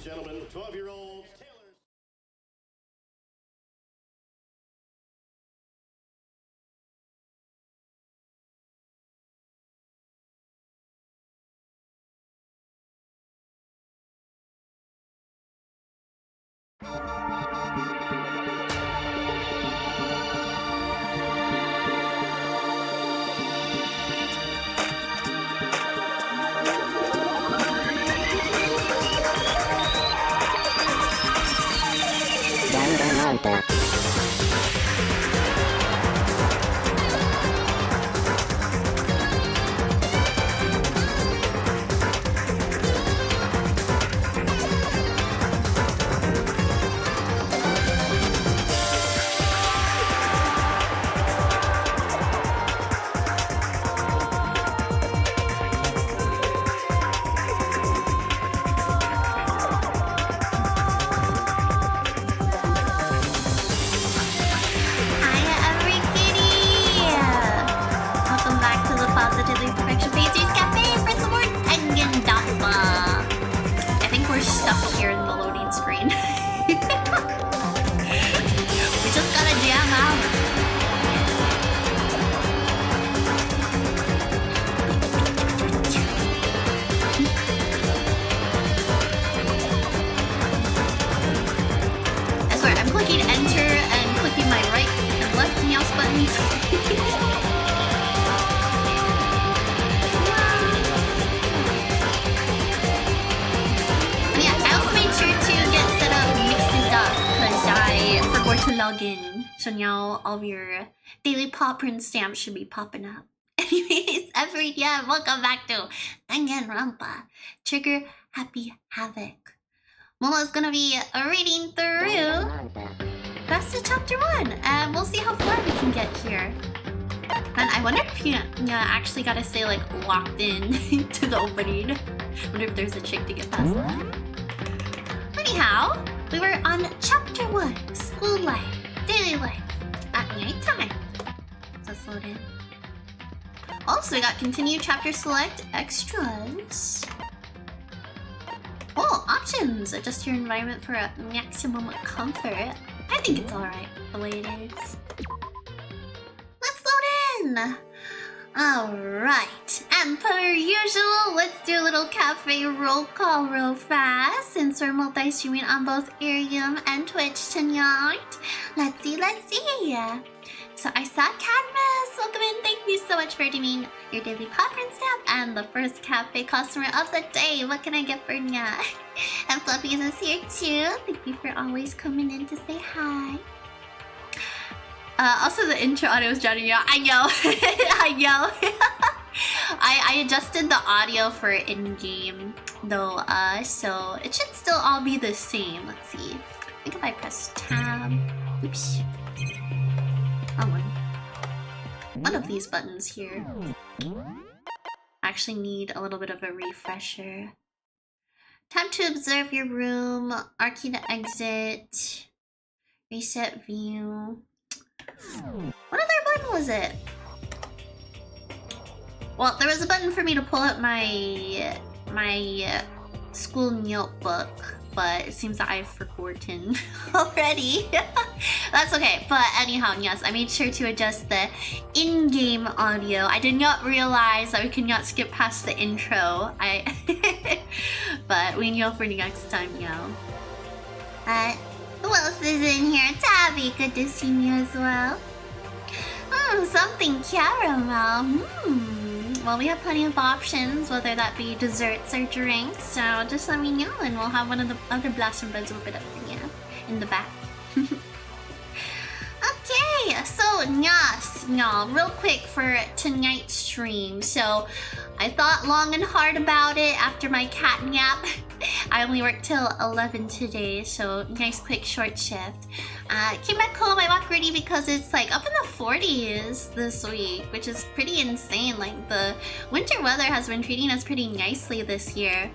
gentlemen, 12-year-olds, Taylor. Danganronpa. Welcome back to the Positively Perfection Pastries Cafe for some more Danganronpa. I think we're stuck here in the loading screen. We just gotta jam out. I swear, I'm clicking enter and clicking my right and left mouse buttons. To log in, so now all of your daily pop print stamps should be popping up. Anyways, welcome back to Danganronpa. Trigger Happy Havoc. Momo is gonna be reading through. That's the chapter 1, and we'll see how far we can get here. And I wonder if you actually gotta stay like locked in to the opening. I wonder if there's a trick to get past that. Anyhow, we were on chapter 1, school life, daily life, at night time. Let's load in. Also, we got continue chapter select extras. Oh, options! Adjust your environment for a maximum comfort. I think it's alright the way it is. Let's load in! Alright, and per usual, let's do a little cafe roll call real fast since we're multi-streaming on both Arium and Twitch tonight. Let's see. So I saw Cadmus, welcome in, thank you so much for redeeming your daily popcorn stamp and the first cafe customer of the day. What can I get for ya? And Fluffies is here too, thank you for always coming in to say hi. Also the intro audio is drowning out. I know. I know. I adjusted the audio for in-game though, so it should still all be the same. Let's see. I think if I press tab. Oops. One of these buttons here. I actually need a little bit of a refresher. Time to observe your room. R-key to exit. Reset view. What other button was it? Well, there was a button for me to pull up my school Nyot book, but it seems that I've forgotten already. That's okay, but anyhow, yes, I made sure to adjust the in-game audio. I did not realize that we could not skip past the intro. But we know for next time, who else is in here? Tabby, good to see you as well. Something caramel. Well, we have plenty of options, whether that be desserts or drinks, so just let me know and we'll have one of the other Blossom Breads whip it up for you in the back. Okay, so yes, y'all, real quick for tonight's stream. So I thought long and hard about it after my cat nap. I only worked till 11 today, so nice quick short shift. Came back home, I walked ready because it's like up in the 40s this week, which is pretty insane. Like the winter weather has been treating us pretty nicely this year.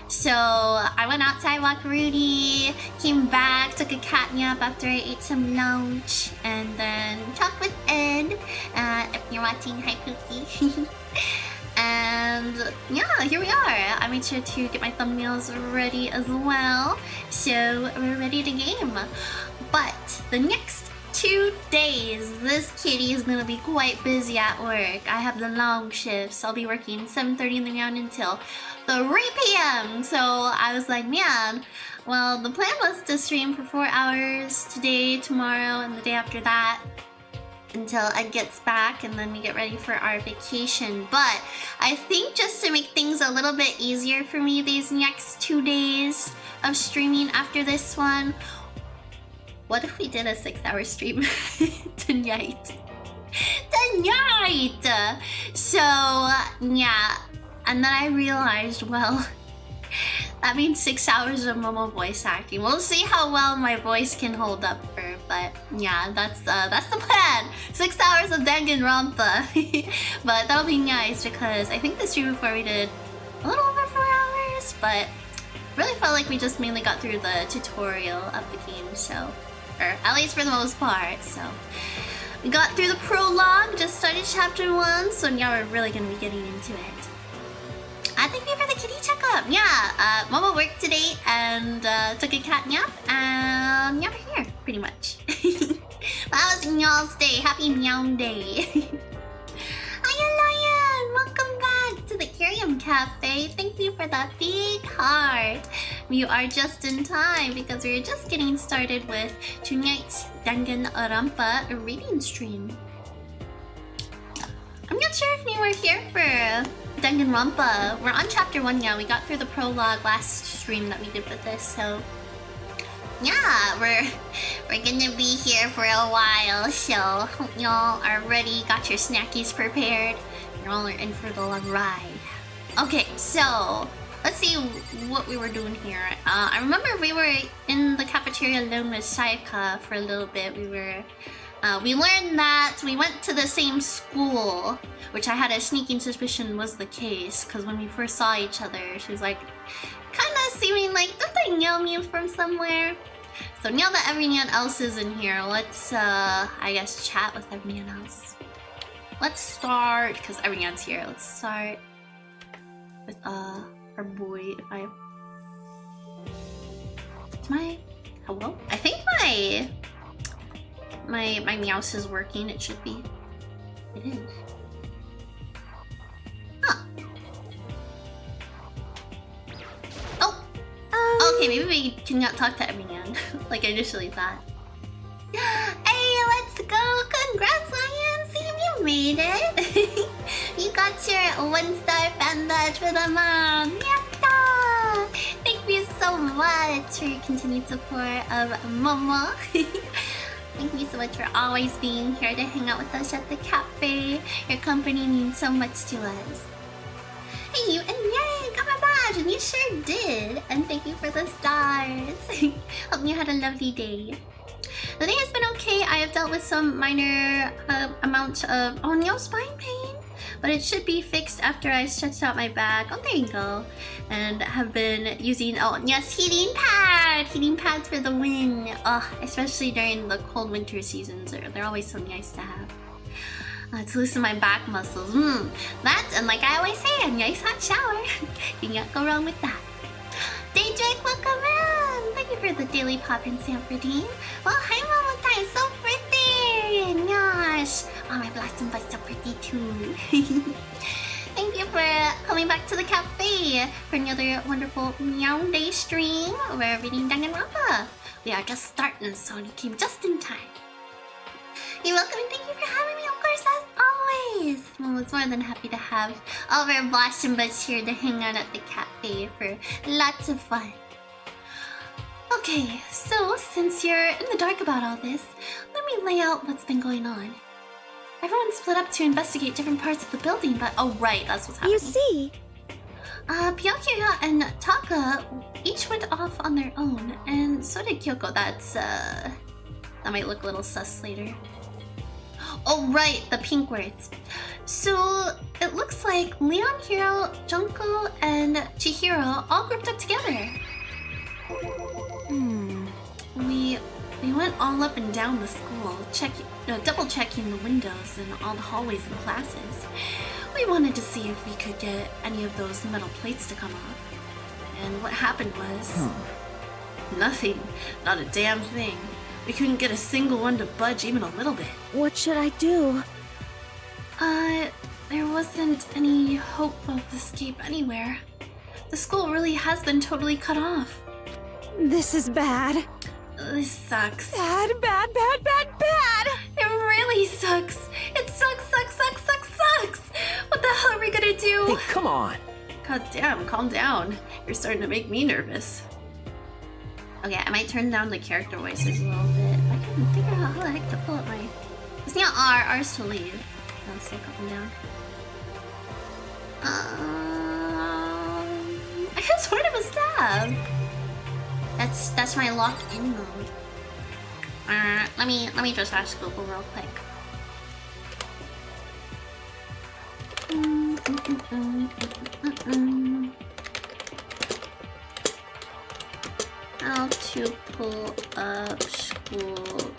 So I went outside, walked Rudy, came back, took a cat nap after I ate some lunch, and then talked with Ed. If you're watching, hi Pookie. And yeah, here we are. I made sure to get my thumbnails ready as well. So we're ready to game. But the next 2 days, this kitty is gonna be quite busy at work. I have the long shifts. I'll be working 7:30 in the morning until 3 p.m. So I was like, man, well, the plan was to stream for 4 hours today, tomorrow, and the day after that, until Ed gets back and then we get ready for our vacation. But I think just to make things a little bit easier for me these next 2 days of streaming after this one, what if we did a 6-hour stream tonight? So yeah, and then I realized, well, that means 6 hours of Momo voice acting. We'll see how well my voice can hold up for, but yeah, that's the plan. 6 hours of Danganronpa. But that'll be nice because I think the stream before we did a little over 4 hours, but really felt like we just mainly got through the tutorial of the game, so, or at least for the most part. So we got through the prologue, just started chapter 1, so now we're really gonna be getting into it. Thank you for the kitty checkup. Yeah, Momo worked today and took a cat nap, and yeah, we're here, pretty much. That was Nyot's day. Happy Meow Day. Hiya, Lion! Welcome back to the Curium Cafe. Thank you for that big heart. You are just in time because we're just getting started with tonight's Danganronpa reading stream. I'm not sure if you were here for Danganronpa. We're on chapter 1 now. We got through the prologue last stream that we did with this, so yeah, we're gonna be here for a while. So hope y'all are ready, got your snackies prepared. Y'all are in for the long ride. Okay, so let's see what we were doing here. I remember we were in the cafeteria alone with Sayaka for a little bit. We learned that we went to the same school, which I had a sneaking suspicion was the case, because when we first saw each other, she was like, kind of seeming like, don't they know me from somewhere? So now that everyone else is in here, let's, I guess, chat with everyone else. Let's start, because everyone's here, let's start with, our boy, hello? I think my mouse is working, it should be. It is. Huh. Oh! Okay, maybe we cannot talk to everyone, like I initially thought. Hey, let's go! Congrats, Lion! See, you made it! You got your 1-star fan badge for the mom! Yatta! Thank you so much for your continued support of Momo. Thank you so much for always being here to hang out with us at the cafe. Your company means so much to us. Hey, you, and yay, got my badge, and you sure did. And thank you for the stars. Hope you had a lovely day. The day has been okay. I have dealt with some minor amount of spine pain, but it should be fixed after I stretched out my back. Oh, there you go. And have been using, heating pads for the win. Especially during the cold winter seasons. They're always so nice to have. To loosen my back muscles. That, and like I always say, a nice hot shower. You can't go wrong with that. Daydrake, welcome in! Thank you for the daily pop and stamp redeem. Well, hi Momo time, so pretty! Gosh! Oh, my blossom bus so pretty too. Thank you for coming back to the cafe for another wonderful Meow Day stream. We're reading Danganronpa. We are just starting, so you came just in time. You're welcome and thank you for having me, of course, as always. Momo's more than happy to have all of our blossom buds here to hang out at the cafe for lots of fun. Okay, so since you're in the dark about all this, let me lay out what's been going on. Everyone split up to investigate different parts of the building, but oh right, that's what's happening. You see? Byakuya and Taka each went off on their own, and so did Kyoko. That might look a little sus later. Oh right, the pink words. So it looks like Leon, Hiro, Junko, and Chihiro all grouped up together. We went all up and down the school, double checking the windows and all the hallways and classes. We wanted to see if we could get any of those metal plates to come off. And what happened was... nothing. Not a damn thing. We couldn't get a single one to budge even a little bit. What should I do? There wasn't any hope of escape anywhere. The school really has been totally cut off. This is bad. This sucks. Bad, bad, bad, bad, bad! It really sucks. It sucks, sucks, sucks, sucks, sucks. What the hell are we gonna do? Hey, come on. God damn, calm down. You're starting to make me nervous. Okay, I might turn down the character voices a little bit. I can figure out how the heck to pull up my... It's not R. R's to leave. I'll still up and down. I got sort of a stab. That's my lock-in mode. Let me just ask Google real quick. How to pull up school.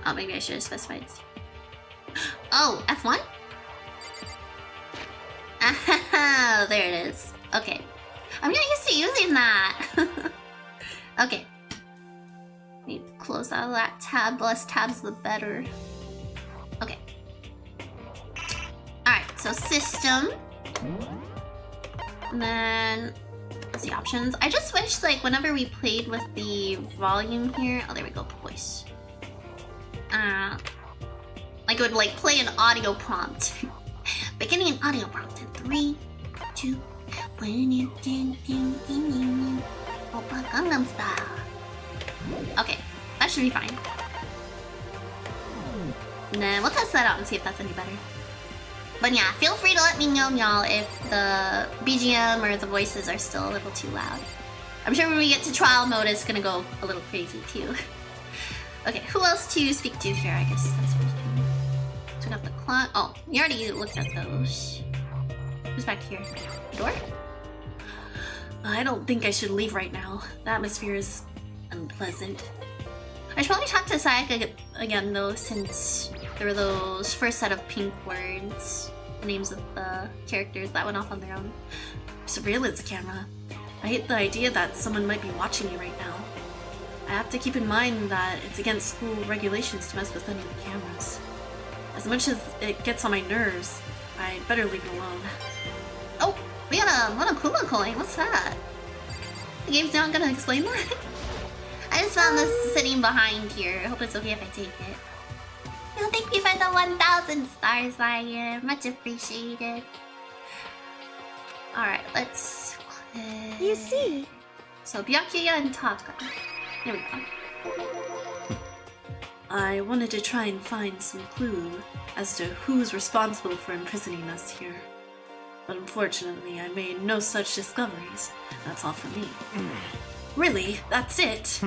Oh, maybe I should have specified. Oh, F1? Ah, there it is. Okay. I'm not used to using that. Okay. Need to close out of that tab. The less tabs, the better. Okay. Alright, so system. And then, what's the options? I just wish, like, whenever we played with the volume here... Oh, there we go, voice. Like, it would, like, play an audio prompt. Beginning an audio prompt in 3, 2, 1... Oppa Gangnam Style. Okay, that should be fine. And then we'll test that out and see if that's any better. But yeah, feel free to let me know, y'all, if the BGM or the voices are still a little too loud. I'm sure when we get to trial mode, it's gonna go a little crazy too. Okay, who else to speak to here? I guess that's what we're doing. Took out the clock. Oh, we already looked at those. Who's back here? Door? I don't think I should leave right now. The atmosphere is unpleasant. I should probably talk to Sayaka again though, since there were those first set of pink words, the names of the characters that went off on their own. Surveillance camera. I hate the idea that someone might be watching me right now. I have to keep in mind that it's against school regulations to mess with any of the cameras. As much as it gets on my nerves, I'd better leave it alone. Oh, we got a Monokuma coin. What's that? The game's not gonna explain that? I just found this sitting behind here. I hope it's okay if I take it. Well, thank you for the 1,000 stars, I much appreciated. Alright, let's click. You see? So, Byakuya and Taka. Here we go. I wanted to try and find some clue as to who's responsible for imprisoning us here. But unfortunately, I made no such discoveries. That's all for me. Really, that's it.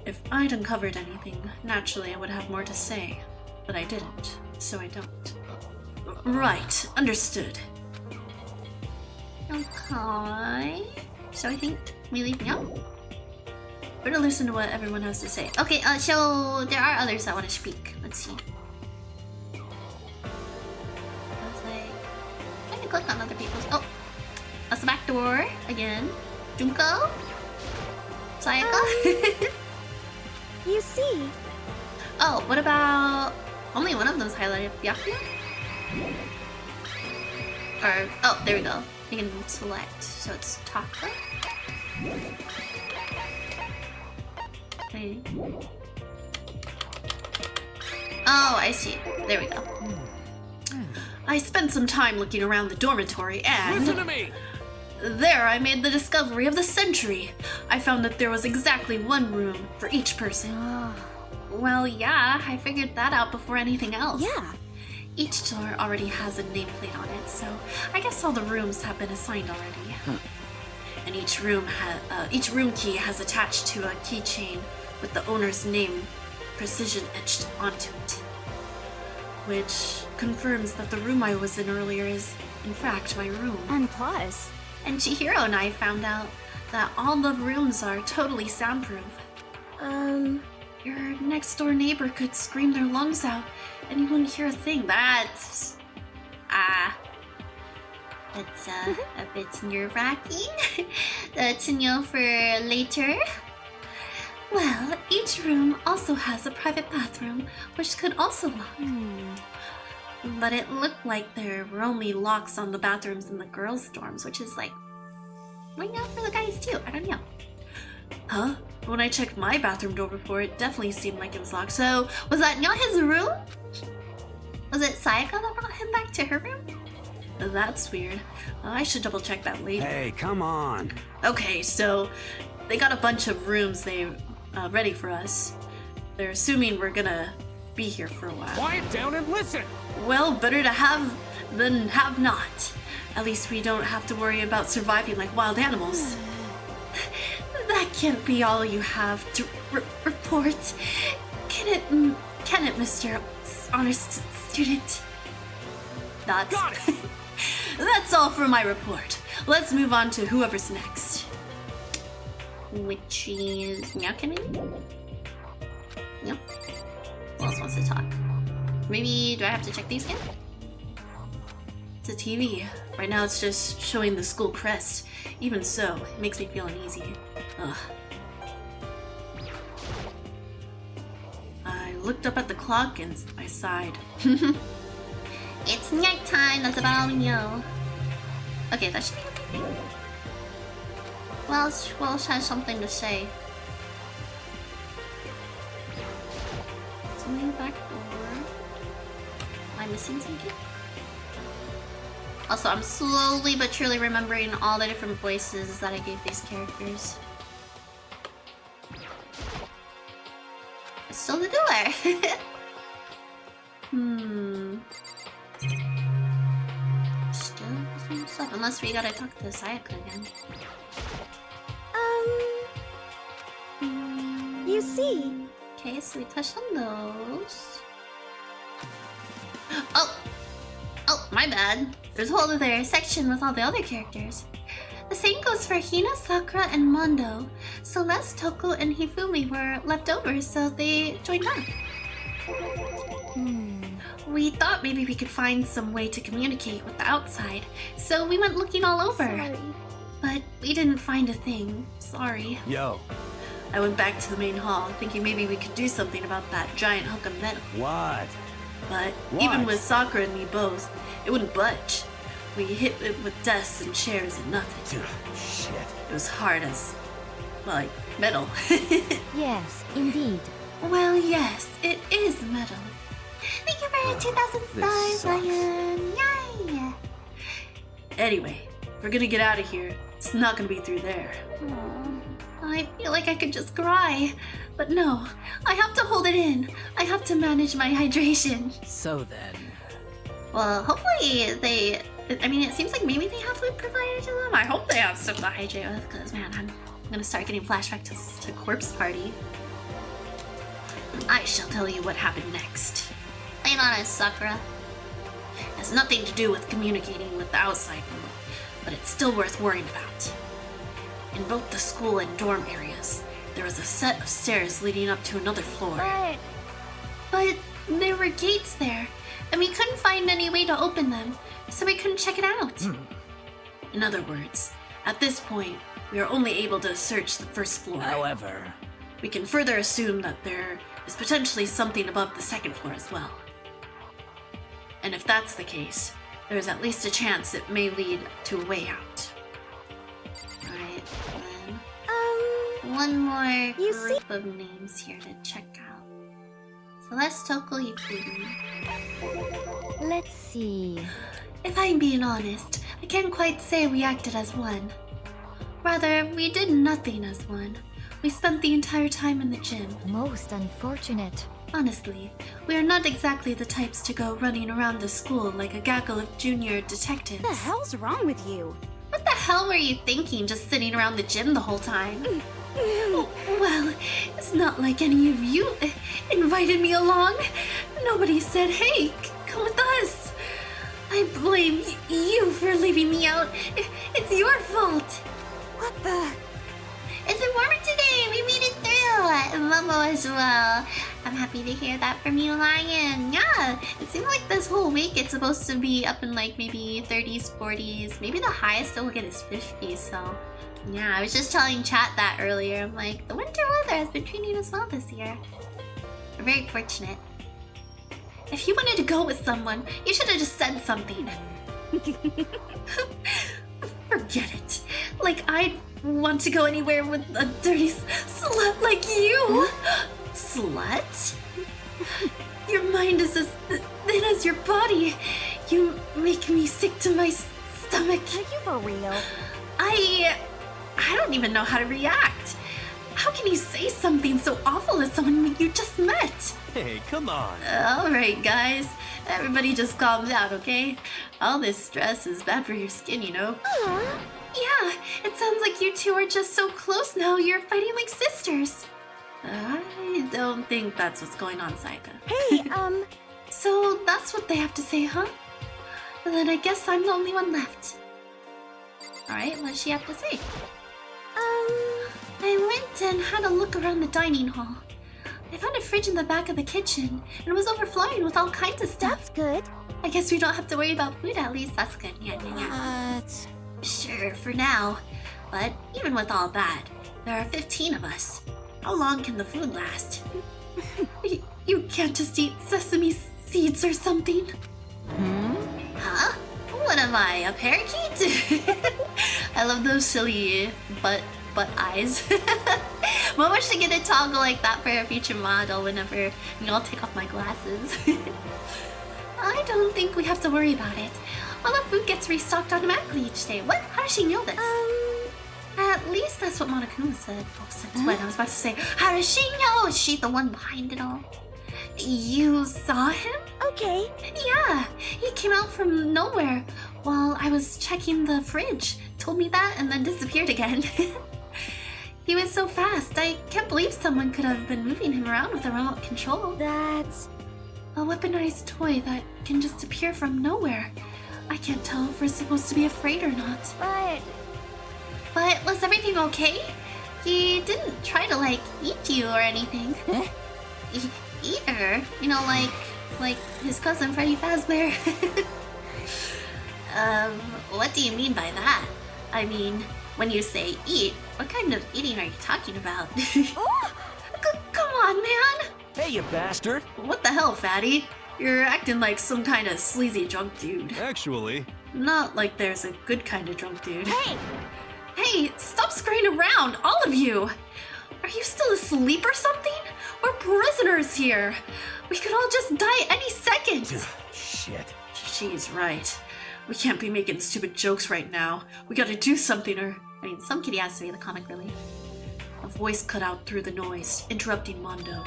If I'd uncovered anything, naturally I would have more to say. But I didn't, so I don't. Right, understood. Okay. So I think we leave now? Better listen to what everyone has to say. Okay, so there are others that want to speak. Let's see. I can click on other people's. Oh, that's the back door again. Junko, Sayaka. You see? Oh, what about only one of them's highlighted? Byakuya? Or oh, there we go. You can select. So it's Taka. Okay. Oh, I see. There we go. I spent some time looking around the dormitory and... Listen to me! There I made the discovery of the century. I found that there was exactly one room for each person. Well, yeah, I figured that out before anything else. Yeah. Each door already has a nameplate on it, so I guess all the rooms have been assigned already. And each room key has attached to a keychain with the owner's name precision etched onto it. Which confirms that the room I was in earlier is, in fact, my room. And plus... And Chihiro and I found out that all the rooms are totally soundproof. your next door neighbor could scream their lungs out and you wouldn't hear a thing. That's a bit nerve-wracking to know for later. Well, each room also has a private bathroom, which could also lock. But it looked like there were only locks on the bathrooms in the girls' dorms, which is like, why not for the guys too? I don't know. Huh? When I checked my bathroom door before, it definitely seemed like it was locked. So, was that not his room? Was it Sayaka that brought him back to her room? That's weird. I should double check that later. Hey, come on. Okay, so they got a bunch of rooms ready for us. They're assuming we're gonna be here for a while. Quiet down and listen. Well, better to have than have not. At least we don't have to worry about surviving like wild animals. That can't be all you have to report. Can it, Mr. Honest Student? That's Got it. That's all for my report. Let's move on to whoever's next. Which is Nyot, maybe? Nope. Who else wants to talk? Maybe, do I have to check these again? It's a TV. Right now it's just showing the school crest. Even so, it makes me feel uneasy. Ugh. I looked up at the clock and I sighed. It's night time, that's about all we know. Okay, that should be okay. Welsh has something to say. Something back door. Am I missing something? Also, I'm slowly but surely remembering all the different voices that I gave these characters. It's still the door! Still the same stuff, unless we gotta talk to Sayaka again. You see? Okay, so we touched on those. Oh, my bad. There's a whole other section with all the other characters. The same goes for Hina, Sakura, and Mondo. Celeste, Toko, and Hifumi were left over, so they joined up. We thought maybe we could find some way to communicate with the outside, so we went looking all over. Sorry. But we didn't find a thing. Sorry. Yo, I went back to the main hall, thinking maybe we could do something about that giant hunk of metal. what? But What? even with Sakura and me both, it wouldn't budge. We hit it with desks and chairs and nothing. Shit. It was hard as, like, metal. Yes, indeed. Well, yes, it is metal. Thank you for 2,000 This stars, sucks. Ryan. Yay! Anyway, if we're gonna get out of here, it's not gonna be through there. I feel like I could just cry. But no, I have to hold it in. I have to manage my hydration. So then, Well, hopefully it seems like maybe they have food provided to them. I hope they have stuff to hydrate with, because, man, I'm gonna start getting flashbacks to Corpse Party. I shall tell you what happened next. Play it honest, Sakura. It has nothing to do with communicating with the outside world, but it's still worth worrying about. In both the school and dorm areas, there was a set of stairs leading up to another floor. But there were gates there, and we couldn't find any way to open them, so we couldn't check it out. In other words, at this point, we are only able to search the first floor. however, We can further assume that there is potentially something above the second floor as well. And if that's the case, there is at least a chance it may lead to a way out. Alright, then one more You see- group of names here to check out. Celeste, Toko, Yukumi. Let's see. If I'm being honest, I can't quite say we acted as one. Rather, we did nothing as one. We spent the entire time in the gym. Most unfortunate. Honestly, we are not exactly the types to go running around the school like a gaggle of junior detectives. What the hell's wrong with you? What the hell were you thinking just sitting around the gym the whole time? Well, it's not like any of you invited me along. Nobody said, hey, come with us. I blame you for leaving me out. It's your fault. What the? It's been warmer today. We made it through. Momo as well. I'm happy to hear that from you, Lion. Yeah, it seemed like this whole week it's supposed to be up in like maybe 30s, 40s. Maybe the highest it will get is 50s, so... Yeah, I was just telling chat that earlier. I'm like, the winter weather has been treating us well this year. We're very fortunate. If you wanted to go with someone, you should have just said something. Forget it. Like, I'd want to go anywhere with a dirty slut like you. Slut? Your mind is as thin as your body. You make me sick to my stomach. Are you for real? I don't even know how to react. How can you say something so awful to someone you just met? Hey, come on. Alright, guys. Everybody just calm down, okay? All this stress is bad for your skin, you know? Yeah, it sounds like you two are just so close now you're fighting like sisters. I don't think that's what's going on, Saika. Hey, So that's what they have to say, huh? Well, then I guess I'm the only one left. Alright, what does she have to say? I went and had a look around the dining hall. I found a fridge in the back of the kitchen, and it was overflowing with all kinds of stuff. that's good. I guess we don't have to worry about food at least. That's good. Yeah. Sure, for now. But even with all that, there are 15 of us. How long can the food last? You can't just eat sesame seeds or something. Huh? What am I, a parakeet? I love those silly butt eyes. Momo should get a toggle like that for her future model whenever I'll take off my glasses. I don't think we have to worry about it. All the food gets restocked automatically each day. What? How does she know this? At least that's what Monokuma said. Oh, since when? I was about to say, how does she know? Is she the one behind it all? You saw him? Okay. Yeah, he came out from nowhere while I was checking the fridge. Told me that and then disappeared again. He was so fast. I can't believe someone could have been moving him around with a remote control. That's... A weaponized toy that can just appear from nowhere. I can't tell if we're supposed to be afraid or not. But was everything okay? He didn't try to, like, eat you or anything. Eat her? You know, like his cousin Freddy Fazbear. What do you mean by that? I mean, when you say eat, what kind of eating are you talking about? Come on, man! Hey, you bastard. What the hell, fatty? You're acting like some kind of sleazy drunk dude. Actually... Not like there's a good kind of drunk dude. Hey! Hey, stop scurrying around, all of you! Are you still asleep or something? We're prisoners here. We could all just die any second. Shit. She's right. We can't be making stupid jokes right now. We gotta do something or... I mean, some kitty has to be the comic relief. A voice cut out through the noise, interrupting Mondo.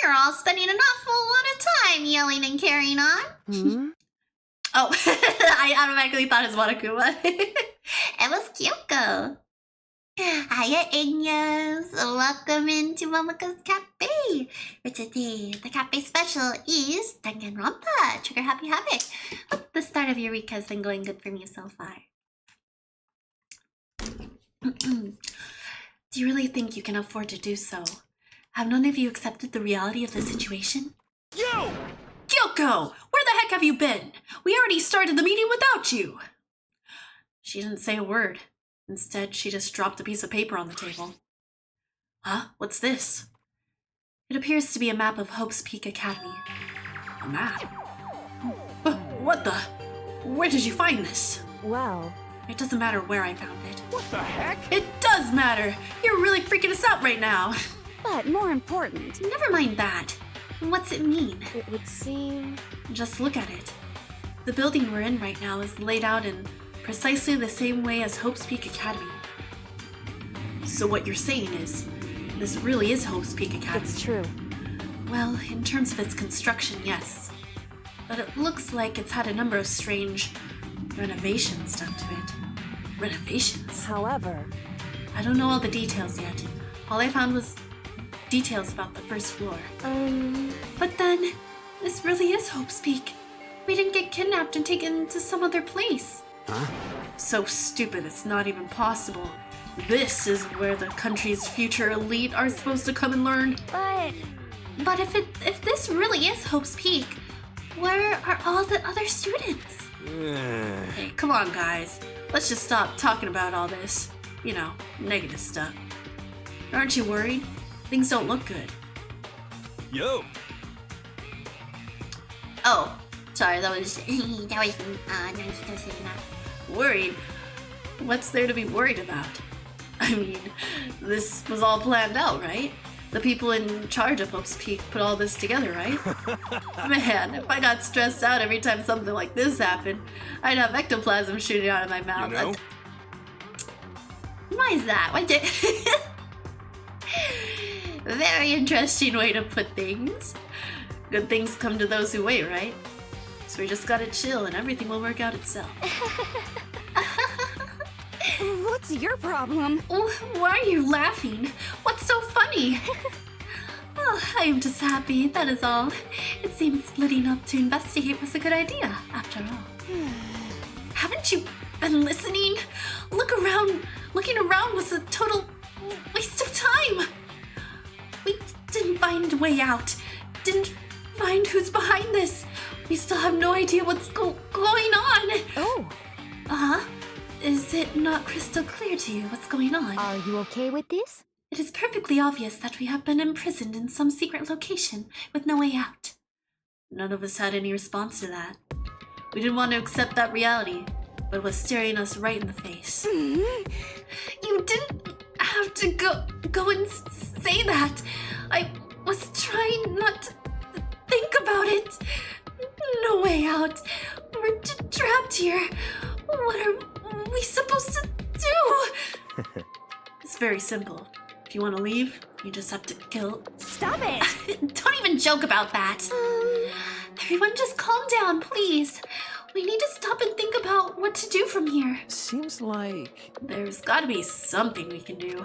You're all spending an awful lot of time yelling and carrying on. Oh, I automatically thought it was Monokuma. It was Kyoko. Hiya, Ignas. Welcome into Momoko's Cafe. For today, the cafe special is Danganronpa. Trigger Happy Havoc. Hope the start of your week has been going good for me so far. Do you really think you can afford to do so? Have none of you accepted the reality of the situation? You! Kyoko! Where the heck have you been? We already started the meeting without you! She didn't say a word. Instead, she just dropped a piece of paper on the table. Huh? What's this? It appears to be a map of Hope's Peak Academy. A map? What the? Where did you find this? Well... It doesn't matter where I found it. What the heck? It does matter! You're really freaking us out right now! But more important... Never mind that. What's it mean? It would seem... Just look at it. The building we're in right now is laid out in precisely the same way as Hope's Peak Academy. So what you're saying is, this really is Hope's Peak Academy? It's true. Well, in terms of its construction, yes. But it looks like it's had a number of strange renovations done to it. Renovations? However... I don't know all the details yet. All I found was details about the first floor. But then, this really is Hope's Peak. We didn't get kidnapped and taken to some other place. Huh? So stupid it's not even possible. This is where the country's future elite are supposed to come and learn. But If this really is Hope's Peak, where are all the other students? Hey, come on, guys. Let's just stop talking about all this, negative stuff. Aren't you worried? Things don't look good. Yo! Oh, sorry, that was nice to say that. Worried? What's there to be worried about? I mean, this was all planned out, right? The people in charge of Hope's Peak put all this together, right? Man, if I got stressed out every time something like this happened, I'd have ectoplasm shooting out of my mouth. You know? Why is that? Why did... Very interesting way to put things. Good things come to those who wait, right? So we just gotta chill and everything will work out itself. what's your problem? Why are you laughing? What's so funny? Oh, I am just happy, that is all. It seems splitting up to investigate was a good idea, after all. Haven't you been listening? Looking around was a total waste of time. We didn't find a way out. Didn't find who's behind this. We still have no idea what's going on. Oh, Is it not crystal clear to you what's going on? are you okay with this? It is perfectly obvious that we have been imprisoned in some secret location with no way out. None of us had any response to that. We didn't want to accept that reality, but it was staring us right in the face. You didn't have to go and say that. I was trying not to think about it. No way out. We're trapped here. What are we supposed to do? It's very simple. If you want to leave, you just have to kill... Stop it! Don't even joke about that. Everyone just calm down, please. We need to stop and think about what to do from here. Seems like... There's gotta be something we can do.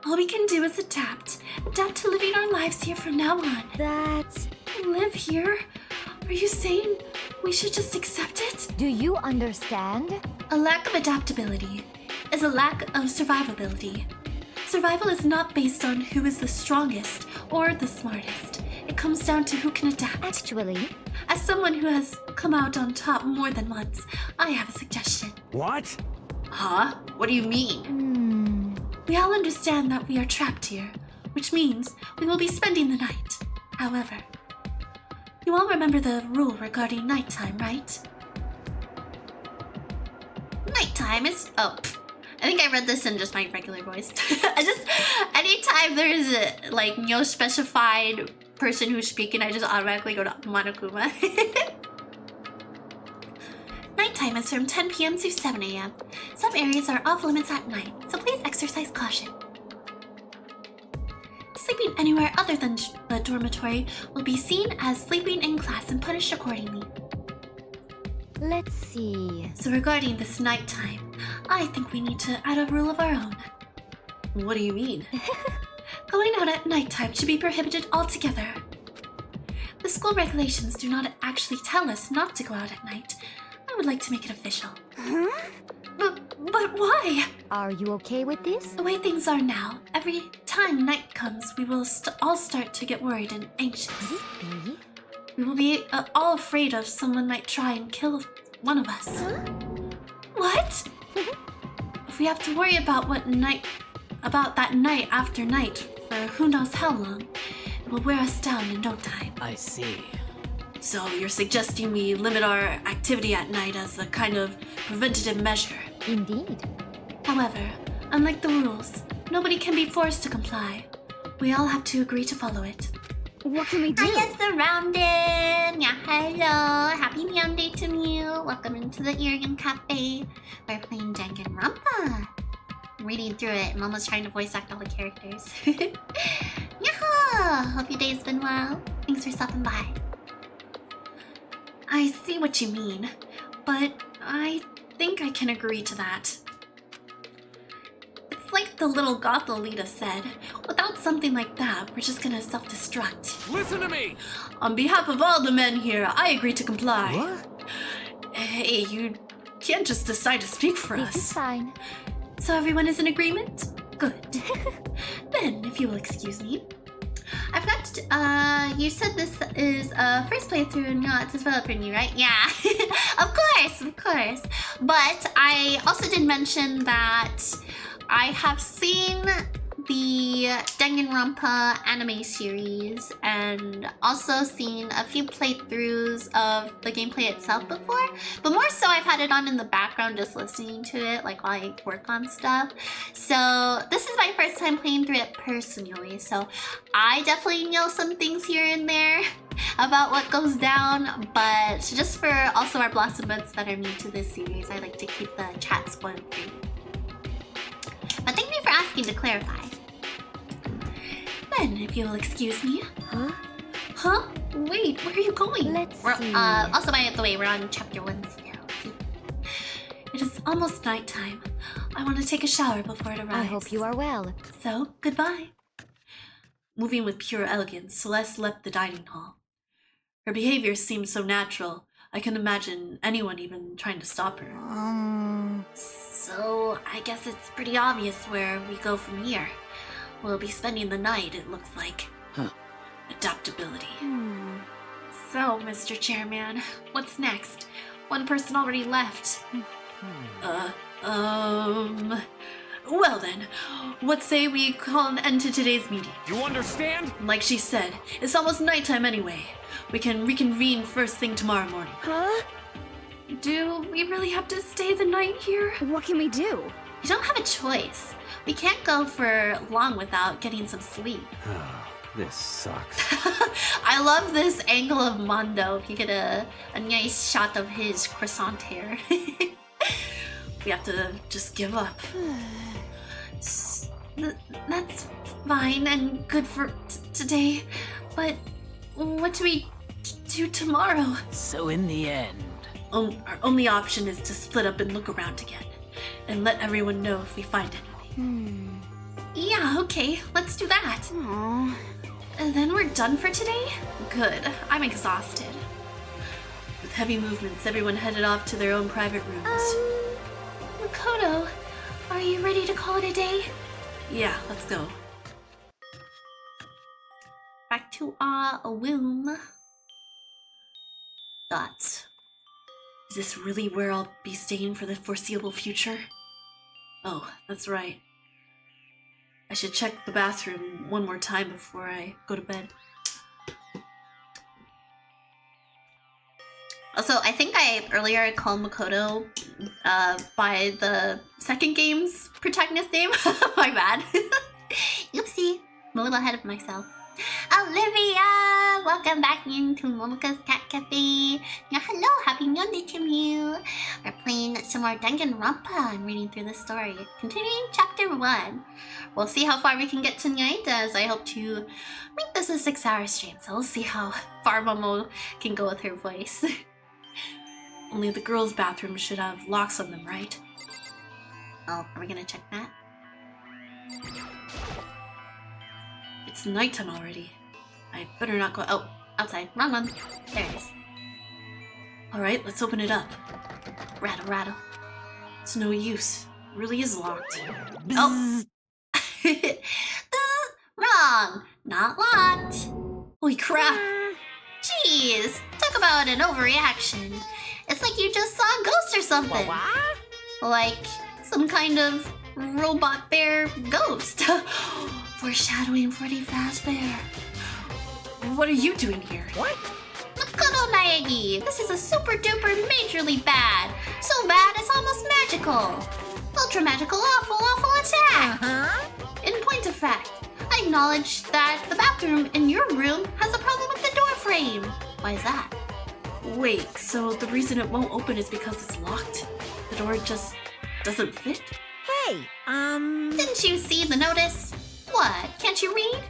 All we can do is adapt. Adapt to living our lives here from now on. That's... Live here? Are you saying we should just accept it? Do you understand? A lack of adaptability is a lack of survivability. Survival is not based on who is the strongest or the smartest. It comes down to who can adapt. Actually, As someone who has come out on top more than once, I have a suggestion. What? Huh? What do you mean? We all understand that we are trapped here, which means we will be spending the night. However, you all remember the rule regarding nighttime, right? Nighttime is... I think I read this in just my regular voice. Anytime there's a, no specified person who's speaking, I just automatically go to Monokuma. Nighttime is from 10 p.m. to 7 a.m. Some areas are off limits at night, so please exercise caution. Sleeping anywhere other than the dormitory will be seen as sleeping in class and punished accordingly. let's see. So regarding this nighttime, I think we need to add a rule of our own. What do you mean? Going out at nighttime should be prohibited altogether. The school regulations do not actually tell us not to go out at night. I would like to make it official. But why? Are you okay with this? The way things are now, every time night comes, we will all start to get worried and anxious. Really? We will be all afraid of someone might try and kill one of us. What? If we have to worry about that night after night for who knows how long, it will wear us down in no time. I see. So you're suggesting we limit our activity at night as a kind of preventative measure. Indeed. However, unlike the rules, nobody can be forced to comply. We all have to agree to follow it. What can we do? Hiya, Surrounded! Yeah, hello! Happy Neon Day to you! Welcome into the Irian Cafe. We're playing Danganronpa. I'm reading through it. I'm almost trying to voice act all the characters. Yaha! Hope your day's been well. Thanks for stopping by. I see what you mean, but I think I can agree to that. It's like the little goth Lolita said, without something like that, we're just gonna self-destruct. Listen to me! On behalf of all the men here, I agree to comply. What? Hey, you can't just decide to speak for This is us. fine. So everyone is in agreement? Good. Then, if you will excuse me. I forgot to, you said this is first playthrough and Nyot developing you, right? Yeah, of course. But I also did mention that I have seen the Danganronpa anime series and also seen a few playthroughs of the gameplay itself before, but more so I've had it on in the background just listening to it like while I work on stuff. So this is my first time playing through it personally, so I definitely know some things here and there about what goes down, but just for also our Blossom Buds that are new to this series, I like to keep the chat spoiled free. But thank you for asking to clarify. Then, if you'll excuse me. Huh? Wait, where are you going? Let's see. Also, by the way, we're on chapter 1 still. It is almost nighttime. I want to take a shower before it arrives. I hope you are well. So, goodbye. Moving with pure elegance, Celeste left the dining hall. Her behavior seemed so natural, I can imagine anyone even trying to stop her. So, I guess it's pretty obvious where we go from here. We'll be spending the night, it looks like. Adaptability. So, Mr. Chairman, what's next? One person already left. Well then, what say we call an end to today's meeting? You understand? Like she said, it's almost nighttime anyway. We can reconvene first thing tomorrow morning. Huh? Do we really have to stay the night here? What can we do? We don't have a choice. We can't go for long without getting some sleep. This sucks. I love this angle of Mondo. If you get a nice shot of his croissant hair. We have to just give up. That's fine and good for today, but what do we do tomorrow? So in the end... Our only option is to split up and look around again, and let everyone know if we find anything. Yeah, okay, let's do that. Aww. And then we're done for today? Good, I'm exhausted. With heavy movements, everyone headed off to their own private rooms. Makoto, are you ready to call it a day? Yeah, let's go. Back to our womb. Thoughts. Is this really where I'll be staying for the foreseeable future? Oh, that's right. I should check the bathroom one more time before I go to bed. Also, I think earlier I called Makoto by the second game's protagonist name. My bad. Oopsie. I'm a little ahead of myself. Olivia! Welcome back into Momoka's Cat Cafe. Yeah, hello, happy Monday to you. We're playing some more Danganronpa and reading through the story. Continuing chapter 1. We'll see how far we can get tonight, as I hope to make this a 6-hour stream, so we'll see how far Momo can go with her voice. Only the girls' bathrooms should have locks on them, right? Oh, are we gonna check that? It's nighttime already. I better not go out. Outside. Wrong one. There it is. Alright, let's open it up. Rattle, rattle. It's no use. It really is locked. Oh! Wrong! Not locked. Holy crap. Jeez, talk about an overreaction. It's like you just saw a ghost or something. Like some kind of robot bear ghost. Foreshadowing Freddy Fazbear. What are you doing here? What? Makoto Naegi, this is a super duper majorly bad. So bad it's almost magical. Ultra magical awful attack. In point of fact, I acknowledge that the bathroom in your room has a problem with the door frame. Why is that? Wait, so the reason it won't open is because it's locked? The door just doesn't fit? Hey, Didn't you see the notice? What, can't you read?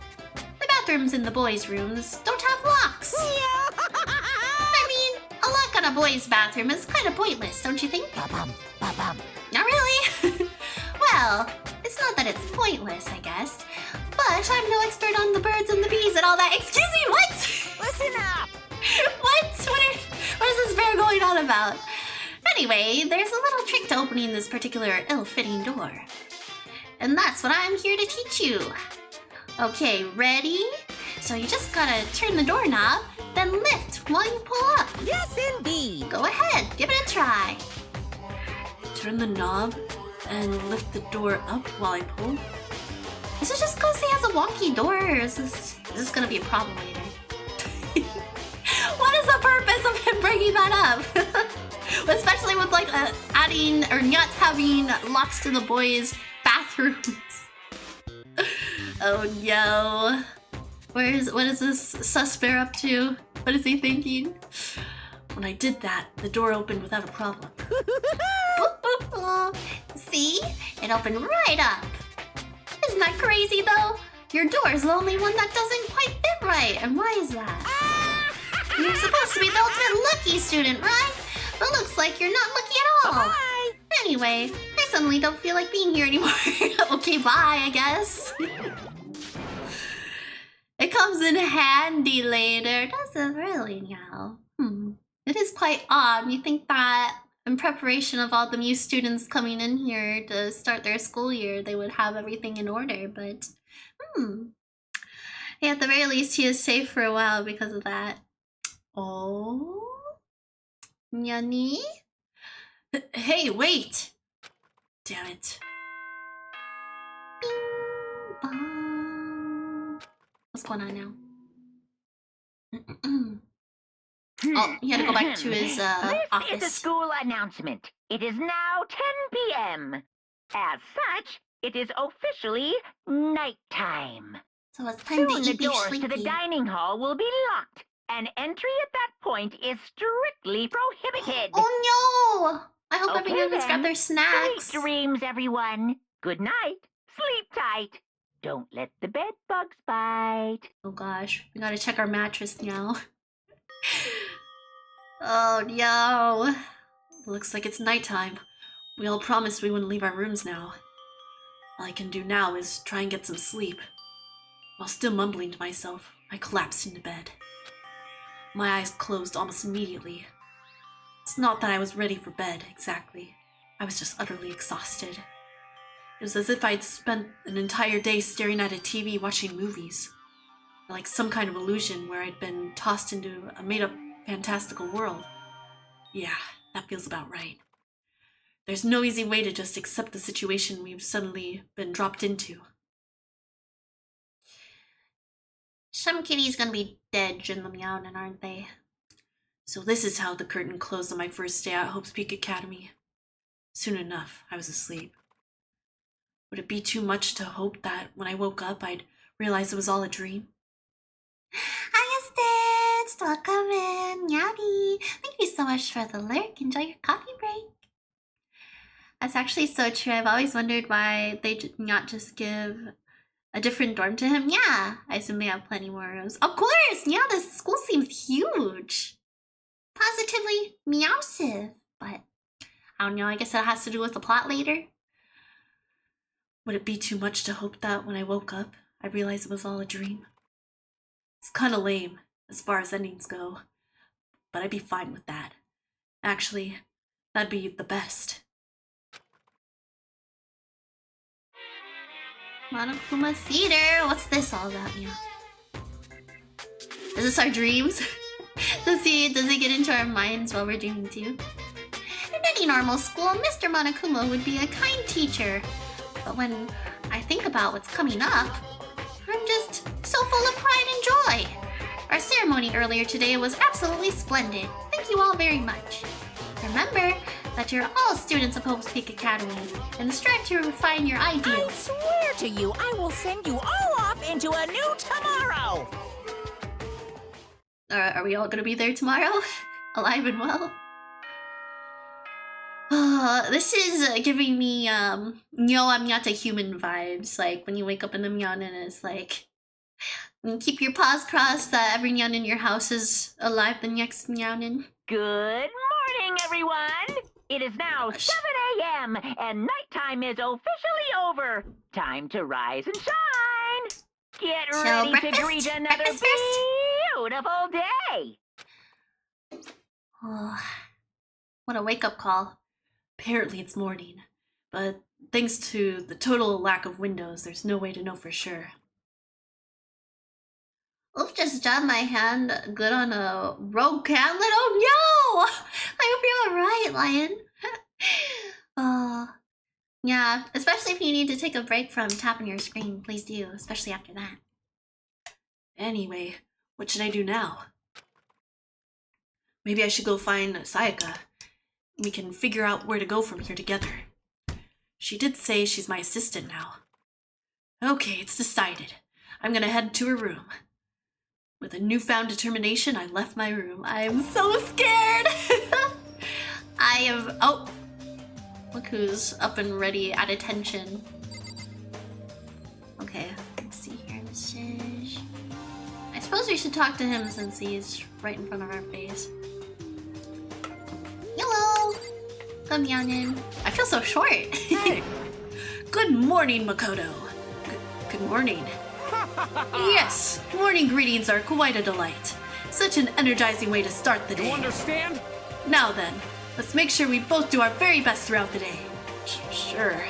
The bathrooms in the boys' rooms don't have locks. I mean, a lock on a boys' bathroom is kind of pointless, don't you think? Not really? Well, it's not that it's pointless, I guess. But I'm no expert on the birds and the bees and all that. Excuse me, what? listen up! What is this bear going on about? Anyway, there's a little trick to opening this particular ill-fitting door. and that's what I'm here to teach you. Okay, ready? So you just gotta turn the doorknob, then lift while you pull up. Yes, indeed. Go ahead, give it a try. Turn the knob and lift the door up while I pull. Is it just because he has a wonky door, or is this gonna be a problem later? What is the purpose of him bringing that up? Especially with like adding or not having locks to the boys' bathrooms. Oh no. What is this suspect up to? What is he thinking? When I did that, the door opened without a problem. Boop, boop, boop. See? It opened right up. Isn't that crazy though? Your door is the only one that doesn't quite fit right. And why is that? You're supposed to be the ultimate lucky student, right? But looks like you're not lucky at all. Bye. Anyway, I suddenly don't feel like being here anymore. Okay, bye, I guess. It comes in handy later, does it really now? It is quite odd. You think that in preparation of all the new students coming in here to start their school year, they would have everything in order, but yeah, at the very least, he is safe for a while because of that. Oh? Nyani? Hey, wait! Damn it. Bing bong. What's going on now? Oh, he had to go back to his office. This is a school announcement. It is now 10 p.m. As such, it is officially nighttime. So it's time Soon to the be doors sleepy. to the dining hall will be locked, and entry at that point is strictly prohibited. Oh no! I hope Okay, everyone has then. grabbed their snacks. Sweet dreams, everyone. Good night. Sleep tight. Don't let the bed bugs bite. Oh gosh, we gotta check our mattress now. Oh no. Looks like it's nighttime. We all promised we wouldn't leave our rooms now. All I can do now is try and get some sleep. While still mumbling to myself, I collapsed into bed. My eyes closed almost immediately. It's not that I was ready for bed, exactly. I was just utterly exhausted. It was as if I'd spent an entire day staring at a TV watching movies. Like some kind of illusion where I'd been tossed into a made-up fantastical world. Yeah, that feels about right. There's no easy way to just accept the situation we've suddenly been dropped into. Some kitties gonna be dead during the meowing, aren't they? So this is how the curtain closed on my first day at Hope's Peak Academy. Soon enough, I was asleep. Would it be too much to hope that when I woke up, I'd realize it was all a dream? Hi, Stitch! Welcome in! Yadi! Thank you so much for the lurk. Enjoy your coffee break. That's actually so true. I've always wondered why they not just give a different dorm to him. Yeah, I assume they have plenty more rooms. Of course! Yeah, this school seems huge. Positively meowsive. But I don't know, I guess that has to do with the plot later. Would it be too much to hope that when I woke up, I realized it was all a dream? It's kinda lame, as far as endings go, but I'd be fine with that. Actually, that'd be the best. Monokuma Theater, what's this all about now? Is this our dreams? Does he get into our minds while we're dreaming too? In any normal school, Mr. Monokuma would be a kind teacher. But when I think about what's coming up, I'm just so full of pride and joy. Our ceremony earlier today was absolutely splendid. Thank you all very much. Remember that you're all students of Hope's Peak Academy and strive to refine your I ideals. swear to you, I will send you all off into a new tomorrow. Are we all gonna be there tomorrow? Alive and well? This is giving me, Yo, I'm not a human vibes. Like, when you wake up in the Myeon and it's like, you keep your paws crossed that every Myeon in your house is alive the next Myeonin. Good morning, everyone. It is now 7 a.m. and nighttime is officially over. Time to rise and shine. Get So, ready breakfast? to greet another Breakfast first? beautiful day. Oh, what a wake-up call. Apparently it's morning, but Thanks to the total lack of windows, there's no way to know for sure. Oof, just jabbed my hand good on a rogue catlet. Oh no! I hope you're alright, Lion. Yeah, especially if you need to take a break from tapping your screen, please do, especially after that. Anyway, what should I do now? Maybe I should go find Sayaka. We can figure out where to go from here together. She did say she's my assistant now. Okay, it's decided. I'm gonna head to her room. With a newfound determination, I left my room. I'm so scared! I am... Oh! Look who's up and ready at attention. Okay, let's see here. This is... I suppose we should talk to him since he's right in front of our face. Hello! Come youngin. I feel so short. Hey. Good morning, Makoto. Good morning. Yes, morning greetings are quite a delight. Such an energizing way to start the day. You understand? Now then, let's make sure we both do our very best throughout the day. Sure.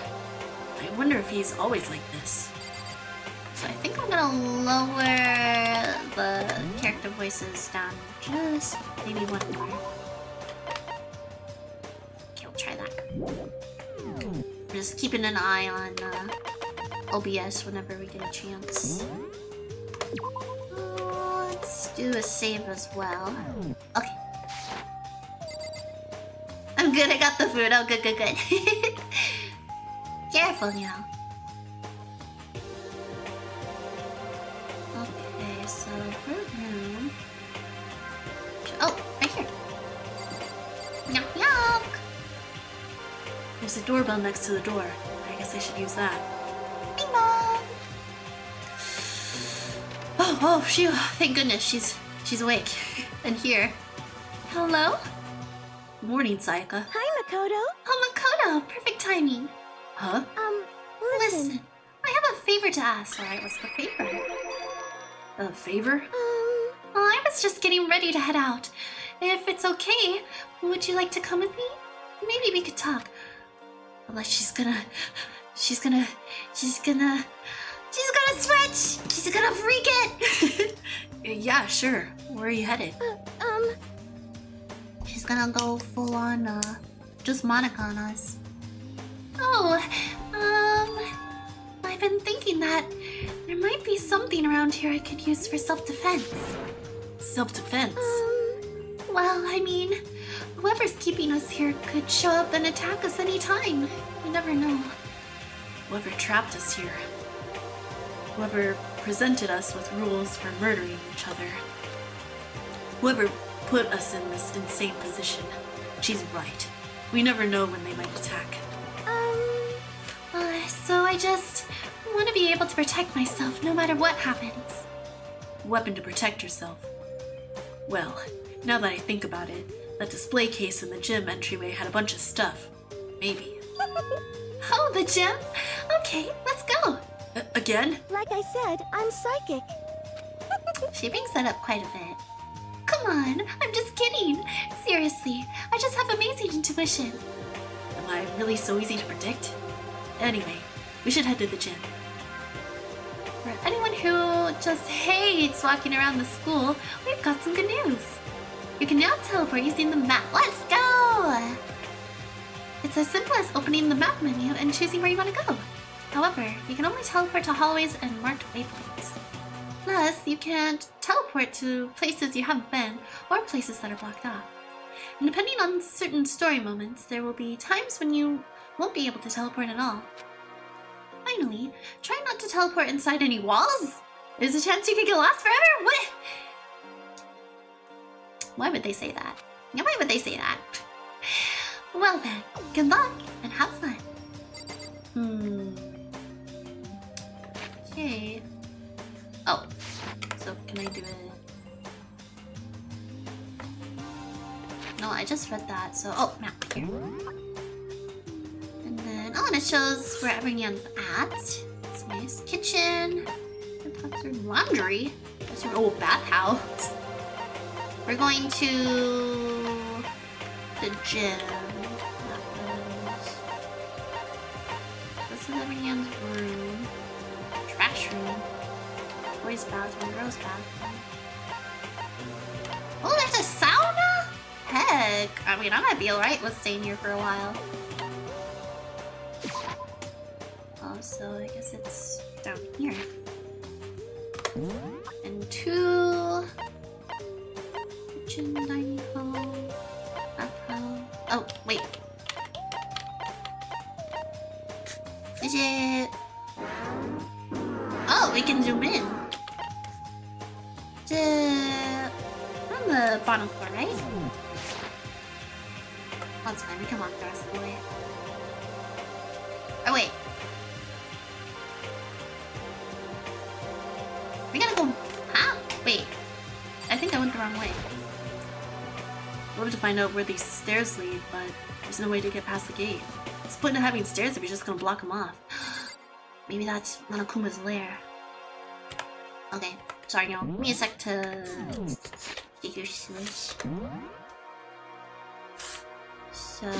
I wonder if he's always like this. So I think I'm gonna lower the character voices down just maybe one more. Okay, we'll try that. I'm just keeping an eye on OBS whenever we get a chance. Let's do a save as well. Okay. I'm good, I got the food. Oh, good. Careful now. Okay, so her room. Oh, right here. Yuck, yuck. There's a doorbell next to the door. I guess I should use that. Bing bong. Oh, phew. Thank goodness she's awake and here. Hello? Morning, Sayaka. Hi, Makoto. Oh, Makoto! Perfect timing. Huh? Listen, I have a favor to ask. Alright, what's the favor? A favor? Well, I was just getting ready to head out. If it's okay, would you like to come with me? Maybe we could talk. Unless she's gonna switch! She's gonna freak it! Yeah, sure. Where are you headed? She's gonna go full on, just Monica on us. Oh, I've been thinking that there might be something around here I could use for self-defense. Self-defense? Well, I mean, whoever's keeping us here could show up and attack us anytime. You never know. Whoever trapped us here. Whoever presented us with rules for murdering each other. Whoever put us in this insane position. She's right. We never know when they might attack. So I just want to be able to protect myself no matter what happens. Weapon to protect yourself. Well, now that I think about it, that display case in the gym entryway had a bunch of stuff. Maybe. Oh, the gym? Okay, let's go. Again? Like I said, I'm psychic. She brings that up quite a bit. Come on, I'm just kidding. Seriously, I just have amazing intuition. Am I really so easy to predict? Anyway, we should head to the gym. For anyone who just hates walking around the school, we've got some good news. You can now teleport using the map. Let's go! It's as simple as opening the map menu and choosing where you want to go. However, you can only teleport to hallways and marked waypoints. Plus, you can't teleport to places you haven't been or places that are blocked off. And depending on certain story moments, there will be times when you won't be able to teleport at all. Finally, try not to teleport inside any walls. There's a chance you could get lost forever. What? Why would they say that? Yeah, why would they say that? Well then, good luck and have fun. Okay. Oh, so can I do it? No, I just read that, so... Oh, map here. And then... Oh, and it shows where everyone's at. It's nice. Kitchen. Laundry. Oh, bathhouse. We're going to... the gym. bathroom. Boys' bathroom, girls' bathroom. Oh, there's a sauna? Heck, I mean, I might be alright with staying here for a while. Oh, so I guess it's down here. And 2... kitchen, dining hall, bathroom. Oh, wait. Is it... Oh, we can zoom in. On the bottom floor, right? That's fine, we can walk the rest of the way. Oh, wait. We gotta go... Huh? Wait. I think I went the wrong way. I'd love to find out where these stairs lead, but there's no way to get past the gate. What's the point of having stairs if you're just gonna block them off? Maybe that's Monokuma's lair. Okay, sorry, y'all. Give me a sec to get used to this. So...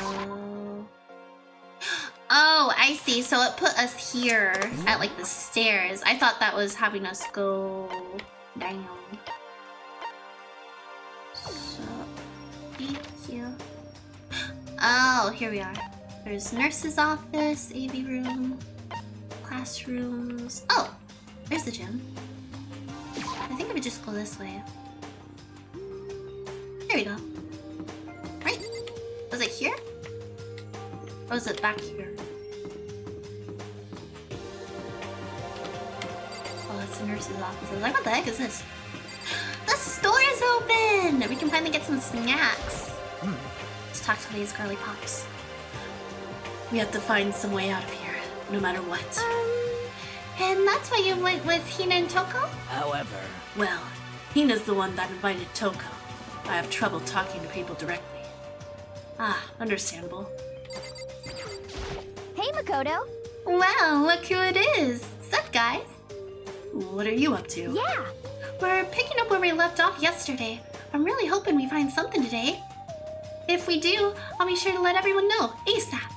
Oh, I see. So it put us here at like the stairs. I thought that was having us go down. So, here. Oh, here we are. There's nurse's office, AV room, classrooms. Oh, there's the gym. I think I would just go this way. There we go. Right? Was it here? Or was it back here? Oh, that's the nurse's office. I was like, what the heck is this? The store is open! We can finally get some snacks. Let's talk to these girly pops. We have to find some way out of here, no matter what. And that's why you went with Hina and Toko? However, Well, Hina's the one that invited Toko. I have trouble talking to people directly. Ah, understandable. Hey, Makoto. Wow, look who it is. Sup, guys? What are you up to? Yeah. We're picking up where we left off yesterday. I'm really hoping we find something today. If we do, I'll be sure to let everyone know ASAP.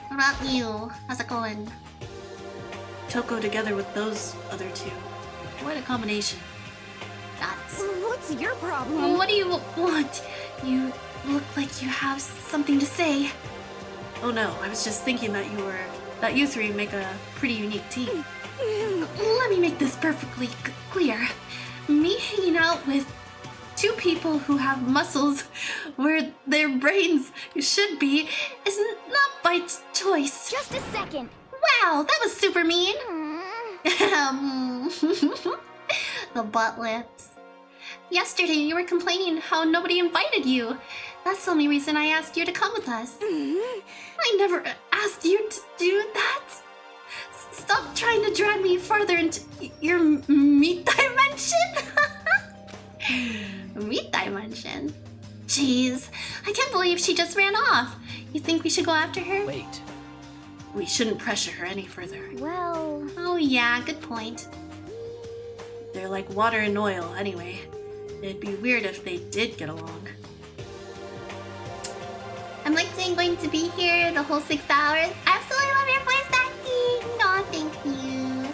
What about you? How's it going? Toko together with those other two. What a combination. That's... What's your problem? What do you want? You look like you have something to say. Oh no, I was just thinking that you three make a pretty unique team. Let me make this perfectly clear. Me hanging out with two people who have muscles where their brains should be is not by choice. Just a second. Wow, that was super mean. Hmm. The butt lips. Yesterday you were complaining how nobody invited you. That's the only reason I asked you to come with us. I never asked you to do that. Stop trying to drag me farther into your meat dimension. Meat dimension? Jeez, I can't believe she just ran off. You think we should go after her? wait. We shouldn't pressure her any further. Well, Oh yeah, good point. They're like water and oil anyway. It'd be weird if they did get along. I'm likely going to be here the whole 6 hours. I absolutely love your voice acting. Aw, thank you.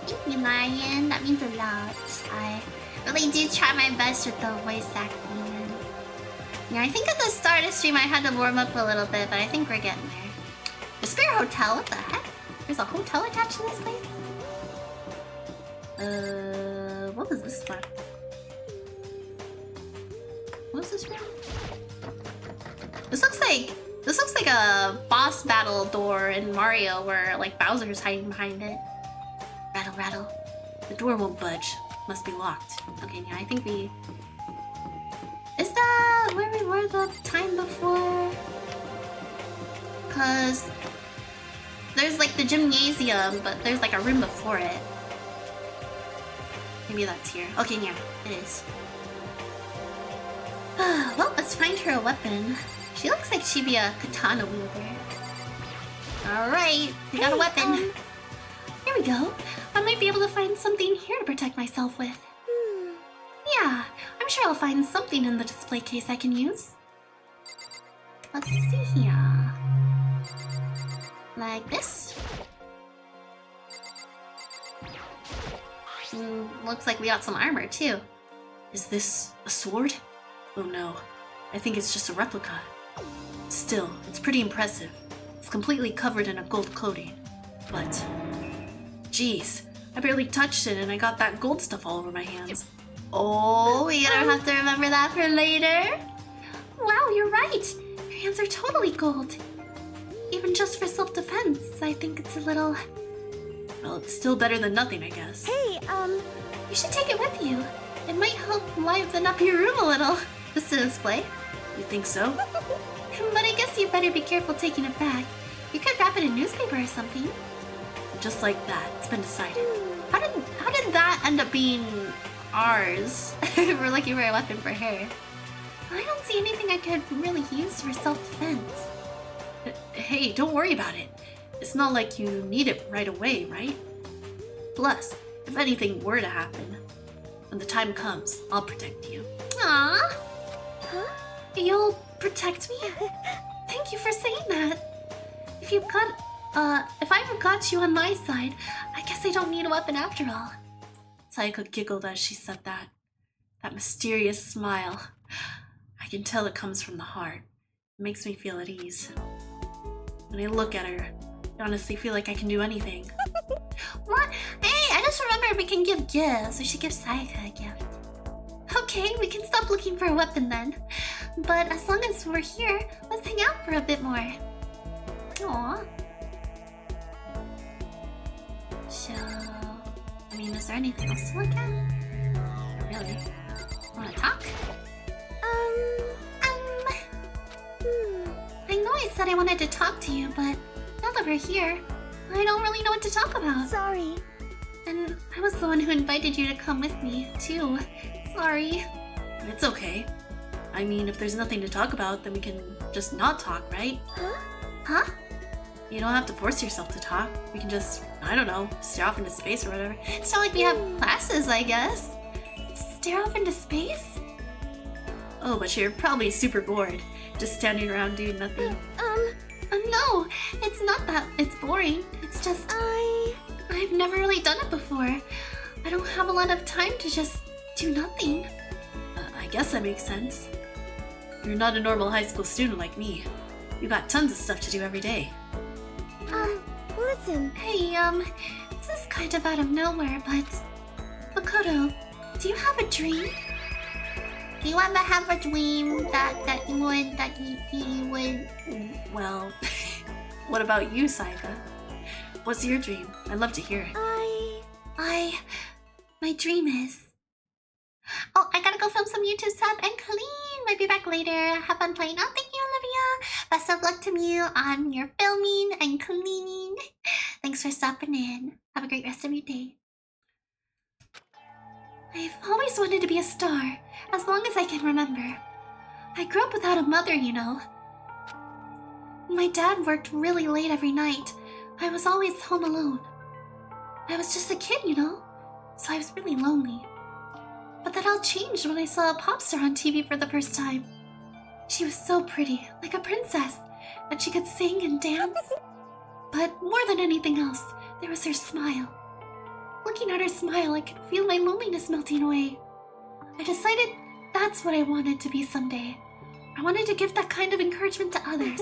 Thank you, Marion. That means a lot. I really do try my best with the voice acting. Yeah, I think at the start of the stream I had to warm up a little bit, but I think we're getting there. The Spirit Hotel? What the heck? There's a hotel attached to this place? What was this one? What was this room? This looks like a boss battle door in Mario where like Bowser's hiding behind it. Rattle, rattle. The door won't budge. Must be locked. Okay, yeah, I think we... Is that where we were the time before? Cause there's like the gymnasium, but there's like a room before it. Maybe that's here. Okay, yeah, it is. Well, let's find her a weapon. She looks like she'd be a katana wielder. Alright, we got a weapon. Here we go. I might be able to find something here to protect myself with. Yeah, I'm sure I'll find something in the display case I can use. Let's see here. Like this. Looks like we got some armor too. Is this a sword? Oh no, I think it's just a replica. Still, it's pretty impressive. It's completely covered in a gold coating. But, geez, I barely touched it and I got that gold stuff all over my hands. Oh, we gonna have to remember that for later. Wow, you're right. Your hands are totally gold. Even just for self-defense, I think it's a little... Well, it's still better than nothing, I guess. Hey, You should take it with you. It might help liven up your room a little. Just to display. You think so? But I guess you better be careful taking it back. You could wrap it in newspaper or something. Just like that, it's been decided. How did that end up being ours? We're looking for a weapon for her. I don't see anything I could really use for self-defense. Hey, don't worry about it. It's not like you need it right away, right? Plus, if anything were to happen, when the time comes, I'll protect you. Aww. Huh? You'll protect me? Thank you for saying that. If I ever got you on my side, I guess I don't need a weapon after all. Sayaka giggled as she said that. That mysterious smile. I can tell it comes from the heart. It makes me feel at ease. When I look at her, I honestly feel like I can do anything. What? Hey, I just remembered we can give gifts. We should give Sayaka a gift. Okay, we can stop looking for a weapon then. But as long as we're here, let's hang out for a bit more. Aww. So, I mean, is there anything else to look at? Not really. Wanna talk? I know I said I wanted to talk to you, but now that we're here, I don't really know what to talk about. sorry. And I was the one who invited you to come with me, too. Sorry. It's okay. I mean, if there's nothing to talk about, then we can just not talk, right? Huh? You don't have to force yourself to talk. We can just, I don't know, stare off into space or whatever. It's not like we have classes, I guess. Stare off into space? Oh, but you're probably super bored. Just standing around doing nothing. No, it's not that it's boring. It's just I've never really done it before. I don't have a lot of time to just do nothing. I guess that makes sense. You're not a normal high school student like me. You got tons of stuff to do every day. Listen. Hey, this is kind of out of nowhere, but Makoto, do you have a dream? Do you ever have a dream that you would? Well, what about you, Sayaka? What's your dream? I'd love to hear it. My dream is... Oh, I gotta go film some YouTube stuff and clean. Might be back later. Have fun playing. Oh, thank you, Olivia. Best of luck to you on your filming and cleaning. Thanks for stopping in. Have a great rest of your day. I've always wanted to be a star, as long as I can remember. I grew up without a mother, you know. My dad worked really late every night. I was always home alone. I was just a kid, you know, so I was really lonely. But that all changed when I saw a pop star on TV for the first time. She was so pretty, like a princess, and she could sing and dance. But more than anything else, there was her smile. Looking at her smile, I could feel my loneliness melting away. I decided that's what I wanted to be someday. I wanted to give that kind of encouragement to others.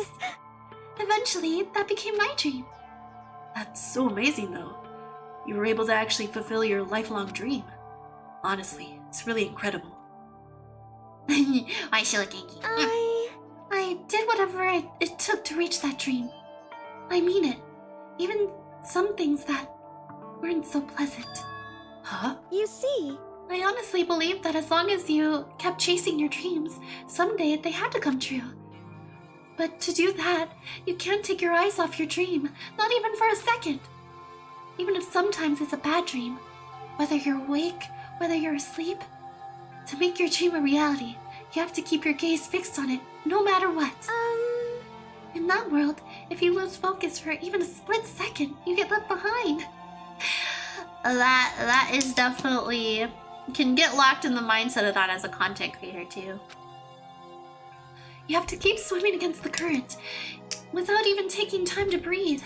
Eventually, that became my dream. That's so amazing, though. You were able to actually fulfill your lifelong dream. Honestly, it's really incredible. Why is she looking? I did whatever it took to reach that dream. I mean it. Even some things that weren't so pleasant. Huh? You see. I honestly believed that as long as you kept chasing your dreams, someday they had to come true. But to do that, you can't take your eyes off your dream, not even for a second. Even if sometimes it's a bad dream, whether you're awake, whether you're asleep, to make your dream a reality, you have to keep your gaze fixed on it, no matter what. In that world, if you lose focus for even a split second, you get left behind. That is definitely... can get locked in the mindset of that as a content creator too. You have to keep swimming against the current, without even taking time to breathe.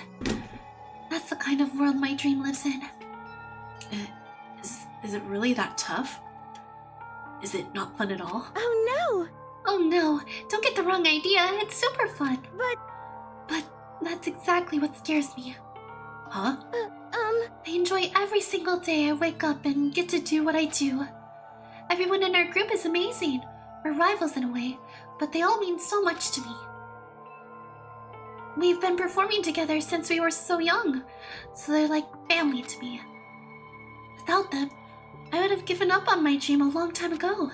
That's the kind of world my dream lives in. Is it really that tough? Is it not fun at all? Oh Oh no, don't get the wrong idea. It's super fun. no! But that's exactly what scares me. Huh? I enjoy every single day I wake up and get to do what I do. Everyone in our group is amazing. We're rivals in a way, but they all mean so much to me. We've been performing together since we were so young, so they're like family to me. Without them, I would have given up on my dream a long time ago.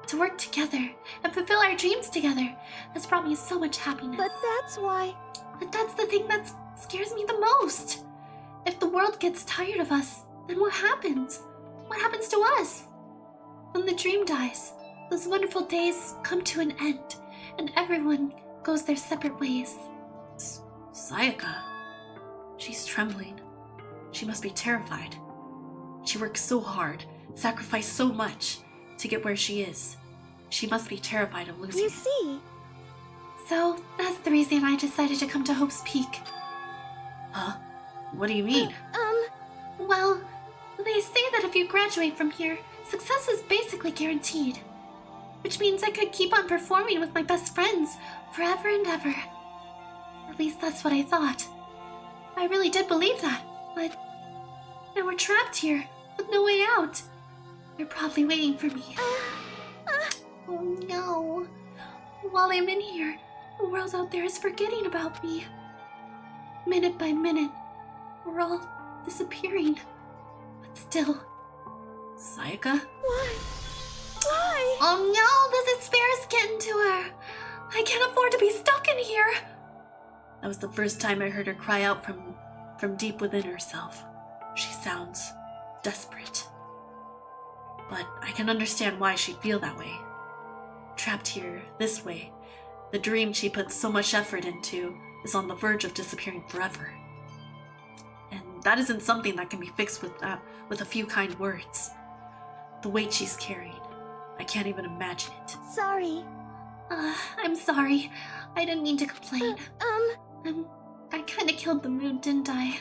To work together and fulfill our dreams together has brought me so much happiness. But that's why... But that's the thing that scares me the most. If the world gets tired of us, then what happens? What happens to us? When the dream dies, those wonderful days come to an end, and everyone goes their separate ways. Sayaka. She's trembling. She must be terrified. She works so hard, sacrificed so much to get where she is. She must be terrified of losing You it. see, So that's the reason I decided to come to Hope's Peak. Huh? What do you mean? Well, they say that if you graduate from here, success is basically guaranteed. Which means I could keep on performing with my best friends forever and ever. At least that's what I thought. I really did believe that, but now we're trapped here with no way out. They're probably waiting for me. Oh no. While I'm in here, the world out there is forgetting about me. Minute by minute, we're all disappearing. But still. Sayaka? why? Why? Oh no, the despair is getting to her. I can't afford to be stuck in here. That was the first time I heard her cry out from deep within herself. She sounds desperate. But I can understand why she'd feel that way. Trapped here, this way, the dream she put so much effort into is on the verge of disappearing forever. And that isn't something that can be fixed with a few kind words. The weight she's carrying, I can't even imagine it. Sorry. I'm sorry. I didn't mean to complain. I kinda killed the mood, didn't I?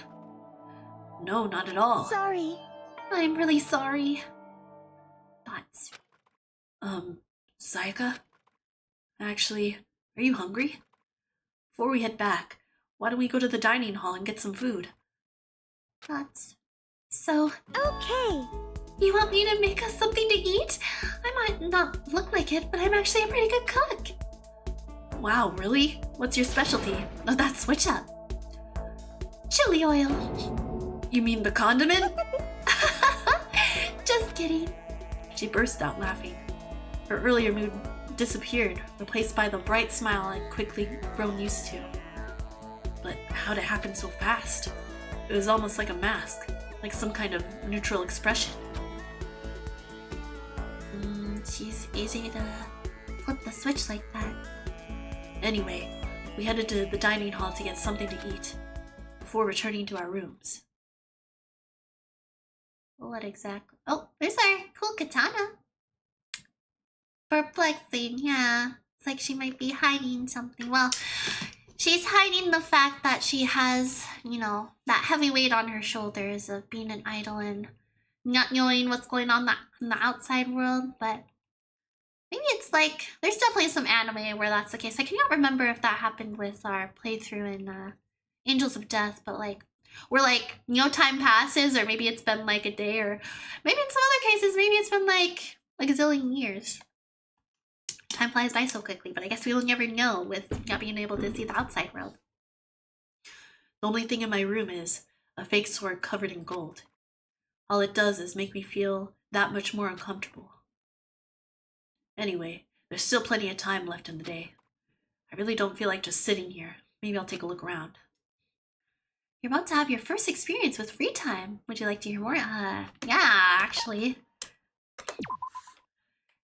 No, not at all. Sorry. I'm really sorry. Thoughts. Sayaka? Actually, are you hungry? Before we head back, why don't we go to the dining hall and get some food? Thoughts. So, Okay. you want me to make us something to eat? I might not look like it, but I'm actually a pretty good cook. Wow, really? What's your specialty? Oh, that's switch up. Chili oil. You mean the condiment? Just kidding. She burst out laughing. Her earlier mood disappeared, replaced by the bright smile I'd quickly grown used to. But how'd it happen so fast? It was almost like a mask, like some kind of neutral expression. She's easy to flip the switch like that. Anyway, we headed to the dining hall to get something to eat, before returning to our rooms. What exactly? Oh, there's our cool katana. Perplexing, yeah. It's like she might be hiding something. Well, she's hiding the fact that she has, that heavy weight on her shoulders of being an idol and not knowing what's going on in the outside world, but maybe it's like, there's definitely some anime where that's the case. I cannot remember if that happened with our playthrough in Angels of Death, but where time passes, or maybe it's been like a day, or maybe in some other cases, maybe it's been like a zillion years. Time flies by so quickly, but I guess we will never know with not being able to see the outside world. The only thing in my room is a fake sword covered in gold. All it does is make me feel that much more uncomfortable. Anyway, there's still plenty of time left in the day. I really don't feel like just sitting here. Maybe I'll take a look around. You're about to have your first experience with free time. Would you like to hear more? Yeah, actually.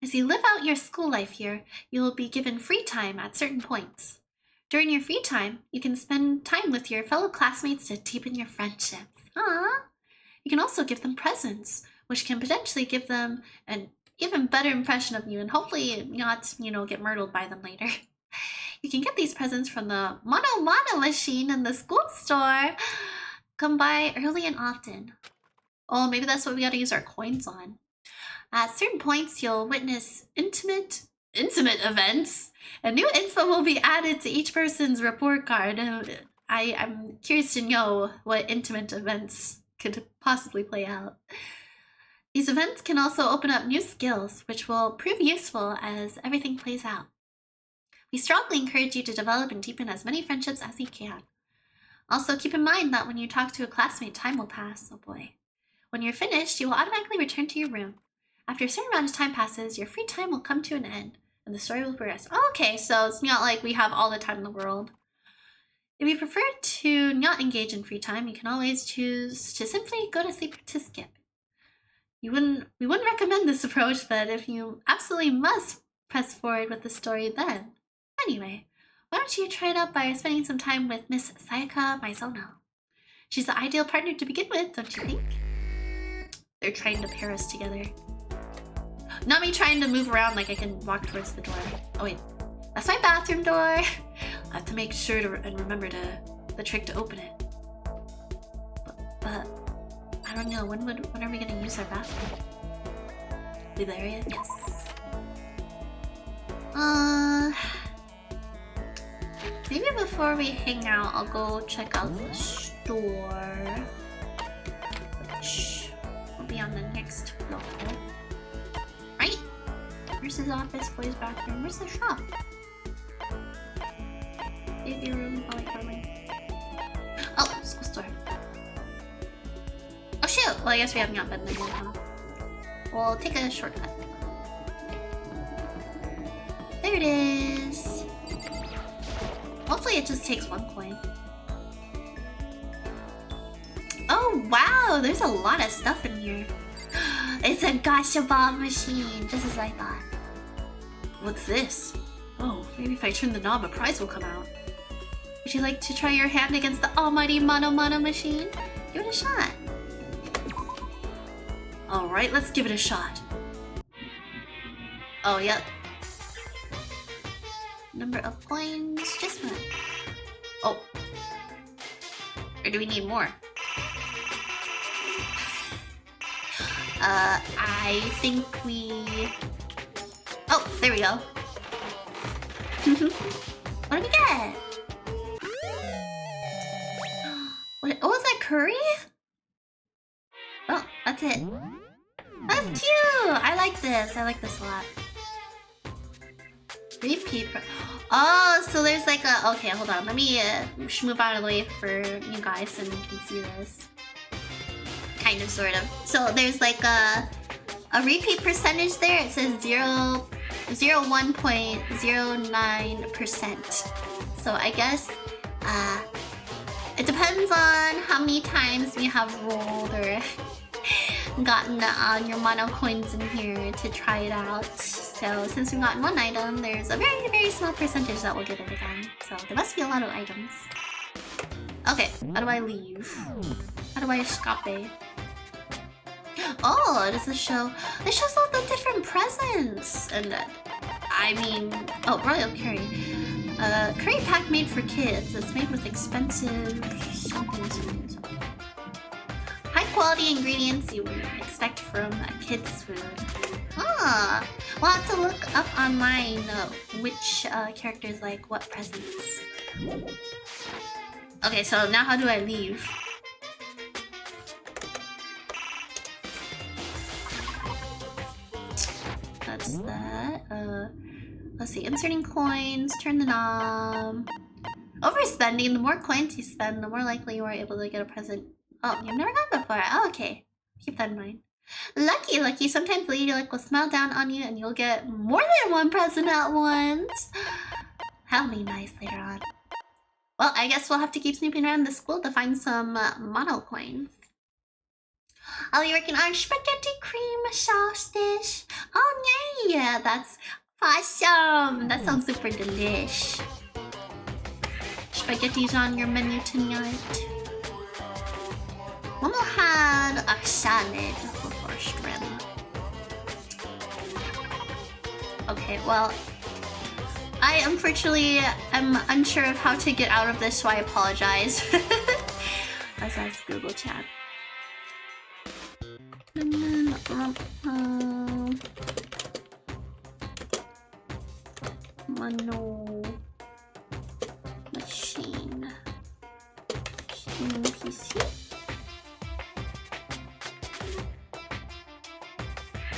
As you live out your school life here, you will be given free time at certain points. During your free time, you can spend time with your fellow classmates to deepen your friendships. Aww. You can also give them presents, which can potentially give them an even better impression of you and hopefully not, get murdered by them later. You can get these presents from the Mono machine in the school store. Come by early and often. Oh, maybe that's what we gotta use our coins on. At certain points, you'll witness intimate events, and new info will be added to each person's report card. I'm curious to know what intimate events could possibly play out. These events can also open up new skills, which will prove useful as everything plays out. We strongly encourage you to develop and deepen as many friendships as you can. Also, keep in mind that when you talk to a classmate, time will pass. Oh boy. When you're finished, you will automatically return to your room. After a certain amount of time passes, your free time will come to an end, and the story will progress. Oh, okay, so it's not like we have all the time in the world. If you prefer to not engage in free time, you can always choose to simply go to sleep to skip. We wouldn't recommend this approach, but if you absolutely must press forward with the story, then. Anyway, why don't you try it out by spending some time with Miss Sayaka Maizono? She's the ideal partner to begin with, don't you think? They're trying to pair us together. Not me trying to move around like I can walk towards the door. Oh wait, that's my bathroom door. I have to make sure to and remember the trick to open it. But I don't know, when are we gonna use our bathroom? Leave area? Yes. Maybe before we hang out, I'll go check out the store, which will be on the next floor. Right? Where's his office, boys' bathroom? Where's the shop? Baby room, oh, school store. Oh shoot! Well, I guess we have not been there yet, huh? We'll take a shortcut. There it is. Hopefully it just takes 1 coin. Oh wow, there's a lot of stuff in here. It's a gacha ball machine, just as I thought. What's this? Oh, maybe if I turn the knob, a prize will come out. Would you like to try your hand against the almighty Mono machine? Give it a shot. Alright, let's give it a shot. Oh, yep. Number of coins, just 1. Oh. Or do we need more? I think we... Oh, there we go. What did we get? What? Oh, is that curry? Oh, that's it. That's cute! I like this. I like this a lot. Repeat. Oh, so there's like a... Okay, hold on. Let me move out of the way for you guys so you can see this. Kind of, sort of. So there's like a repeat percentage there. It says 0.09%. So I guess it depends on how many times we have rolled or gotten your mono coins in here to try it out. So since we've gotten 1 item, there's a very, very small percentage that will get it again. So there must be a lot of items. Okay, how do I leave? How do I escape? Oh, does this show? It shows all the different presents! And I mean... Oh, royal curry. Curry pack made for kids. It's made with expensive something. High quality ingredients you would expect from a kid's food. Huh. We'll have to look up online which characters like what presents. Okay, so now how do I leave? That's that. Let's see. Inserting coins. Turn the knob. Overspending. The more coins you spend, the more likely you are able to get a present. Oh, you've never gone before. Oh, okay. Keep that in mind. Lucky. Sometimes the Lady Luck will smile down on you and you'll get more than 1 present at once. That'll be nice later on. Well, I guess we'll have to keep snooping around the school to find some mono coins. I'll be working on spaghetti cream sauce dish. Oh, yeah, that's awesome. That sounds super delish. Spaghetti's on your menu tonight. Momo had a salad for first rim. Okay, well, I unfortunately am unsure of how to get out of this, so I apologize. Let's ask Google Chat. Mono machine. PC.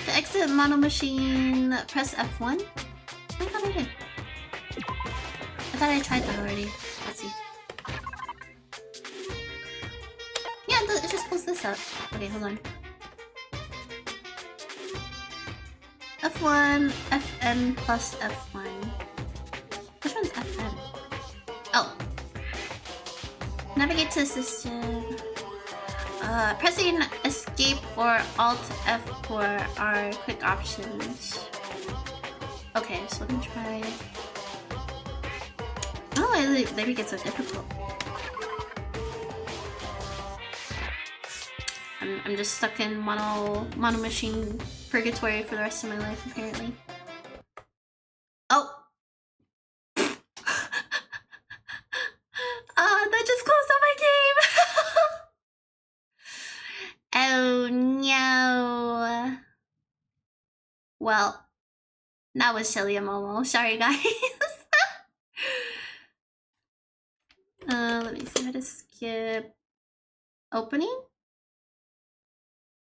To exit mono machine, press F1. I thought I did. I thought I tried that already. Let's see. Yeah, it just pulls this up. Okay, hold on. F1, FN plus F1. Which one's FN? Oh. Navigate to system. Pressing escape or alt F4 are quick options. Okay, so let me try. Oh, they make it so difficult. I'm just stuck in mono machine purgatory for the rest of my life, apparently. Oh! That just closed up my game! Oh no! Well, that was silly, Momo. Sorry, guys. Let me see how to skip opening.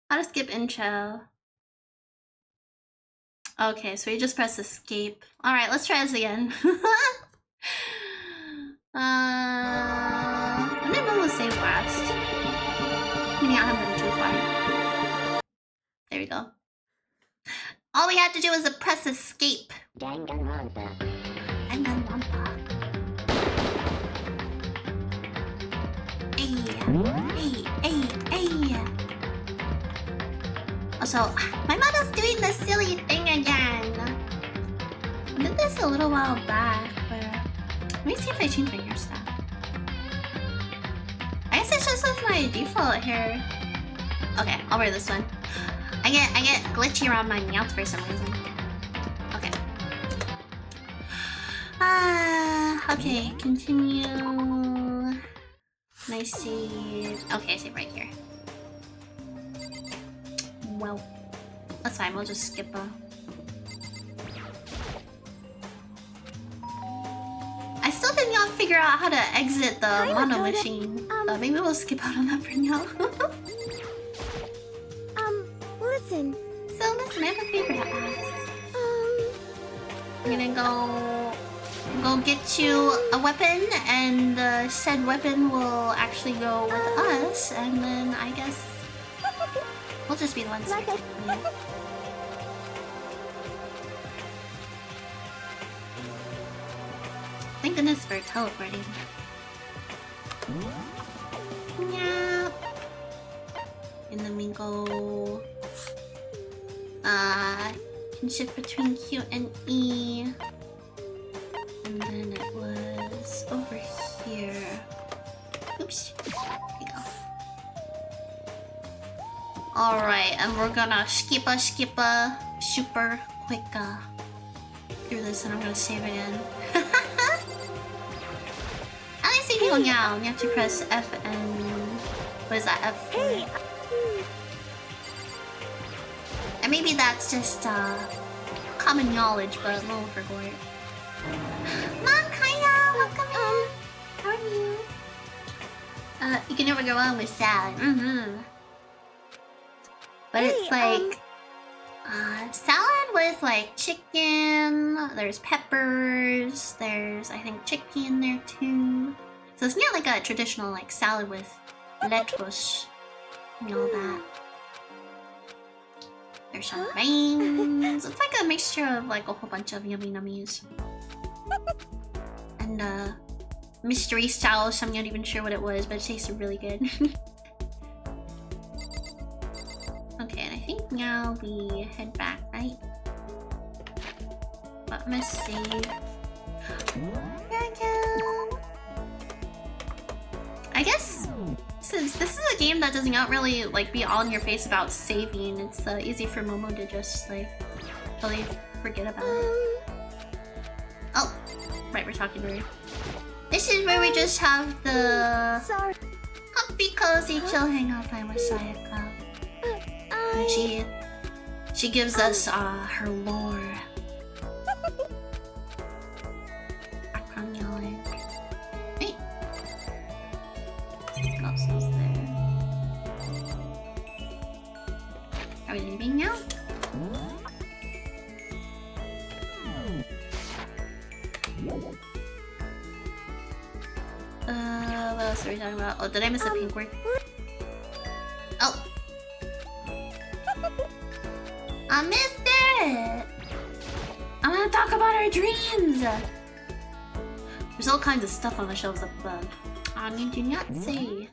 How to skip intro. Okay, so we just press escape. Alright, let's try this again. When did Momo save last? Maybe I haven't been too far. There we go. All we had to do was press escape. Danganronpa. Danganronpa. Hey. Also, my model's doing this silly thing again. I did this a little while back, but let me see if I change my hairstyle. I guess it's just with my default hair. Okay, I'll wear this one. I get glitchy around my mouth for some reason. Okay. Okay, continue. Nice save. Okay, save right here. Well, that's fine. We'll just skip I still did not figure out how to exit the mono machine. Maybe we'll skip out on that for now. Listen. So listen, I have a favor to ask. I'm gonna go get you a weapon, and the said weapon will actually go with us, and then I guess we'll just be the ones. Like it. Yeah. Thank goodness for teleporting. Yeah. And then we go. Can shift between Q and E. And then it was over here. Oops. There we go. Alright, and we're gonna skip super quick through this, and I'm gonna save it in. At least if you go now, you have to press F and what is that, F? Hey. And maybe that's just common knowledge, but we'll forget it. Mom, Kaya, welcome in. How are you? You can never go wrong with salad. But it's like salad with like chicken. There's peppers. There's I think chicken in there too. So it's not like a traditional like salad with lettuce and all that. There's some grains. It's like a mixture of like a whole bunch of yummy nummies. And mystery style, so I'm not even sure what it was, but it tasted really good. Okay, and I think now we head back, right? But I'm gonna save. I guess since this is a game that does not really like be all in your face about saving, it's easy for Momo to just like totally forget about it. Oh, right, we're talking to her. This is where we just have the Sorry. comfy, cozy, chill hangout time with Sayaka. And she gives us her lore. Background knowledge. Wait. What else is there? Are we leaving now? What else are we talking about? Oh, did I miss a pink word? Oh! I missed it! I wanna talk about our dreams! There's all kinds of stuff on the shelves up above. I do not say.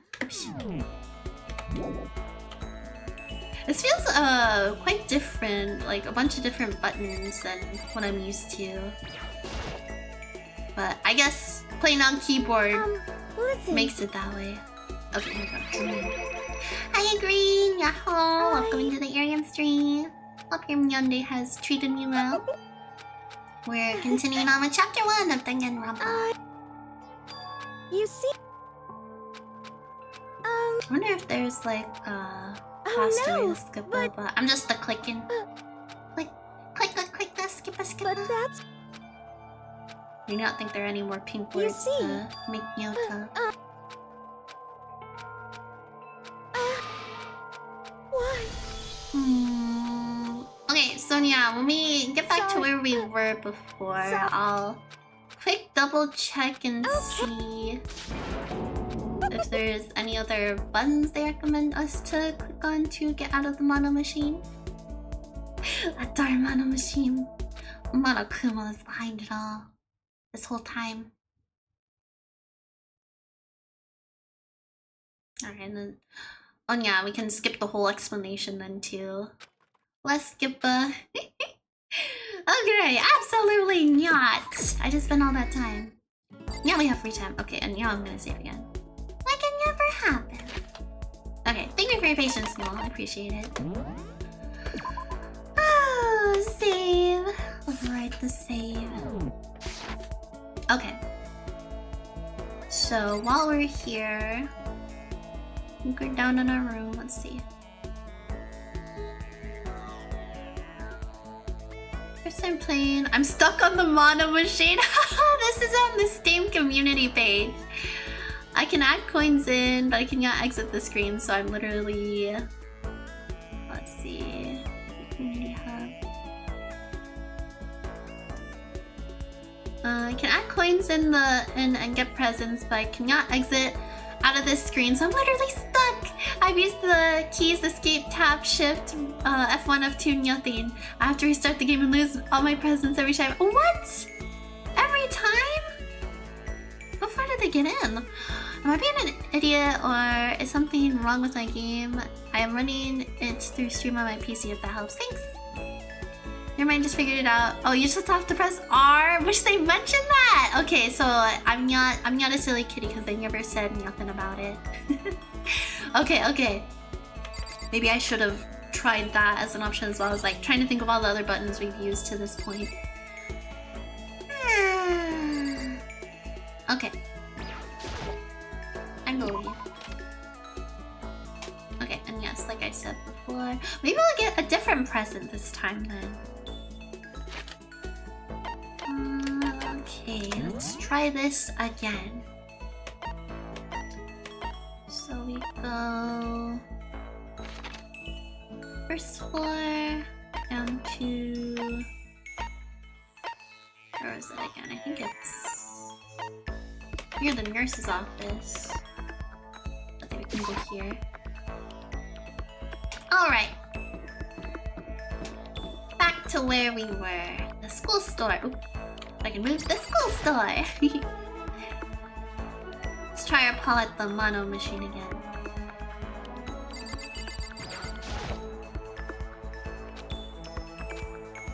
This feels quite different, like a bunch of different buttons than what I'm used to. But I guess playing on keyboard makes it that way. Okay, here we go. I agree! Yahoo! Welcome into the Arian stream. Hope your Myeondae has treated me well. We're continuing on with chapter 1 of Danganronpa. You see? I wonder if there's like faster way to skip it, but I'm just clicking. Click, skip. But that's... I do not think there are any more pink words to make Nyot. Why? Okay, so yeah, when we get back to where we were before, I'll quick double check and see if there's any other buttons they recommend us to click on to get out of the mono machine. That darn mono machine. Monokuma is behind it all. This whole time. Alright, and then... Oh yeah, we can skip the whole explanation then too. Let's skip Okay, absolutely not! I just spent all that time. Yeah, we have free time. Okay, and yeah, I'm gonna save again. Like it never happened. Okay, thank you for your patience, Noel. I appreciate it. Oh, save. Overwrite the save. Okay. So while we're here, we go down in our room. Let's see. First time playing. I'm stuck on the mono machine. This is on the Steam community page. I can add coins in, but I cannot exit the screen, so I'm literally... Let's see... Community hub... I can add coins in and get presents, but I cannot exit out of this screen, so I'm literally stuck! I've used the keys escape, tab, shift, F1, F2, nothing. I have to restart the game and lose all my presents every time. What? Every time? How far did they get in? Am I being an idiot or is something wrong with my game? I am running it through stream on my PC if that helps. Thanks! Your mind just figured it out. Oh, you just have to press R? Wish they mentioned that! Okay, so I'm not a silly kitty because they never said nothing about it. Okay. Maybe I should have tried that as an option as well. I was like trying to think of all the other buttons we've used to this point. Okay. I believe. Okay, and yes, like I said before, maybe we'll get a different present this time then. Okay, let's try this again. So we go first floor down to... Where is it again? I think it's near the nurse's office. I think we can go here. Alright. Back to where we were. The school store. Oop. I can move to the school store. Let's try our paw at the mono machine again.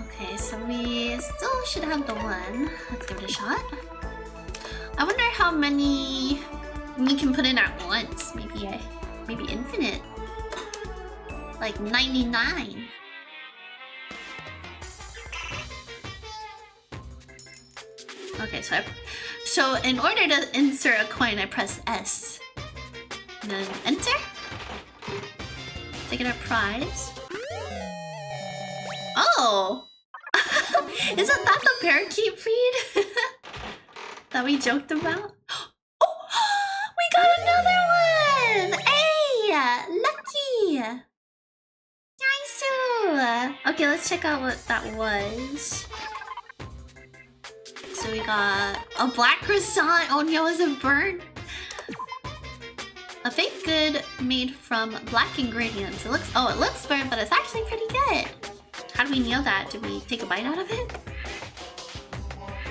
Okay, so we still should have the one. Let's give it a shot. I wonder how many we can put in at once. Maybe infinite. Like 99. Okay, so in order to insert a coin, I press S. And then enter. To get our prize. Oh! Isn't that the parakeet feed that we joked about? Oh! We got another one! Hey! Lucky! Nice! Okay, let's check out what that was. So we got a black croissant. Oh no, is it burnt? A baked good made from black ingredients. It looks burnt, but it's actually pretty good. How do we know that? Did we take a bite out of it?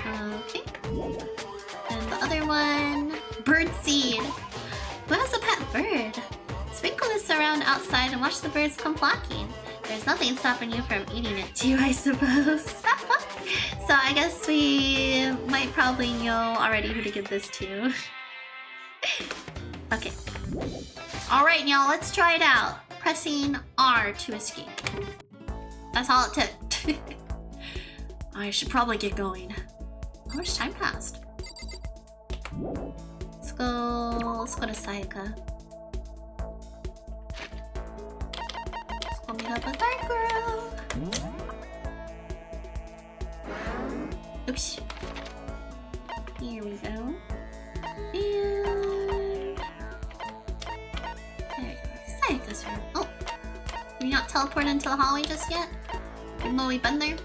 Okay. And the other one, bird seed. Who has a pet bird? Sprinkle this around outside and watch the birds come flocking. There's nothing stopping you from eating it too, I suppose. So I guess we might probably know already who to give this to. Okay. Alright, y'all, let's try it out. Pressing R to escape. That's all it took. I should probably get going. How much time passed? Let's go to Sayaka. Let's go meet up with our girl. Oops. Here we go. And there you go. Sayaka's room. Oh! Did we not teleport into the hallway just yet? Even though we've been there?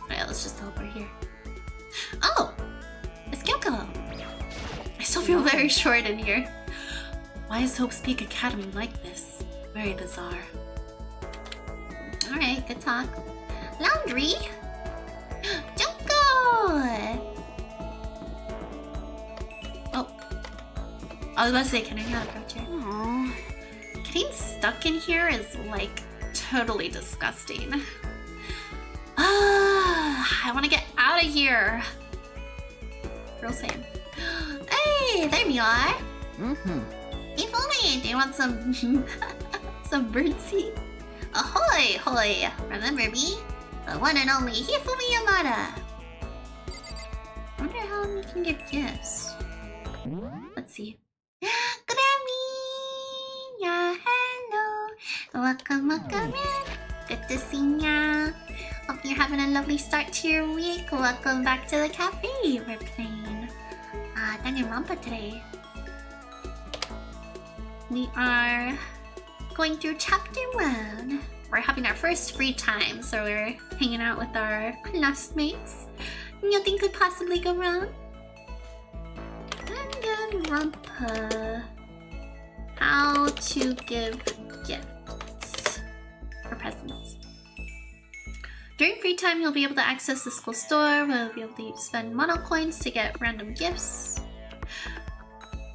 Alright, let's just teleport here. Oh! It's Kyoko! I still feel very short in here. Why is Hope's Peak Academy like this? Very bizarre. Alright, good talk. Laundry? Kyoko! Oh. I was about to say, can I not approach her? Aww. Getting stuck in here is like totally disgusting. I want to get out of here. Real same. Hey, there you are. Hey, Fully, do you want some some birdseed? Ahoy, hoy! Remember me? The one and only Hifumi Yamada. Wonder how we can get gifts. Let's see. Grammy! Yeah, hello. Welcome in. Good to see ya. Hope you're having a lovely start to your week. Welcome back to the cafe. We're playing Danganronpa today. We are going through chapter 1. We're having our first free time, so we're hanging out with our classmates. Nothing could possibly go wrong. Danganronpa. How to give gifts or presents. During free time, you'll be able to access the school store. We'll be able to spend mono coins to get random gifts.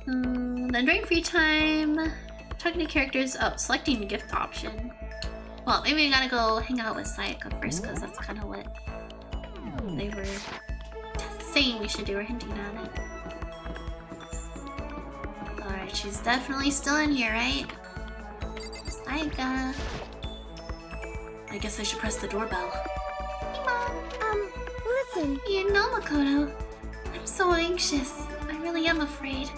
Then during free time, talking to characters. Oh, selecting gift option. Well, maybe we gotta go hang out with Sayaka first, because that's kind of what they were saying we should do or hinting at it. Alright, she's definitely still in here, right? Sayaka. I guess I should press the doorbell. Hey, Mom. Listen. You know, Makoto. I'm so anxious. I really am afraid.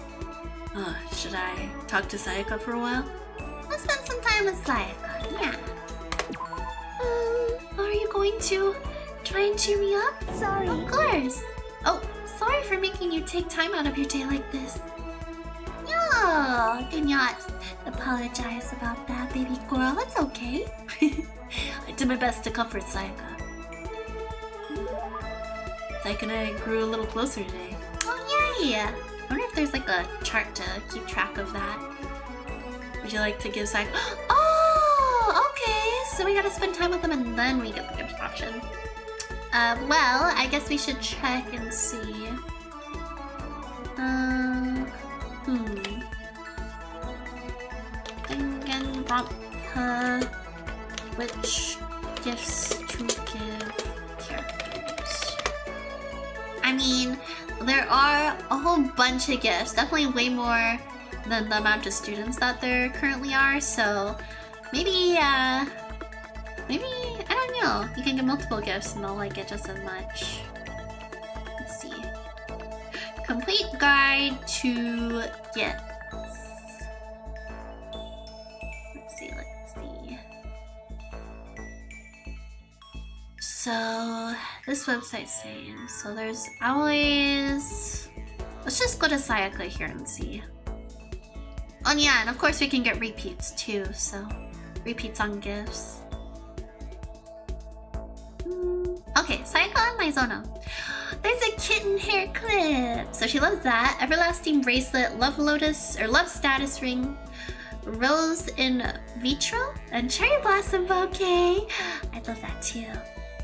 Should I talk to Sayaka for a while? Let's spend some time with Sayaka, yeah. Are you going to try and cheer me up? Sorry. Of course. Oh, sorry for making you take time out of your day like this. No, do not apologize about that, baby girl. It's okay. I did my best to comfort Sayaka. Sayaka and I grew a little closer today. Oh, yay! I wonder if there's like a chart to keep track of that. Would you like to give Sayaka? Oh, okay. So we gotta spend time with them and then we get the gift option. Well, I guess we should check and see. Danganronpa. Which gifts to give characters? I mean, there are a whole bunch of gifts. Definitely way more than the amount of students that there currently are. So maybe, I don't know. You can get multiple gifts and they'll like it just as much. Let's see. Complete guide to gifts. Let's see. So this website's saying so there's always. Let's just go to Sayaka here and see. Oh yeah, and of course we can get repeats too. So repeats on gifts. Okay, Sayaka and Maizono. There's a kitten hair clip. So she loves that. Everlasting bracelet, love lotus or love status ring, rose in vitro, and cherry blossom bouquet. I love that too.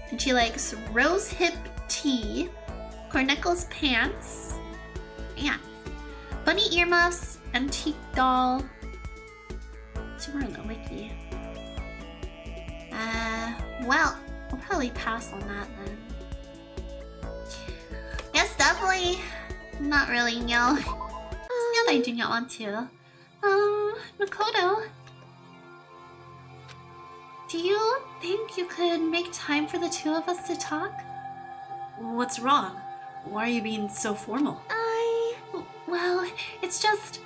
And she likes rose hip tee, cornecles pants, bunny earmuffs, antique doll. She's wearing a wiki. Well, we'll probably pass on that then. Yes, definitely. Not really, no. It's not that I do not want to. Makoto. Do you think you could make time for the two of us to talk? What's wrong? Why are you being so formal? Well, it's just...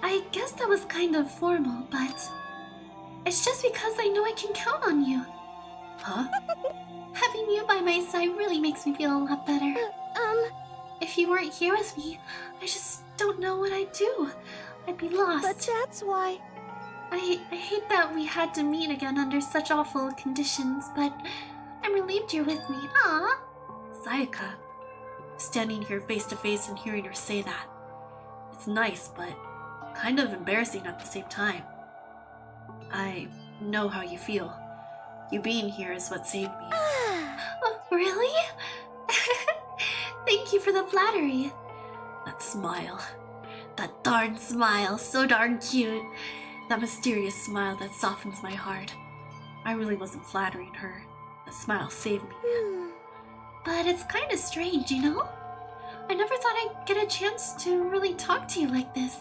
I guess that was kind of formal, but... It's just because I know I can count on you. Huh? Having you by my side really makes me feel a lot better. If you weren't here with me, I just don't know what I'd do. I'd be lost. But that's why... I hate that we had to meet again under such awful conditions, but I'm relieved you're with me. Aww. Sayaka. Standing here face to face and hearing her say that. It's nice, but kind of embarrassing at the same time. I know how you feel. You being here is what saved me. Oh, really? Thank you for the flattery. That smile. That darn smile, so darn cute. That mysterious smile that softens my heart. I really wasn't flattering her. That smile saved me. But it's kind of strange, you know? I never thought I'd get a chance to really talk to you like this.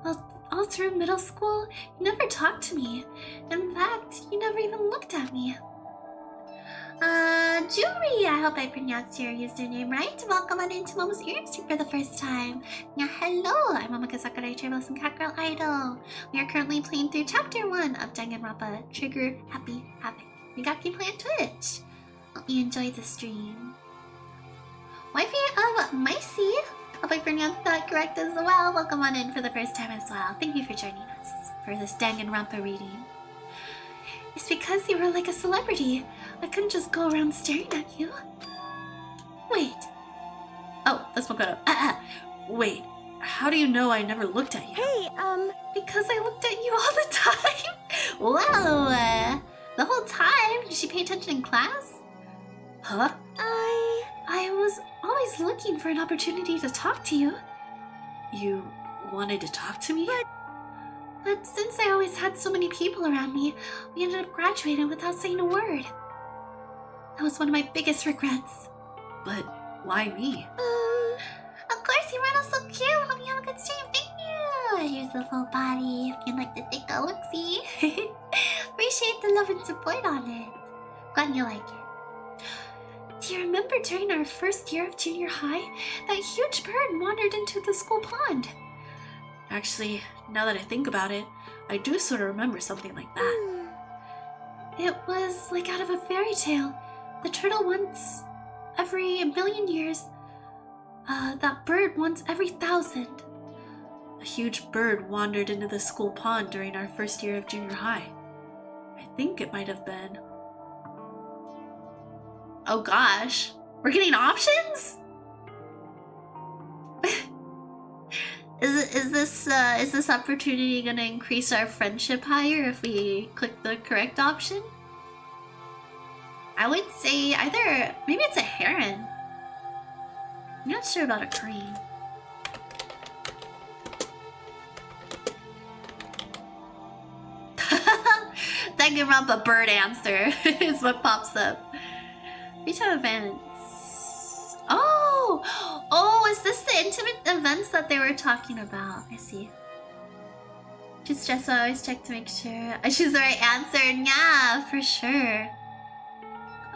Well, all through middle school, you never talked to me. In fact, you never even looked at me. Juri, I hope I pronounced your username right. Welcome on into Momo's Earring Stream for the first time. Yeah, hello, I'm Momoko Sakurai, Travelers and Cat Girl Idol. We are currently playing through Chapter 1 of Danganronpa, Trigger Happy Havoc. We got gameplay on Twitch. Hope you enjoyed the stream. Wifey of Micey, hope I pronounced that correct as well. Welcome on in for the first time as well. Thank you for joining us for this Danganronpa reading. It's because you were like a celebrity. I couldn't just go around staring at you. Wait. Oh, that's Makoto. Wait, how do you know I never looked at you? Hey, Because I looked at you all the time. Whoa, the whole time? Did she pay attention in class? Huh? I was always looking for an opportunity to talk to you. You wanted to talk to me? But since I always had so many people around me, we ended up graduating without saying a word. That was one of my biggest regrets. But why me? Of course, you were so cute. Hope you have a good stream. Thank you. Here's the full body if you'd like to take a look-see. Appreciate the love and support on it. Glad you like it. Do you remember during our first year of junior high, that huge bird wandered into the school pond? Actually, now that I think about it, I do sort of remember something like that. It was like out of a fairy tale. The turtle once every 1,000,000 years. That bird once every 1,000. A huge bird wandered into the school pond during our first year of junior high. I think it might have been... Oh gosh. We're getting options? Is this opportunity gonna increase our friendship higher if we click the correct option? I would say either, maybe it's a heron. I'm not sure about a crane. Danganronpa bird answer is what pops up. Retail events. Oh, is this the intimate events that they were talking about? I see. Just stress, so I always check to make sure I choose the right answer. Yeah, for sure.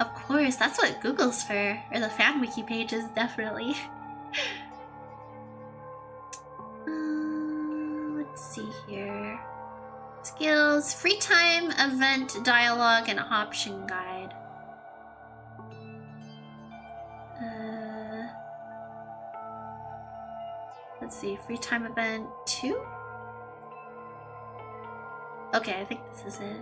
Of course, that's what Google's for. Or the fan wiki pages, definitely. Let's see here. Skills, free time, event, dialogue, and option guide. Let's see, free time event 2? Okay, I think this is it.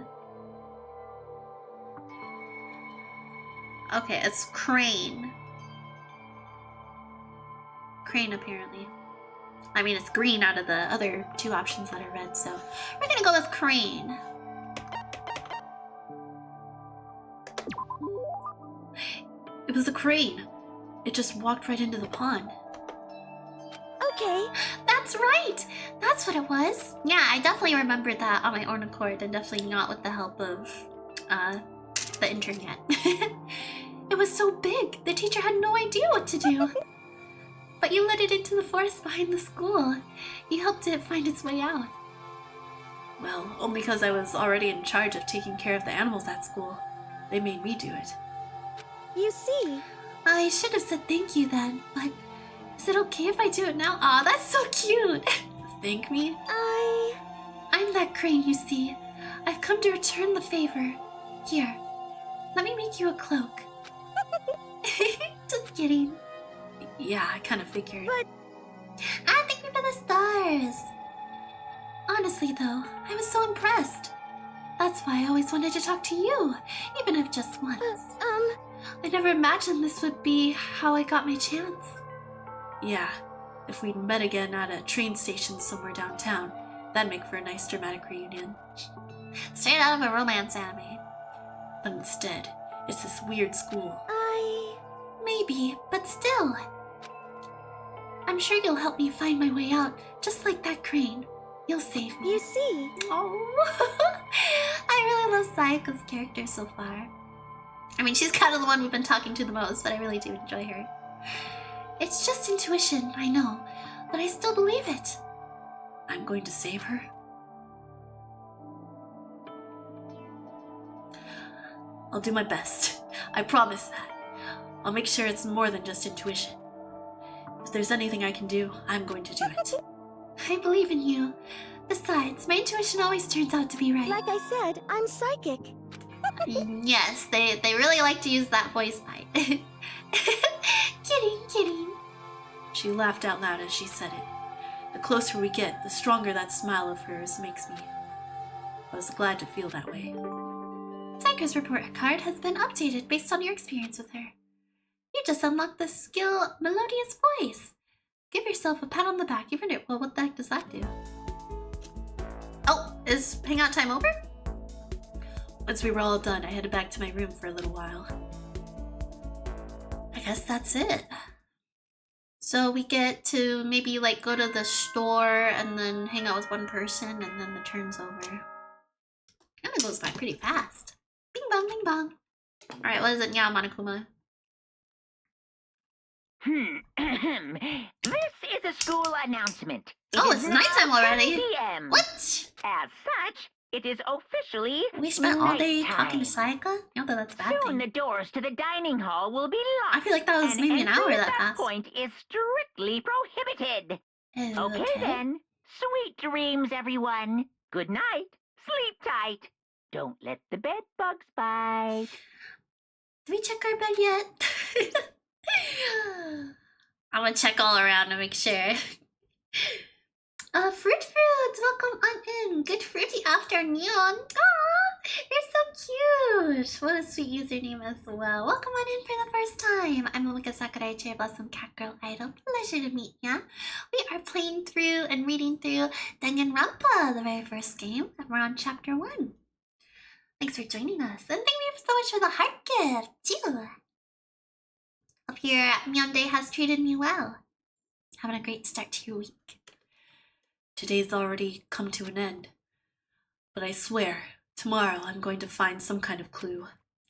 Okay, it's Crane. Crane, apparently. I mean, it's green out of the other 2 options that are red, so we're gonna go with Crane. It was a crane. It just walked right into the pond. Okay. That's right! That's what it was. Yeah, I definitely remembered that on my own accord, and definitely not with the help of, the internet. It was so big, the teacher had no idea what to do. But you led it into the forest behind the school. You helped it find its way out. Well, only because I was already in charge of taking care of the animals at school. They made me do it. You see. I should have said thank you then, but is it okay if I do it now? Aw, that's so cute! Thank me? I'm that crane, you see. I've come to return the favor. Here, let me make you a cloak. Just kidding. Yeah, I kind of figured. But... thank you for the stars! Honestly though, I was so impressed. That's why I always wanted to talk to you, even if just once. I never imagined this would be how I got my chance. Yeah, if we'd met again at a train station somewhere downtown, that'd make for a nice dramatic reunion. Straight out of a romance anime. But instead, it's this weird school. Maybe, but still. I'm sure you'll help me find my way out, just like that crane. You'll save me. You see. Oh, I really love Sayaka's character so far. I mean, she's kind of the one we've been talking to the most, but I really do enjoy her. It's just intuition, I know, but I still believe it. I'm going to save her. I'll do my best. I promise that. I'll make sure it's more than just intuition. If there's anything I can do, I'm going to do it. I believe in you. Besides, my intuition always turns out to be right. Like I said, I'm psychic. Yes, they really like to use that voice bite. Kidding. She laughed out loud as she said it. The closer we get, the stronger that smile of hers makes me. I was glad to feel that way. Sayaka's report card has been updated based on your experience with her. You just unlocked the skill Melodious Voice. Give yourself a pat on the back. You've earned it. Well, what the heck does that do? Oh, is hangout time over? Once we were all done, I headed back to my room for a little while. I guess that's it. So we get to maybe like go to the store and then hang out with one person and then the turn's over. Kind of goes by pretty fast. Bing bong, bing bong. Alright, what is it? Yeah, Monokuma. This is a school announcement. Oh, it's nighttime already. 10 p.m. What? As such, it is officially We spent all day nighttime. talking to Sayaka? Not that that's a bad Soon thing. the doors to the dining hall will be locked. I feel like that was and maybe an entry hour at that that passed. point is strictly prohibited. Okay then. Sweet dreams, everyone. Good night. Sleep tight. Don't let the bed bugs bite. Did we check our bed yet? I'm gonna check all around to make sure. Fruit, welcome on in. Good fruity afternoon. Aw, you're so cute. What a sweet username as well. Welcome on in for the first time. I'm Momika Sakurai, Cherry Blossom Cat Girl Idol. Pleasure to meet ya. We are playing through and reading through Danganronpa, the very first game, and we're on chapter 1. Thanks for joining us, and thank you so much for the heart gift, too. Hope your Myeondae has treated me well. Having a great start to your week. Today's already come to an end, but I swear, tomorrow I'm going to find some kind of clue.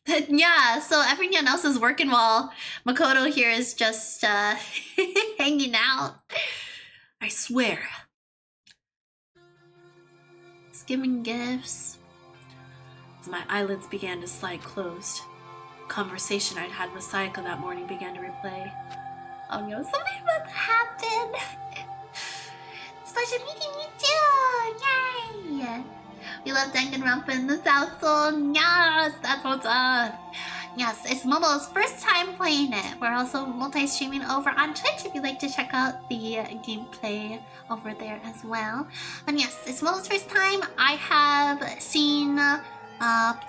Yeah, so everyone else is working while Makoto here is just hanging out. I swear. Skimming gifts. As my eyelids began to slide closed, the conversation I'd had with Sayaka that morning began to replay. Oh no, something about to happen. It's pleasure meeting you too! Yay! We love Danganronpa in the South Soul. Yes, that's what's up. Yes, it's Momo's first time playing it. We're also multi-streaming over on Twitch if you'd like to check out the gameplay over there as well. And yes, it's Momo's first time. I have seen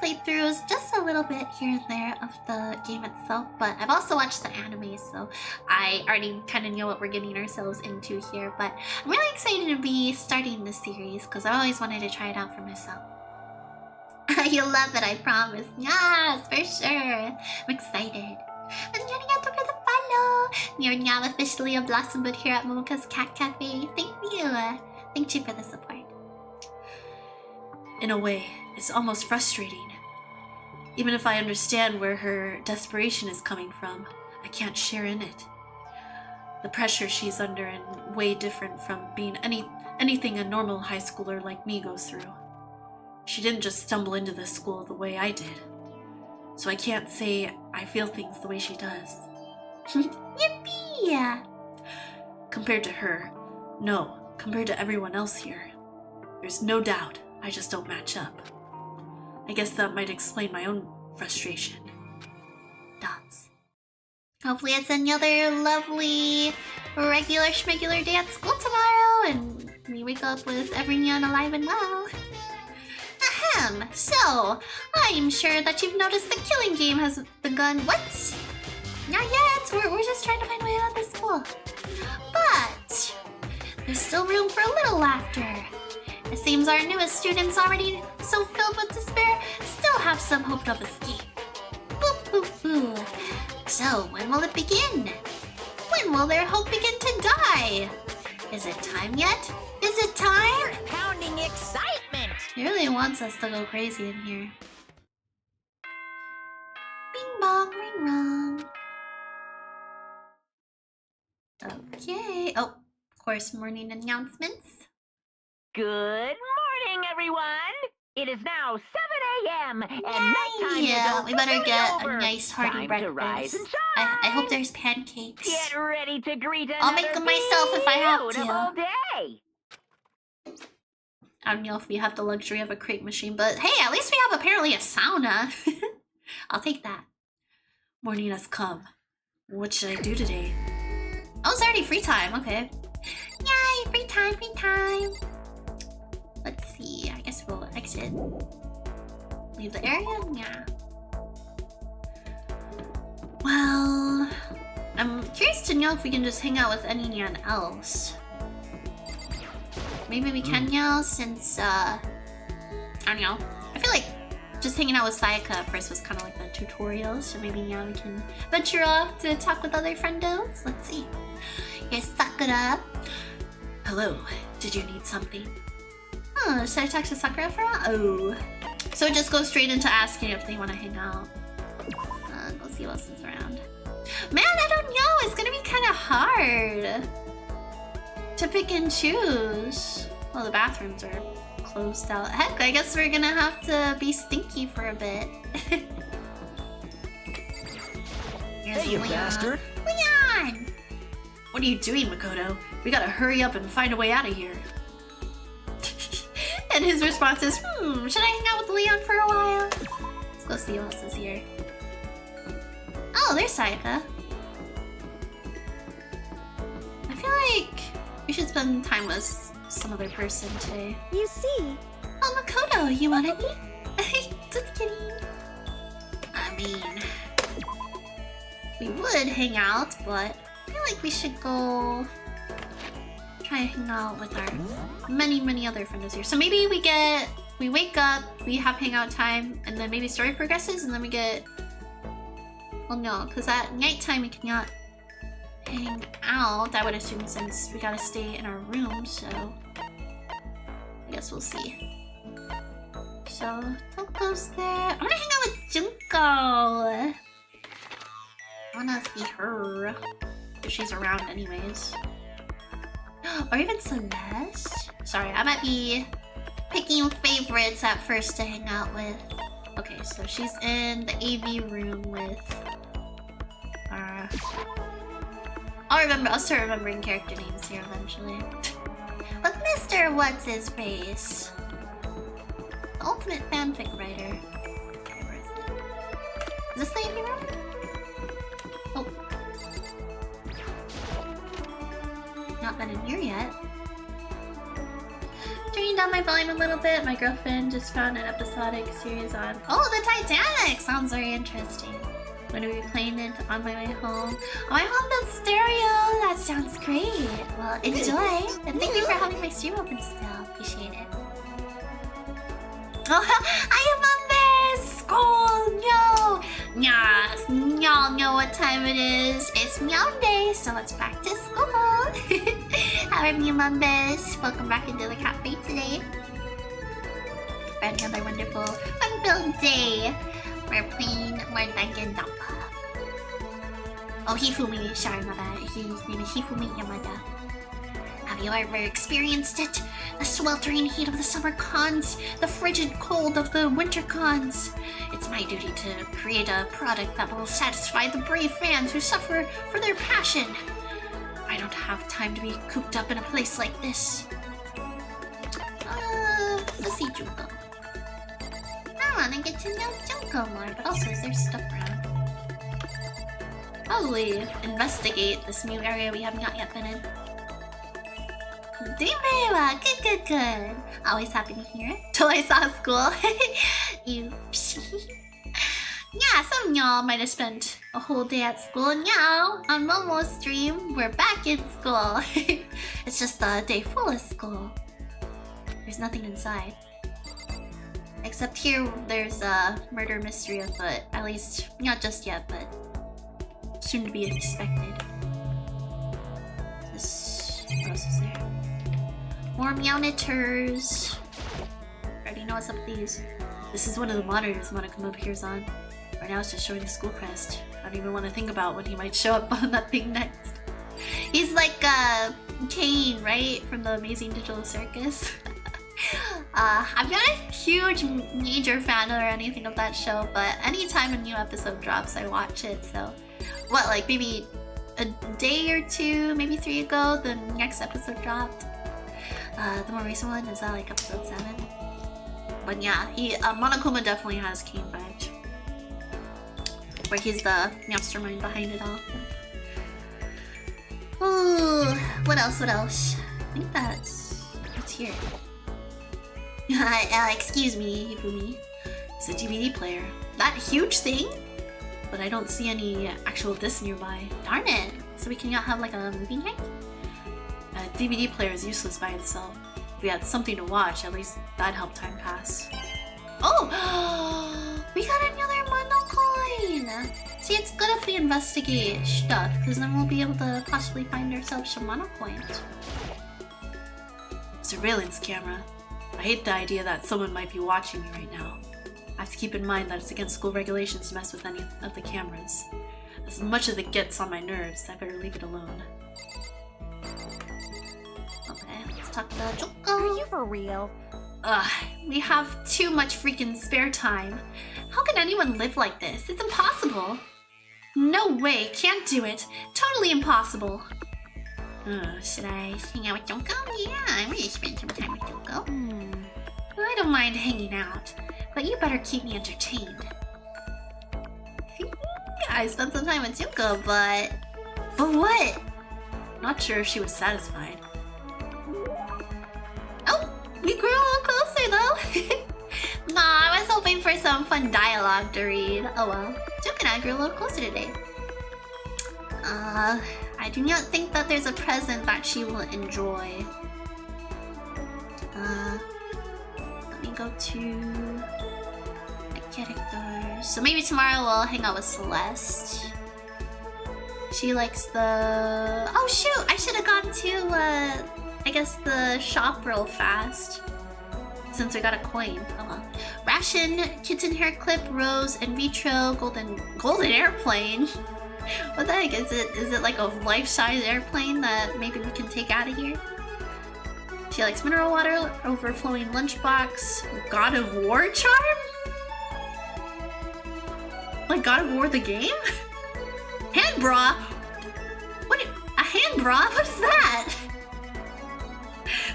playthroughs just a little bit here and there of the game itself, but I've also watched the anime, so I already kind of know what we're getting ourselves into here. But I'm really excited to be starting this series because I always wanted to try it out for myself. You'll love it, I promise. Yes, for sure. I'm excited. And arigato for the follow. You're now officially a Blossom Bud here at Momoka's Cat Cafe. Thank you. Thank you for the support. In a way, it's almost frustrating. Even if I understand where her desperation is coming from, I can't share in it. The pressure she's under is way different from being anything a normal high schooler like me goes through. She didn't just stumble into this school the way I did. So I can't say I feel things the way she does. Yippee! Compared to her, no. Compared to everyone else here, there's no doubt I just don't match up. I guess that might explain my own frustration. Dots. Hopefully it's another lovely regular schmegular day at school tomorrow and we wake up with everyone alive and well. Ahem, so I'm sure that you've noticed the killing game has begun. What? Not yet, we're just trying to find a way out of this school. But there's still room for a little laughter. It seems our newest students, already so filled with despair, still have some hope of escape. Boo boo boo. So, when will it begin? When will their hope begin to die? Is it time yet? Is it time? Pounding excitement! He really wants us to go crazy in here. Bing bong, ring rong. Okay. Oh, of course, morning announcements. Good morning, everyone! It is now 7 a.m. and nighttime Yeah, is we better officially get over. a nice hearty Time to rise breakfast. and shine. I hope there's pancakes. Get ready to greet another I'll make them myself if I have to. beautiful day. I don't know if we have the luxury of a crate machine, but hey, at least we have apparently a sauna. I'll take that. Morning has come. What should I do today? Oh, it's already free time. Okay. Yay, free time, free time. Let's see. I guess we'll exit. Leave the area? Yeah. Well, I'm curious to know if we can just hang out with anyone else. Maybe we can now, since, I don't know. I feel like just hanging out with Sayaka at first was kind of like the tutorial, so maybe now we can venture off to talk with other friendos. Let's see. Here's Sakura. Hello, did you need something? Oh, should I talk to Sakura for a while? Oh. So it just goes straight into asking if they want to hang out. Go see what else is around. Man, I don't know. It's gonna be kind of hard to pick and choose. Well, the bathrooms are closed out. Heck, I guess we're gonna have to be stinky for a bit. Here's Hey, you Leon. bastard! Leon! What are you doing, Makoto? We gotta hurry up and find a way out of here. And his response is, should I hang out with Leon for a while? Let's go see what else is here. Oh, there's Sayaka. I feel like we should spend time with some other person today. You see, Oh, Makoto, you wanna eat? Just kidding. I mean, we would hang out, but I feel like we should go try and hang out with our many other friends here. So maybe we wake up, we have hangout time, and then maybe story progresses, and then we get... Well, no, because at nighttime we cannot hang out, I would assume, since we gotta stay in our room, so... I guess we'll see. So, Toko's there. I'm gonna hang out with Junko! I wanna see her. If she's around anyways. Or even Celeste? Sorry, I might be picking favorites at first to hang out with. Okay, so she's in the AV room with... I'll start remembering character names here eventually. With Mr. What's-His-Face. The ultimate fanfic writer. Okay, where is it? Is this the AP room? Oh. Not been in here yet. Turning down my volume a little bit. My girlfriend just found an episodic series on. Oh, the Titanic! Sounds very interesting. When are we playing it on my way home? Oh, my home does stereo! That sounds great! Well, enjoy! And thank you for having my stream open still. Appreciate it. Oh, I am on this! School! No! Yes, y'all know what time it is. It's Meow Day, so it's back to school! How are you, Mumbus? Welcome back into the cafe today. For another wonderful, fun-filled day. We're playing more Danganronpa. Oh, Hifumi. Sorry, my bad. His name is Hifumi Yamada. Have you ever experienced it? The sweltering heat of the summer cons, the frigid cold of the winter cons. It's my duty to create a product that will satisfy the brave fans who suffer for their passion. I don't have time to be cooped up in a place like this. Let's see Junko. I wanna get to know Junko more, but also is there stuff around? Probably investigate this new area we have not yet been in. Doing very well. Good. Always happy to hear it. Till I saw school. You. Yeah, some of y'all might have spent a whole day at school, and now on Momo's stream, we're back in school. It's just a day full of school. There's nothing inside. Except here, there's a murder mystery afoot. At least, not just yet, but soon to be expected. What else is there? More meownitors. Already know what's up with these. This is one of the monitors Monokuma appears on. Right now it's just showing the school crest. I don't even want to think about when he might show up on that thing next. He's like Kane, right? From the Amazing Digital Circus. I'm not a huge major fan or anything of that show, but anytime a new episode drops, I watch it. So, what, like maybe a day or two, maybe 3 ago, the next episode dropped. The more recent one is like episode 7. But yeah, Monokuma definitely has Kane vibes. Where he's the mastermind behind it all. Ooh, what else? I think that's here. Excuse me, Hifumi. It's a DVD player. That huge thing? But I don't see any actual discs nearby. Darn it! So we cannot have like a movie night? A DVD player is useless by itself. If we had something to watch, at least that'd help time pass. Oh! We got another Mono coin! See, it's good if we investigate stuff, because then we'll be able to possibly find ourselves some Mono coins. Surveillance camera. I hate the idea that someone might be watching me right now. I have to keep in mind that it's against school regulations to mess with any of the cameras. As much as it gets on my nerves, I better leave it alone. Okay, let's talk about Junko. Are you for real? We have too much freaking spare time. How can anyone live like this? It's impossible. No way, can't do it. Totally impossible. Should I hang out with Junko? Yeah, I want to spend some time with Junko. I don't mind hanging out, but you better keep me entertained. I spent some time with Junko, but what? Not sure if she was satisfied. Oh, we grew a little closer though. Nah, I was hoping for some fun dialogue to read. Oh well, Junko and I grew a little closer today. I do not think that there's a present that she will enjoy. Let me go to my characters. So maybe tomorrow we'll hang out with Celeste. She likes the... Oh shoot! I should have gone to, I guess the shop real fast. Since we got a coin. Oh well. Ration, kitten hair clip, rose, in vitro, golden airplane. What the heck is it? Is it like a life-size airplane that maybe we can take out of here? She likes mineral water, overflowing lunchbox, God of War charm? Like God of War the game? Hand bra? What? A hand bra? What is that?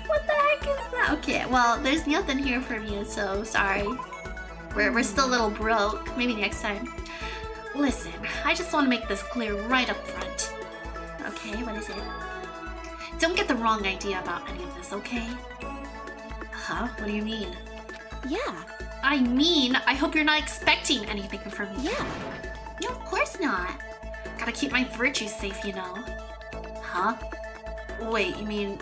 What the heck is that? Okay, well, there's nothing here from you, so sorry. We're still a little broke. Maybe next time. Listen, I just want to make this clear right up front. Okay, what is it? Don't get the wrong idea about any of this, okay? Huh? What do you mean? Yeah, I mean, I hope you're not expecting anything from me. yeah. No, of course not. Gotta keep my virtues safe, you know. Huh? Wait, you mean...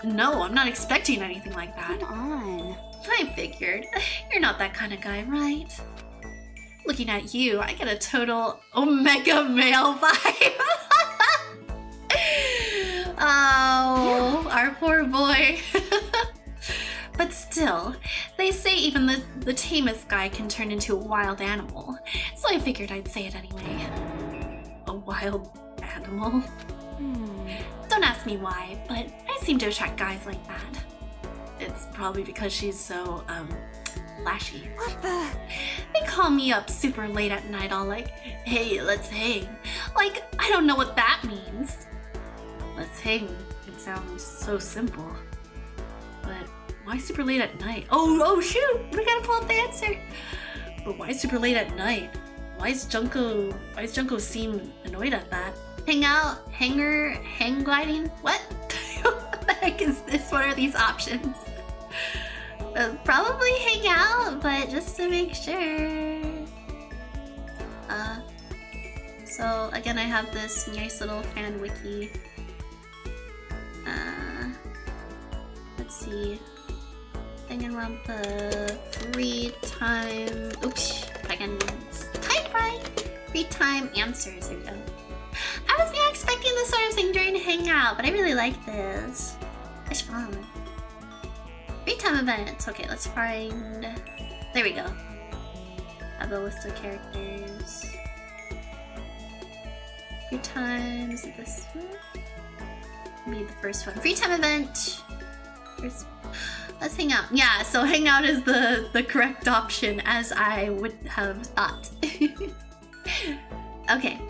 No, I'm not expecting anything like that. Come on. I figured. You're not that kind of guy, right? Looking at you, I get a total Omega male vibe. Oh, our poor boy. But still, they say even the tamest guy can turn into a wild animal. So I figured I'd say it anyway. A wild animal? Don't ask me why, but I seem to attract guys like that. It's probably because she's so, flashy. What the? They call me up super late at night all like, hey, let's hang. Like, I don't know what that means. Let's hang. It sounds so simple. But why super late at night? Oh shoot! We gotta pull up the answer. But why super late at night? Why does Junko seem annoyed at that? Hang out, hang gliding? What? What the heck is this? What are these options? Probably hang out, but just to make sure. So again, I have this nice little fan wiki. Let's see. Danganronpa free time. Oops, I can type right. Free time answers. There we go. I was not expecting this sort of thing during Hangout, but I really like this. It's fun. Free time events. Okay, let's find. There we go. Have a list of characters. Free time. Is it this one? Maybe the first one. Free time event. Let's hang out. Yeah, so hang out is the correct option, as I would have thought. Okay.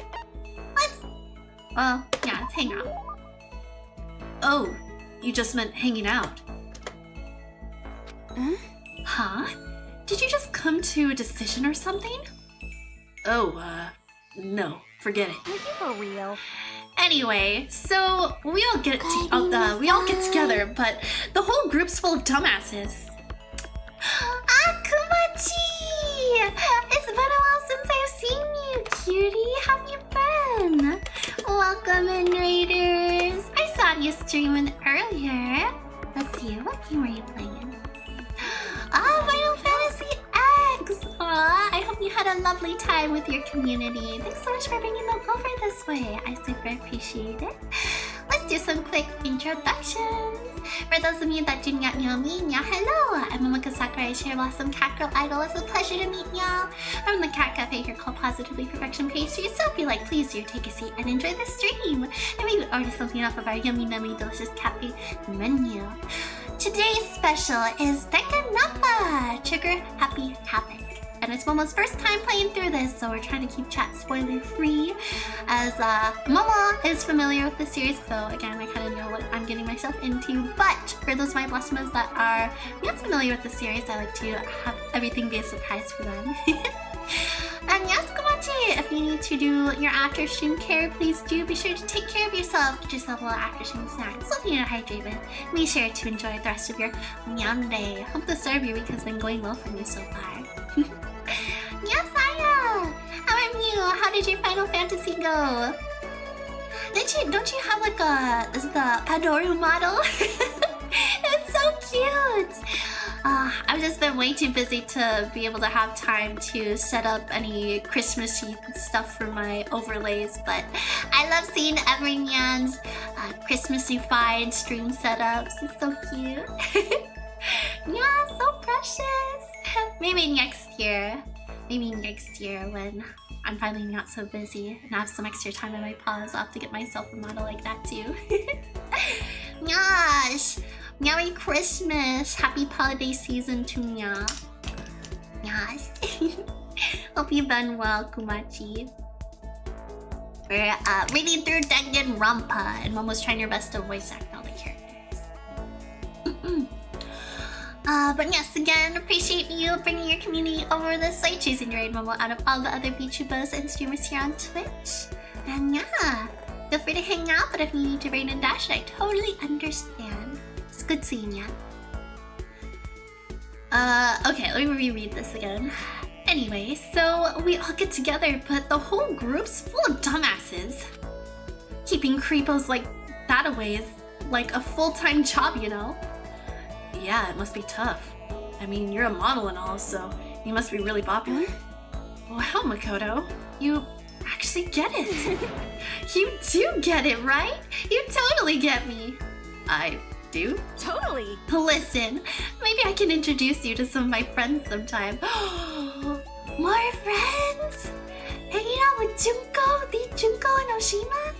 Well, yeah, let's hang out. Oh, you just meant hanging out. Huh? Did you just come to a decision or something? Oh, no, forget it. Are you for real? Anyway, so we all get together, but the whole group's full of dumbasses. Kumachi! It's been a while since I've seen you, cutie. How have you been? Welcome in, Raiders. I saw you streaming earlier. Let's see, what game were you playing? Final Fantasy X! Aw, I hope you had a lovely time with your community. Thanks so much for bringing them over this way. I super appreciate it. Let's do some quick introductions. For those of you that do not know me, hello! I'm Momo Sakurai, Cherry Blossom Cat Girl Idol. It's a pleasure to meet y'all. I'm the cat cafe here called Positively Perfection Pastry. So if you like, please do take a seat and enjoy the stream. And maybe order something off of our yummy, nummy, delicious cafe menu. Today's special is Danganronpa! Trigger Happy Havoc. And it's Momo's first time playing through this, so we're trying to keep chat spoiler free. As Momo is familiar with the series, so again, I kind of know what I'm getting myself into. But for those of my Blossomas that are not familiar with the series, I like to have everything be a surprise for them. And yes, Komachi, if you need to do your after stream care, please do be sure to take care of yourself. Get yourself a little after stream snack. So if you're hydrated, be sure to enjoy the rest of your day. Hope the serve your week has been going well for you so far. Yes, Aya! How are you? How did your Final Fantasy go? Don't you have like is it the Padoru model? It's so cute! I've just been way too busy to be able to have time to set up any Christmassy stuff for my overlays, but I love seeing everyone's Christmassy-fied stream setups. It's so cute. Yeah, so precious. Maybe next year. Maybe next year when I'm finally not so busy and have some extra time in my paws. I'll have to get myself a model like that too. Gosh! Merry Christmas! Happy holiday season to ya. Yes. Hope you've been well, Kumachi. We're reading through Danganronpa, and Momo's trying her best to voice act all the characters. But yes, again, appreciate you bringing your community over this site, choosing to raid Momo out of all the other VTubers and streamers here on Twitch. And yeah, feel free to hang out, but if you need to raid and dash, I totally understand. It's good seeing ya. Okay, let me reread this again. Anyway, so we all get together, but the whole group's full of dumbasses. Keeping creepos like that away is like a full-time job, you know? Yeah, it must be tough. I mean, you're a model and all, so you must be really popular. Wow, Makoto, you actually get it. You do get it, right? You totally get me. I do? Totally. Listen, maybe I can introduce you to some of my friends sometime. More friends? Hanging out with Junko, the Junko and Oshima?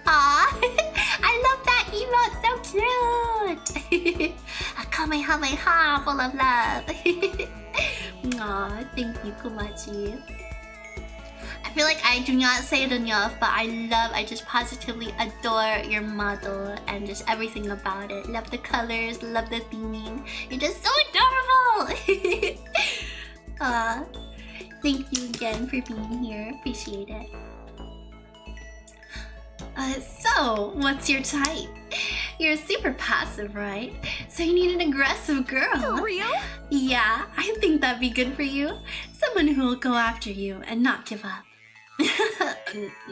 Aw, I love that emote, so cute! A kamehameha full of love. Aw, thank you, Kumachi. I feel like I do not say it enough, but I just positively adore your model and just everything about it. Love the colors, love the theming. You're just so adorable! Aw, thank you again for being here. Appreciate it. So, what's your type? You're super passive, right? So you need an aggressive girl. For real? Yeah, I think that'd be good for you. Someone who will go after you and not give up.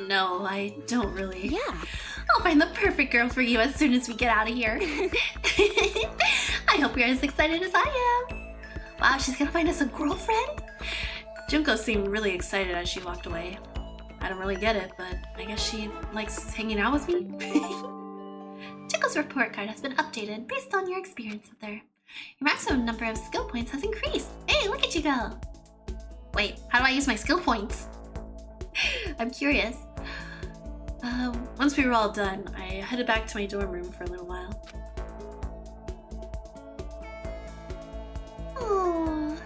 No, I don't really. Yeah. I'll find the perfect girl for you as soon as we get out of here. I hope you're as excited as I am. Wow, she's gonna find us a girlfriend? Junko seemed really excited as she walked away. I don't really get it, but I guess she likes hanging out with me. Junko's report card has been updated based on your experience with her. Your maximum number of skill points has increased. Hey, look at you go! Wait, how do I use my skill points? I'm curious. Once we were all done, I headed back to my dorm room for a little while. Oh.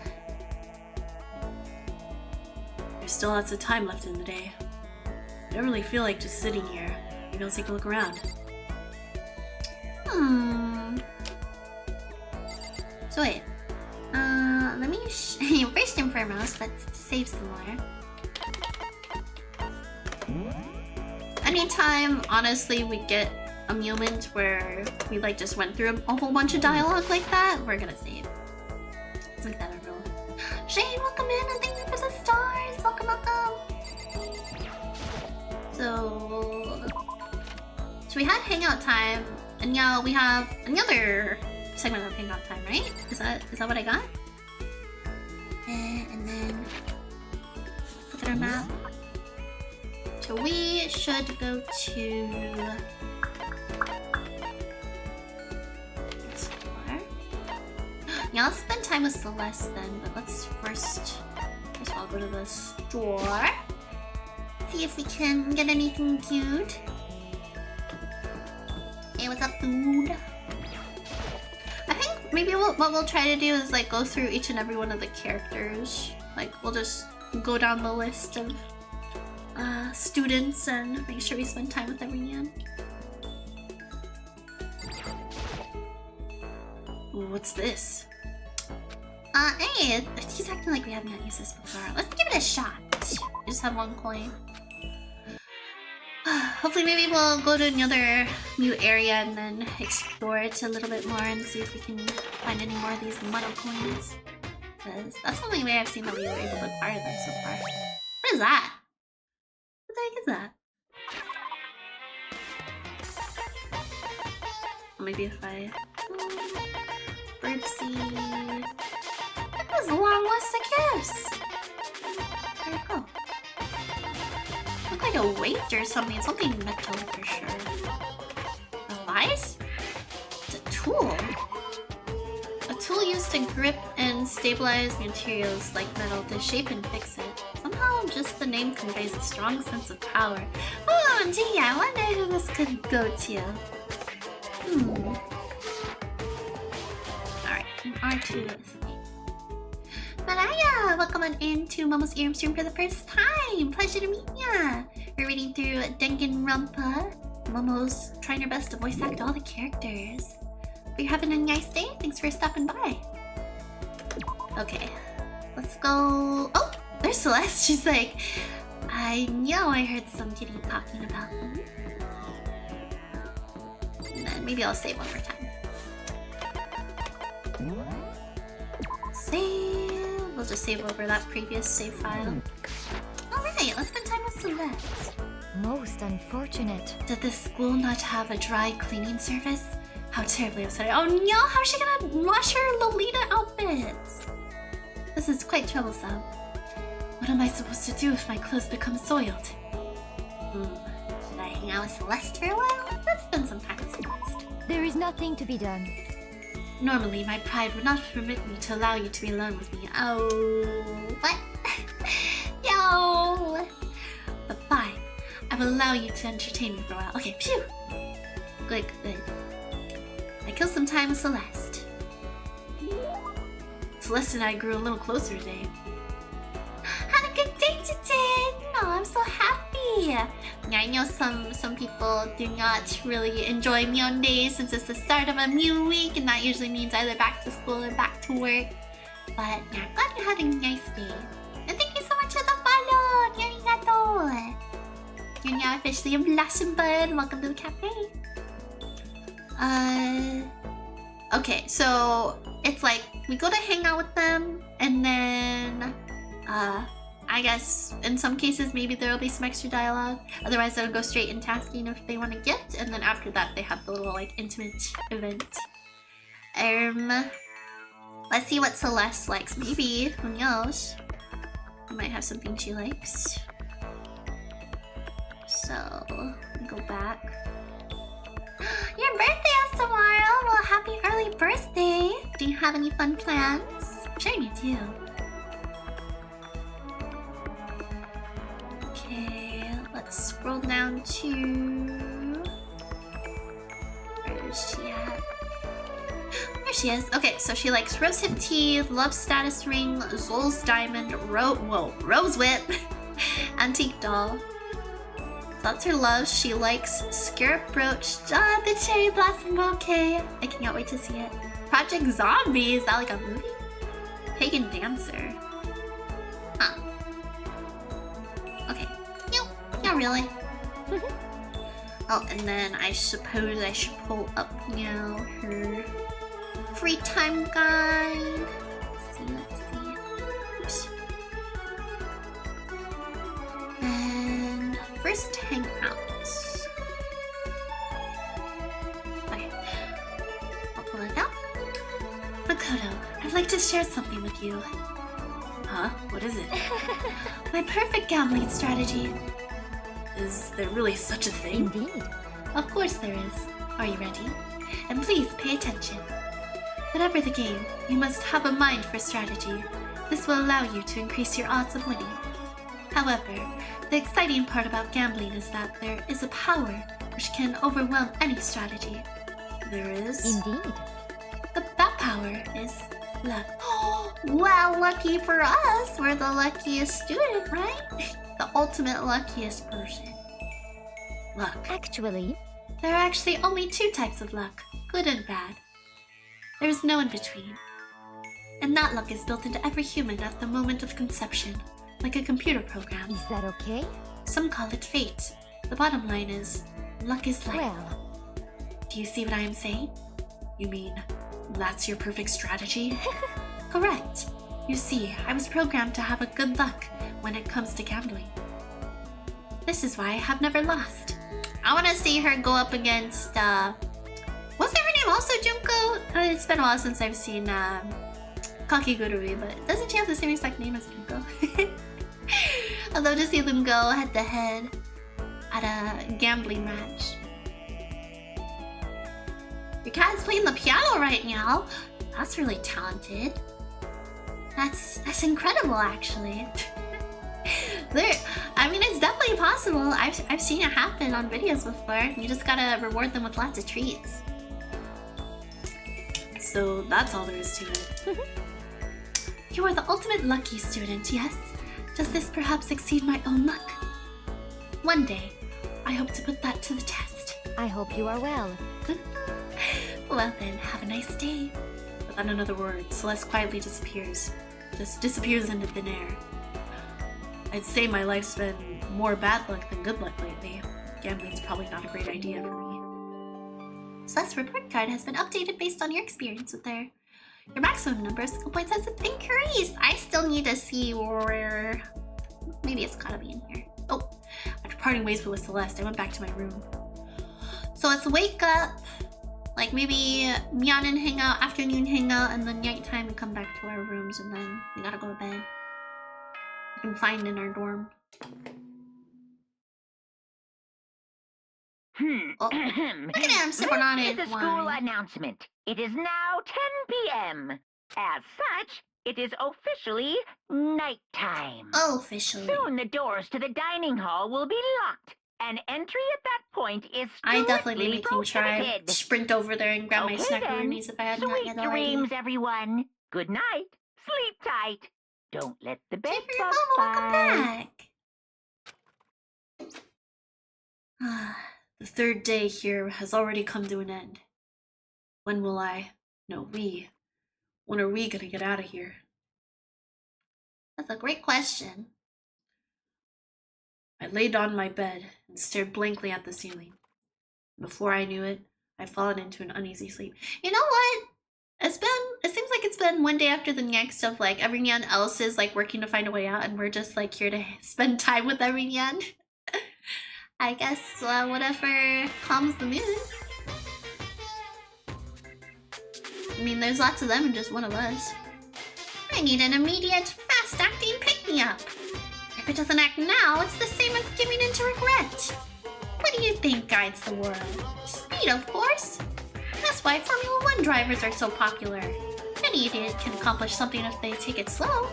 There's still lots of time left in the day. I don't really feel like just sitting here. Maybe I'll take a look around. So wait. Let me first and foremost, let's save some more. Anytime, honestly, we get a moment where we like just went through a whole bunch of dialogue like that, we're gonna save. Let's make that a rule. Shane, welcome in and thank you for the stars. Welcome, welcome. So we had hangout time, and now we have another segment of hangout time, right? Is that what I got? And then look at our map. So we should go to explore. Yeah, let's spend time with Celeste then, but let's first of all go to the store. See if we can get anything cute. Hey, what's up, dude? I think maybe what we'll try to do is like go through each and every one of the characters. Like we'll just go down the list of students and make sure we spend time with everyone. Ooh, what's this? Hey, he's acting like we haven't used this before. Let's give it a shot. We just have one coin. Hopefully maybe we'll go to another new area and then explore it a little bit more and see if we can find any more of these muddle coins. Because that's the only way I've seen that we were able to acquire them so far. What is that? What the heck is that? Maybe if I... Birdseed... That was a long list of gifts! Very cool. Look like a weight or something. Something metal for sure. A vice? It's a tool. A tool used to grip and stabilize materials like metal to shape and fix it. Somehow just the name conveys a strong sense of power. Oh gee, I wonder who this could go to. Alright, R2 is Malaya! Welcome on into Momo's Earroom stream for the first time! Pleasure to meet ya! We're reading through Danganronpa. Momo's trying her best to voice act all the characters. Are you having a nice day? Thanks for stopping by. Okay, let's go. Oh, there's Celeste. She's like, I know I heard some kitty talking about me. And then maybe I'll save one more time. Save. We'll just save over that previous save file. Alright, let's spend time with Celeste. Most unfortunate. Did this school not have a dry cleaning service? How terribly upsetting. Oh no, how's she gonna wash her Lolita outfits? This is quite troublesome. What am I supposed to do if my clothes become soiled? Should I hang out with Celeste for a while? Let's spend some time with Celeste. There is nothing to be done. Normally, my pride would not permit me to allow you to be alone with me. Oh, what? Yo! But fine, I will allow you to entertain me for a while. Okay, phew! Good, good. I killed some time with Celeste. Celeste and I grew a little closer today. Had a good day today! Oh, I'm so happy! Yeah, I know some people do not really enjoy Myeon Day since it's the start of a new week, and that usually means either back to school or back to work. But yeah, I'm glad you had a nice day. And thank you so much for the follow! Arigato! You're now officially a Blossom Bud. Welcome to the cafe. Okay, so it's like we go to hang out with them, and then I guess in some cases maybe there'll be some extra dialogue. Otherwise they'll go straight into asking if they want a gift, and then after that they have the little like intimate event. Let's see what Celeste likes. Maybe, who knows? I might have something she likes. So go back. Your birthday is tomorrow! Well, happy early birthday! Do you have any fun plans? I'm sure you do. Okay, let's scroll down to... Where is she at? There she is. Okay, so she likes rosehip tea, love status ring, Zol's diamond, rose whip, antique doll. That's her love. She likes scarab brooch, the cherry blossom bouquet. I cannot wait to see it. Project Zombie, is that like a movie? Pagan dancer. Huh. Okay. Nope, not really. Oh, and then I suppose I should pull up now her free time guide. Let's see. Oops. And first hangouts. Okay. I'll pull it out. Makoto, I'd like to share something with you. Huh? What is it? My perfect gambling strategy. Is there really such a thing? Indeed. Of course there is. Are you ready? And please pay attention. Whatever the game, you must have a mind for strategy. This will allow you to increase your odds of winning. However, the exciting part about gambling is that there is a power which can overwhelm any strategy. There is? Indeed. That power is luck. Well, lucky for us, we're the luckiest student, right? The ultimate luckiest person. Luck. Actually, There are actually only two types of luck, good and bad. There is no in between. And that luck is built into every human at the moment of conception, like a computer program. is that okay? Some call it fate. The bottom line is, luck is life. Well, Do you see what I am saying? You mean, that's your perfect strategy? Correct. You see, I was programmed to have a good luck when it comes to gambling. This is why I have never lost. I want to see her go up against, wasn't her name also Junko? It's been a while since I've seen, Kakigurui, but doesn't she have the same exact name as Junko? I'd love to see them go head to head at a gambling match. Your cat's playing the piano right now. That's really talented. That's incredible, actually. I mean, it's definitely possible. I've seen it happen on videos before. You just gotta reward them with lots of treats. So that's all there is to it. You are the ultimate lucky student, yes? Does this perhaps exceed my own luck? One day, I hope to put that to the test. I hope you are well. Well then, have a nice day. Without another word, Celeste quietly disappears. Just disappears into thin air. I'd say my life's been more bad luck than good luck lately. Gambling's probably not a great idea for me. Celeste's report card has been updated based on your experience with her. Your maximum number of skill points has increased. I still need to see where... Maybe it's gotta be in here. Oh, after parting ways with Celeste, I went back to my room. So it's wake up, like maybe Myanin hangout, afternoon hangout, and then nighttime and come back to our rooms, and then we gotta go to bed. We can find in our dorm. Oh, look at him sipping on his This is a school wine. announcement. It is now 10 p.m. As such, it is officially nighttime. Officially. Soon the doors to the dining hall will be locked, and entry at that point is I definitely strictly making try prohibited. sprint over there and grab my Okay snackaroonies then, if I had not sweet yet already. dreams, everyone. Good night. Sleep tight. Don't let the bed Jennifer, bugs Momo, welcome bite. back. The third day here has already come to an end. When will when are we gonna get out of here? That's a great question. I laid on my bed and stared blankly at the ceiling. Before I knew it, I'd fallen into an uneasy sleep. You know what? It seems like it's been one day after the next of like everyone else is like working to find a way out, and we're just like here to spend time with everyone. I guess whatever calms the mood. I mean, there's lots of them and just one of us. I need an immediate, fast-acting pick-me-up. If it doesn't act now, it's the same as giving in to regret. What do you think guides the world? Speed, of course. That's why Formula 1 drivers are so popular. Any idiot can accomplish something if they take it slow.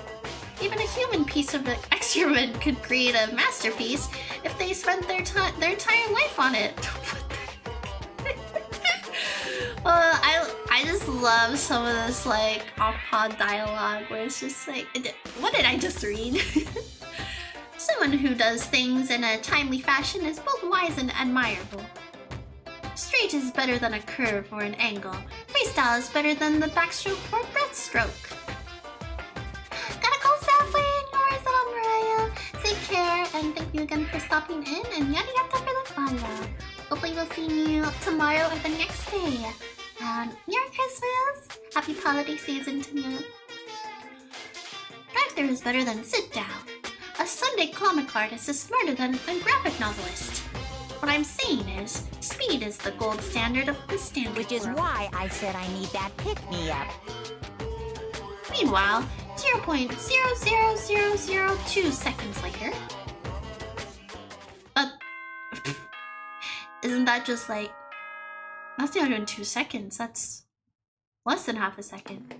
Even a human piece of excrement could create a masterpiece if they spent their entire life on it. I just love some of this like off-pod dialogue where it's just like, what did I just read? Someone who does things in a timely fashion is both wise and admirable. Straight is better than a curve or an angle. Freestyle is better than the backstroke or breaststroke. Gotta go, Sapling! No worries at all, Mariah. Take care, and thank you again for stopping in, and yada yada for the follow. Hopefully we'll see you tomorrow or the next day. And Merry Christmas! Happy holiday season to you. Drive-thru is better than sit-down. A Sunday comic artist is smarter than a graphic novelist. What I'm saying is, speed is the gold standard of the standard Which is world. why I said I need that pick-me-up. Meanwhile, 0.00002 seconds later. Isn't that just like... That's 202 seconds. That's less than half a second.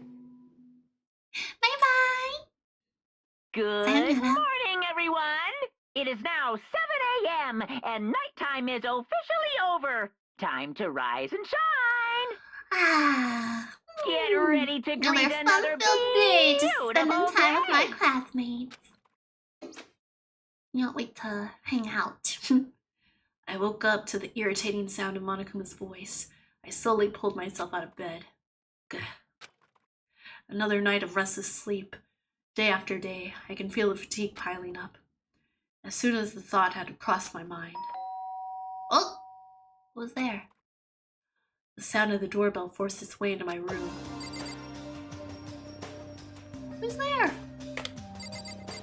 Bye-bye! Good Sayonara. morning, everyone! It is now 7 a.m. and nighttime is officially over. Time to rise and shine! Ah. Get ready to greet Another another fun-filled day to beautiful spending time with my day. classmates. Can't wait to hang out. I woke up to the irritating sound of Monokuma's voice. I slowly pulled myself out of bed. Gah. Another night of restless sleep. Day after day, I can feel the fatigue piling up. As soon as the thought had crossed my mind. Oh, what was there? The sound of the doorbell forced its way into my room. Who's there?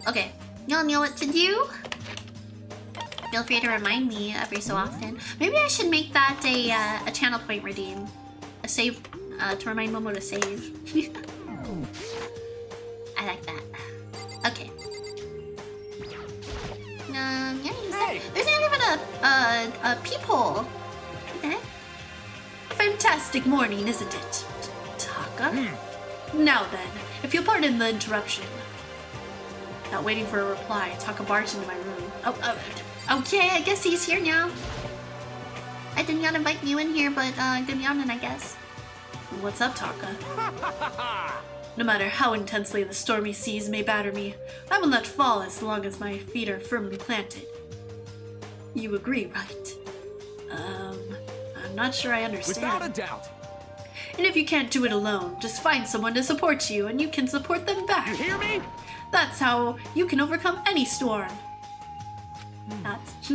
Okay, y'all know what to do. Feel free to remind me every so often. Maybe I should make that a channel point redeem. A save, to remind Momo to save. I like that. Okay. Yeah, there's not even a peephole. Okay. Fantastic morning, isn't it, Taka? Now then, if you'll pardon the interruption. Not waiting for a reply, Taka barged into my room. Okay, I guess he's here now. I did not invite you in here, but good morning, I guess. What's up, Taka? No matter how intensely the stormy seas may batter me, I will not fall as long as my feet are firmly planted. You agree, right? I'm not sure I understand. Without a doubt. And if you can't do it alone, just find someone to support you and you can support them back. You hear me? That's how you can overcome any storm. That's...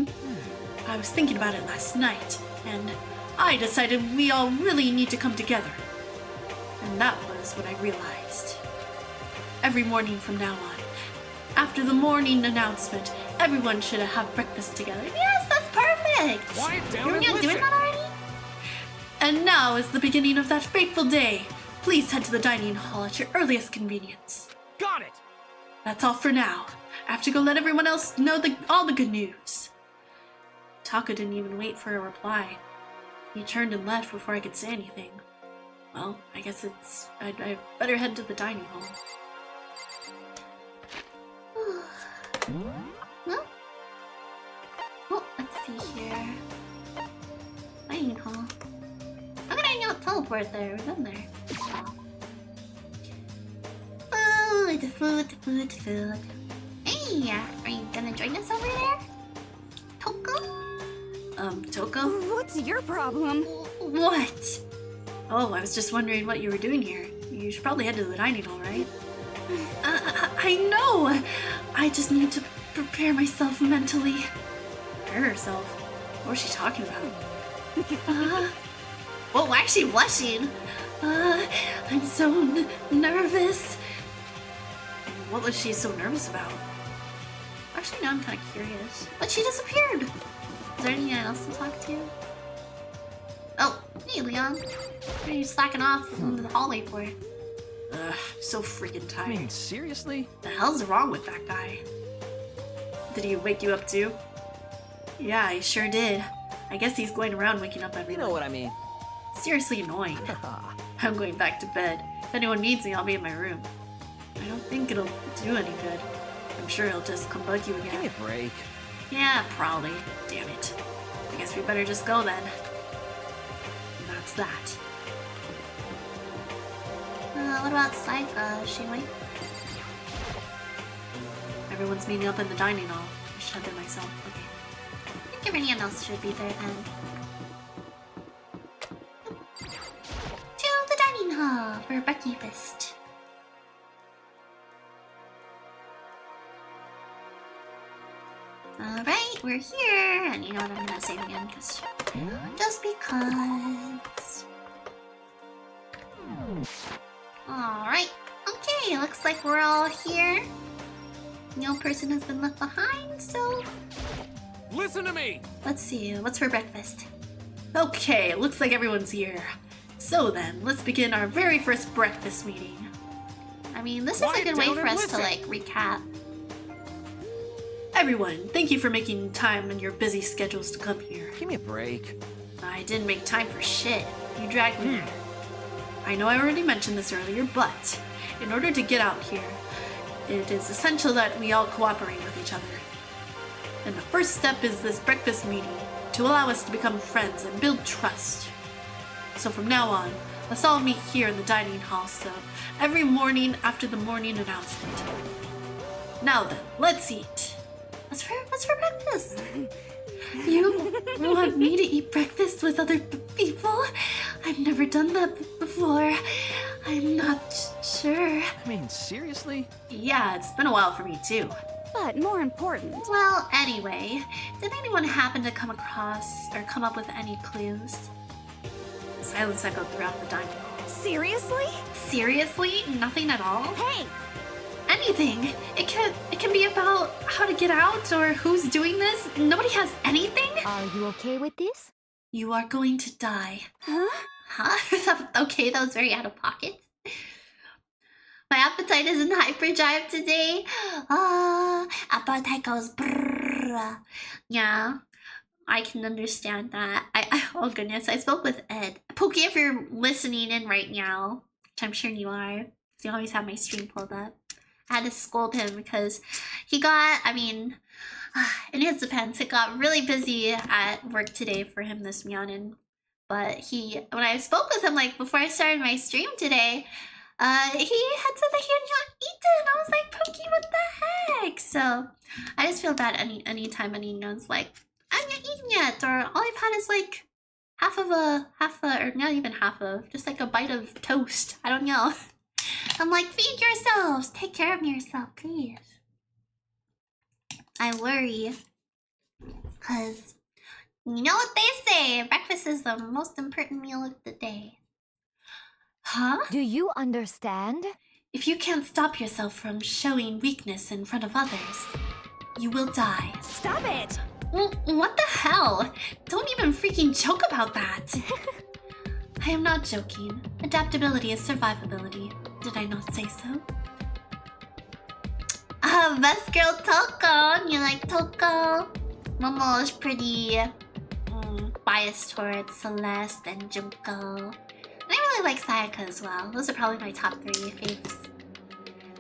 I was thinking about it last night, and I decided we all really need to come together. And that was when I realized. Every morning from now on, after the morning announcement, everyone should have breakfast together. Yes, that's perfect! Quiet down You're and not doing listen. that already? And now is the beginning of that fateful day. Please head to the dining hall at your earliest convenience. Got it. That's all for now. I have to go let everyone else know all the good news. Taka didn't even wait for a reply. He turned and left before I could say anything. Well, I guess I better head to the dining hall. Well, oh, let's see here. Dining hall. How could I not teleport there? We've been there. Oh. Food. Hey, are you gonna join us over there? Toko? Toko? What's your problem? What? Oh, I was just wondering what you were doing here. You should probably head to the dining hall, right? I know! I just need to prepare myself mentally. Prepare herself? What was she talking about? Well, why is she blushing? I'm so nervous. What was she so nervous about? Actually, now I'm kind of curious. But she disappeared. Is there anyone else to talk to? Oh, hey, Leon. What are you slacking off in the hallway for? So freaking I tired. mean, seriously? What the hell's wrong with that guy? Did he wake you up too? Yeah, he sure did. I guess he's going around waking up You everyone. know what I mean. Seriously annoying. I'm going back to bed. If anyone needs me, I'll be in my room. I don't think it'll do any good. I'm sure he'll just come bug you Give me again. a break. Yeah, probably. Damn it. I guess we better just go then. And that's that. What about Saika? Is she awake? Everyone's meeting up in the dining hall. I should head there myself. Okay. I think everyone else should be there then. To the dining hall for breakfast. Alright, we're here. And you know what, I'm gonna save again just because. Alright. Okay, looks like we're all here. No person has been left behind, so Listen to me. let's see, what's for breakfast? Okay, looks like everyone's here. So then, let's begin our very first breakfast meeting. I mean, this is a Quiet good way down for and us to, listen. like, recap. Everyone, thank you for making time in your busy schedules to come here. Give me a break. I didn't make time for shit. You dragged me here. I know I already mentioned this earlier, but in order to get out here, it is essential that we all cooperate with each other. And the first step is this breakfast meeting to allow us to become friends and build trust. So from now on, let's all meet here in the dining hall so every morning after the morning announcement. Now then, let's eat. What's for breakfast? You want me to eat breakfast with other people? I've never done that before. I'm not sure. I mean, seriously? Yeah, it's been a while for me too. But more important, Well, anyway, did anyone happen to come across or come up with any clues? Silence echoed throughout the dining hall. seriously? Seriously? Nothing at all? Hey, Anything? It can be about how to get out or who's doing this. Nobody has anything? are you okay with this? You are going to die. Huh? Huh? Okay, that was very out of pocket. My appetite is in hyperdrive today. Appetite goes brrrr. Yeah, I can understand that. Oh goodness, I spoke with Ed. Pokey, if you're listening in right now, which I'm sure you are, 'cause you always have my stream pulled up. I had to scold him because he got, in his defense, it got really busy at work today for him this Myonin. But when I spoke with him, like, before I started my stream today, he had said that he had not eaten. I was like, Pokey, what the heck? So, I just feel bad anytime anyone knows, like, I'm not eating yet, or all I've had is, like, or not even half of, just like a bite of toast. I don't know. I'm like, feed yourselves. Take care of yourself, please. I worry. Because, you know what they say, breakfast is the most important meal of the day. Huh? Do you understand? If you can't stop yourself from showing weakness in front of others, you will die. Stop it! What the hell? Don't even freaking joke about that. I am not joking. Adaptability is survivability. Did I not say so? Best girl Toko. You like Toko? Momo is pretty biased towards Celeste and Junko. And I really like Sayaka as well. Those are probably my top 3 faves.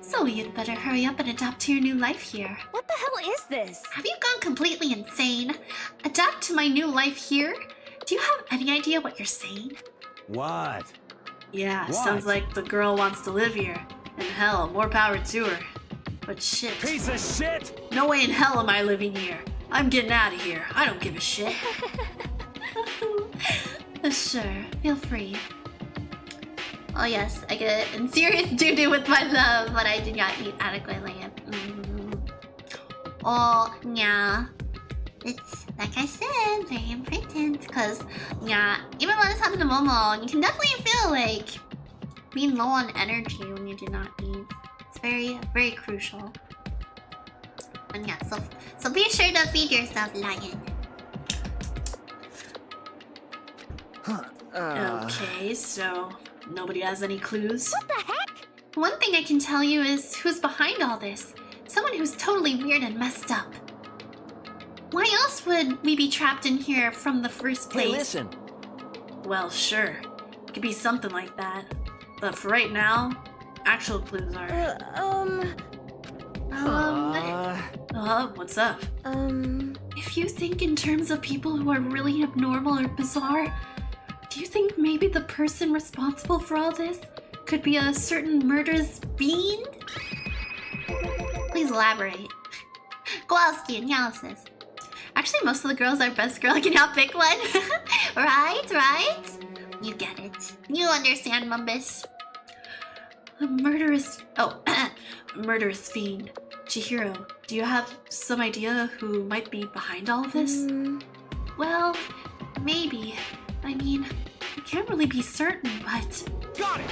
So you'd better hurry up and adapt to your new life here. What the hell is this? Have you gone completely insane? Adapt to my new life here? Do you have any idea what you're saying? What? Yeah, What? sounds like the girl wants to live here. And hell, more power to her. But shit. Piece of shit! No way in hell am I living here. I'm getting out of here. I don't give a shit. Sure, feel free. Oh yes, I get in serious doo-doo with my love, but I do not eat adequately. Oh, yeah. It's, like I said, very important, because, yeah, even when it's happened to Momo, you can definitely feel like being low on energy when you do not eat. It's very, very crucial. And yeah, so be sure to feed yourself, lion. Okay, so nobody has any clues? What the heck? One thing I can tell you is who's behind all this. Someone who's totally weird and messed up. Why else would we be trapped in here from the first place? Hey, listen. Well, sure. It could be something like that. But for right now, actual clues are... what's up? If you think in terms of people who are really abnormal or bizarre, do you think maybe the person responsible for all this could be a certain murderous being? Please elaborate. Kowalski analysis. Actually, most of the girls are best girl. I can now pick one. Right? You get it. You understand, Mumbus. A murderous... Oh, murderous fiend. Chihiro, do you have some idea who might be behind all of this? Well, maybe. I mean, I can't really be certain, but... Got it!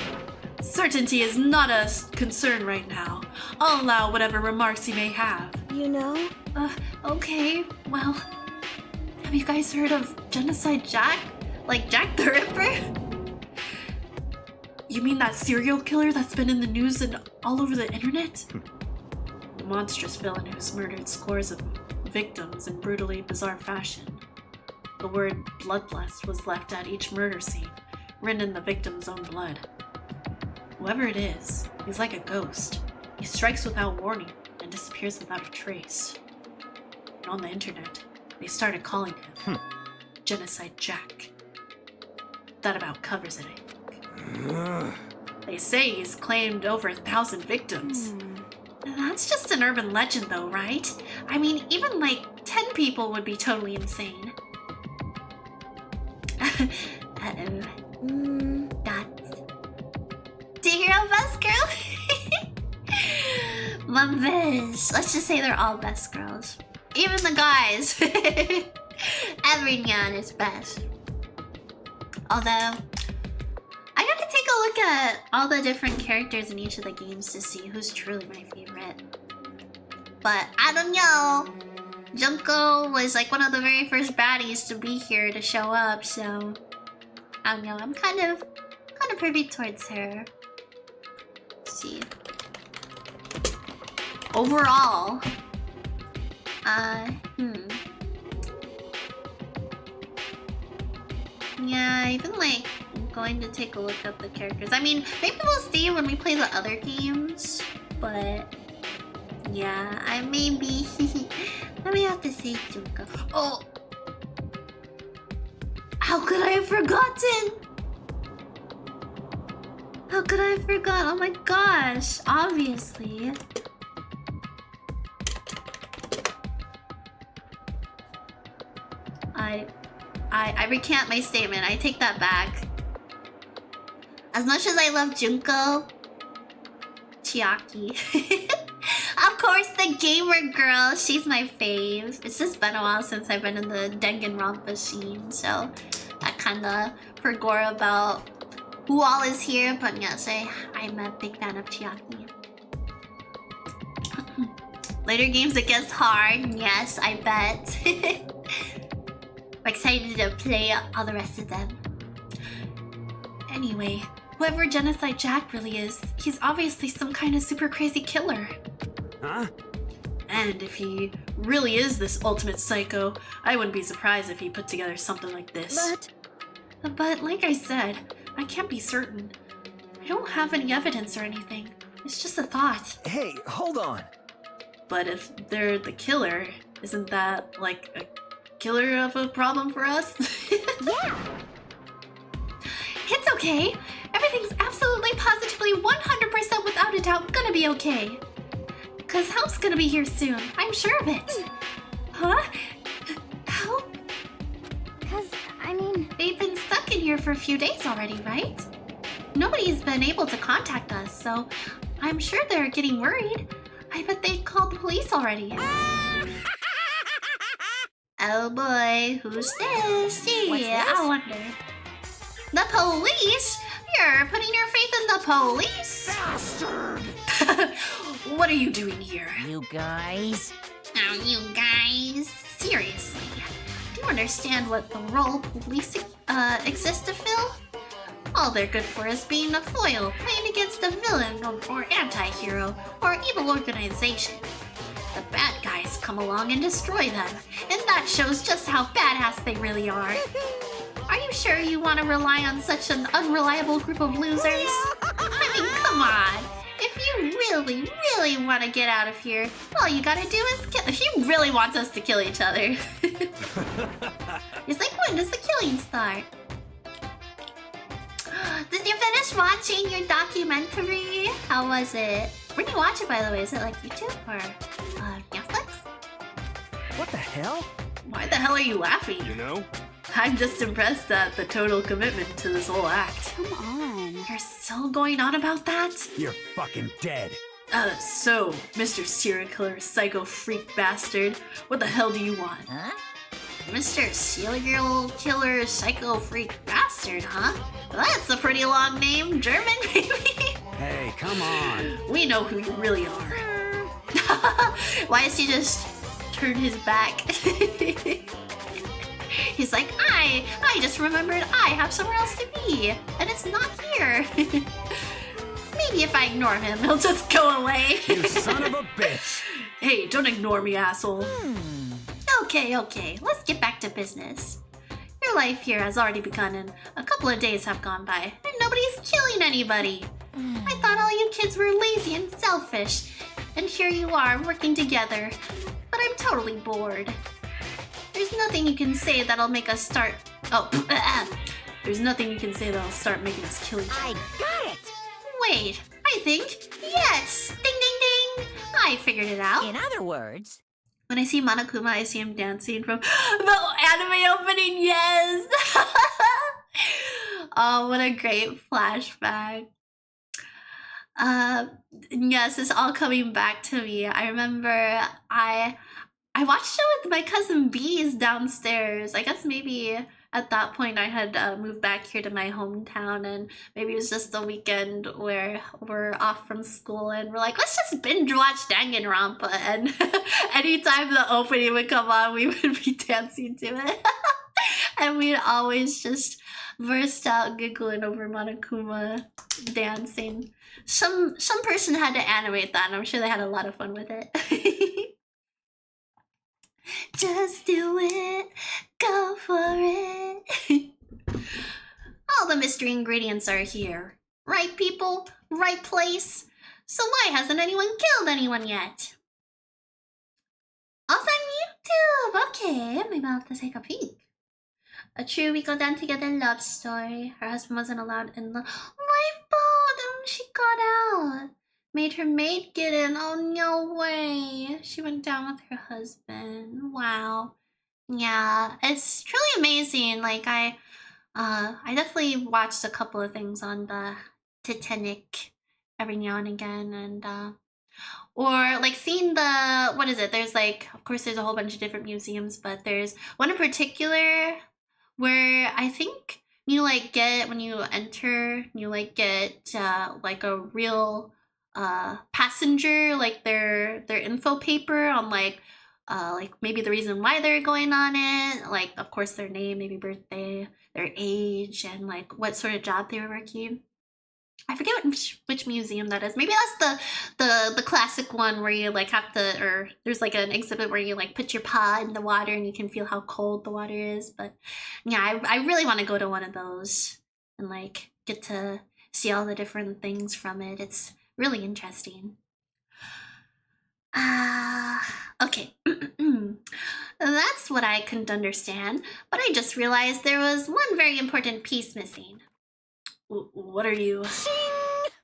Certainty is not a concern right now. I'll allow whatever remarks you may have. You know? Okay, well... Have you guys heard of Genocide Jack? Like Jack the Ripper? You mean that serial killer that's been in the news and all over the internet? The monstrous villain who's murdered scores of victims in brutally bizarre fashion. The word bloodlust was left at each murder scene, written in the victim's own blood. Whoever it is, he's like a ghost. He strikes without warning and disappears without a trace. And on the internet, they started calling him Genocide Jack. That about covers it, I think. They say he's claimed over 1,000 victims. That's just an urban legend though, right? I mean, even like 10 people would be totally insane. That's... Do you hear best girl? Mumbus. Let's just say they're all best girls. Even the guys. Every nyan is best. Although, I gotta take a look at all the different characters in each of the games to see who's truly my favorite. But I don't know. Junko was like one of the very first baddies to be here to show up, so I don't know. I'm kind of privy towards her. Let's see. Overall, yeah, even like going to take a look at the characters. I mean, maybe we'll see when we play the other games, but yeah, I maybe have to say Junko. Oh, how could I have forgotten? How could I have forgotten? Oh my gosh, obviously. I recant my statement. I take that back. As much as I love Junko, Chiaki. Of course, the gamer girl. She's my fave. It's just been a while since I've been in the Danganronpa scene, so I kinda forgot about who all is here. But yes, I'm a big fan of Chiaki. Later games, it gets hard. Yes, I bet. I'm excited to play all the rest of them. Anyway, whoever Genocide Jack really is, he's obviously some kind of super crazy killer. Huh? And if he really is this ultimate psycho, I wouldn't be surprised if he put together something like this. But like I said, I can't be certain. I don't have any evidence or anything. It's just a thought. Hey, hold on. But if they're the killer, isn't that like a killer of a problem for us? Yeah. It's okay. Everything's absolutely positively 100% without a doubt gonna be okay. Cause Help's gonna be here soon. I'm sure of it. Huh? Help? Cause, I mean... They've been stuck in here for a few days already, right? Nobody's been able to contact us, so I'm sure they're getting worried. I bet they called the police already. Oh boy, who's this? Gee, I wonder. The police? You're putting your faith in the police? Bastard! What are you doing here? You guys. Now you guys, seriously, do you understand what the role police exist to fill? All they're good for is being a foil, playing against a villain or anti-hero or evil organization. The bad guys come along and destroy them, and that shows just how badass they really are. Are you sure you want to rely on such an unreliable group of losers? I mean, come on. If you really want to get out of here, all you gotta do is kill. He really wants us to kill each other. It's like, when does the killing start? Did you finish watching your documentary? How was it? Where do you watch it, by the way? Is it like YouTube or Netflix? What the hell? Why the hell are you laughing? You know? I'm just impressed at the total commitment to this whole act. Come on. You're still going on about that? You're fucking dead. So, Mr. Serial Killer, Psycho Freak Bastard, what the hell do you want? Huh? Mr. Serial Killer Psycho Freak Bastard, huh? That's a pretty long name. German, maybe? Hey, come on. We know who you really are. Why does he just turn his back? He's like, I just remembered I have somewhere else to be, and it's not here. Maybe if I ignore him, he'll just go away. You son of a bitch. Hey, don't ignore me, asshole. Okay, let's get back to business. Your life here has already begun and a couple of days have gone by, and nobody's killing anybody. I thought all you kids were lazy and selfish, and here you are working together. But I'm totally bored. There's nothing you can say that'll make us start... Oh, There's nothing you can say that'll start making us kill each other. I got it. wait, I think, yes, ding ding ding, I figured it out. In other words, When I see Monokuma, I see him dancing from the anime opening, yes! Oh, what a great flashback. Yes, it's all coming back to me. I remember I watched it with my cousin Bees downstairs. I guess maybe at that point I had moved back here to my hometown, and maybe it was just the weekend where we're off from school and we're like, let's just binge watch Danganronpa, and anytime the opening would come on, we would be dancing to it. And we'd always just burst out giggling over Monokuma dancing. Some person had to animate that, and I'm sure they had a lot of fun with it. Just do it, go for it. All the mystery ingredients are here. Right people, right place. So why hasn't anyone killed anyone yet? Also on YouTube. Okay, I'm about to take a peek. A true we go down together love story. Her husband wasn't allowed in the lifeboat and she got out. Made her maid get in. Oh, no way. She went down with her husband. Wow. Yeah, it's truly amazing. Like I definitely watched a couple of things on the Titanic every now and again, and or like seeing the what is it? There's like, of course, there's a whole bunch of different museums, but there's one in particular where I think you like get when you enter, you like get like a real passenger, like their info paper on like maybe the reason why they're going on it, like of course their name, maybe birthday, their age, and like what sort of job they were working. I forget which museum that is. Maybe that's the classic one where you like have to, or there's like an exhibit where you like put your paw in the water and you can feel how cold the water is. But yeah, I really want to go to one of those and like get to see all the different things from it. It's really interesting. Okay. That's what I couldn't understand, but I just realized there was one very important piece missing. What are you?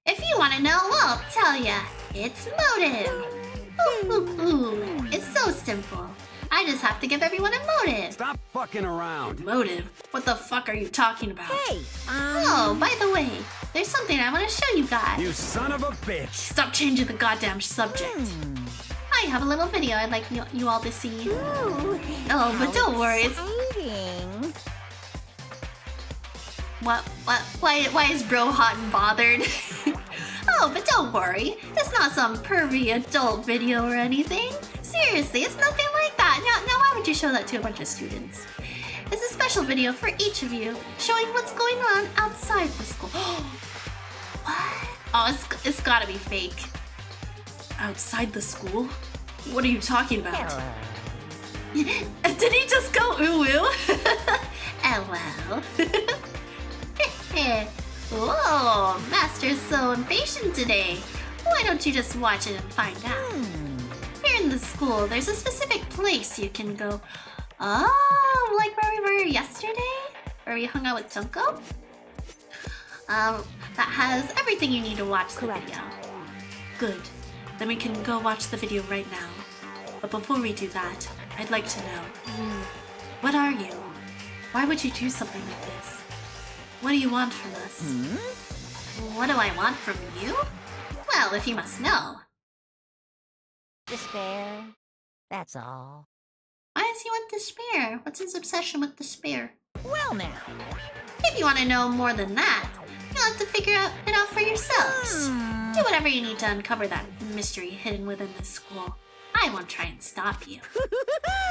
If you want to know, I'll tell ya. It's motive. It's so simple. I just have to give everyone a motive. Stop fucking around. Motive? What the fuck are you talking about? Hey, Oh, by the way, there's something I want to show you guys. You son of a bitch. Stop changing the goddamn subject. I have a little video I'd like you all to see. ooh, Oh, but don't worry. exciting. Why is bro hot and bothered? Oh, but don't worry. It's not some pervy adult video or anything. Seriously, it's nothing like that. Now why would you show that to a bunch of students? It's a special video for each of you, showing what's going on outside the school. What? Oh, it's gotta be fake. Outside the school? What are you talking about? Did he just go ooh ooh? LL. Whoa, Master's so impatient today. Why don't you just watch it and find out? Here in the school, there's a specific place you can go. Oh, like where we were yesterday? Where we hung out with Junko? That has everything you need to watch the video. Good. Then we can go watch the video right now. But before we do that, I'd like to know. What are you? Why would you do something like this? What do you want from us? What do I want from you? Well, if you must know. Despair. That's all. Why does he want despair? What's his obsession with despair? Well now. If you want to know more than that, you'll have to figure it out for yourselves. Do whatever you need to uncover that mystery hidden within this school. I won't try and stop you.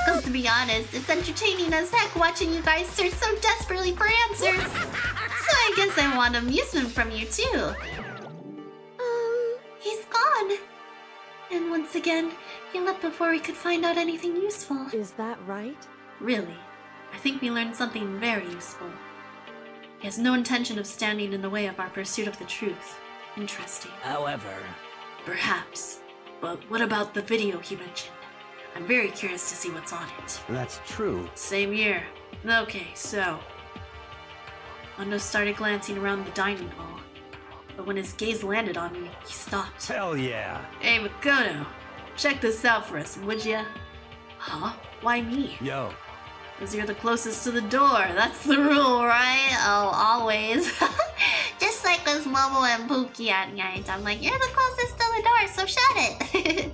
Because to be honest, it's entertaining as heck watching you guys search so desperately for answers. So I guess I want amusement from you too. He's gone. And once again, he left before we could find out anything useful. Is that right? Really? I think we learned something very useful. He has no intention of standing in the way of our pursuit of the truth. Interesting. However, Perhaps. But what about the video he mentioned? I'm very curious to see what's on it. That's true. Same here. Okay, so... Mondo started glancing around the dining hall. But when his gaze landed on me, he stopped. Hell yeah. Hey, Makoto, check this out for us, would ya? Huh? Why me? Yo, Because you're the closest to the door. That's the rule, right? Oh, always. Just like with Momo and Pookie at night, I'm like, you're the closest to the door, so shut it.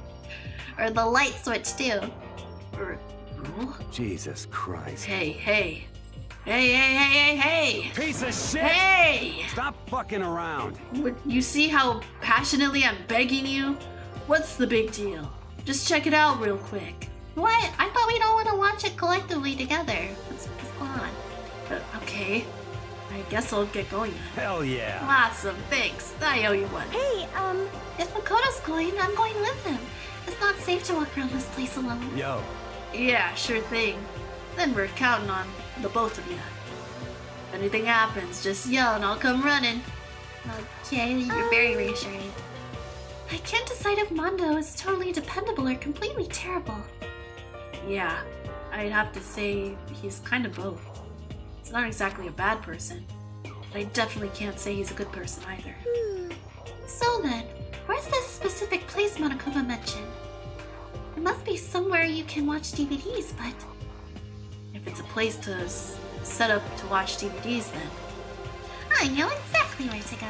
Or the light switch too. Rule? Jesus Christ. Hey, hey. Hey, hey, hey, hey, hey! Piece of shit! Hey! Stop fucking around. You see how passionately I'm begging you? What's the big deal? Just check it out real quick. What? I thought we'd all want to watch it collectively together. What's going on? Okay. I guess I'll get going then. Hell yeah. Awesome, thanks. I owe you one. Hey, if Makoto's going, I'm going with him. It's not safe to walk around this place alone. Yo, Yeah, sure thing. Then we're counting on the both of you. If anything happens, just yell and I'll come running. Okay, you're very reassuring. I can't decide if Mondo is totally dependable or completely terrible. Yeah, I'd have to say he's kind of both. He's not exactly a bad person, but I definitely can't say he's a good person either. So then, where's this specific place Monokuma mentioned? It must be somewhere you can watch DVDs, but it's a place to set up to watch DVDs then. I know exactly where to go.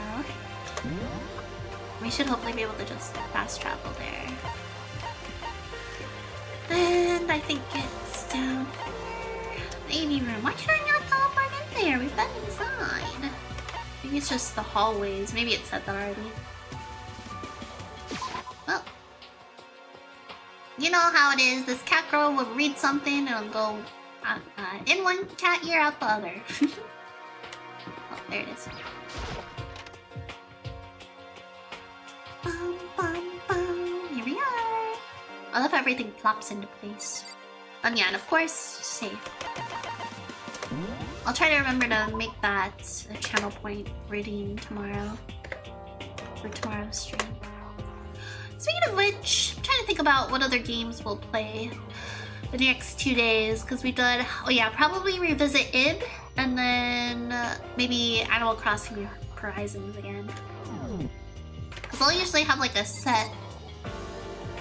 We should hopefully be able to just fast travel there. And I think it's down here. The AV room. Why can I not teleport in there? We've been inside. Maybe it's just the hallways. Maybe it said that already. Well, you know how it is. This cat girl will read something and it'll go in one cat ear, out the other. Oh, there it is. Bum, bum, bum. Here we are. I love how everything plops into place. And yeah, and of course, save. I'll try to remember to make that a channel point reading tomorrow. For tomorrow's stream. Speaking of which, I'm trying to think about what other games we'll play the next 2 days, because we did, oh yeah, probably revisit Ib, and then maybe Animal Crossing New Horizons again. Because I'll usually have like a set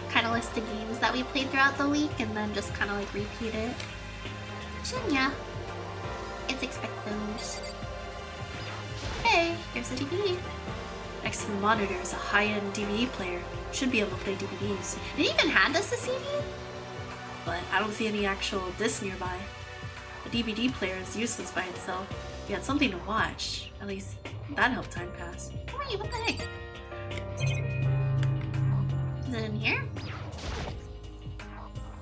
kind of list of games that we played throughout the week, and then just kind of like repeat it. So yeah, it's expect those. Hey, here's the DVD. Next to the monitor is a high-end DVD player. Should be able to play DVDs. Did it even hand us a CD? But I don't see any actual discs nearby. A DVD player is useless by itself. We had something to watch. At least that helped time pass. Wait, what the heck? Is it in here?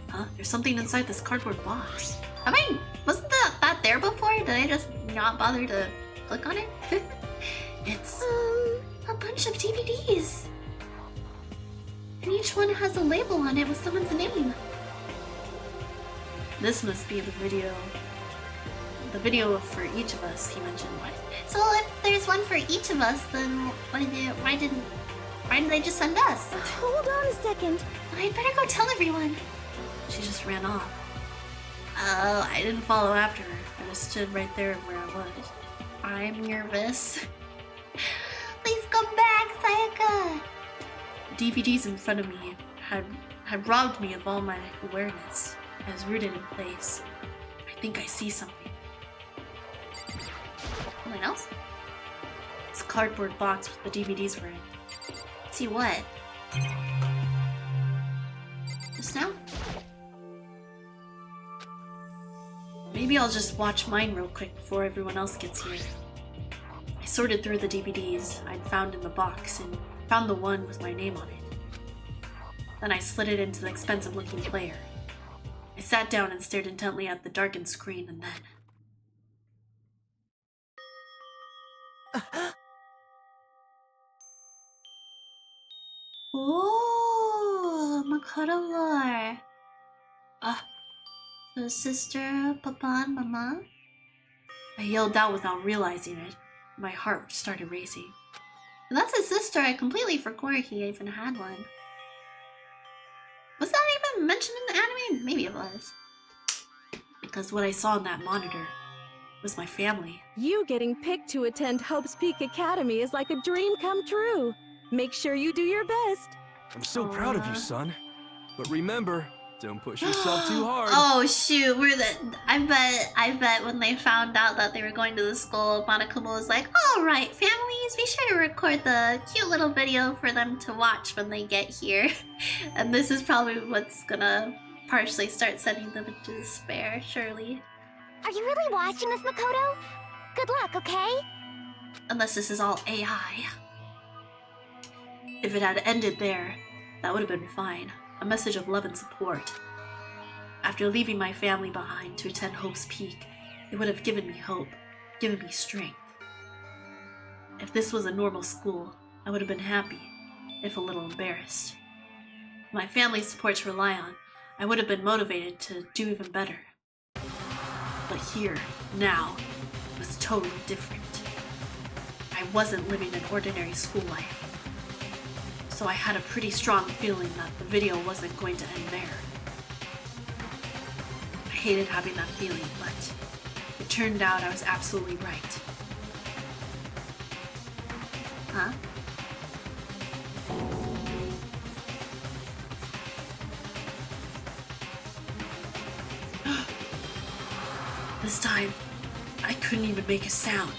Huh? There's something inside this cardboard box. I mean, wasn't that there before? Did I just not bother to click on it? It's a bunch of DVDs. And each one has a label on it with someone's name. This must be the video. The video for each of us, he mentioned. So if there's one for each of us, then why did they just send us? Hold on a second. I'd better go tell everyone. She just ran off. Oh, I didn't follow after her. I just stood right there where I was. I'm nervous. Please come back, Sayaka. The DVDs in front of me had robbed me of all my awareness. I was rooted in place. I think I see something. Something else? It's a cardboard box with the DVDs were in. See what? Just now? Maybe I'll just watch mine real quick before everyone else gets here. I sorted through the DVDs I'd found in the box and found the one with my name on it. Then I slid it into the expensive-looking player. I sat down and stared intently at the darkened screen, and then... Oh, Makoto lore. So sister, papa, and mama? I yelled out without realizing it. My heart started racing. If that's his sister, I completely forgot he even had one. Was that even mentioned in the anime? Maybe it was. Because what I saw on that monitor was my family. You getting picked to attend Hope's Peak Academy is like a dream come true. Make sure you do your best. I'm so proud of you, son. But remember, don't push yourself too hard. Oh shoot, I bet when they found out that they were going to the school, Monokuma was like, alright families, be sure to record the cute little video for them to watch when they get here. And this is probably what's gonna partially start sending them into despair, surely. Are you really watching this, Makoto? Good luck, okay? Unless this is all AI. If it had ended there, that would have been fine. A message of love and support. After leaving my family behind to attend Hope's Peak, it would have given me hope, given me strength. If this was a normal school, I would have been happy, if a little embarrassed. My family's support to rely on, I would have been motivated to do even better. But here, now, it was totally different. I wasn't living an ordinary school life. So I had a pretty strong feeling that the video wasn't going to end there. I hated having that feeling, but it turned out I was absolutely right. Huh? This time, I couldn't even make a sound.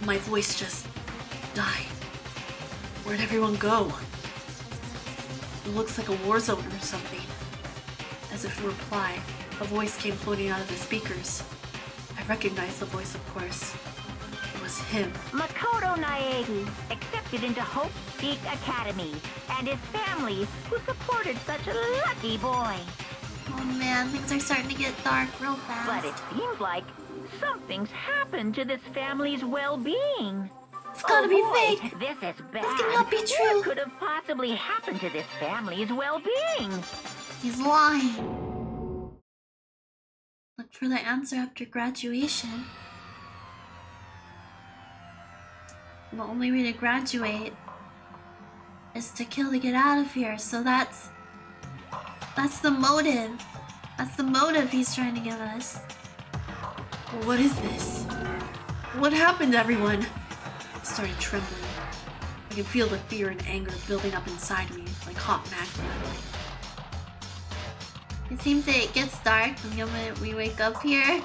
My voice just died. Where'd everyone go? It looks like a war zone or something. As if in reply, a voice came floating out of the speakers. I recognized the voice, of course. It was him. Makoto Naegi accepted into Hope Peak Academy, and his family, who supported such a lucky boy. Oh man, things are starting to get dark real fast. But it seems like something's happened to this family's well-being. It's gotta be boy, fake. This is bad. This cannot be true. What could have possibly happened to this family's well-being? He's lying. Look for the answer after graduation. The only way to graduate is to kill to get out of here, so that's the motive. That's the motive he's trying to give us. What is this? What happened, everyone? I started trembling. I could feel the fear and anger building up inside me like hot magma. It seems that it gets dark the moment we wake up here.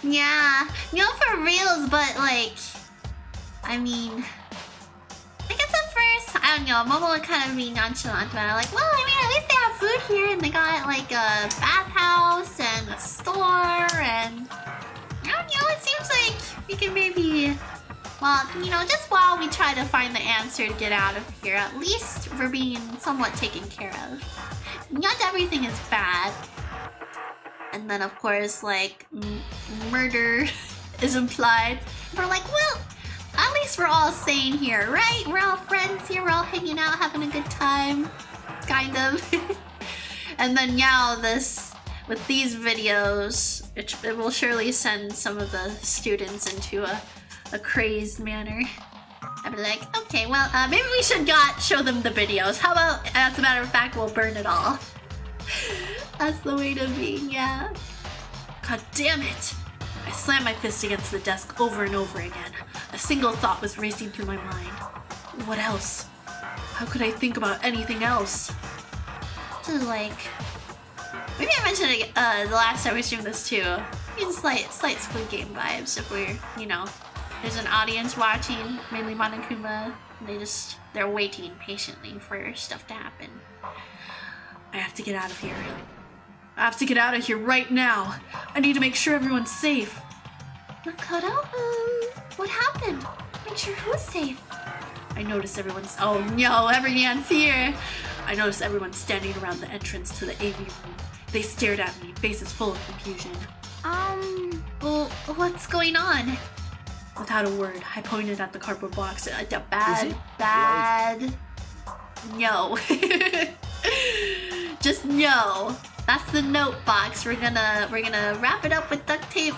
Yeah, you know, for reals, but like, I mean, I guess at first, I don't know, Momo would kind of be nonchalant about it. Like, well, I mean, at least they have food here, and they got like a bathhouse and a store, and I don't know, it seems like we can maybe, well, you know, just while we try to find the answer to get out of here, at least we're being somewhat taken care of. Not everything is bad. And then, of course, like, murder is implied. We're like, well, at least we're all sane here, right? We're all friends here, we're all hanging out, having a good time. Kind of. And then now this, with these videos, it will surely send some of the students into a crazed manner. I'd be like, okay, well, maybe we should not show them the videos. How about, as a matter of fact, we'll burn it all. That's the way to be, yeah. God damn it! I slammed my fist against the desk over and over again. A single thought was racing through my mind. What else? How could I think about anything else? Just like, maybe I mentioned it the last time we streamed this too. Even slight Squid Game vibes if we're, you know, there's an audience watching, mainly Monokuma. They're waiting patiently for stuff to happen. I have to get out of here. I have to get out of here right now. I need to make sure everyone's safe. Makoto? What happened? Make sure who's safe. I notice everyone's... Oh no, everyone's here! I notice everyone's standing around the entrance to the AV room. They stared at me, faces full of confusion. Well, what's going on? Without a word, I pointed at the cardboard box. Bad. No. Just no. That's the note box. We're gonna wrap it up with duct tape.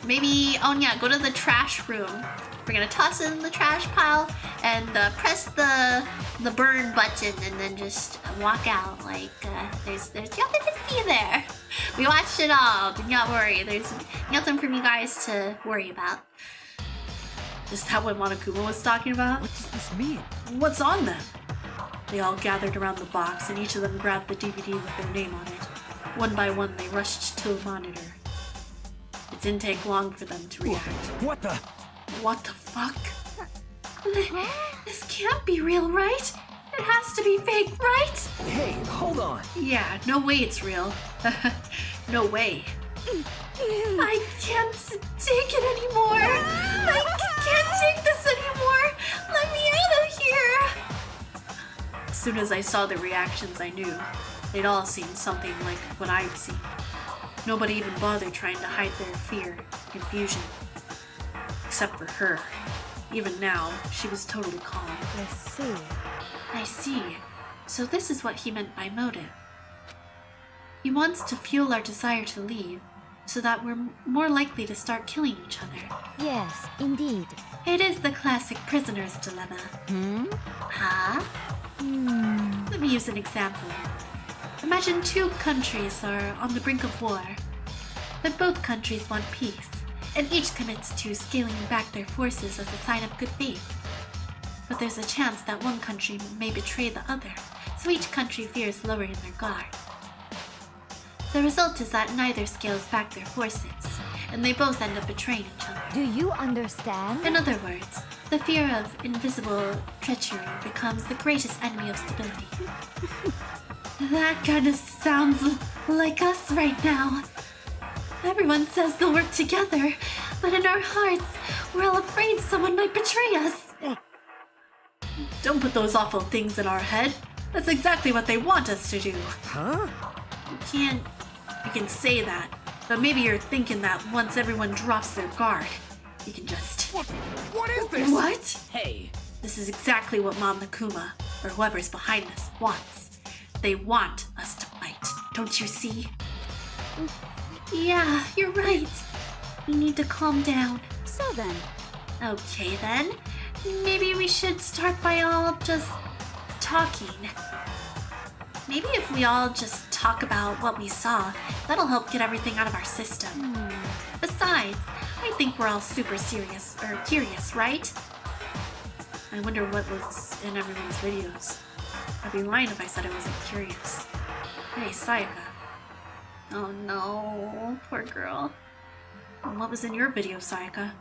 Maybe, oh yeah, go to the trash room. We're gonna toss it in the trash pile and press the burn button and then just walk out. Like there's nothing to see there. We watched it all. Do not worry. There's nothing for you guys to worry about. Is that what Monokuma was talking about? What does this mean? What's on them? They all gathered around the box and each of them grabbed the DVD with their name on it. One by one, they rushed to a monitor. It didn't take long for them to react. What the? What the fuck? This can't be real, right? It has to be fake, right? Hey, hold on. Yeah, no way it's real. No way. I can't take it anymore. I can't take this anymore. Let me out of here. As soon as I saw the reactions, I knew. They'd all seen something like what I'd seen. Nobody even bothered trying to hide their fear, confusion. Except for her. Even now, she was totally calm. I see. So this is what he meant by motive. He wants to fuel our desire to leave, so that we're more likely to start killing each other. Yes, indeed. It is the classic prisoner's dilemma. Huh? Let me use an example. Imagine two countries are on the brink of war. But both countries want peace, and each commits to scaling back their forces as a sign of good faith. But there's a chance that one country may betray the other, so each country fears lowering their guard. The result is that neither scales back their forces, and they both end up betraying each other. Do you understand? In other words, the fear of invisible treachery becomes the greatest enemy of stability. That kind of sounds like us right now. Everyone says they'll work together, but in our hearts, we're all afraid someone might betray us. Don't put those awful things in our head. That's exactly what they want us to do. Huh? You can say that, but maybe you're thinking that once everyone drops their guard, you can just... What is this? What? Hey, this is exactly what Mom Nakuma, or whoever's behind this, wants. They want us to fight, don't you see? Yeah, you're right. We need to calm down. So then, Okay then. Maybe we should start by all just talking. Maybe if we all just talk about what we saw, that'll help get everything out of our system. Besides, I think we're all super serious, or curious, right? I wonder what was in everyone's videos. I'd be lying if I said I wasn't curious. Hey, Sayaka, Oh no, poor girl. what was in your video, Sayaka?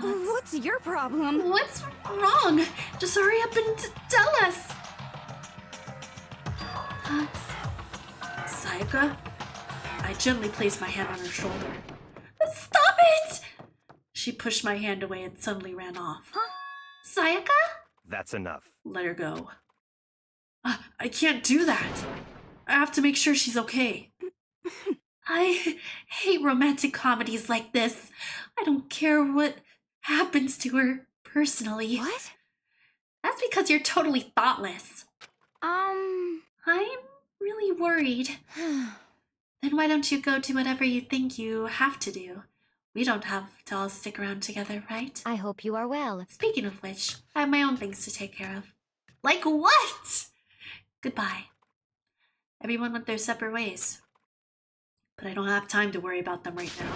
what's your problem? What's wrong? Just hurry up and tell us. Sayaka? I gently placed my hand on her shoulder. Stop it! She pushed my hand away and suddenly ran off. Sayaka? That's enough. Let her go. I can't do that. I have to make sure she's okay. I hate romantic comedies like this. I don't care what happens to her personally. What? That's because you're totally thoughtless. Um, I'm really worried. Then why don't you go do whatever you think you have to do? We don't have to all stick around together, right? I hope you are well. Speaking of which, I have my own things to take care of. Like what? Goodbye. Everyone went their separate ways. But I don't have time to worry about them right now.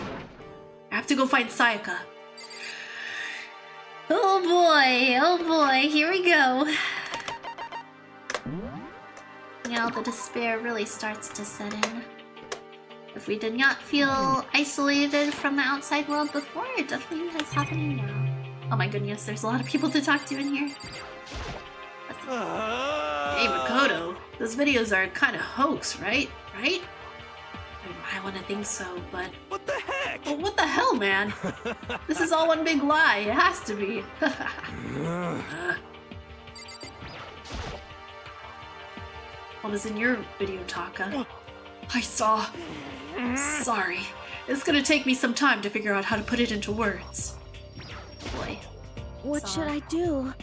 I have to go find Sayaka. Oh boy, here we go. Now the despair really starts to set in. If we did not feel isolated from the outside world before, it definitely is happening now. Oh my goodness, there's a lot of people to talk to in here. Hey, Makoto, those videos are kind of hoax, right? I want to think so, but... What the heck? Well, what the hell, man? This is all one big lie. It has to be. What was in your video, Taka? I saw... Sorry. It's gonna take me some time to figure out how to put it into words. Boy. What should I do?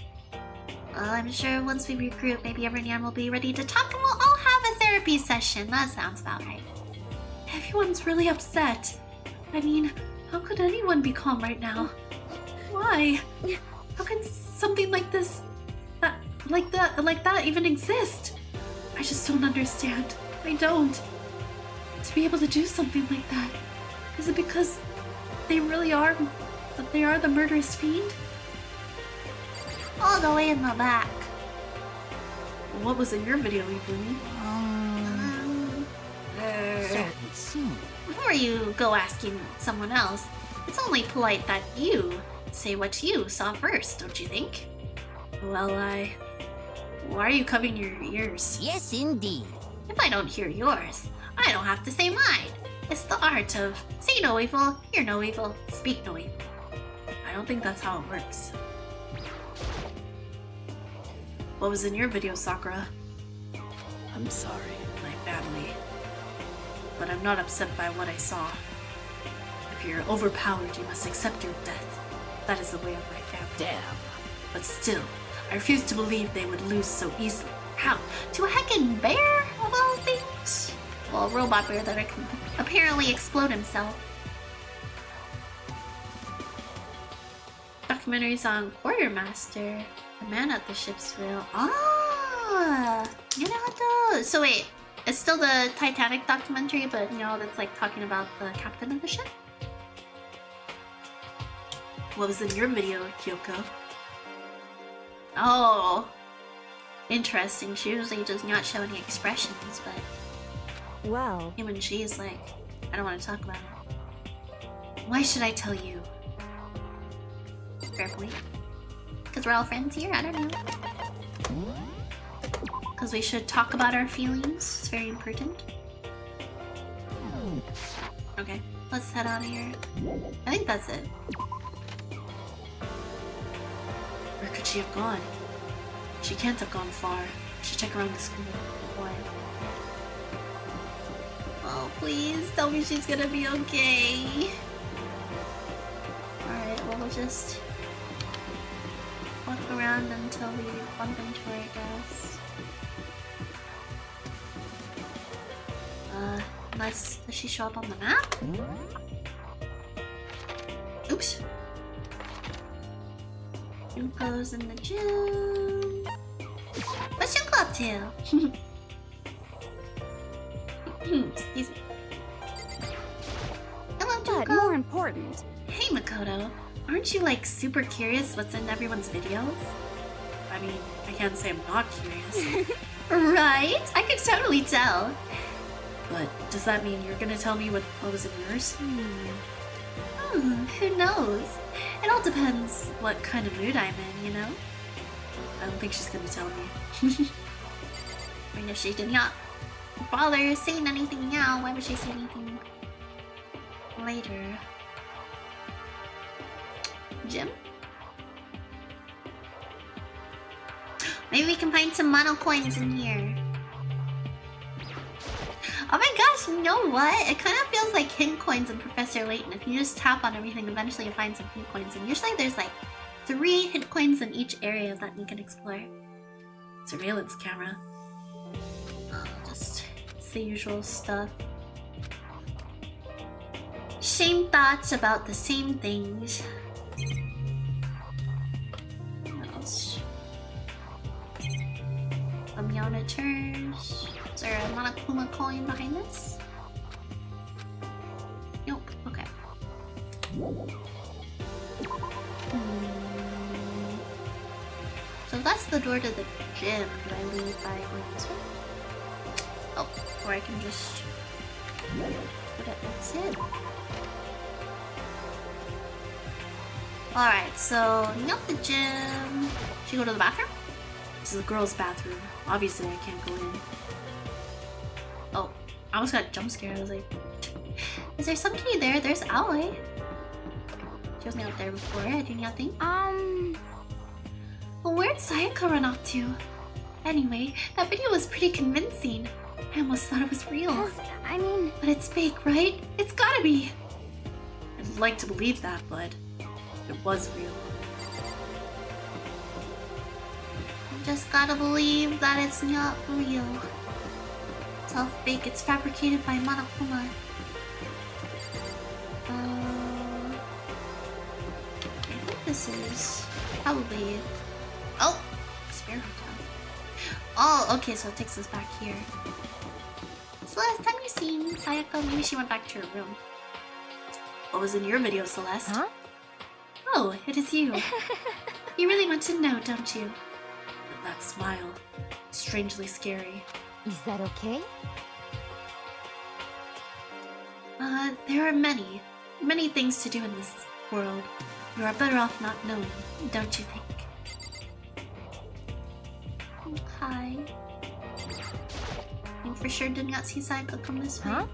Well, I'm sure once we regroup, maybe everyone will be ready to talk and we'll all have a therapy session. That sounds about right. Everyone's really upset. I mean, how could anyone be calm right now? Why? How can something like this, like that even exist? I just don't understand. I don't. To be able to do something like that, is it because they really are, that they are the murderous fiend? All the way in the back. What was in your video, Ifumi? Before you go asking someone else, it's only polite that you say what you saw first, don't you think? Well, why are you covering your ears? Yes, indeed. If I don't hear yours, I don't have to say mine. It's the art of say no evil, hear no evil, speak no evil. I don't think that's how it works. What was in your video, Sakura? I'm sorry. My family. But I'm not upset by what I saw. If you're overpowered, you must accept your death. That is the way of my family. Damn. But still, I refuse to believe they would lose so easily. How? To a heckin' bear, of all things? Well, a robot bear that can apparently explode himself. Documentaries on Quartermaster, the man at the ship's wheel. Ah, you know. So wait, it's still the Titanic documentary, but you know that's like talking about the captain of the ship. What was in your video, Kyoko? Oh, interesting. She usually does not show any expressions, but Well, Him and she is like, I don't want to talk about it. Why should I tell you? Fair point. Because we're all friends here? I don't know. Because we should talk about our feelings. It's very important. Okay, let's head out of here. I think that's it. Where could she have gone? She can't have gone far. Should check around the school. Why? Oh, please tell me she's gonna be okay. Alright, well, we'll just walk around until we bump into her, I guess. Unless, does she show up on the map? Oops. Yuko's in the gym. What's Yuko up to? Excuse me. Hello, but Yuko. more important, Hey, Makoto. Aren't you, like, super curious what's in everyone's videos? I mean, I can't say I'm not curious. Right? I could totally tell. But does that mean you're gonna tell me what was in yours? Who knows? It all depends what kind of mood I'm in, you know? I don't think she's gonna tell me. I mean, if she did not bother saying anything now, why would she say anything later? Gym? Maybe we can find some mono coins in here. Oh my gosh, you know what? It kind of feels like hint coins in Professor Layton. If you just tap on everything, eventually you'll find some hint coins. And usually there's like 3 hint coins in each area that you can explore. Surveillance camera. Just it's the usual stuff. Same thoughts about the same things. What else? Monitors. Is there a Monokuma coin behind this? Nope. Okay. So that's the door to the gym. Do I leave by going this way? Oh, or I can just put it exit. Alright, so not the gym. Should we go to the bathroom? This is a girl's bathroom. Obviously, I can't go in. Oh, I almost got jump scared. I was like, is there somebody there? There's Aoi. She wasn't out there before. I do nothing. Well, where'd Sayaka run off to? Anyway, that video was pretty convincing. I almost thought it was real. I mean... But it's fake, right? It's gotta be. I'd like to believe that, but it was real. I just gotta believe that it's not real. It's all fake. It's fabricated by Monokuma. I think this is probably... Oh! Spare hotel. Oh, okay, so it takes us back here. So last time you seen Sayaka, maybe she went back to her room. What was in your video, Celeste? Huh? Oh, it is you. You really want to know, don't you? That smile. Strangely scary. Is that okay? There are many things to do in this world. You are better off not knowing, don't you think? Okay. You for sure did not see Sayaka come this way? Huh?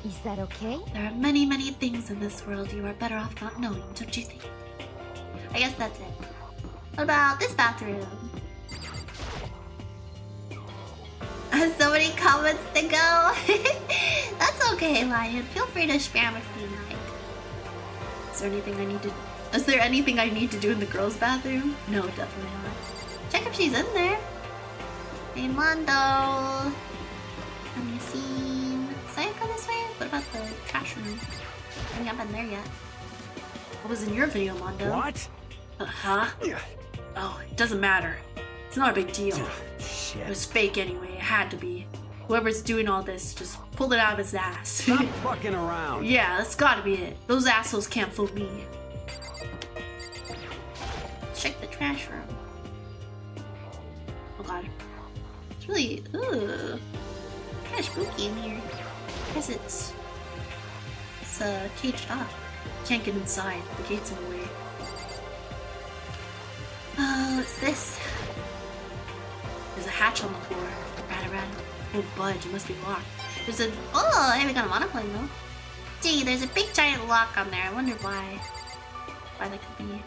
Is that okay? There are many things in this world you are better off not knowing, don't you think? I guess that's it. What about this bathroom? So many comments to go. That's okay, Lion. Feel free to spam if you like. Is there anything I need to do in the girls' bathroom? No, definitely not. Check if she's in there. Hey, Mondo. Have you seen Sayaka this way? What about the trash room? I haven't been there yet. What was in your video, Mondo? What? Huh? Oh, it doesn't matter. It's not a big deal. It Shit. was fake anyway. It had to be. Whoever's doing all this just pulled it out of his ass. Stop fucking around. Yeah, that's gotta be it. Those assholes can't fool me. Let's check the trash room. Oh god. There's really, ooh, kind of spooky in here. I guess it's caged off. Can't get inside. The gate's in the way. Oh, what's this? There's a hatch on the floor. Rata. Oh, budge. It must be locked. There's a, oh, hey, we got a monoplane though. Gee, there's a big giant lock on there. I wonder why. Why that could be.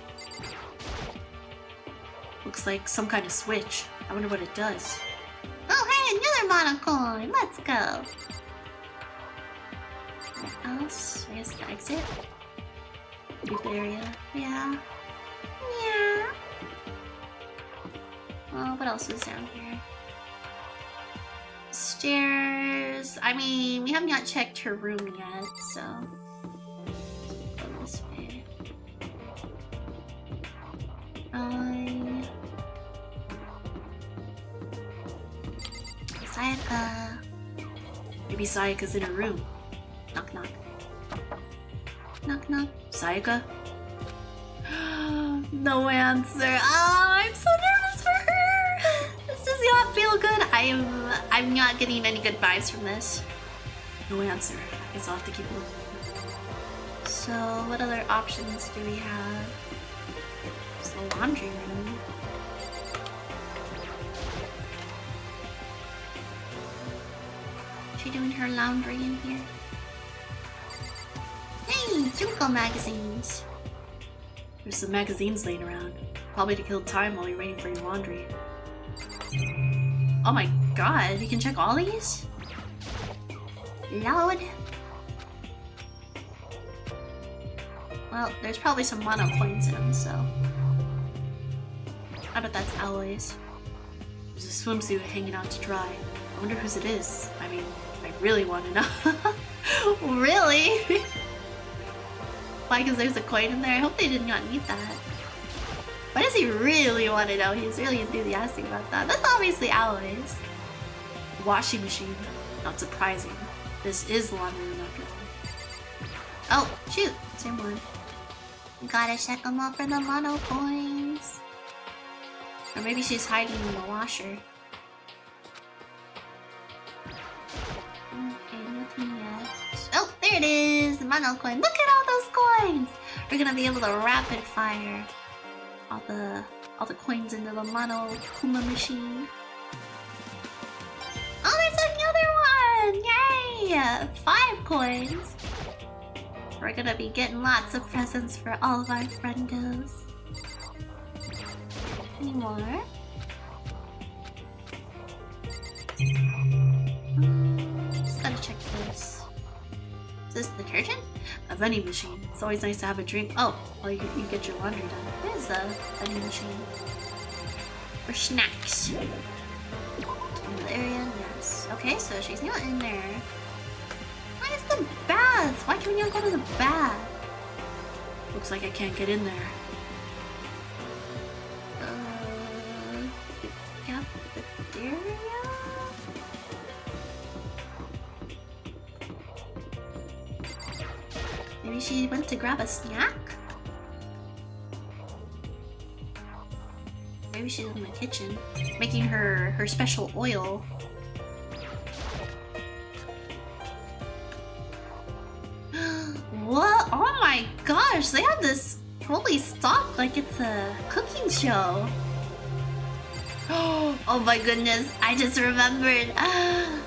Looks like some kind of switch. I wonder what it does. Oh, hey, another monocoin. Let's go. What else? I guess the exit. Leave the area. Yeah. Yeah. Oh, what else is down here? Stairs. I mean, we have not checked her room yet, so go this way. Sayaka. Maybe Sayaka's in her room. Knock knock. Knock knock. Sayaka? No answer. Oh, I'm so nervous for her. This does not feel good. I'm not getting any good vibes from this. No answer. I guess I'll have to keep looking. So, what other options do we have? There's the laundry room. She doing her laundry in here? Hey, Junko magazines. There's some magazines laying around. Probably to kill time while you're waiting for your laundry. Oh my god, you can check all these? Load. Well, there's probably some mono coins in them, so. I bet that's alloys. There's a swimsuit hanging out to dry. I wonder whose it is. I mean, I really want to know. Really? Why? Because there's a coin in there? I hope they did not need that. Why does he really want to know? He's really enthusiastic about that. That's obviously alloys. Washing machine. Not surprising. This is the laundry room after all. Oh, shoot. Same one. Gotta check them out for the mono coins. Or maybe she's hiding in the washer. Okay, nothing yet. Oh, there it is! The mono coin. Look at all those coins! We're gonna be able to rapid fire all the coins into the mono Kuma machine. Oh, there's another one! Yay! 5 coins. We're gonna be getting lots of presents for all of our friendos. Any more? Just gotta check this. Is this detergent? A vending machine. It's always nice to have a drink. Oh, while you get your laundry done. There's a vending machine. For snacks. In the area, yes. Okay, so she's not in there. Where's the bath? Why can we not go to the bath? Looks like I can't get in there. Cafeteria? Maybe she went to grab a snack? Maybe she's in the kitchen, making her special oil. What? Oh my gosh, they have this fully stocked like it's a cooking show. Oh my goodness, I just remembered. Oh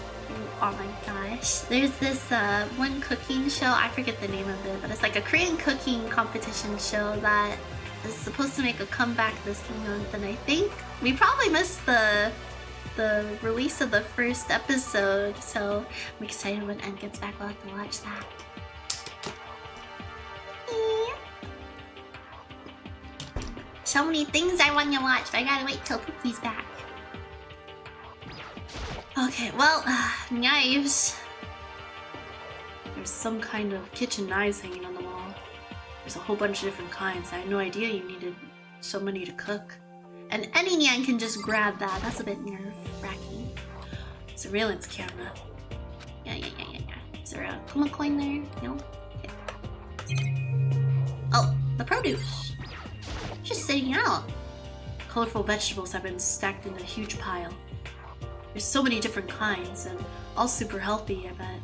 my gosh. There's this one cooking show, I forget the name of it, but it's like a Korean cooking competition show that is supposed to make a comeback this month, and I think we probably missed the release of the first episode, so I'm excited when N gets back. We'll have to watch that. So many things I want to watch, but I gotta wait till Pookie's back. Okay, well, knives. There's some kind of kitchen knives hanging on the wall. There's a whole bunch of different kinds. I had no idea you needed so many to cook. And any Nyan can just grab that. That's a bit nerve-wracking. Surveillance camera. Yeah. Is there a Kuma coin there? No? Okay. Oh, the produce. Just sitting out. Colorful vegetables have been stacked in a huge pile. There's so many different kinds, and all super healthy, I bet.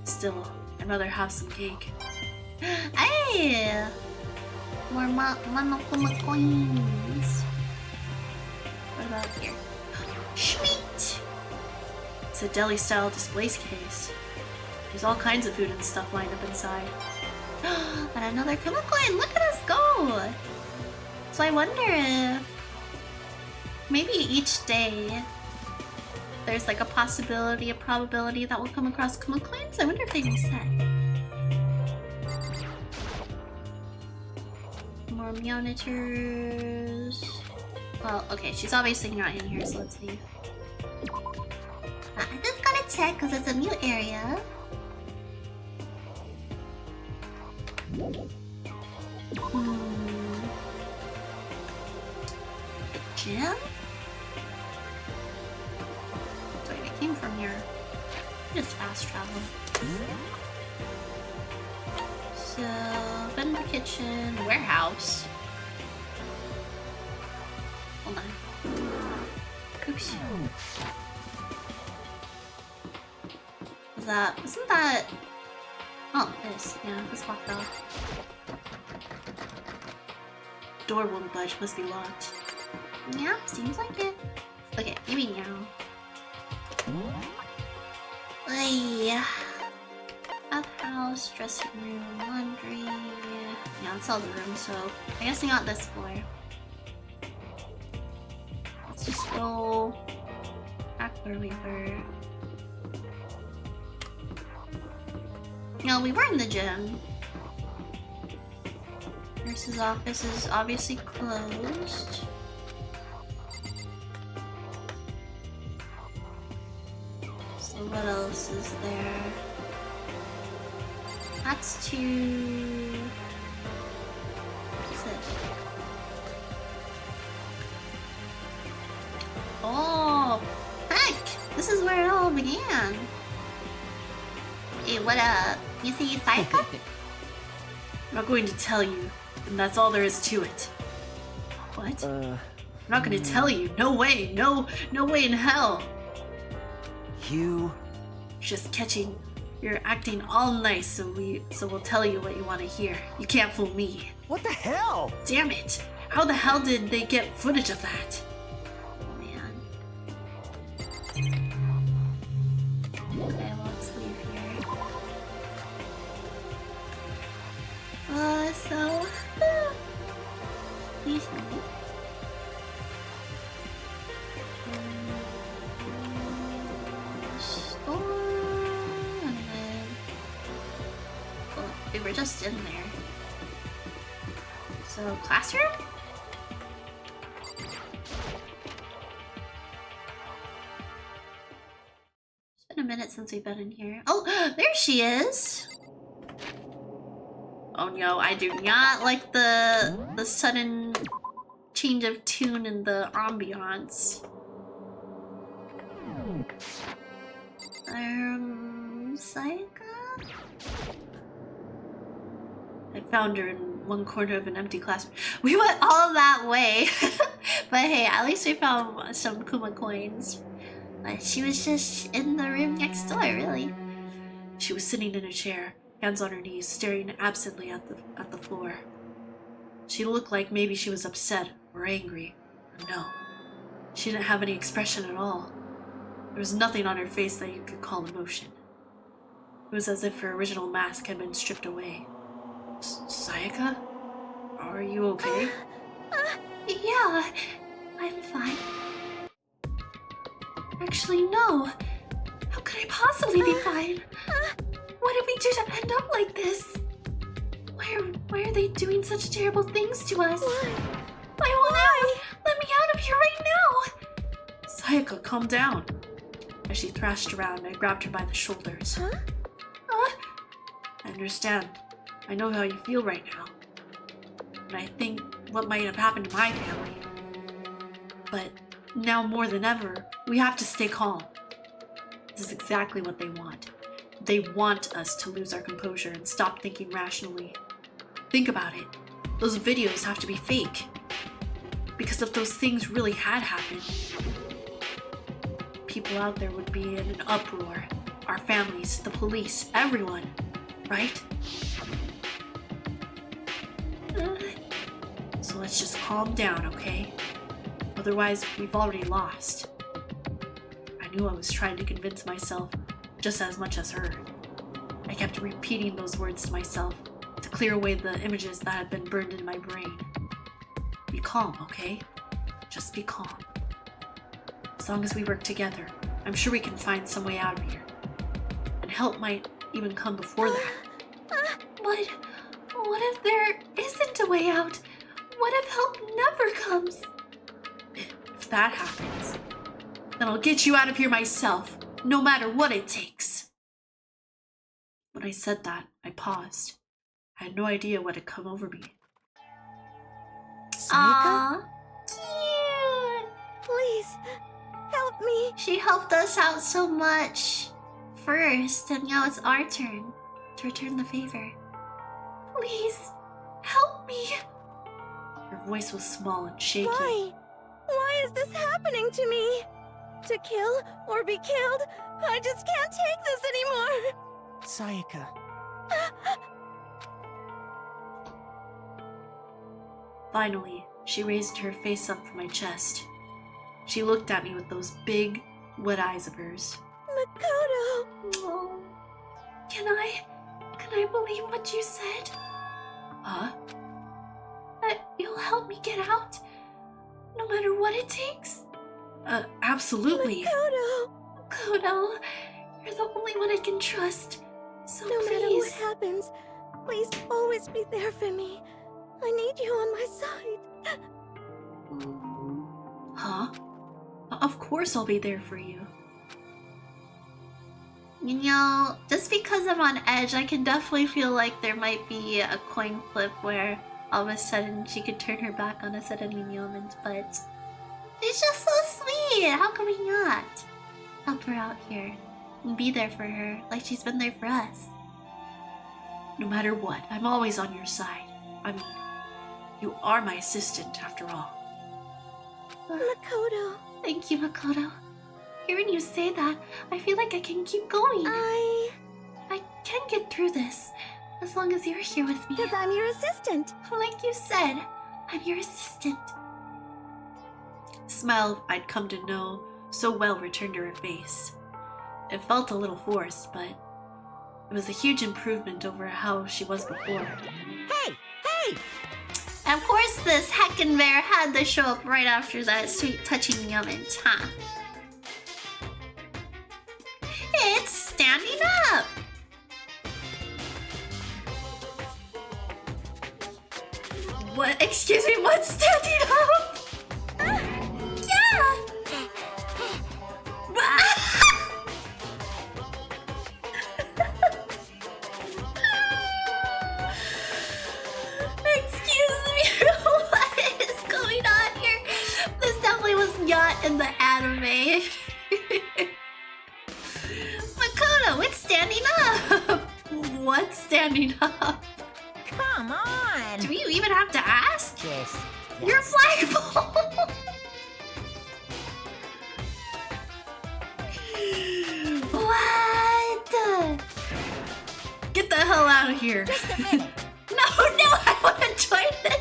Still, I'd rather have some cake. Hey! More Monokuma coins. What about here? Sweet! It's a deli-style display case. There's all kinds of food and stuff lined up inside. And another Kuma coin! Look at us go! So I wonder if maybe each day there's like a possibility, a probability that we'll come across Kuma coins. I wonder if they reset. More monitors. Well, okay, she's obviously not in here, so let's leave. I just gotta check because it's a new area. The gym? Wait, I came from here. Just fast travel. So, been in the kitchen, warehouse. Hold on. Oops. Isn't that? Oh, this. Yeah, this walked off. Door won't budge, must be locked. Yeah, seems like it. Okay, maybe now. Ay. Bathhouse, dressing room, laundry. Yeah, that's all the rooms, so I guess I got this floor. Let's just go back where we were. No, we were in the gym. Nurse's office is obviously closed. So what else is there? That's to... What's it? Oh, heck! This is where it all began. Hey, what up? You see Sayaka? I'm not going to tell you, and that's all there is to it. What? I'm not going to tell you. No way. No way in hell. You... Just catching. You're acting all nice, so we'll tell you what you want to hear. You can't fool me. What the hell? Damn it! How the hell did they get footage of that? Oh, man. Okay, let's leave here. So... Please no. And then... Well, we were just in there. So, classroom? It's been a minute since we've been in here. Oh, there she is! Oh no, I do not like the sudden change of tune in the ambiance. Sayaka? I found her in one corner of an empty classroom. We went all that way. But hey, at least we found some Kuma coins. But she was just in the room next door, really. She was sitting in a chair, hands on her knees, staring absently at the floor. She looked like maybe she was upset or angry. Or no, she didn't have any expression at all. There was nothing on her face that you could call emotion. It was as if her original mask had been stripped away. Sayaka? Are you okay? Yeah, I'm fine. Actually, no. How could I possibly be fine? What did we do to end up like this? Why are they doing such terrible things to us? Why won't I? Let me out of here right now! Sayaka, calm down. As she thrashed around, I grabbed her by the shoulders. I understand. I know how you feel right now. And I think what might have happened to my family. But now more than ever, we have to stay calm. This is exactly what they want. They want us to lose our composure and stop thinking rationally. Think about it. Those videos have to be fake. Because if those things really had happened, people out there would be in an uproar. Our families, the police, everyone, right? So let's just calm down, okay? Otherwise, we've already lost. I knew I was trying to convince myself just as much as her. I kept repeating those words to myself to clear away the images that had been burned in my brain. Be calm, okay? Just be calm. As long as we work together, I'm sure we can find some way out of here. And help might even come before that. But what if there isn't a way out? What if help never comes? If that happens, then I'll get you out of here myself, no matter what it takes. When I said that, I paused. I had no idea what had come over me. Sayaka? Cute. Please, help me. She helped us out so much first, and now it's our turn to return the favor. Please, help me. Her voice was small and shaky. Why? Why is this happening to me? To kill or be killed? I just can't take this anymore. Sayaka. Finally, she raised her face up from my chest. She looked at me with those big, wet eyes of hers. Makoto! Oh, can I believe what you said? Huh? That you'll help me get out, no matter what it takes? Absolutely. Makoto! Kodo, you're the only one I can trust. So No matter what please. happens, please always be there for me. I need you on my side. Huh? Of course I'll be there for you. You know, just because I'm on edge, I can definitely feel like there might be a coin flip where all of a sudden she could turn her back on us at any moment, but she's just so sweet. How can we not help her out here and be there for her like she's been there for us? No matter what, I'm always on your side. I mean, you are my assistant after all. Makoto, Thank you, Makoto. Hearing you say that, I feel like I can keep going. I can get through this, as long as you're here with me. because I'm your assistant. Like you said, I'm your assistant. The smile I'd come to know so well returned to her face. It felt a little forced, but it was a huge improvement over how she was before. Hey! Hey! And of course, this heckin' bear had to show up right after that sweet touching moment, huh? It's standing up! What? Excuse me, what's standing up? Yeah! Excuse me, what is going on here? This definitely was not in the anime. Makoto, it's standing up! What's standing up? Come on! Do you even have to ask? Yes. You're flagpole! What? Get the hell out of here! Just a minute. No, I want to join it.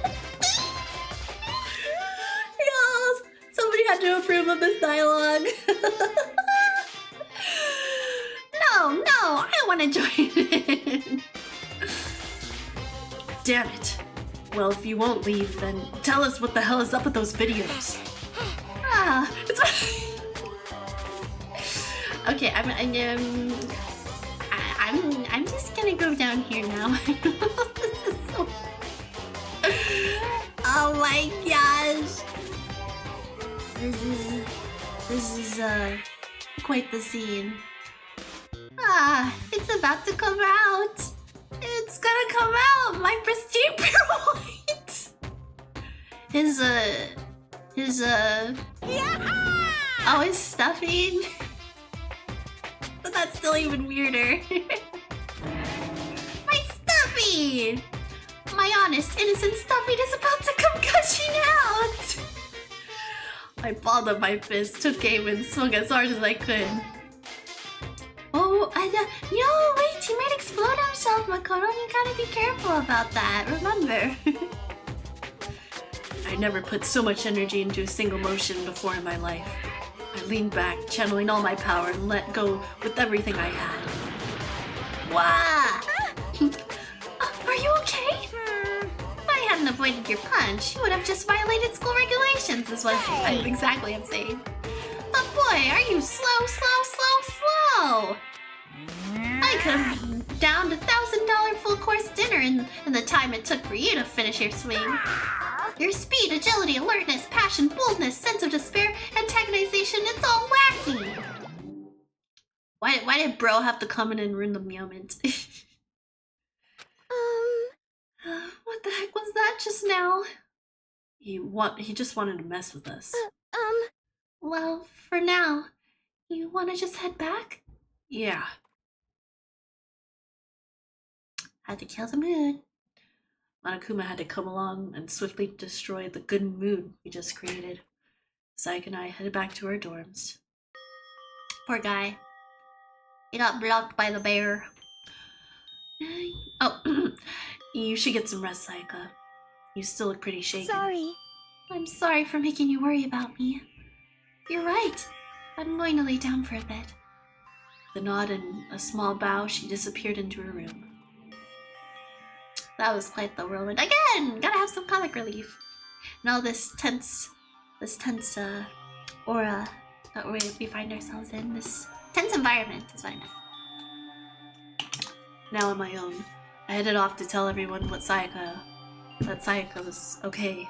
Yes, somebody had to approve of this dialogue. No, I want to join it. Damn it. Well, if you won't leave, then tell us what the hell is up with those videos. Ah, okay, I'm just gonna go down here now. This is so. Oh my gosh. This is quite the scene. Ah, it's about to come out. It's gonna come out. My pristine pure white. His oh, his stuffing. But that's still even weirder. My stuffing! My honest, innocent stuffing is about to come gushing out! I balled up my fist, took aim, and swung as hard as I could. Oh, yo, wait, he might explode himself, Makoto. You gotta be careful about that, remember. I never put so much energy into a single motion before in my life. I leaned back, channeling all my power, and let go with everything I had. Wah! Are you okay? If I hadn't avoided your punch, you would have just violated school regulations, is what exactly I'm saying. Oh boy, are you slow? I could have downed $1,000 full course dinner in the time it took for you to finish your swing. Your speed, agility, alertness, passion, boldness, sense of despair, antagonization, it's all lacking. Why did bro have to come in and ruin the moment? What the heck was that just now? He just wanted to mess with us. Well, for now, you want to just head back? Yeah. Had to kill the mood. Monokuma had to come along and swiftly destroy the good mood we just created. Sayaka and I headed back to our dorms. Poor guy. He got blocked by the bear. Oh, you should get some rest, Sayaka. You still look pretty shaken. Sorry. I'm sorry for making you worry about me. You're right. I'm going to lay down for a bit. With a nod and a small bow, she disappeared into her room. That was quite the whirlwind. Again! Gotta have some comic relief. And all this tense aura that we find ourselves in. This tense environment is what I meant. Now on my own, I headed off to tell everyone that Sayaka was okay.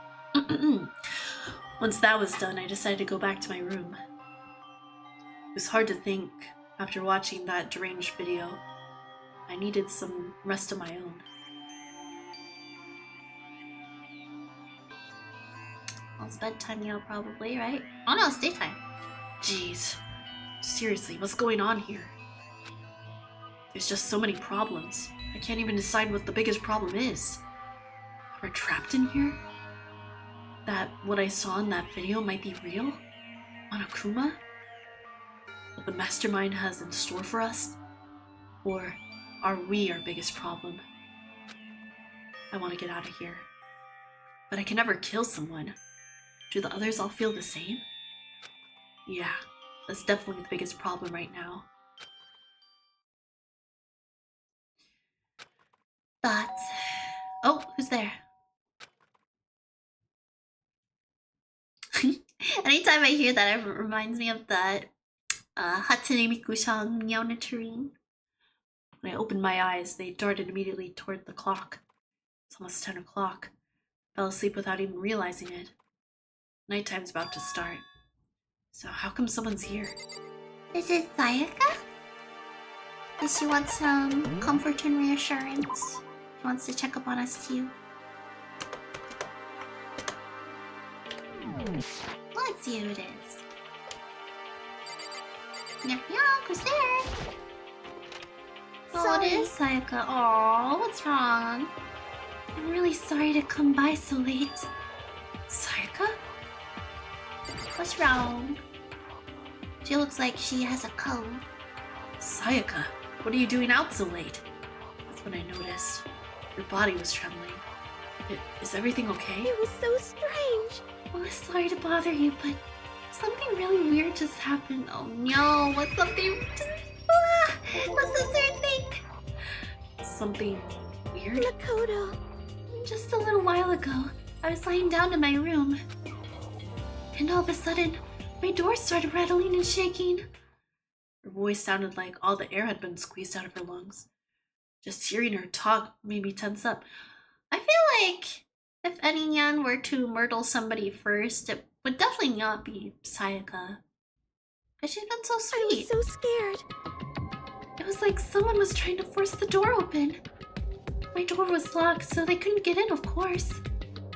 Once that was done, I decided to go back to my room. It was hard to think after watching that deranged video. I needed some rest of my own. Well, it's bedtime now, probably, right? Oh no, it's daytime. Jeez. Seriously, what's going on here? There's just so many problems. I can't even decide what the biggest problem is. We're trapped in here? That what I saw in that video might be real? Monokuma? What the mastermind has in store for us? Or are we our biggest problem? I want to get out of here. But I can never kill someone. Do the others all feel the same? Yeah, that's definitely the biggest problem right now. Thoughts. Oh, who's there? Anytime I hear that, it reminds me of that Hatsune Miku-san Nyonatorin. When I opened my eyes, they darted immediately toward the clock. It's almost 10 o'clock. Fell asleep without even realizing it. Nighttime's about to start. So how come someone's here? This is Sayaka? Does she want some comfort and reassurance? She wants to check up on us too. Let's see who it is. Yep, who's there? Oh, it is Sayaka. Aw, what's wrong? I'm really sorry to come by so late. Sayaka? What's wrong? She looks like she has a cold. Sayaka, what are you doing out so late? That's when I noticed. Your body was trembling. Is everything okay? It was so strange. Oh, sorry to bother you, but something really weird just happened. Oh no, what's something... What's this weird thing? Something weird? Makoto. Just a little while ago, I was lying down in my room. And all of a sudden, my door started rattling and shaking. Her voice sounded like all the air had been squeezed out of her lungs. Just hearing her talk made me tense up. I feel like if any Nyan were to myrtle somebody first, it would definitely not be Sayaka. Because she's been so sweet. I was so scared. It was like someone was trying to force the door open. My door was locked, so they couldn't get in, of course.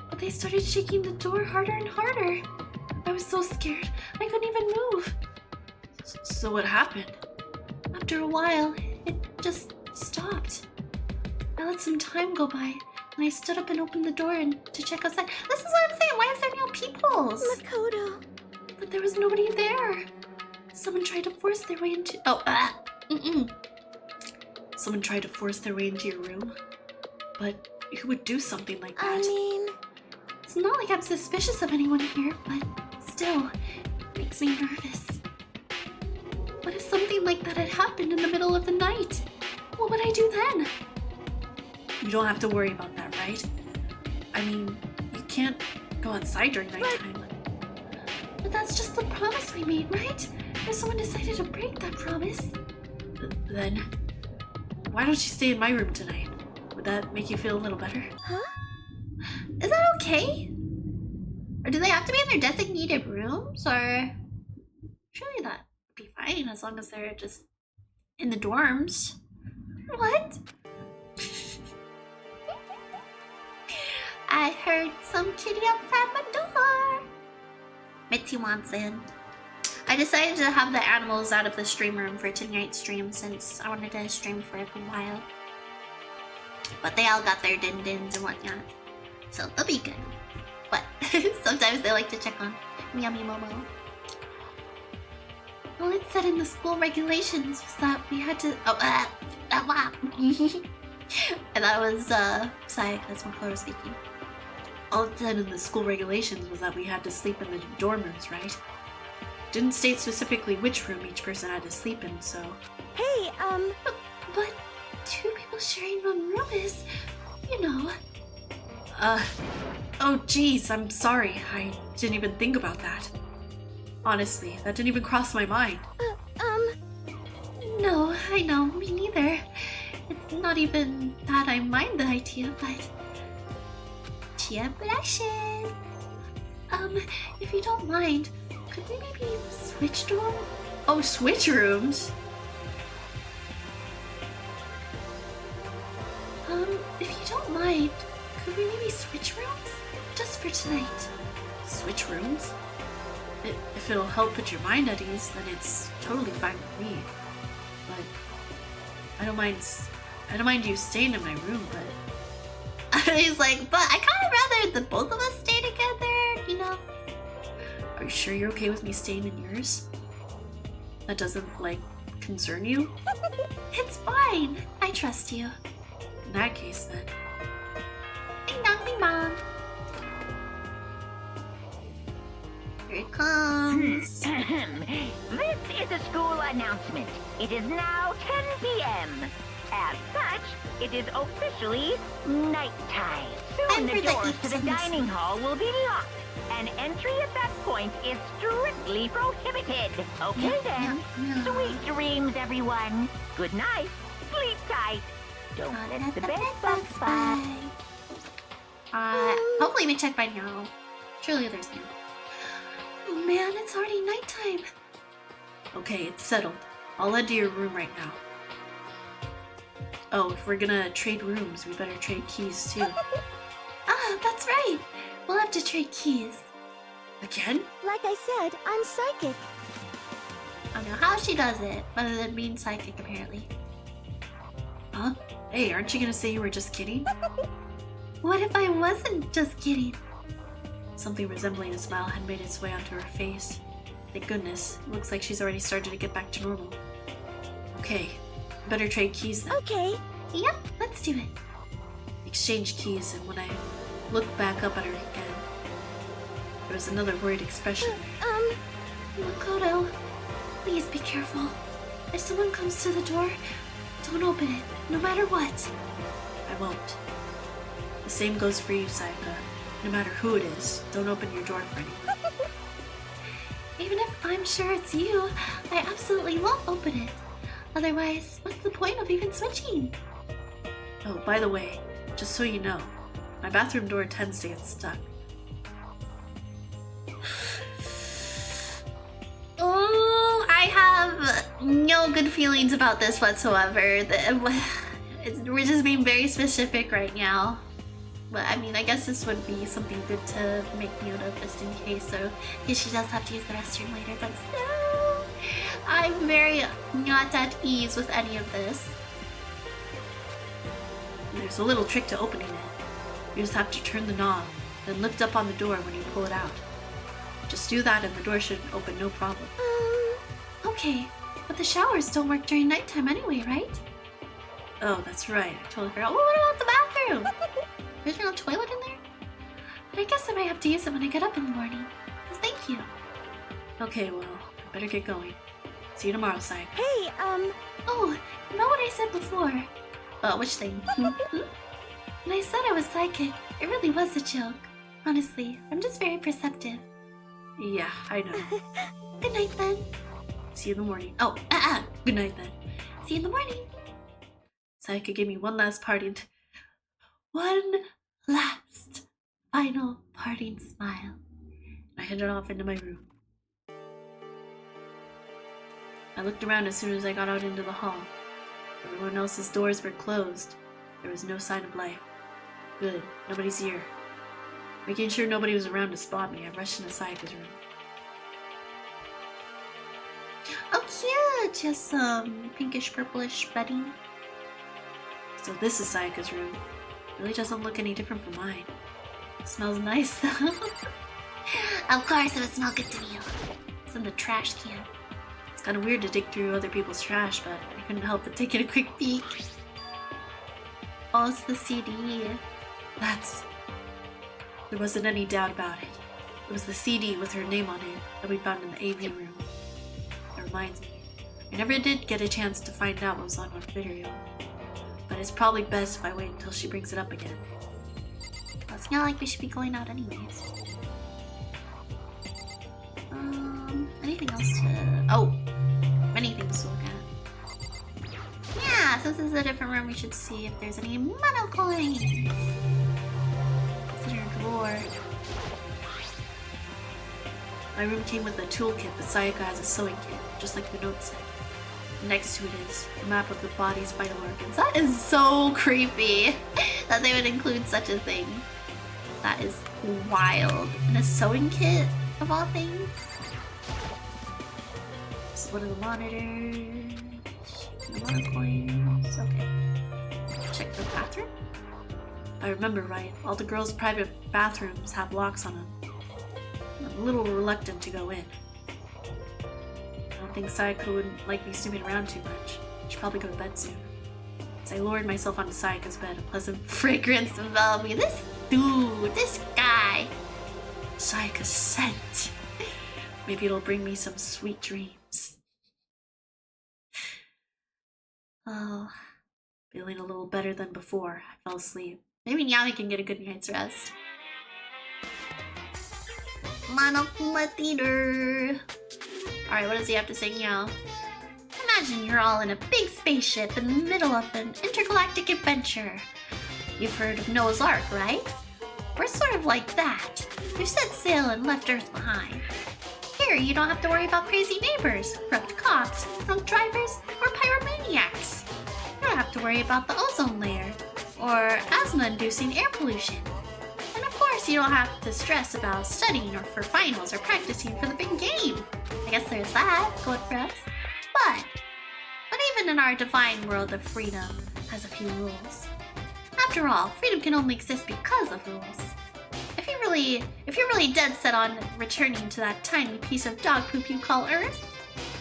But they started shaking the door harder and harder. I was so scared, I couldn't even move. So what happened? After a while, it just stopped. I let some time go by, and I stood up and opened the door to check outside. This is what I'm saying, why is there no peoples? Makoto. but there was nobody there. Someone tried to force their way into— Someone tried to force their way into your room. But who would do something like that? I mean... It's not like I'm suspicious of anyone here, but still, it makes me nervous. What if something like that had happened in the middle of the night? What would I do then? You don't have to worry about that, right? I mean, you can't go outside during nighttime. But that's just the promise we made, right? If someone decided to break that promise. Then, why don't you stay in my room tonight? Would that make you feel a little better? Huh? Is that okay? Or do they have to be in their designated rooms? Or Surely that would be fine as long as they're just in the dorms. what? I heard some kitty outside my door. Mitzi wants in. I decided to have the animals out of the stream room for tonight's stream since I wanted to stream for a while. But they all got their din-dins and whatnot, so they'll be good. But sometimes they like to check on Yummy Momo. All it said in the school regulations was that we had to— and that was Sayaka's Makoto speaking. All it said in the school regulations was that we had to sleep in the dorm rooms, right? Didn't state specifically which room each person had to sleep in, so... Hey, But two people sharing one room is, you know. Oh geez, I'm sorry. I didn't even think about that. Honestly, that didn't even cross my mind. No, I know, me neither. It's not even that I mind the idea, but chia blushes. If you don't mind, could we maybe switch dorm? Oh, switch rooms? If you don't mind, could we maybe switch rooms? Just for tonight. Switch rooms? If it'll help put your mind at ease, then it's totally fine with me. But I don't mind you staying in my room, but He's like, but I kind of rather the both of us stay together, you know? are you sure you're okay with me staying in yours? That doesn't, like, concern you? It's fine. I trust you. In that case, then. Ding dong, ding dong. Here it comes. This is a school announcement. It is now 10 p.m. As such, it is officially nighttime. Time Soon the for the doors to eats the and the dining hall will be locked, and entry at that point is strictly prohibited. Okay then. Sweet dreams, everyone. Good night. Sleep tight. Don't let the bed bugs bite. Hopefully we check by now. Surely there's no. Oh man, it's already nighttime. Okay, it's settled. I'll head to your room right now. Oh, if we're gonna trade rooms, we better trade keys too. Ah, that's right. We'll have to trade keys. Again? like I said, I'm psychic. I don't know how she does it, other than being psychic apparently. Huh? Hey, aren't you gonna say you were just kidding? What if I wasn't just kidding? Something resembling a smile had made its way onto her face. Thank goodness. It looks like she's already started to get back to normal. Okay, better trade keys then. Okay. Yep, let's do it. Exchange keys, and when I looked back up at her again, there was another worried expression there. Makoto, please be careful. If someone comes to the door, don't open it, no matter what. I won't. The same goes for you, Sayaka. No matter who it is, don't open your door for anyone. Even if I'm sure it's you, I absolutely won't open it. Otherwise, what's the point of even switching? Oh, by the way, just so you know, my bathroom door tends to get stuck. Oh, I have no good feelings about this whatsoever. We're just being very specific right now. But I mean, I guess this would be something good to make note of just in case. So, in case she does have to use the restroom later. But still, I'm very not at ease with any of this. There's a little trick to opening it. You just have to turn the knob, then lift up on the door when you pull it out. Just do that and the door should open no problem. Okay, but the showers don't work during nighttime anyway, right? Oh, that's right. I totally forgot. Oh, what about the bathroom? There's no toilet in there? But I guess I might have to use it when I get up in the morning. So thank you. Okay, well, I better get going. See you tomorrow, Sai. Hey, Oh, you know what I said before? Which thing? When I said I was psychic, it really was a joke. Honestly, I'm just very perceptive. Yeah, I know. Good night then. See you in the morning. Oh, good night then. See you in the morning. Sayaka gave me one last parting. One last, final parting smile. I headed off into my room. I looked around as soon as I got out into the hall. Everyone else's doors were closed. There was no sign of life. Good, nobody's here. Making sure nobody was around to spot me, I rushed into Sayaka's room. Oh cute! Just some pinkish purplish bedding. So this is Sayaka's room. Really doesn't look any different from mine. It smells nice though. Of course it would smell good to you. It's in the trash can. It's kind of weird to dig through other people's trash, but I couldn't help but taking a quick peek. Oh, it's the CD. There wasn't any doubt about it. It was the CD with her name on it that we found in the AV room. It reminds me, I never did get a chance to find out what was on video, but it's probably best if I wait until she brings it up again. Well, it's not like we should be going out anyways. Anything else to... Oh! Many things to look at. Yeah, since this is a different room, we should see if there's any mono coins. It's in her drawer. My room came with a toolkit, but Sayaka has a sewing kit, just like the note said. Next to it is a map of the body's vital organs. That is so creepy that they would include such a thing. That is wild. And a sewing kit, of all things. This is one of the monitors. Mono coins. Okay. Check the bathroom. If I remember right, all the girls' private bathrooms have locks on them. I'm a little reluctant to go in. I don't think Sayaka would like me snooping around too much. I should probably go to bed soon. As I lowered myself onto Sayaka's bed, a pleasant fragrance enveloped me. This dude, this guy. Sayaka's scent. Maybe it'll bring me some sweet dreams. Oh, Feeling a little better than before, I fell asleep. maybe now we can get a good night's rest. Monokuma Theater. Alright, what does he have to say now? Imagine you're all in a big spaceship in the middle of an intergalactic adventure. You've heard of Noah's Ark, right? We're sort of like that. We've set sail and left Earth behind. Here, you don't have to worry about crazy neighbors, corrupt cops, drunk drivers, or pyromaniacs. You don't have to worry about the ozone layer, or asthma-inducing air pollution. And of course, you don't have to stress about studying or for finals or practicing for the big game. I guess there's that going for us. But even in our divine world of freedom has a few rules. After all, freedom can only exist because of rules. If you're really dead set on returning to that tiny piece of dog poop you call Earth,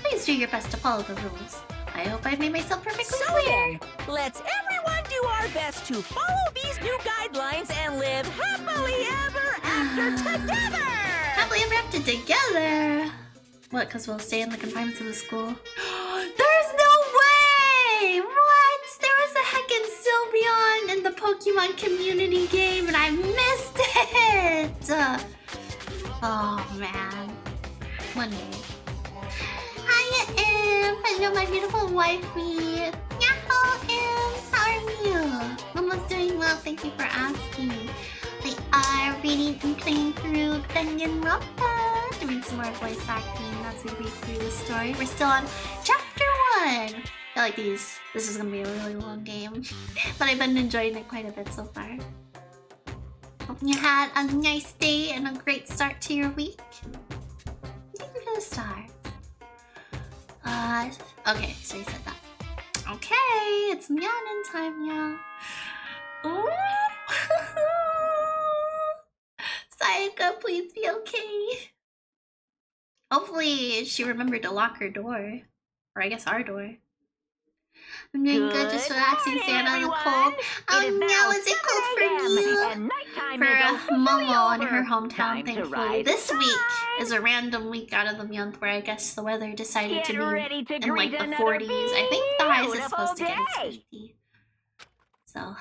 please do your best to follow the rules. I hope I've made myself perfectly So clear. then, let's everyone do our best to follow these new guidelines and live happily ever after together! Happily ever after together. What, because we'll stay in the confinements of the school? There's no way! What? There was a heckin' Sylveon in the Pokemon community game and I missed it! Oh man. One day. Hiya, Im! Hello, my beautiful wifey! Yahoo, Im! How are you? Mama's doing well, thank you for asking. We are reading and playing through Danganronpa, doing some more voice acting as we read through the story. We're still on chapter 1. I feel like this is gonna be a really long game, but I've been enjoying it quite a bit so far. Hope you had a nice day and a great start to your week. Thank you for the stars. Okay, so you said that. Okay, it's Myanin time, y'all. Ooh. Sayaka, please be okay. Hopefully she remembered to lock her door. Or I guess our door. I'm doing good, just relaxing, staying out of the cold. Oh no, is it cold for you? For Momo in her hometown, thankfully. This week is a random week out of the month where I guess the weather decided to be in like the 40s. I think the highest is supposed to get is 50. So,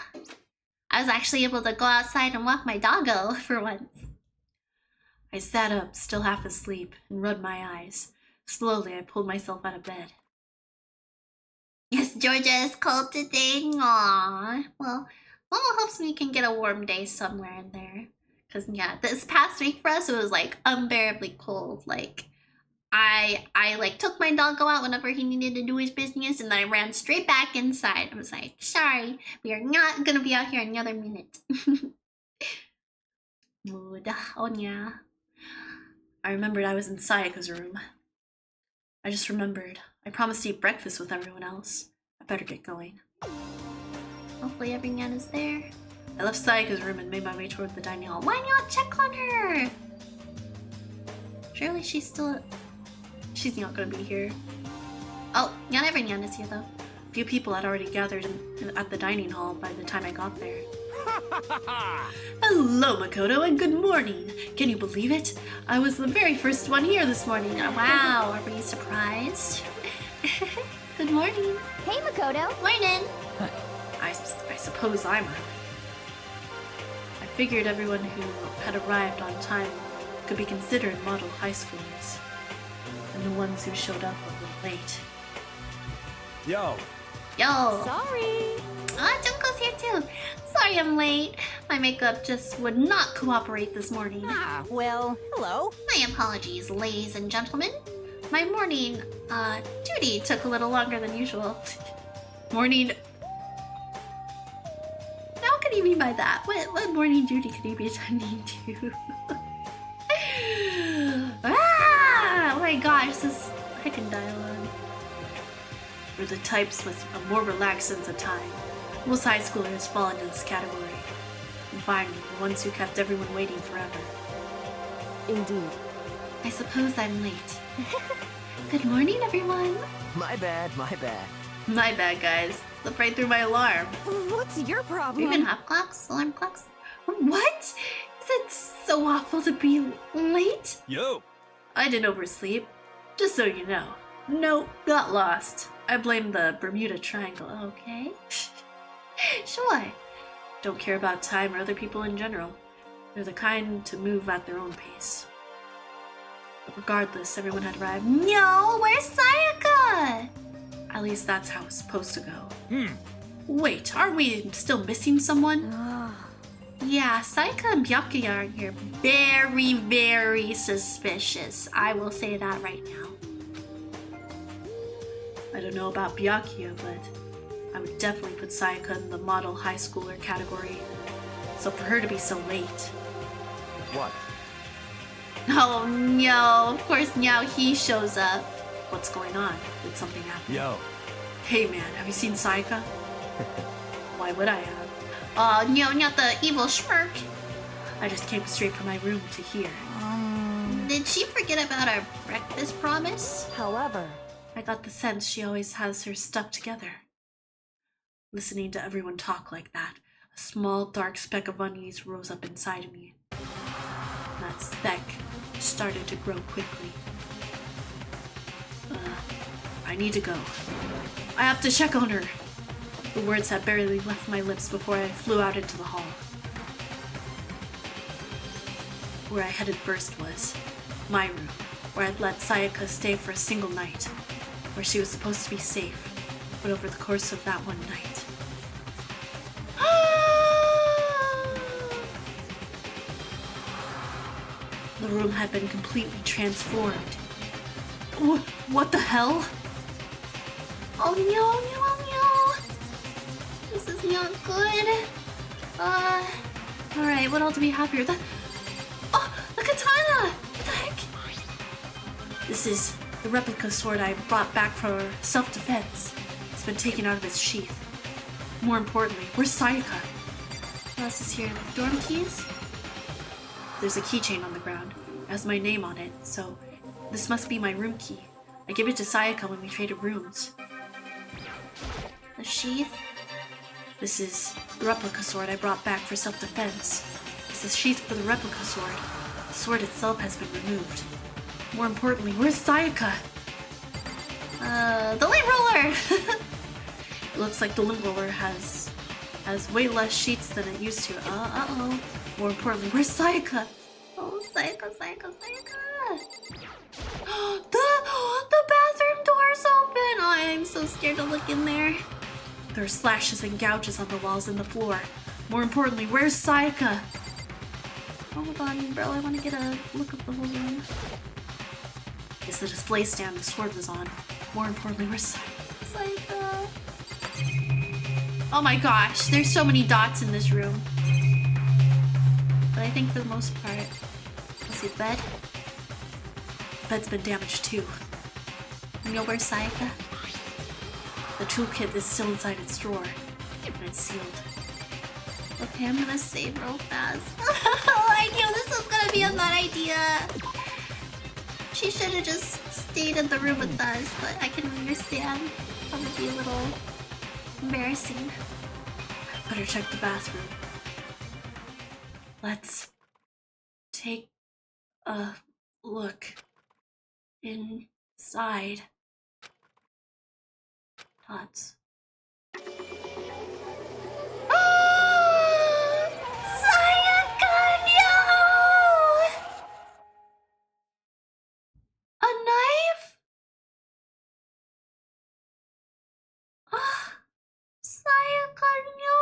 I was actually able to go outside and walk my doggo for once. I sat up, still half asleep, and rubbed my eyes. Slowly, I pulled myself out of bed. Yes, Georgia is cold today. Aww. Well, Momo hopes we can get a warm day somewhere in there. Cause yeah, this past week for us it was like unbearably cold. Like I like took my doggo out whenever he needed to do his business, and then I ran straight back inside. I was like, sorry, we are not gonna be out here another minute. Oh yeah. I remembered I was in Sayaka's room. I just remembered. I promised to eat breakfast with everyone else. I better get going. Hopefully everyone is there. I left Sayaka's room and made my way toward the dining hall. Why not check on her? Surely she's still... She's not gonna be here. Oh, not everyone is here though. A few people had already gathered at the dining hall by the time I got there. Hello, Makoto, and good morning. Can you believe it? I was the very first one here this morning. Wow, are we surprised? Good morning. Hey, Makoto. Morning. I suppose I'm early. I figured everyone who had arrived on time could be considered model high schoolers, and the ones who showed up a little late. Yo. Yo. Sorry. Ah, Junko's here too. Sorry I'm late. My makeup just would not cooperate this morning. Ah, well, hello. My apologies, ladies and gentlemen. My morning, duty took a little longer than usual. Morning. What can you mean by that? What morning duty could you be attending to? Ah! Oh my gosh, this heckin' dialogue. We're the types with a more relaxed sense of time. Most high schoolers fall into this category. And finally, the ones who kept everyone waiting forever. Indeed. I suppose I'm late. Good morning, everyone. My bad, my bad. My bad, guys. Slipped right through my alarm. What's your Do problem? you even have clocks? Alarm clocks? What? Is it so awful to be late? Yo. I didn't oversleep. Just so you know. No, got lost. I blame the Bermuda Triangle. Okay. Sure. Don't care about time or other people in general. They're the kind to move at their own pace. But regardless, everyone had arrived. No, where's Sayaka? At least that's how it's supposed to go. Wait, are we still missing someone? Yeah, Sayaka and Byakuya are here. Very, very suspicious. I will say that right now. I don't know about Byakuya, but I would definitely put Sayaka in the model high schooler category. So for her to be so late. What? Oh no, of course now he shows up. What's going on? Did something happen? Yo. Hey man, have you seen Sayaka? Why would I have? Oh no, not the evil smirk. I just came straight from my room to here. Did she forget about our breakfast promise? However, I got the sense she always has her stuff together. Listening to everyone talk like that, a small dark speck of unease rose up inside of me. And that speck started to grow quickly. I need to go. I have to check on her. The words had barely left my lips before I flew out into the hall. Where I headed first was my room, where I'd let Sayaka stay for a single night, where she was supposed to be safe, but over the course of that one night. The room had been completely transformed. What the hell? Oh no. This is not good. Alright, what else do we have here? Oh, the katana! What the heck? This is the replica sword I brought back for self-defense. It's been taken out of its sheath. More importantly, where's Sayaka? What else is here? Dorm keys? There's a keychain on the ground. It has my name on it, so This must be my room key. I gave it to Sayaka when we traded rooms. The sheath? This is the replica sword I brought back for self-defense. It's the sheath for the replica sword. The sword itself has been removed. More importantly, where's Sayaka? The lint roller! It looks like the lint roller has way less sheets than it used to. Uh-oh. More importantly, where's Sayaka? Oh, Sayaka. The bathroom door's open! Oh, I'm so scared to look in there. There are slashes and gouges on the walls and the floor. More importantly, where's Sayaka? Hold on, bro. I want to get a look at the whole room. It's the display stand the sword was on. More importantly, where's Sayaka. Oh my gosh, there's so many dots in this room. But I think for the most part... Let's see, bed? Bed's been damaged too. You know where's Sayaka? The toolkit is still inside its drawer. And it's sealed. Okay, I'm gonna save real fast. I knew this was gonna be a bad idea. She should have just stayed in the room with us, but I can understand. That would be a little embarrassing. Better check the bathroom. Let's take a look inside. Dots. A knife? Sayaka, no!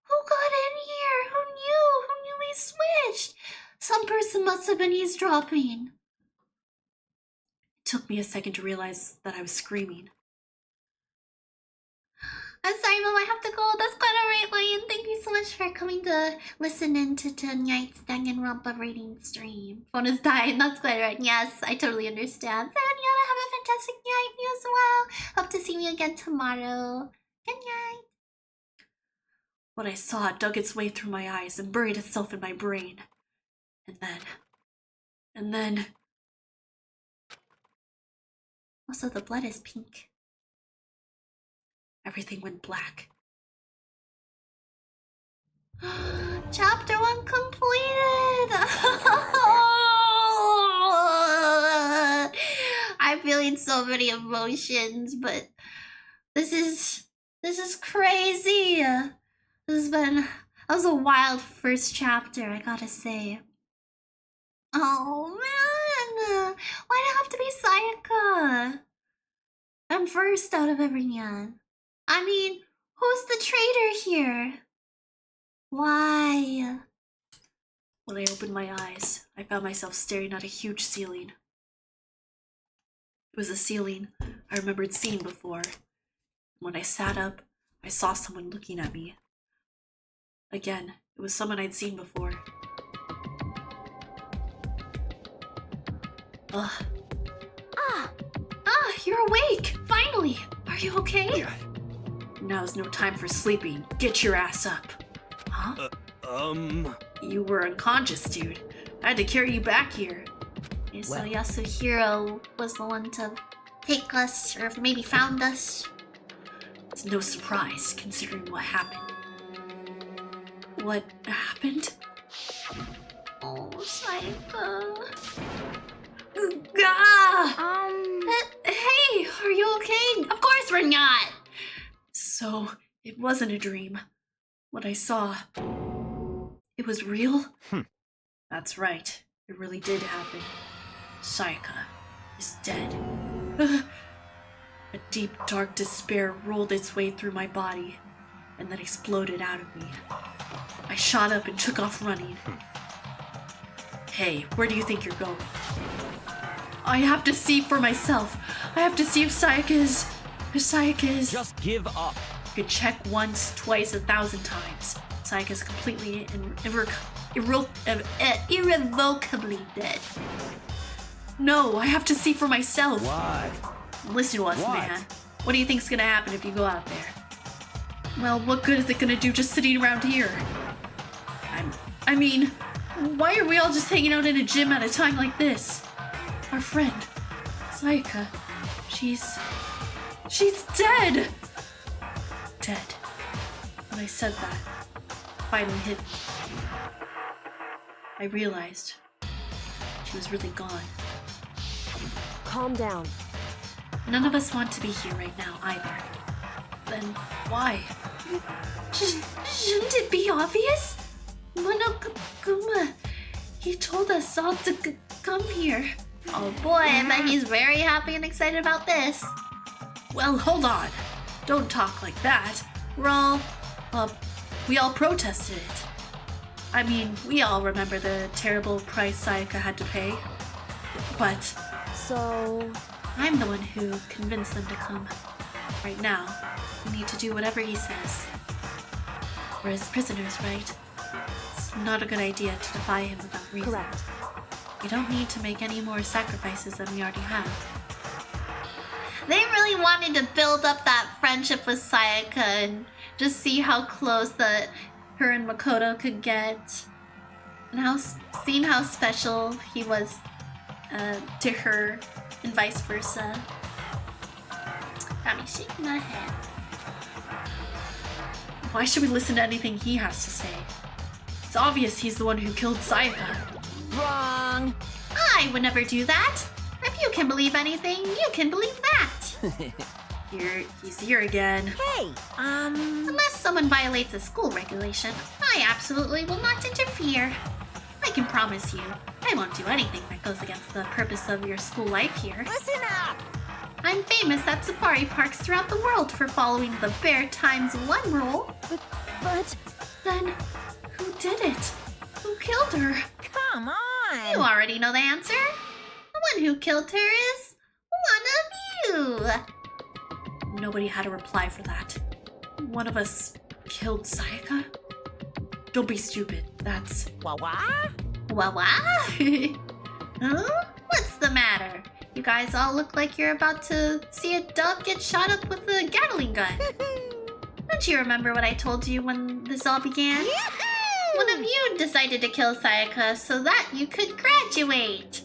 Who got in here? Who knew? Who knew we switched? Some person must have been eavesdropping. It took me a second to realize that I was screaming. I'm sorry, Mom, I have to go. That's quite alright, Lion. Thank you so much for coming to listen in to tonight's Danganronpa rating stream. Phone is dying, that's quite right. Yes, I totally understand. So, Nyot, have a fantastic night, you as well. Hope to see you again tomorrow. Good night. What I saw dug its way through my eyes and buried itself in my brain. And then... Also, the blood is pink. Everything went black. Chapter 1 completed! I'm feeling so many emotions, but this is crazy. That was a wild first chapter, I gotta say. Oh man, why'd it have to be Sayaka? I'm first out of everyone. I mean, who's the traitor here? Why? When I opened my eyes, I found myself staring at a huge ceiling. It was a ceiling I remembered seeing before. When I sat up, I saw someone looking at me. Again, it was someone I'd seen before. You're awake! Finally! Are you okay? Now's no time for sleeping. Get your ass up. Huh? You were unconscious, dude. I had to carry you back here. Okay, so Yasuhiro was the one to take us, or maybe found us. It's no surprise, considering what happened. What happened? Oh, Sayaka. Hey, are you okay? Of course we're not! So, it wasn't a dream. What I saw... It was real? That's right. It really did happen. Sayaka is dead. A deep, dark despair rolled its way through my body, and then exploded out of me. I shot up and took off running. Hey, where do you think you're going? I have to see for myself. I have to see if Sayaka is... Just give up. You could check once, twice, 1,000 times. Sayaka is completely irrevocably dead. No, I have to see for myself. Why? Listen to us, man. What do you think's gonna happen if you go out there? Well, what good is it gonna do just sitting around here? I mean, why are we all just hanging out in a gym at a time like this? Our friend, Sayaka, she's dead! Dead. When I said that, finally hit me. I realized she was really gone. Calm down. None of us want to be here right now either. Then why? Shouldn't it be obvious? Monokuma, he told us all to come here. Oh boy, I bet he's very happy and excited about this. Well, hold on. Don't talk like that. Roll. We all protested it. I mean, we all remember the terrible price Sayaka had to pay. But So... I'm the one who convinced them to come. Right now, we need to do whatever he says. We're his prisoners, right? It's not a good idea to defy him without reason. Correct. We don't need to make any more sacrifices than we already have. They really wanted to build up that friendship with Sayaka and just see how close that her and Makoto could get. And seeing how special he was to her and vice versa. Got me shaking my head. Why should we listen to anything he has to say? It's obvious he's the one who killed Sayaka. Wrong. I would never do that. If you can believe anything, you can believe that. He's here again. Hey, Unless someone violates a school regulation, I absolutely will not interfere. I can promise you, I won't do anything that goes against the purpose of your school life here. listen up. I'm famous at safari parks throughout the world for following the Bear Times 1 rule. But... Then, who did it? Who killed her? Come on. You already know the answer. The one who killed her is one of you. Nobody had a reply for that. One of us killed Sayaka? Don't be stupid. That's... Wah? Wah? Huh? What's the matter? You guys all look like you're about to see a dove get shot up with a Gatling gun. Don't you remember what I told you when this all began? One of you decided to kill Sayaka so that you could graduate.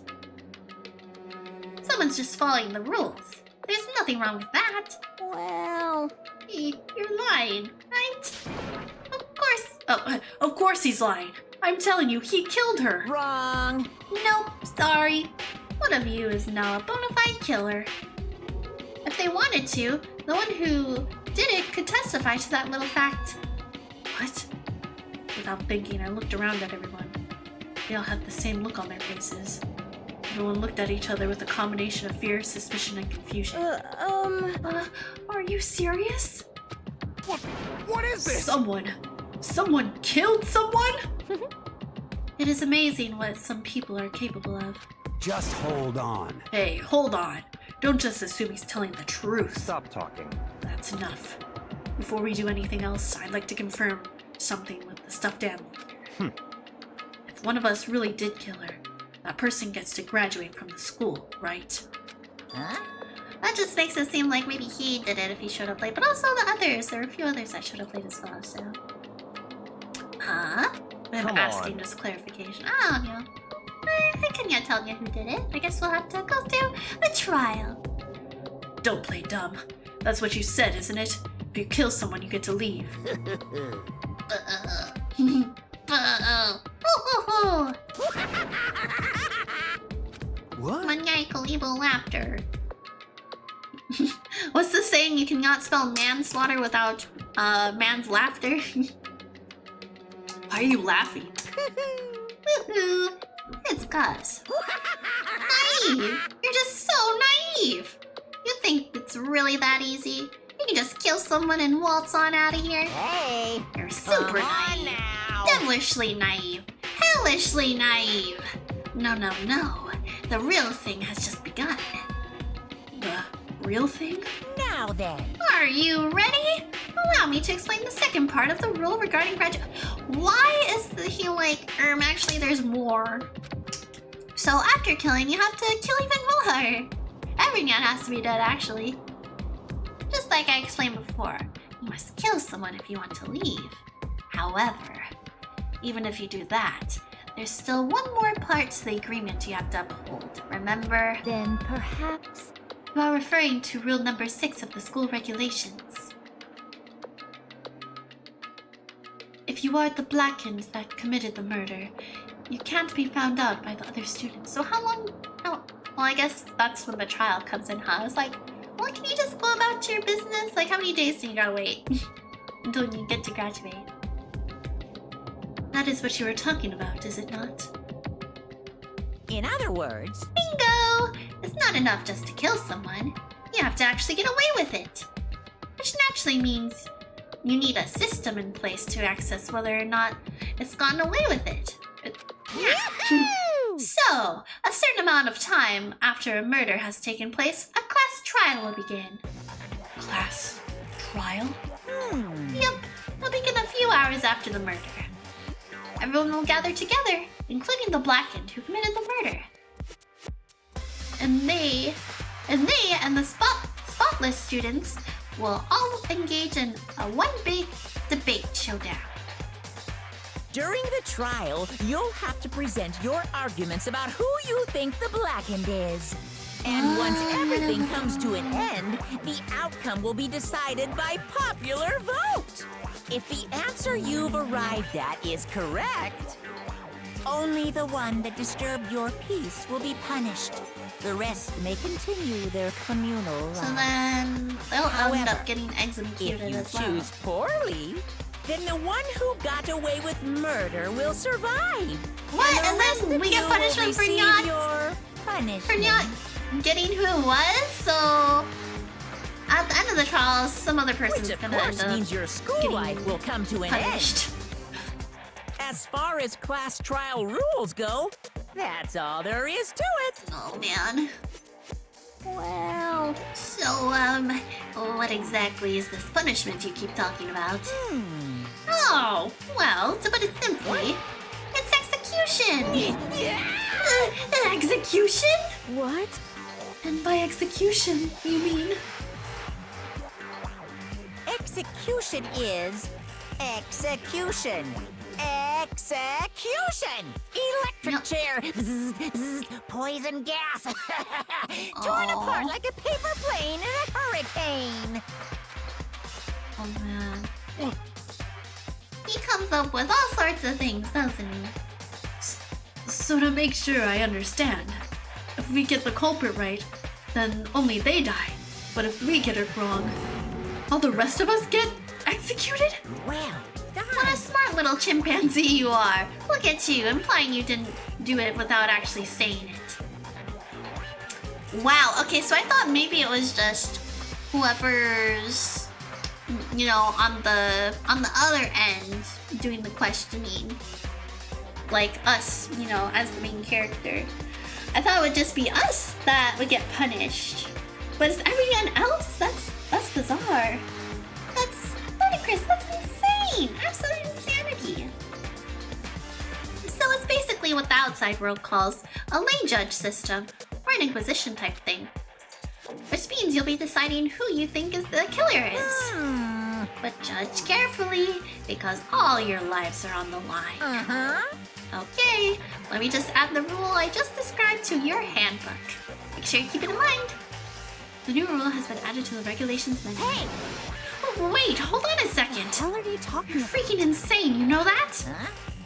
Someone's just following the rules. There's nothing wrong with that. well... Hey, you're lying, right? Of course. Oh, of course he's lying. I'm telling you, he killed her. Wrong. Nope, sorry. One of you is now a bona fide killer. If they wanted to, the one who did it could testify to that little fact. What? Without thinking, I looked around at everyone. They all had the same look on their faces. Everyone looked at each other with a combination of fear, suspicion, and confusion. Are you serious? What is this? Someone killed someone? It is amazing what some people are capable of. Just hold on. Hey, hold on. Don't just assume he's telling the truth. Stop talking. That's enough. Before we do anything else, I'd like to confirm something with the stuffed animal. If one of us really did kill her, that person gets to graduate from the school, right? Huh? That just makes it seem like maybe he did it if he showed up late, but also the others. There were a few others that showed up late as well, so... Huh? I'm Come asking on. Just clarification. I don't know. I couldn't yet tell you who did it. I guess we'll have to go through a trial. Don't play dumb. That's what you said, isn't it? If you kill someone, you get to leave. What? Maniacal evil laughter. What's the saying? You cannot spell manslaughter without man's laughter. Why are you laughing? It's Gus. Naive. You're just so naive. You think it's really that easy? You can just kill someone and waltz on out of here? Hey. You're super Come on naive. now. Devilishly naive. Hellishly naive. No. The real thing has just begun. The real thing? Now then. Are you ready? Allow me to explain the second part of the rule regarding graduate. Why is he like, actually there's more. So after killing, you have to kill even more. Every Nyot has to be dead, actually. Just like I explained before, you must kill someone if you want to leave. However, even if you do that, there's still one more part to the agreement you have to uphold. Remember? Then perhaps... You are referring to rule number 6 of the school regulations. If you are the Blackens that committed the murder, you can't be found out by the other students. So how long... well, I guess that's when the trial comes in, huh? I was like, well, can you just go about your business? Like, how many days do you gotta wait until you get to graduate? That is what you were talking about, is it not? In other words, Bingo! It's not enough just to kill someone. You have to actually get away with it. Which naturally means you need a system in place to access whether or not it's gotten away with it. So, a certain amount of time after a murder has taken place, a class trial will begin. Class trial? Yep, it'll begin a few hours after the murder. Everyone will gather together, including the Blackened who committed the murder. And they and the spotless students will all engage in a one big debate showdown. during the trial, you'll have to present your arguments about who you think the Blackened is. And once everything comes to an end, the outcome will be decided by popular vote. If the answer you've arrived at is correct, only the one that disturbed your peace will be punished. The rest may continue their communal So life. then they'll end However, up getting If executed you as well. choose poorly, then the one who got away with murder will survive. What? And the rest then of we get you will punishment for receive not your punishment. for not getting who it was. So at the end of the trial, some other person's Which of gonna course end up means your school getting life will come to an punished. end. As far as class trial rules go, that's all there is to it. Oh man. Well, So what exactly is this punishment you keep talking about? Oh, well, to put it simply, it's execution. Execution? What? And by execution, you mean? execution is execution. Execution! Electric No. chair! Zzz, zzz, poison gas! Torn apart like a paper plane in a hurricane! Oh man. He comes up with all sorts of things, doesn't he? So to make sure I understand, if we get the culprit right, then only they die. But if we get it wrong, all the rest of us get executed? Well, What a smart little chimpanzee you are. Look at you, implying you didn't do it without actually saying it. Wow, okay, so I thought maybe it was just whoever's, you know, on the other end doing the questioning. Like us, you know, as the main character. I thought it would just be us that would get punished. But it's everyone else? That's bizarre. That's ludicrous, that's insane! Absolute insanity. So it's basically what the outside world calls a lay judge system, or an inquisition type thing. Which means you'll be deciding who you think is the killer is. But judge carefully, because all your lives are on the line. Okay, let me just add the rule I just described to your handbook. Make sure you keep it in mind. The new rule has been added to the regulations menu. Hey! Oh, wait, hold on a second. What the hell are you talking You're about? freaking insane, you know that?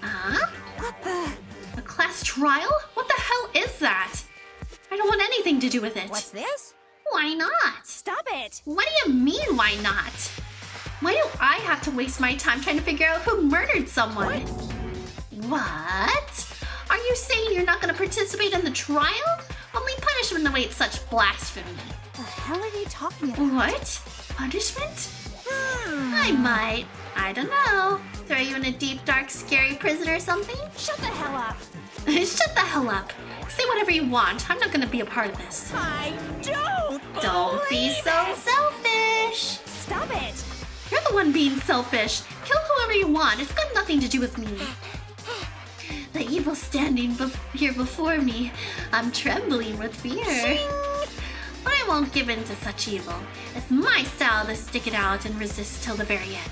Huh? What the? A class trial? What the hell is that? I don't want anything to do with it. What's this? Why not? Stop it! What do you mean, why not? Why do I have to waste my time trying to figure out who murdered someone? What? Are you saying you're not going to participate in the trial? Only punishment awaits such blasphemy. The hell are you talking about? What? Punishment? I might. I don't know. Throw you in a deep, dark, scary prison or something? Shut the hell up! Shut the hell up. Say whatever you want. I'm not going to be a part of this. I don't Don't be believe so it. selfish. Stop it! You're the one being selfish. Kill whoever you want. It's got nothing to do with me. The evil standing here before me. I'm trembling with fear. But I won't give in to such evil. It's my style to stick it out and resist till the very end.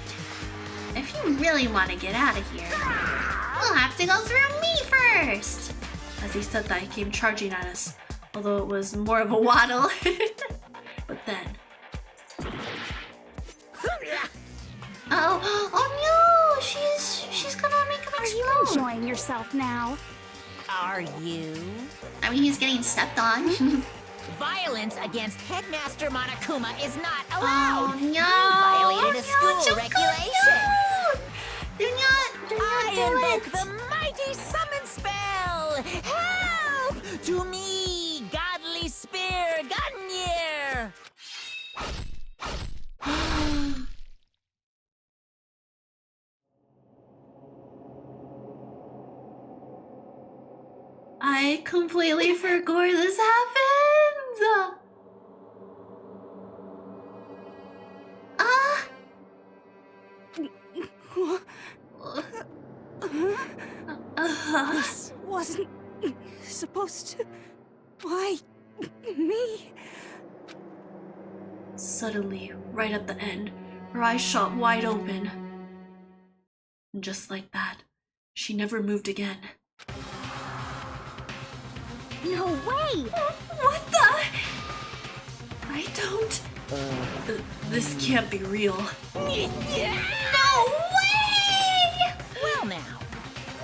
if you really want to get out of here, we'll have to go through me first. As he said that, he came charging at us, although it was more of a waddle. But then... Oh no! She's gonna make him Are you explode. enjoying yourself now? Are you? I mean, he's getting stepped on. Violence against Headmaster Monokuma is not allowed. Oh no! You violated a school Junko, regulation. no! Do not do I invoke it! the mighty summon spell. Help to me, godly spear, Gunyear. I completely forgot this happens! This wasn't supposed to... Why me? Suddenly, right at the end, her eyes shot wide open. And just like that, she never moved again. No way! What the? I don't... this can't be real. No way! Well now.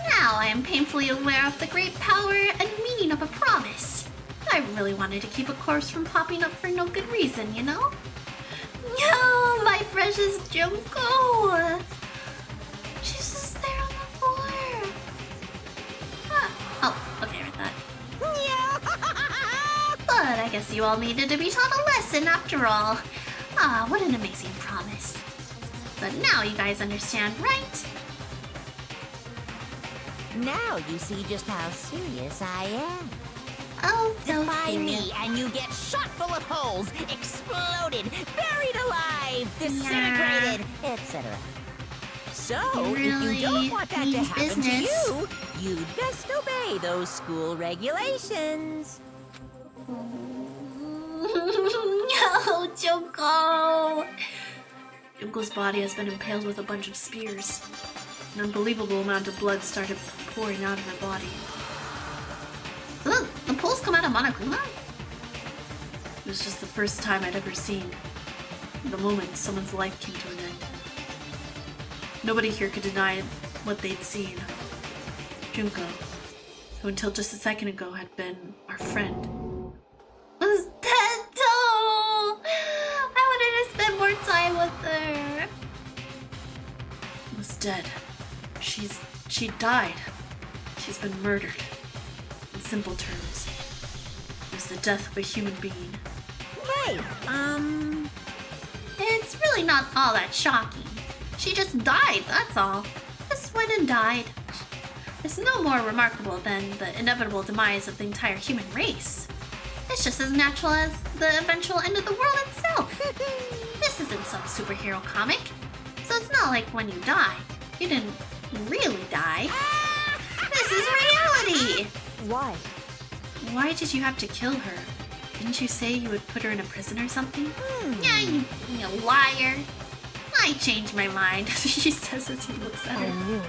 Now I am painfully aware of the great power and meaning of a promise. I really wanted to keep a corpse from popping up for no good reason, you know? No, my precious Junko! She's just there on the floor. Oh, okay, I read that. But I guess you all needed to be taught a lesson after all. Ah, what an amazing promise. But now you guys understand, right? Now you see just how serious I am. Oh, so Defy serious. me and you get shot full of holes, exploded, buried alive, disintegrated, etc. So, if you Really don't want that to means happen business. to you, you'd best obey those school regulations. No, Junko! Junko's body has been impaled with a bunch of spears. An unbelievable amount of blood started pouring out of her body. Look, the pulls come out of Monokuma? It was just the first time I'd ever seen the moment someone's life came to an end. Nobody here could deny what they'd seen. Junko, who until just a second ago had been our friend, Was dead though! I wanted to spend more time with her. was dead. She died. She's been murdered. In simple terms, it was the death of a human being. Hey, It's really not all that shocking. She just died, that's all. Just went and died. It's no more remarkable than the inevitable demise of the entire human race. It's just as natural as the eventual end of the world itself. This isn't some superhero comic. So it's not like when you die, you didn't really die. This is reality! Why? Why did you have to kill her? Didn't you say you would put her in a prison or something? Yeah, you liar. I changed my mind, she says as he looks at her. knew.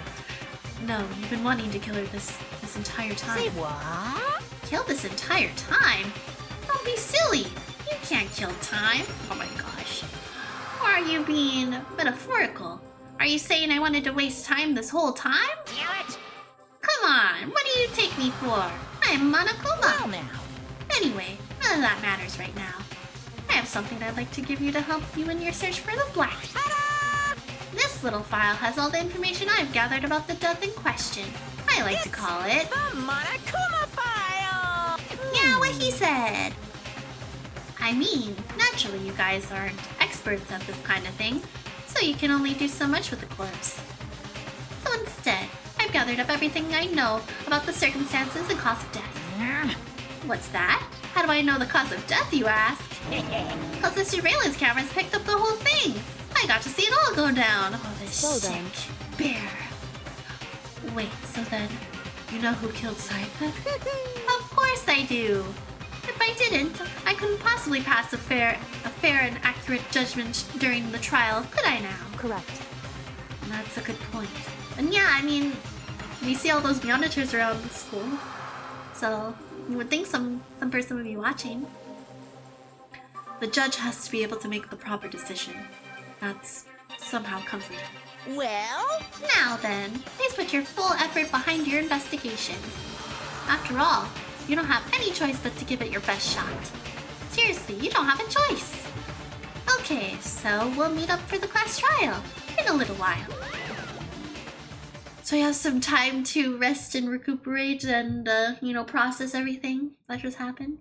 No, you've been wanting to kill her this entire time. say what? Kill this entire time? Don't be silly. You can't kill time. Oh my gosh. Or are you being metaphorical? Are you saying I wanted to waste time this whole time? Damn it! Come on, what do you take me for? I'm Monokuma. Well now. Anyway, none of that matters right now. I have something I'd like to give you to help you in your search for the black. Ta-da! This little file has all the information I've gathered about the death in question. I like to call it... The Monokuma file! Yeah, what he said. I mean, naturally you guys aren't experts at this kind of thing, so you can only do so much with the corpse. So instead, I've gathered up everything I know about the circumstances and cause of death. What's that? How do I know the cause of death, you ask? Because the surveillance cameras picked up the whole thing. I got to see it all go down. Oh, this sick bear. Wait, so then, you know who killed Saika? Of course I do. If I didn't, I couldn't possibly pass a fair and accurate judgment during the trial, could I now? Correct. That's a good point. And yeah, I mean, we see all those monitors around the school, so you would think some person would be watching. The judge has to be able to make the proper decision. That's somehow comforting. Well, Now then, please put your full effort behind your investigation. After all, you don't have any choice but to give it your best shot. Seriously, you don't have a choice. Okay, so we'll meet up for the class trial in a little while. So you have some time to rest and recuperate and, process everything that just happened.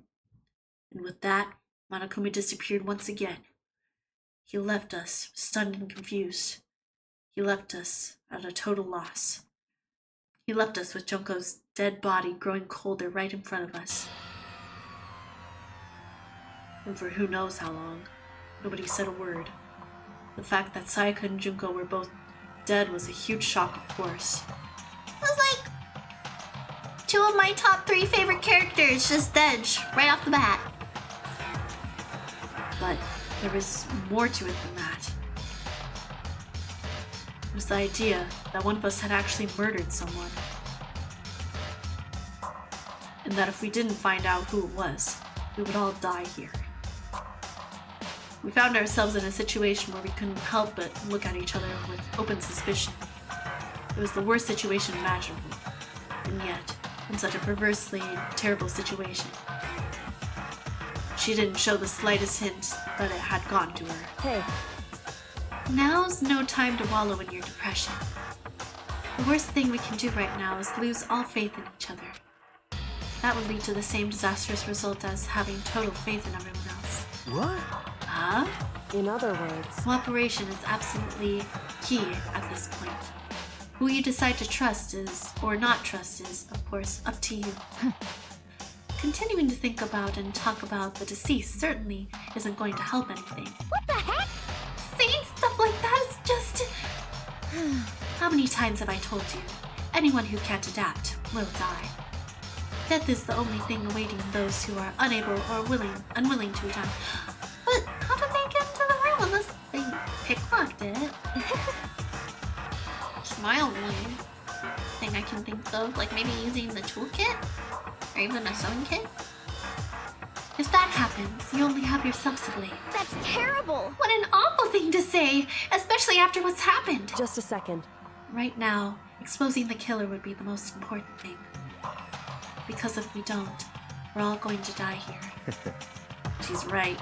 And with that, Monokuma disappeared once again. He left us, stunned and confused. He left us at a total loss. He left us with Junko's dead body growing colder right in front of us. And for who knows how long, nobody said a word. The fact that Sayaka and Junko were both dead was a huge shock, of course. It was like 2 of my top 3 favorite characters just dead right off the bat. But there was more to it than that. It was the idea that one of us had actually murdered someone. And that if we didn't find out who it was, we would all die here. We found ourselves in a situation where we couldn't help but look at each other with open suspicion. It was the worst situation imaginable, and yet, in such a perversely terrible situation. She didn't show the slightest hint that it had gotten to her. Hey, Now's no time to wallow in your depression. The worst thing we can do right now is lose all faith in each other. That would lead to the same disastrous result as having total faith in everyone else. What? Huh? in other words... Cooperation is absolutely key at this point. Who you decide to trust is, or not trust is, of course, up to you. Continuing to think about and talk about the deceased certainly isn't going to help anything. What the heck? Saying stuff like that is just... How many times have I told you? Anyone who can't adapt will die. Death is the only thing awaiting those who are unable or unwilling to adapt. But how did they get into the room unless they picklocked it? Mildly thing I can think of, like maybe using the toolkit? Or even a sewing kit? If that happens, you only have yourself to blame. That's terrible! What an awful thing to say, especially after what's happened. Just a second. Right now, exposing the killer would be the most important thing. Because if we don't, we're all going to die here. She's right.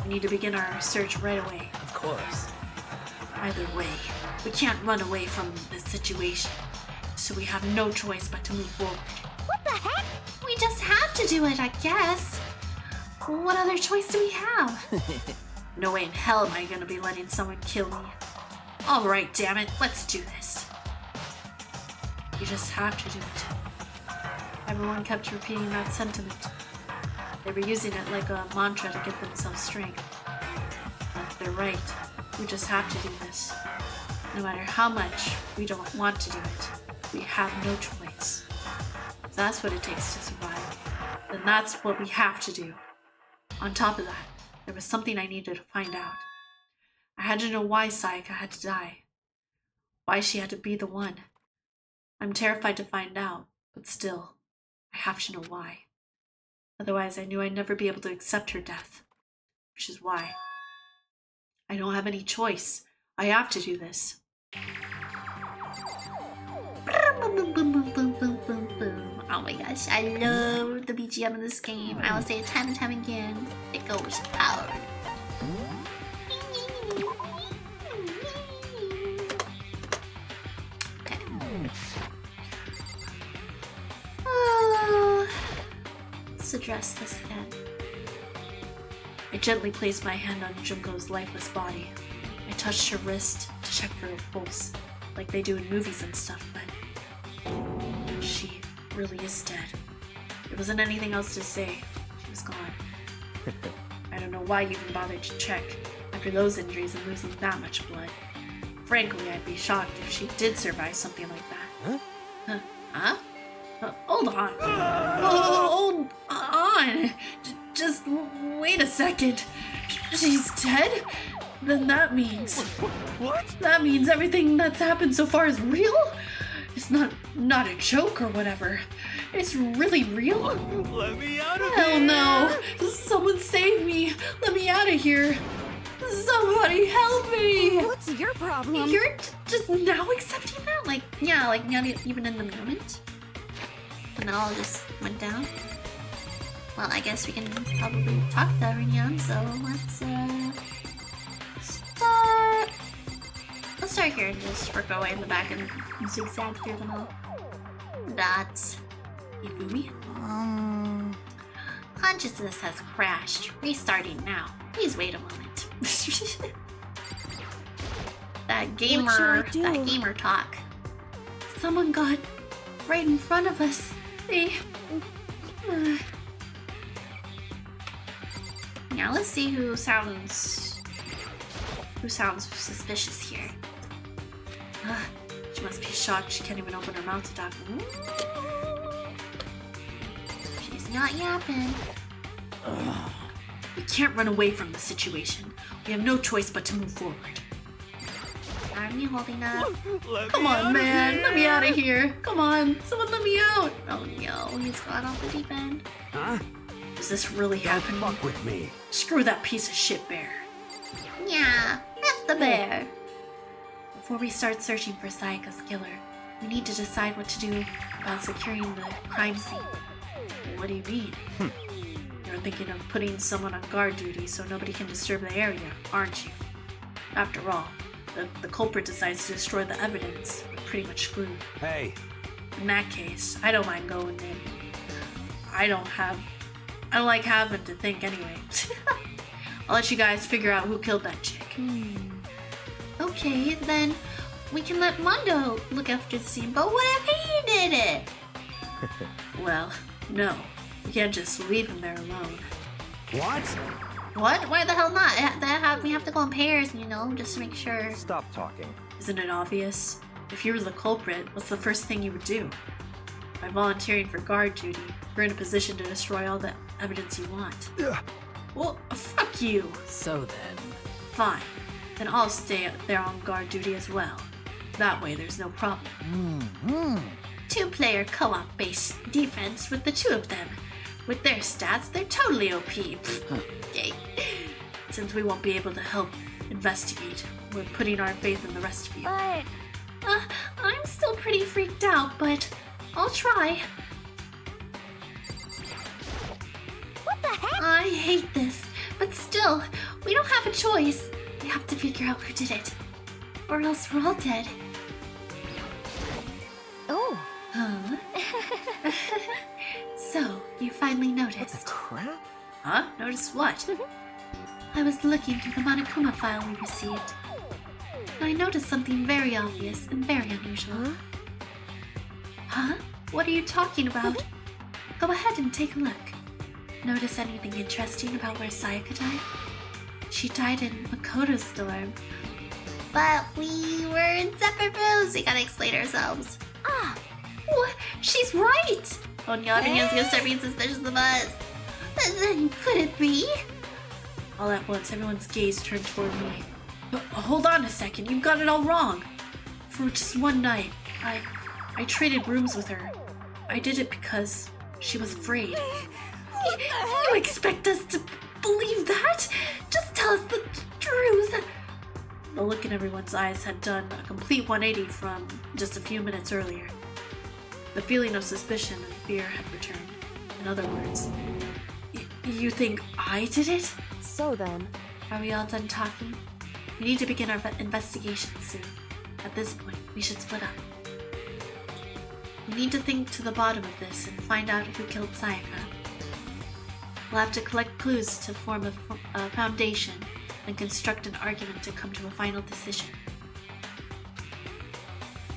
We need to begin our search right away. Of course. Either way, we can't run away from this situation. So we have no choice but to move forward. What the heck? We just have to do it, I guess. What other choice do we have? No way in hell am I gonna be letting someone kill me. Alright, damn it, let's do this. You just have to do it. Everyone kept repeating that sentiment. They were using it like a mantra to give themselves strength. But they're right. We just have to do this. No matter how much we don't want to do it, we have no choice. If that's what it takes to survive, then that's what we have to do. On top of that, there was something I needed to find out. I had to know why Sayaka had to die. Why she had to be the one. I'm terrified to find out, but still, I have to know why. Otherwise, I knew I'd never be able to accept her death. Which is why. I don't have any choice. I have to do this. Oh my gosh, I love the BGM in this game. I will say it time and time again. It goes hard. Okay. Let's address this again. I gently placed my hand on Junko's lifeless body. I touched her wrist to check for her pulse, like they do in movies and stuff, but she really is dead. There wasn't anything else to say. She was gone. I don't know why you even bothered to check after those injuries and losing that much blood. Frankly, I'd be shocked if she did survive something like that. Huh? Hold on. Hold on. Just wait a second. She's dead? Then that means... What? That means everything that's happened so far is real? It's not a joke or whatever. It's really real? Let me out of Hell here! no! Someone save me! Let me out of here! Somebody help me! What's your problem? You're just now accepting that? Like, yeah, like not even in the moment? And then all just went down. Well, I guess we can probably talk to everyone, so let's start. Let's start here and just work our way in the back and zigzag through them all. Dots. Ifumi? Consciousness has crashed. Restarting now. Please wait a moment. That gamer talk. Someone got right in front of us. They... Now let's see who sounds suspicious here. She must be shocked she can't even open her mouth to talk. She's not yapping. We can't run away from the situation. We have no choice but to move forward. Are you holding up? Come on, man. Let me out of here. Come on. Someone let me out. Oh no, he's gone off the deep end. Huh? Is this really Don't happening? fuck with me. Screw that piece of shit bear. Yeah, that's the bear. Before we start searching for Sayaka's killer, we need to decide what to do about securing the crime scene. What do you mean? You're thinking of putting someone on guard duty so nobody can disturb the area, aren't you? After all, if the culprit decides to destroy the evidence, we're pretty much screwed. Hey, In that case, I don't mind going in. I don't like having to think anyway. I'll let you guys figure out who killed that chick. Okay, then we can let Mondo look after the scene, but what if he did it? Well, no. We can't just leave him there alone. what? What? Why the hell not? We have to go in pairs, you know, just to make sure. Stop talking. Isn't it obvious? If you were the culprit, what's the first thing you would do? By volunteering for guard duty, you're in a position to destroy all the evidence you want. Well, fuck you! So then. Fine. Then I'll stay there on guard duty as well. That way there's no problem. Two-player co-op based defense with the two of them. With their stats, they're totally OP. Yay. Since we won't be able to help investigate, we're putting our faith in the rest of you. But I'm still pretty freaked out, but I'll try. what the heck? I hate this, but still, we don't have a choice. We have to figure out who did it, or else we're all dead. Oh, Huh? So, you finally noticed. Crap? Huh? Notice what? I was looking through the Monokuma file we received. I noticed something very obvious and very unusual. Huh? What are you talking about? Go ahead and take a look. Notice anything interesting about where Sayaka died? She died in Makoto's dorm. But we were in separate rooms. We gotta explain ourselves. ah, What? She's right! Oh, Nyot is gonna start being suspicious of us. Then could it be? All at once, everyone's gaze turned toward me. Hold on a second, you've got it all wrong. For just one night, I traded rooms with her. I did it because she was afraid. You expect us to believe that? Just tell us the truth. The look in everyone's eyes had done a complete 180 from just a few minutes earlier. The feeling of suspicion and fear had returned. In other words, you think I did it? So then. Are we all done talking? We need to begin our investigation soon. At this point, we should split up. We need to think to the bottom of this and find out who killed Sayaka. We'll have to collect clues to form a foundation and construct an argument to come to a final decision.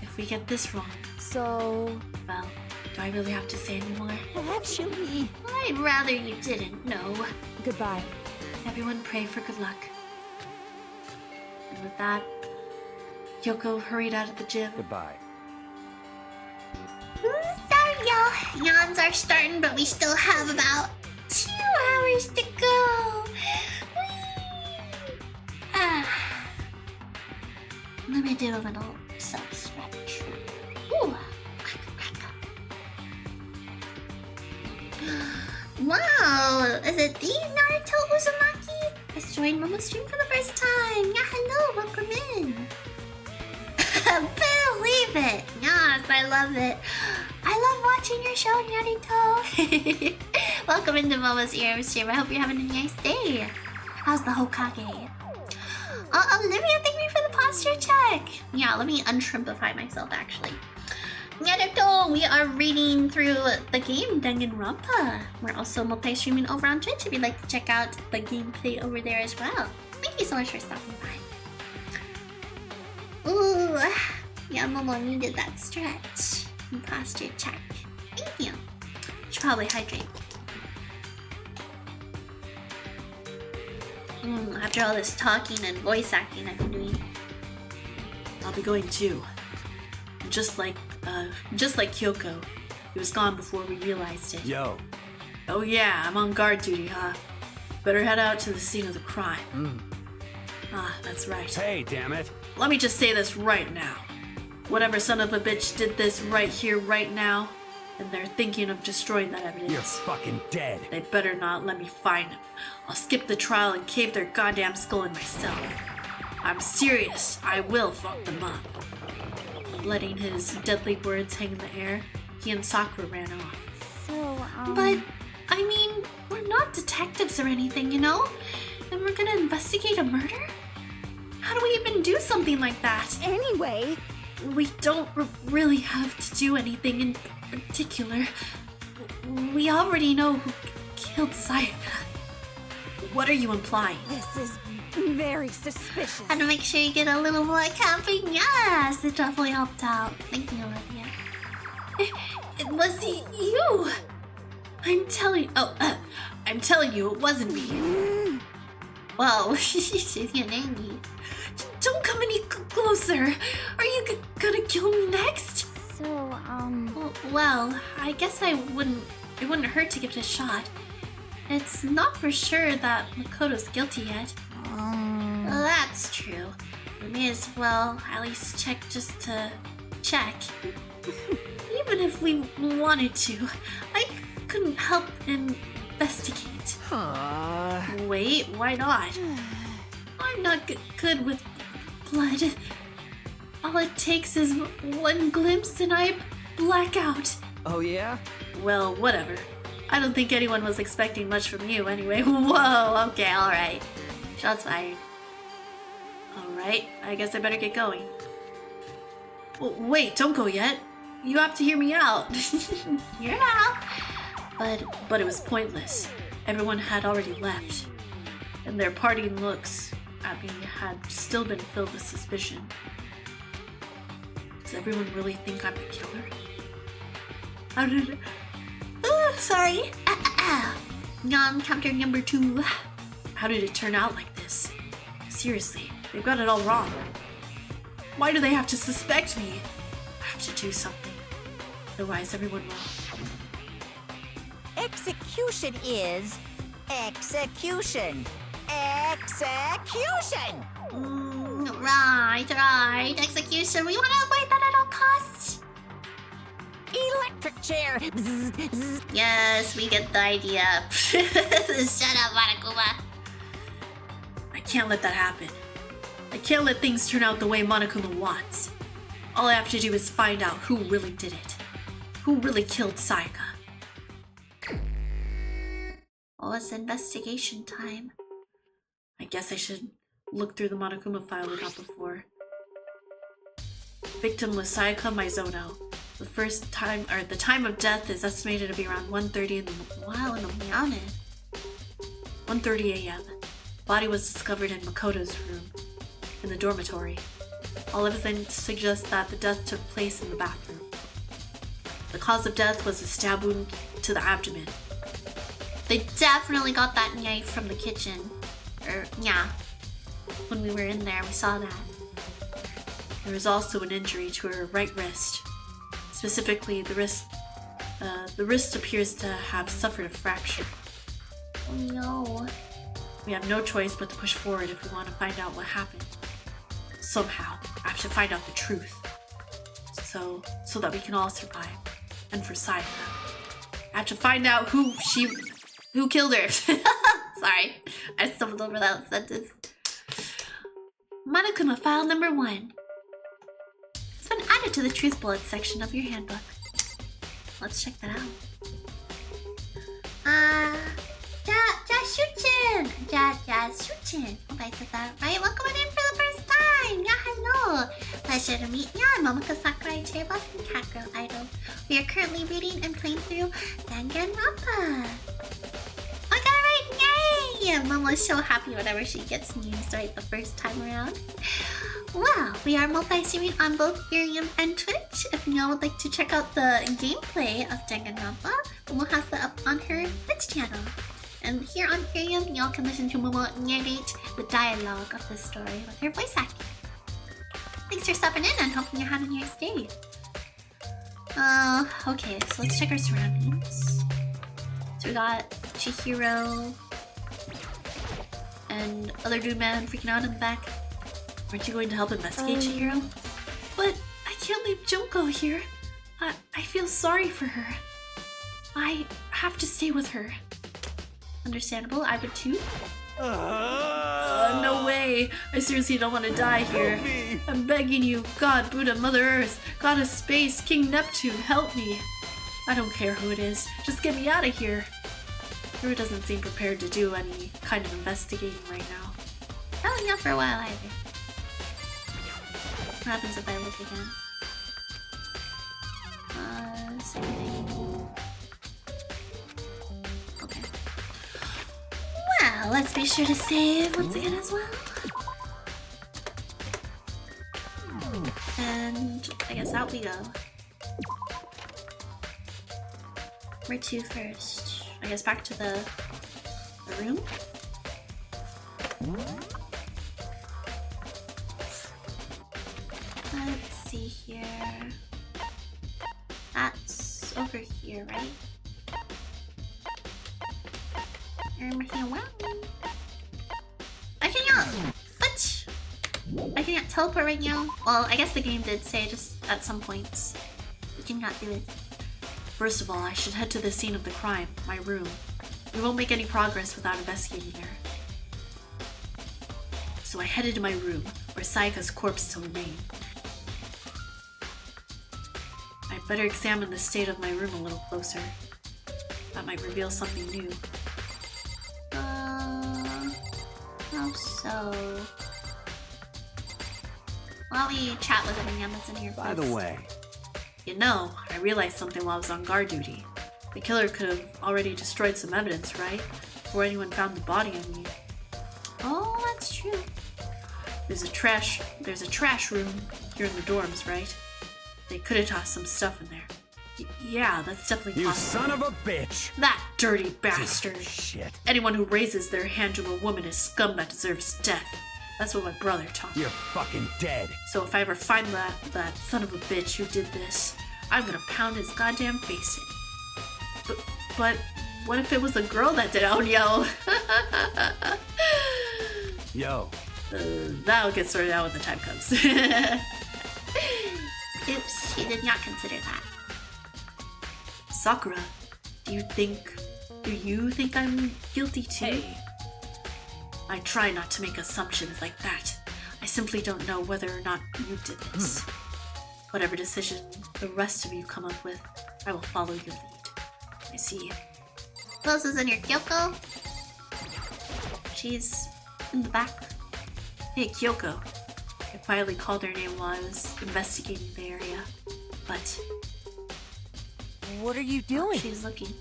If we get this wrong, So. well, do I really have to say anymore? Actually. I'd rather you didn't know. Goodbye. Everyone pray for good luck. And with that, Yoko hurried out of the gym. Goodbye. Sorry, y'all. Yawns are starting, but we still have about 2 hours to go. Whee! Ah. Let me do a little self-stretch. Ooh. Wow, is it the Naruto Uzumaki? Has joined Momo's stream for the first time. Yeah, hello, welcome in. Believe it. Yes, I love it. I love watching your show, Naruto. Welcome into Momo's ERM stream. I hope you're having a nice day. How's the Hokage? Olivia, thank you for the posture check. Yeah, let me unshrimpify myself actually. Naruto, we are reading through the game Danganronpa. We're also multi-streaming over on Twitch if you'd like to check out the gameplay over there as well. Thank you so much for stopping by. Ooh, yeah, Momo needed that stretch and posture check. Thank you. Should probably hydrate. After all this talking and voice acting I've been doing. I'll be going too. Just like Kyoko. He was gone before we realized it. Yo. Oh yeah, I'm on guard duty, huh? Better head out to the scene of the crime. Ah, that's right. Hey, damn it. Let me just say this right now. Whatever son of a bitch did this right here, right now, and they're thinking of destroying that evidence. You're fucking dead. They better not let me find him. I'll skip the trial and cave their goddamn skull in myself. I'm serious. I will fuck them up. Letting his deadly words hang in the air, he and Sakura ran off. So, But, I mean, we're not detectives or anything, you know? And we're gonna investigate a murder? How do we even do something like that? Anyway, We don't really have to do anything in particular. We already know who killed Sayaka. What are you implying? this is very suspicious. Had to make sure you get a little more camping. Yes, it definitely helped out. Thank you, Olivia. It was you. I'm telling you, it wasn't me. Whoa, she's getting angry. Don't come any closer. Are you gonna kill me next? So, Well, I guess it wouldn't hurt to give it a shot. It's not for sure that Makoto's guilty yet. Well, that's true. We may as well at least check just to check. Even if we wanted to, I couldn't help investigate. Wait, why not? I'm not good with blood. All it takes is one glimpse and I black out. Oh, yeah? Well, whatever. I don't think anyone was expecting much from you anyway. Whoa, okay, alright. Shots fired. Alright, I guess I better get going. Oh, wait, don't go yet. You have to hear me out. You're out. But it was pointless. Everyone had already left. And their parting looks at me had still been filled with suspicion. Does everyone really think I'm the killer? Sorry. Non-counter number 2. How did it turn out like this? Seriously, they've got it all wrong. Why do they have to suspect me? I have to do something. Otherwise everyone will. Execution is execution. Execution! Right. Execution. We want to avoid that at all costs. Electric chair. Bzz, bzz. Yes, we get the idea. Shut up, Monokuma. I can't let that happen. I can't let things turn out the way Monokuma wants. All I have to do is find out who really did it. Who really killed Sayaka. Oh, it's investigation time. I guess I should look through the Monokuma file we got before. Victim was Sayaka Mizono. The time of death is estimated to be around 1:30 in the morning. 1:30 a.m. Body was discovered in Makoto's room, in the dormitory. All evidence suggests that the death took place in the bathroom. The cause of death was a stab wound to the abdomen. They definitely got that knife from the kitchen. Yeah. When we were in there, we saw that. There was also an injury to her right wrist. Specifically, the wrist appears to have suffered a fracture. Oh no. We have no choice but to push forward if we want to find out what happened. Somehow, after have to find out the truth. So that we can all survive. And for Sayaka. I have to find out who killed her. Sorry, I stumbled over that sentence. Monokuma file number 1. It's been added to the truth bullet section of your handbook. Let's check that out. Jasuchin. Hope I said that right. Welcome in for the first time. Yeah, hello. Pleasure to meet you. I'm Momo Sakurai, Cherry Blossom Cat Girl Idol. We are currently reading and playing through Danganronpa. I got it right! Yay! Momo's so happy whenever she gets news right the first time around. Well, we are multi-streaming on both Ethereum and Twitch. If y'all would like to check out the gameplay of Danganronpa, Momo has that up on her Twitch channel. And here on Ethereum, y'all can listen to Momo narrate the dialogue of the story with her voice acting. Thanks for stopping in and hoping you're having your stay. Okay, so let's check our surroundings. So we got Chihiro and other dude man freaking out in the back. Aren't you going to help investigate, Chihiro? But I can't leave Junko here. I feel sorry for her. I have to stay with her. Understandable, I would too. No way. I seriously don't want to die here. I'm begging you, God, Buddha, Mother Earth, God of Space, King Neptune, help me. I don't care who it is. Just get me out of here. Hiro doesn't seem prepared to do any kind of investigating right now. Oh, not for a while either. What happens if I look again? Same thing. Okay. Well, let's be sure to save once again as well. And I guess out we go. Where to first? I guess back to the room? Let's see here. That's over here, right? I cannot. What? I cannot teleport right now. Well, I guess the game did say just at some points we cannot do it. First of all, I should head to the scene of the crime, my room. We won't make any progress without investigating there. So I headed to my room, where Sayaka's corpse still remained. I'd better examine the state of my room a little closer. That might reveal something new. How so? Why don't we chat with anyone that's in here first? By the way, You know, I realized something while I was on guard duty. The killer could have already destroyed some evidence, right? Before anyone found the body, I mean. Oh, that's true. There's a trash room here in the dorms, right? They could have tossed some stuff in there. Yeah, that's definitely you possible. son of a bitch! That dirty bastard! Shit. Anyone who raises their hand to a woman is scum that deserves death. That's what my brother taught me. You're fucking dead. So if I ever find that son of a bitch who did this, I'm gonna pound his goddamn face in. But what if it was a girl that did it? Oh, Yo. That'll get sorted out when the time comes. Oops, she did not consider that. Sakura, do you think I'm guilty too? Hey. I try not to make assumptions like that. I simply don't know whether or not you did this. Whatever decision the rest of you come up with, I will follow your lead. I see. Who else is in your Kyoko? She's in the back. Hey, Kyoko. I quietly called her name while I was investigating the area. But What are you doing? she's looking.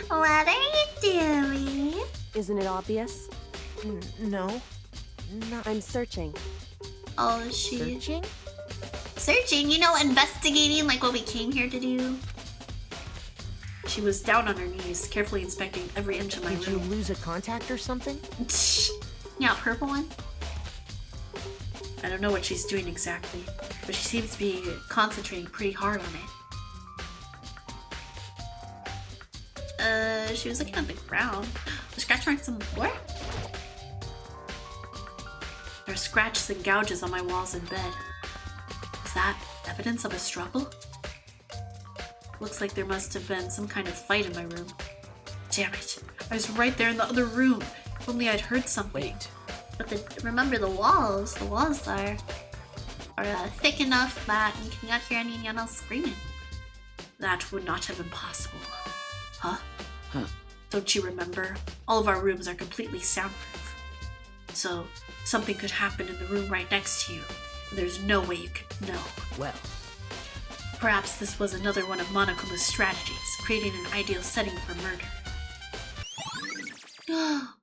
What are you doing? Isn't it obvious? No. I'm searching. Oh, is she Searching? searching? You know, investigating like what we came here to do. She was down on her knees, carefully inspecting every inch of my Did you room. lose a contact or something? Yeah, purple one. I don't know what she's doing exactly, but she seems to be concentrating pretty hard on it. She was looking at the ground. The scratch marks on the floor? There are scratches and gouges on my walls and bed. that evidence of a struggle? Looks like there must have been some kind of fight in my room. Damn it. I was right there in the other room. If only I'd heard something. Wait. But remember the walls are thick enough that you cannot hear anyone else screaming. That would not have been possible. Huh? Huh. Don't you remember? All of our rooms are completely soundproof. So, something could happen in the room right next to you, and there's no way you could know. Well, perhaps this was another one of Monokuma's strategies, creating an ideal setting for murder.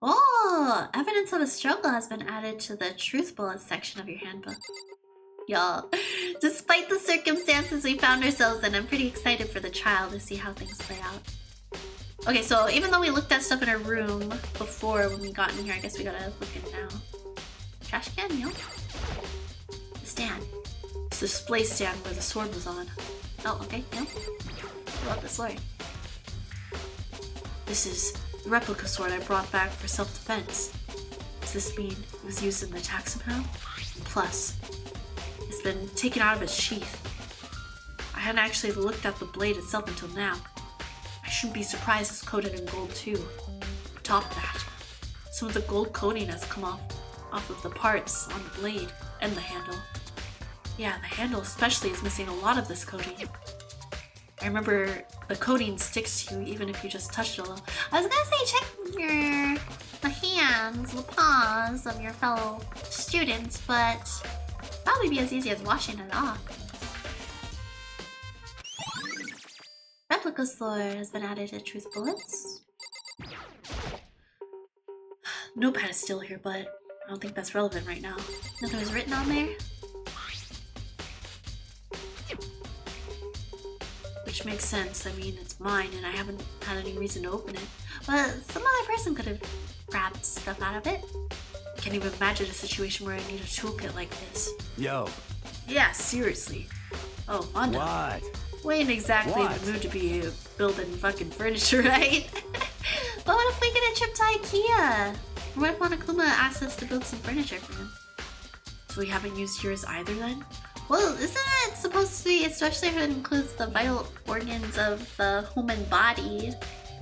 Oh, evidence of a struggle has been added to the truth bullets section of your handbook. Y'all, despite the circumstances we found ourselves in, I'm pretty excited for the trial to see how things play out. Okay, so even though we looked at stuff in our room before when we got in here, I guess we gotta look in now. Trash can, yo? The stand. It's the display stand where the sword was on. Oh, okay, yo. What about the sword? This is the replica sword I brought back for self-defense. Does this mean it was used in the attack somehow? Plus, it's been taken out of its sheath. I hadn't actually looked at the blade itself until now. I shouldn't be surprised it's coated in gold too. Atop that, some of the gold coating has come off of the parts on the blade and the handle. Yeah, the handle especially is missing a lot of this coating. I remember the coating sticks to you even if you just touch it a little. I was gonna say check the hands, the paws of your fellow students, but probably be as easy as washing it off. Replica sword has been added to truth bullets. Notepad is still here, but I don't think that's relevant right now. Nothing was written on there? Which makes sense. I mean, it's mine and I haven't had any reason to open it. But some other person could have grabbed stuff out of it. I can't even imagine a situation where I need a toolkit like this. yo. Yeah, seriously. Oh, Mondo. What? We ain't exactly What? in the mood to be building fucking furniture, right? But what if we get a trip to IKEA? Or what if Monokuma asks us to build some furniture for him? So we haven't used yours either then? Well, isn't it supposed to be, especially if it includes the vital organs of the human body?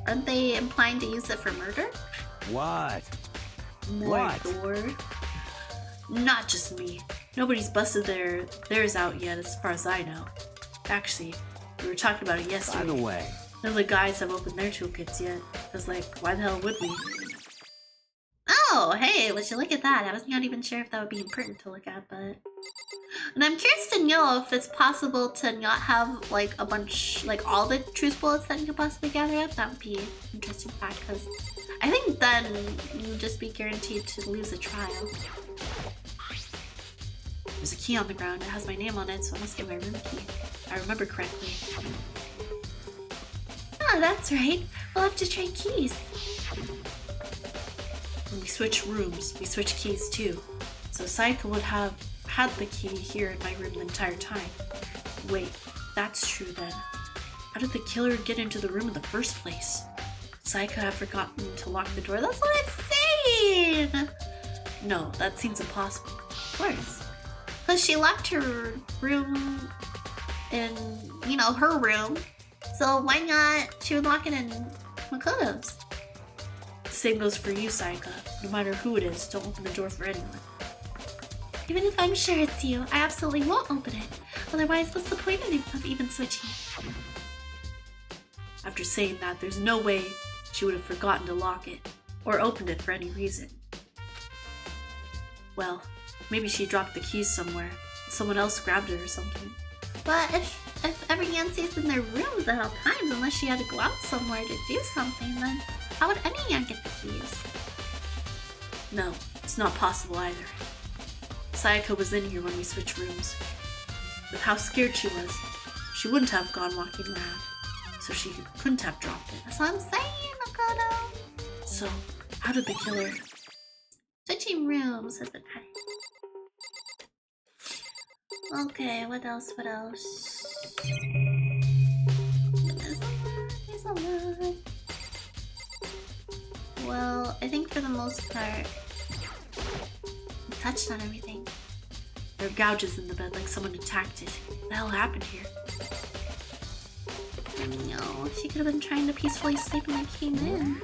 Aren't they implying to use it for murder? What? What? Mordor. Not just me. Nobody's busted theirs out yet as far as I know. Actually, we were talking about it yesterday. By the way, None of the guys have opened their toolkits yet. Cause like, why the hell would we? Oh, hey, would you look at that? I was not even sure if that would be important to look at, but... And I'm curious to know if it's possible to not have, like, a bunch, like, all the truth bullets that you could possibly gather up. That would be an interesting fact, because I think then you'd just be guaranteed to lose a trial. There's a key on the ground. It has my name on it, so I must get my room key. If I remember correctly. Oh, that's right. We'll have to trade keys. When we switch rooms, we switch keys too. So Sayaka would have had the key here in my room the entire time. Wait, that's true then. How did the killer get into the room in the first place? Sayaka have forgotten to lock the door? That's what I'm saying! No, that seems impossible. Of course. Because she locked her room in, you know, her room. So why not, she would lock it in Makoto's? The same goes for you, Sayaka. No matter who it is, don't open the door for anyone. Even if I'm sure it's you, I absolutely won't open it. Otherwise, what's the point of even switching? After saying that, there's no way she would have forgotten to lock it, or opened it for any reason. Well, maybe she dropped the keys somewhere, and someone else grabbed it or something. But if everyone stays in their rooms at all times, unless she had to go out somewhere to do something, then how would anyone get the keys? No, it's not possible either. Sayaka was in here when we switched rooms. With how scared she was, she wouldn't have gone walking around, so she couldn't have dropped it. That's what I'm saying, Makoto. So, how did the killer... Switching rooms has been added. Okay, what else? There's a lot. Well, I think for the most part, we touched on everything. There are gouges in the bed like someone attacked it. What the hell happened here? No, she could have been trying to peacefully sleep when I came in.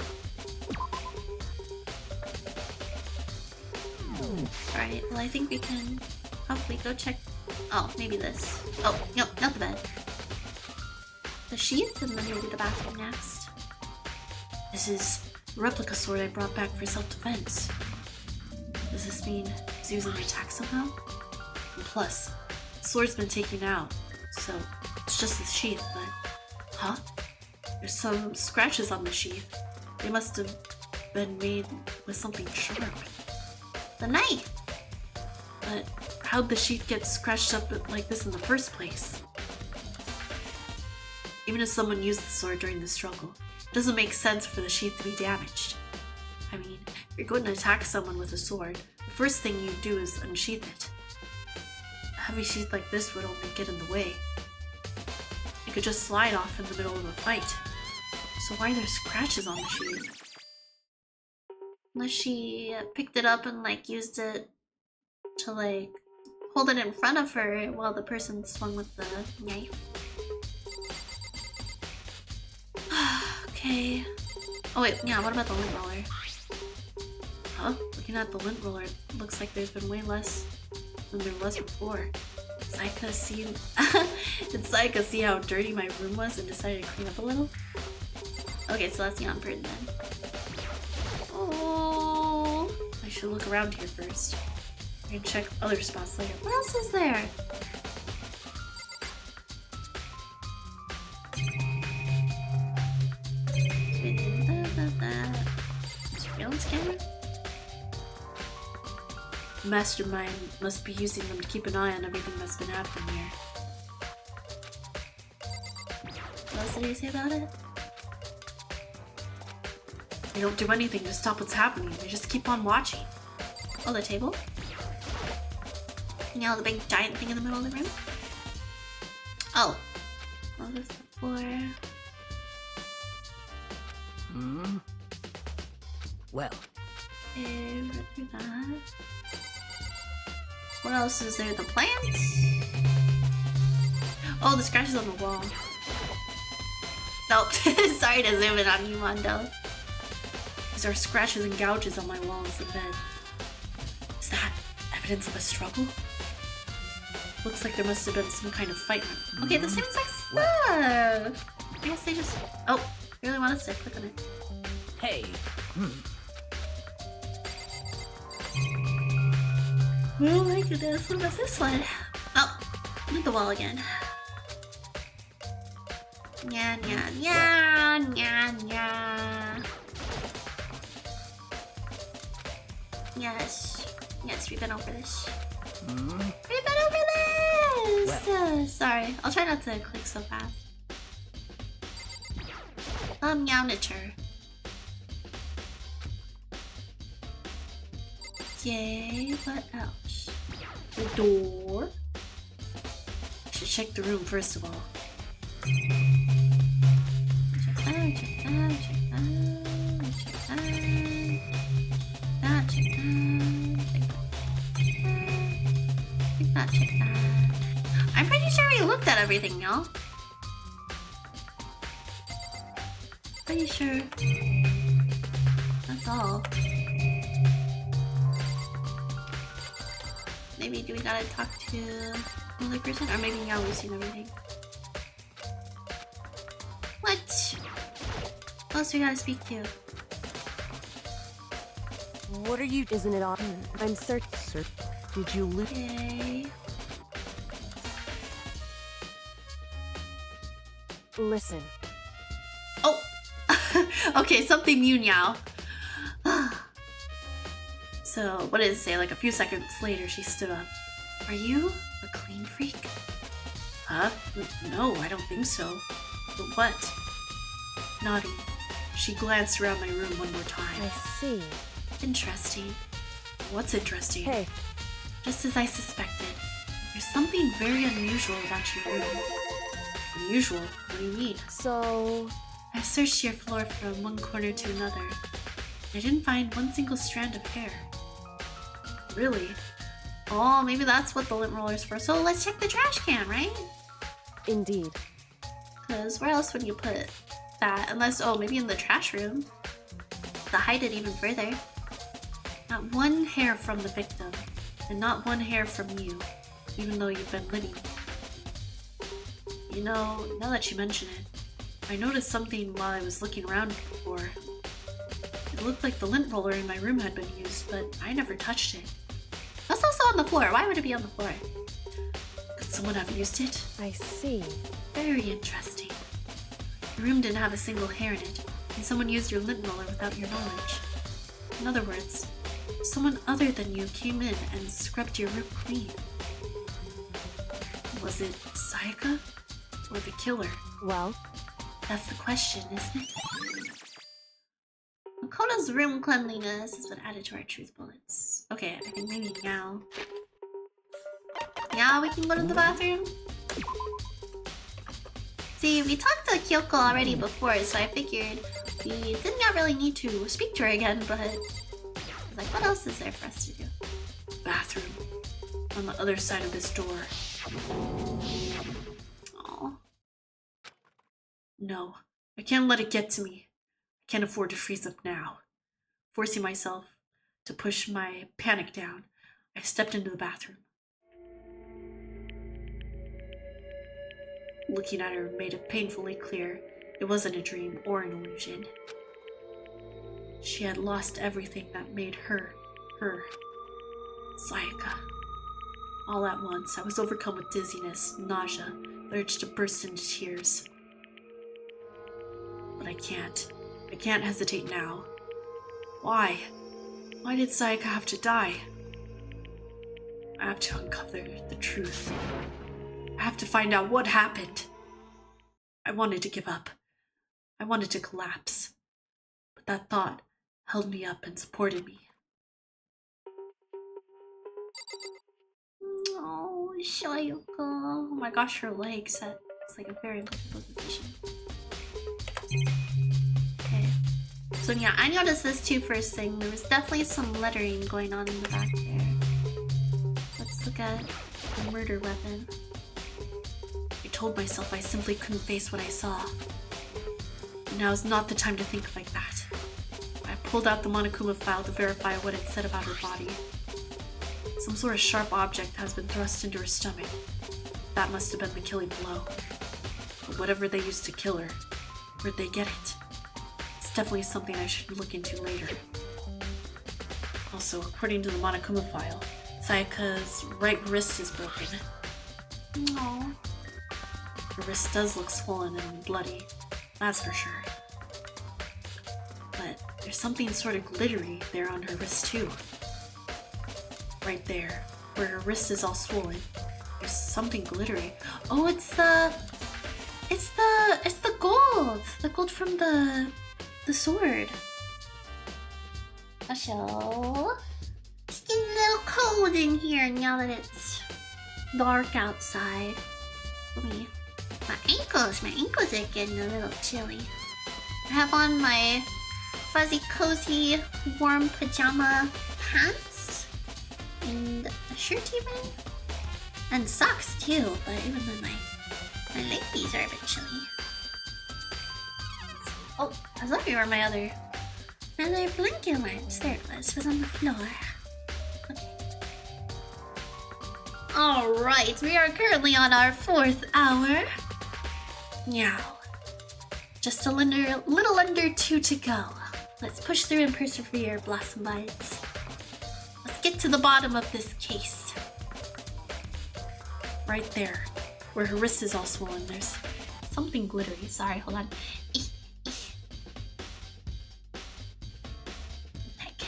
Alright, well I think we can probably go check... Oh, maybe this. Oh, no, not the bed. The sheath, and then maybe the bathroom next. This is a replica sword I brought back for self-defense. Does this mean he's using an attack somehow? And plus, the sword's been taken out, so it's just the sheath, but... Huh? There's some scratches on the sheath. They must have been made with something sharp. The knife! But how'd the sheath get scratched up like this in the first place? Even if someone used the sword during the struggle, it doesn't make sense for the sheath to be damaged. I mean, if you're going to attack someone with a sword, the first thing you do is unsheath it. A heavy sheath like this would only get in the way. It could just slide off in the middle of a fight. So why are there scratches on the sheath? Unless she picked it up and like used it to like hold it in front of her while the person swung with the knife. Okay. Oh wait, yeah, what about the lint roller? Huh? Looking at the lint roller, it looks like there's been way less than there was before. Did Sayaka see how dirty my room was and decided to clean up a little? Okay, so that's Neon Bird then. Oh, I should look around here first. I can check other spots later. What else is there? Surveillance camera? The mastermind must be using them to keep an eye on everything that's been happening here. What else did he say about it? They don't do anything to stop what's happening. They just keep on watching. Oh, the table? You know, the big giant thing in the middle of the room? Oh. What was that for? Hmm? Well. Okay, we'll do that. What else is there? The plants? Oh, the scratches on the wall. Nope. Sorry to zoom in on you, Mondo. These are scratches and gouges on my walls of bed. Is that evidence of a struggle? Looks like there must have been some kind of fight. Okay, the same exact stuff! I guess they just... Oh, you really want us to click on it. Hey. Oh my goodness, what was this one? Oh, hit the wall again. Nya, nya, nya, nya, nya. Yes. Yes, we've been over this. We've been over this! Sorry, I'll try not to click so fast. Meownature. Yay, what else? The door? I should check the room first of all. Check that, check that, check that, check that. That, check that, check that, check that. I'm pretty sure we looked at everything, y'all. Pretty sure. That's all. Maybe do we gotta talk to another person? Or maybe now we've seen everything. What? Who else we gotta speak to? What are you? Isn't it on? I'm certain. Did you lose? Okay. Listen. Oh! Okay, something new now. So, what did it say? Like a few seconds later, she stood up. Are you a clean freak? Huh? No, I don't think so. But what? Nodding, she glanced around my room one more time. I see. Interesting. What's interesting? Hey. Just as I suspected, there's something very unusual about your room. Unusual? What do you mean? So... I've searched your floor from one corner to another. I didn't find one single strand of hair. Really? Oh, maybe that's what the lint roller's for. So let's check the trash can, right? Indeed. Because where else would you put that? Unless, oh, maybe in the trash room. To hide it even further. Not one hair from the victim. And not one hair from you. Even though you've been living. You know, now that you mention it, I noticed something while I was looking around before. It looked like the lint roller in my room had been used, but I never touched it. That's also on the floor. Why would it be on the floor? Could someone have used it? I see. Very interesting. Your room didn't have a single hair in it, and someone used your lint roller without your knowledge. In other words, someone other than you came in and scrubbed your room clean. Was it Sayaka? Or the killer? Well, that's the question, isn't it? Makoto's room cleanliness has been added to our truth bullets. Okay, I think maybe now. Yeah, we can go to the bathroom. See, we talked to Kyoko already before, so I figured we did not really need to speak to her again, but I was like, what else is there for us to do? Bathroom. On the other side of this door. Aww. No, I can't let it get to me. I can't afford to freeze up now. Forcing myself to push my panic down, I stepped into the bathroom. Looking at her made it painfully clear it wasn't a dream or an illusion. She had lost everything that made her, her. Sayaka. All at once, I was overcome with dizziness, nausea, the urge to burst into tears. But I can't hesitate now. Why? Why did Sayaka have to die? I have to uncover the truth. I have to find out what happened. I wanted to give up. I wanted to collapse. But that thought held me up and supported me. Oh, Sayaka. Oh my gosh, her legs. That's like a very uncomfortable position. Okay. So yeah, I noticed this too first thing. There was definitely some lettering going on in the back there. Let's look at the murder weapon. I told myself I simply couldn't face what I saw. Now is not the time to think like that. I pulled out the Monokuma file to verify what it said about her body. Some sort of sharp object has been thrust into her stomach. That must have been the killing blow. But whatever they used to kill her, where'd they get it? It's definitely something I should look into later. Also, according to the Monokuma file, Sayaka's right wrist is broken. Aww. Her wrist does look swollen and bloody, that's for sure. But there's something sort of glittery there on her wrist too. Right there, where her wrist is all swollen, there's something glittery. Oh, it's the gold! The gold from the sword. So, it's getting a little cold in here now that it's dark outside. My ankles are getting a little chilly. I have on my fuzzy, cozy, warm pajama pants and a shirt even, and socks too. But even then, my legs are a bit chilly. Oh, I was looking where my other blanket went. There it was. It was on the floor. Okay. All right, we are currently on our 4th hour. Now, just a little under 2 to go. Let's push through and persevere, Blossom Buds. Let's get to the bottom of this case. Right there, where her wrist is all swollen, there's something glittery. Sorry, hold on. Heck.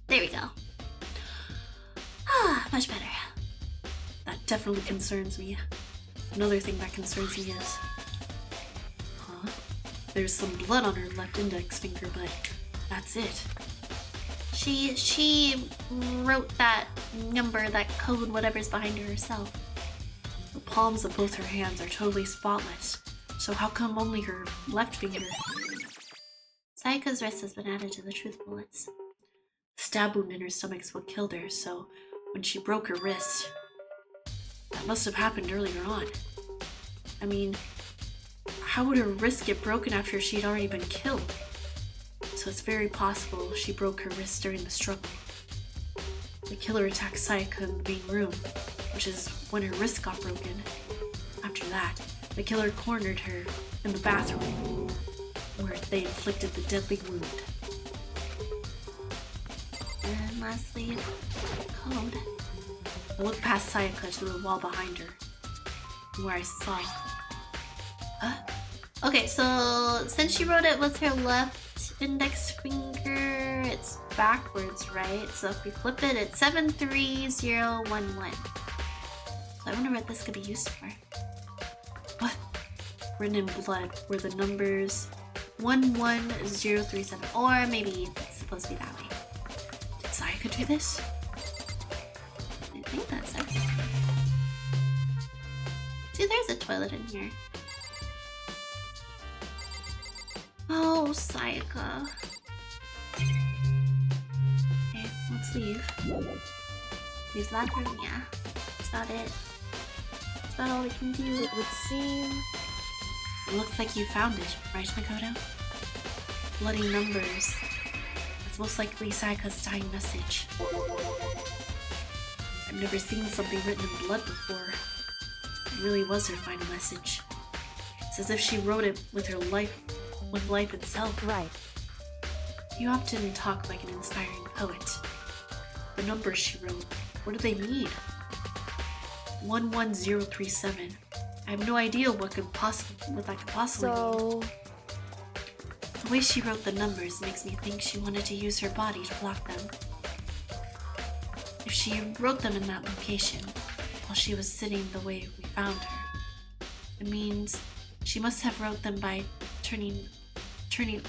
There we go. Ah, much better. That definitely concerns me. Another thing that concerns me is... Huh? There's some blood on her left index finger, but that's it. She wrote that number, that code, whatever's behind her herself. The palms of both her hands are totally spotless, so how come only her left finger? Sayaka's wrist has been added to the truth bullets. stab wound in her stomach is what killed her, so when she broke her wrist, that must have happened earlier on. I mean, how would her wrist get broken after she'd already been killed? So it's very possible she broke her wrist during the struggle. The killer attacked Sayaka in the main room, which is when her wrist got broken. After that, the killer cornered her in the bathroom, where they inflicted the deadly wound. And lastly, code. I looked past Sayaka to the wall behind her, where I saw... Okay, so since she wrote it with her left index finger, it's backwards, right? So if we flip it, it's 73011. So I wonder what this could be used for. What? Written in blood were the numbers 11037, or maybe it's supposed to be that way. Did Sayaka do this? I think that's it. See, there's a toilet in here. Oh, Sayaka. Okay, let's leave. Leave the bathroom, yeah. That's about it. That's about all we can do. It would seem... It looks like you found it, right, Makoto? Bloody numbers. That's most likely Sayaka's dying message. I've never seen something written in blood before. It really was her final message. It's as if she wrote it with her life, with life itself. Right. You often talk like an inspiring poet. The numbers she wrote, what do they mean? 11037. I have no idea what that could possibly mean. So... The way she wrote the numbers makes me think she wanted to use her body to block them. If she wrote them in that location, while she was sitting the way we found her, it means she must have wrote them by turning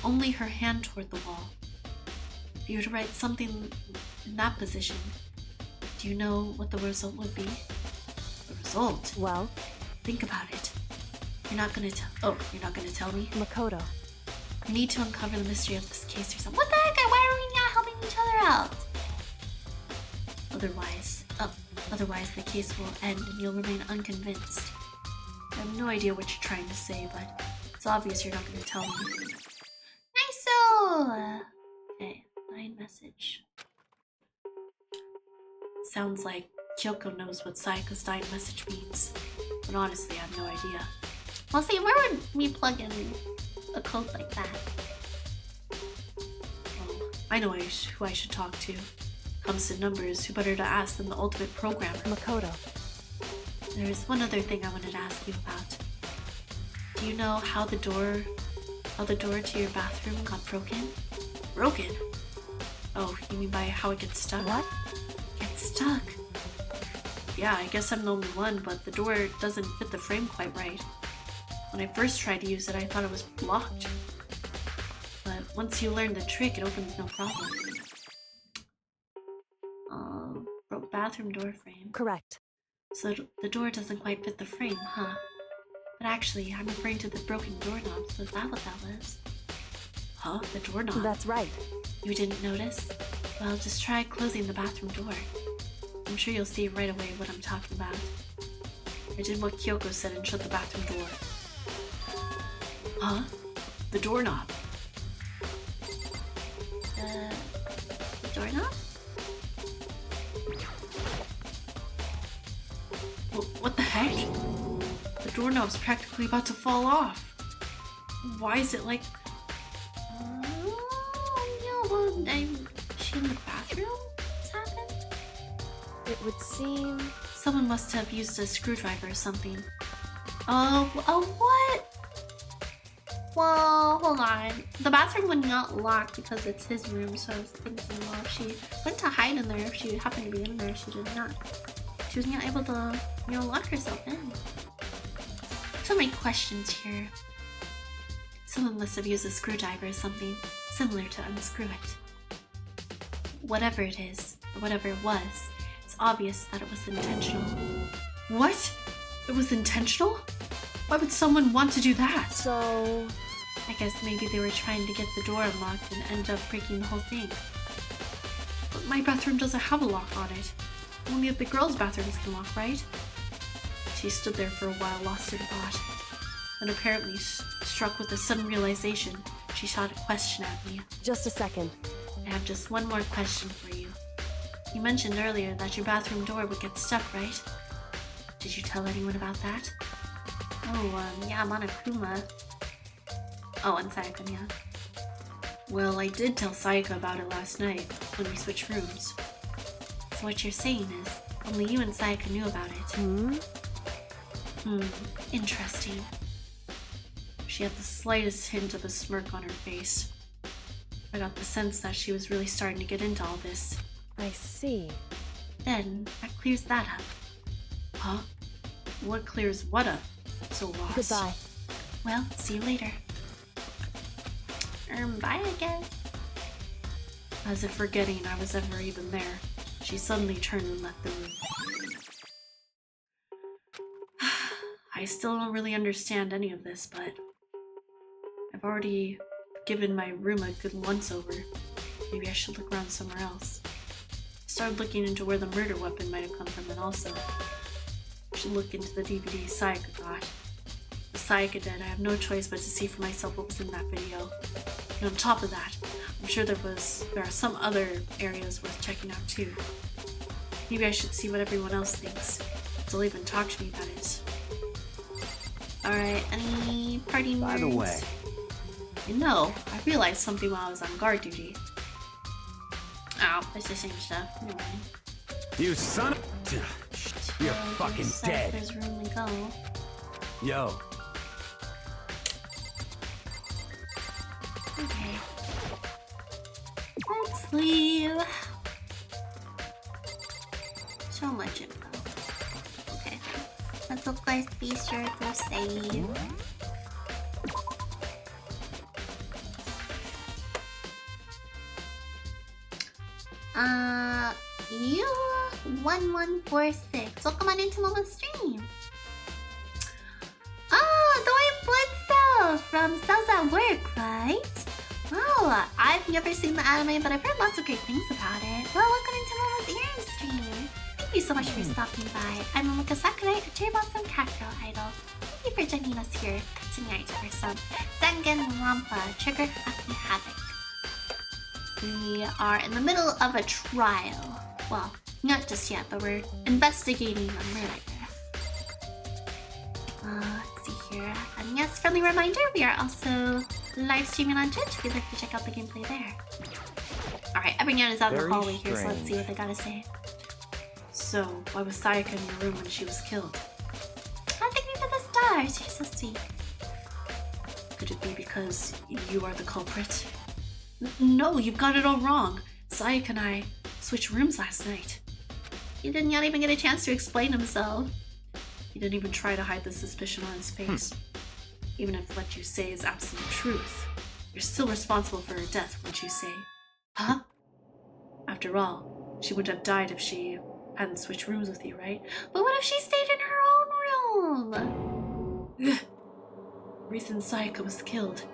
only her hand toward the wall. If you were to write something in that position, do you know what the result would be? The result? Well? Think about it. You're not gonna tell me? Makoto. We need to uncover the mystery of this case or something. What the heck? Why are we not helping each other out? Otherwise the case will end and you'll remain unconvinced. I have no idea what you're trying to say, but it's obvious you're not gonna tell me. Nice. Okay, line message. Sounds like Kyoko knows what Sayaka's dying message means, but honestly I have no idea. Well, see, where would we plug in a code like that? Oh, I know who I should talk to. Comes to numbers, who better to ask than the ultimate programmer? Makoto. There's one other thing I wanted to ask you about. Do you know how the door to your bathroom got broken? Broken? Oh, you mean by how it gets stuck? What? Gets stuck. Yeah, I guess I'm the only one, but the door doesn't fit the frame quite right. When I first tried to use it, I thought it was blocked. But once you learn the trick, it opens no problem. Broke bathroom door frame. Correct. So the door doesn't quite fit the frame, huh? But actually, I'm referring to the broken doorknob, so is that what that was? Huh? The doorknob? That's right. You didn't notice? Well, just try closing the bathroom door. I'm sure you'll see right away what I'm talking about. I did what Kyoko said and shut the bathroom door. Huh? The doorknob. The doorknob? What the heck? The doorknob's practically about to fall off. Why is it like... Is she in the bathroom? What's happened? It would seem... Someone must have used a screwdriver or something. Oh, what? Well, hold on. The bathroom would not lock because it's his room, so I was thinking, well, if she went to hide in there, if she happened to be in there, she did not. She was not able to, lock herself in. So many questions here. Someone must have used a screwdriver or something similar to unscrew it. Whatever it is, or whatever it was, it's obvious that it was intentional. What? It was intentional? Why would someone want to do that? So... I guess maybe they were trying to get the door unlocked and ended up breaking the whole thing. But my bathroom doesn't have a lock on it. Only the girls' bathrooms can lock, right? She stood there for a while, lost in thought. Then apparently struck with a sudden realization, she shot a question at me. Just a second. I have just one more question for you. You mentioned earlier that your bathroom door would get stuck, right? Did you tell anyone about that? Oh, yeah, Monokuma. Oh, and Sayaka, yeah. Well, I did tell Sayaka about it last night, when we switched rooms. So what you're saying is, only you and Sayaka knew about it. Interesting. She had the slightest hint of a smirk on her face. I got the sense that she was really starting to get into all this. I see. Then, that clears that up. Huh? What clears what up? So lost. Goodbye. Well, see you later. Bye again. As if forgetting I was ever even there, she suddenly turned and left the room. I still don't really understand any of this, but I've already given my room a good once-over. Maybe I should look around somewhere else. I started looking into where the murder weapon might have come from, and also I should look into the DVD Sayaka got. The Sayaka did. I have no choice but to see for myself what was in that video. And on top of that, I'm sure there are some other areas worth checking out too. Maybe I should see what everyone else thinks. They'll even talk to me about it. Alright, any parting words? By the way, You know, I realized something while I was on guard duty. Oh, it's the same stuff. Never mind. you son of... You're fucking dead. Sayaka's room we go. Yo, Okay. Let's leave. So much info. Okay. Let's of course be sure to save. You 1146. Welcome on into Momo's stream. Oh, the white blood cell from Cells at Work, right? Well, I've never seen the anime, but I've heard lots of great things about it. Well, welcome into Momo's ear stream. Thank you so much for stopping by. I'm Momoka Sakurai, a cherry blossom cat girl idol. Thank you for joining us here tonight for some Danganronpa Trigger Happy Havoc. We are in the middle of a trial. Well, not just yet, but we're investigating a murder. Let's see here. And yes, friendly reminder, we are also live streaming on Twitch if you'd like to check out the gameplay there. Alright, everyone is out in the Very hallway here, so let's strange. see what they gotta say. So, why was Sayaka in your room when she was killed? I think me for the stars. You're so sweet. Could it be because you are the culprit? No, you've got it all wrong. Sayaka and I switched rooms last night. He did not even get a chance to explain himself. He didn't even try to hide the suspicion on his face. Even if what you say is absolute truth, you're still responsible for her death, wouldn't you say? Huh? After all, she wouldn't have died if she hadn't switched rooms with you, right? But what if she stayed in her own room? The reason Sayaka was killed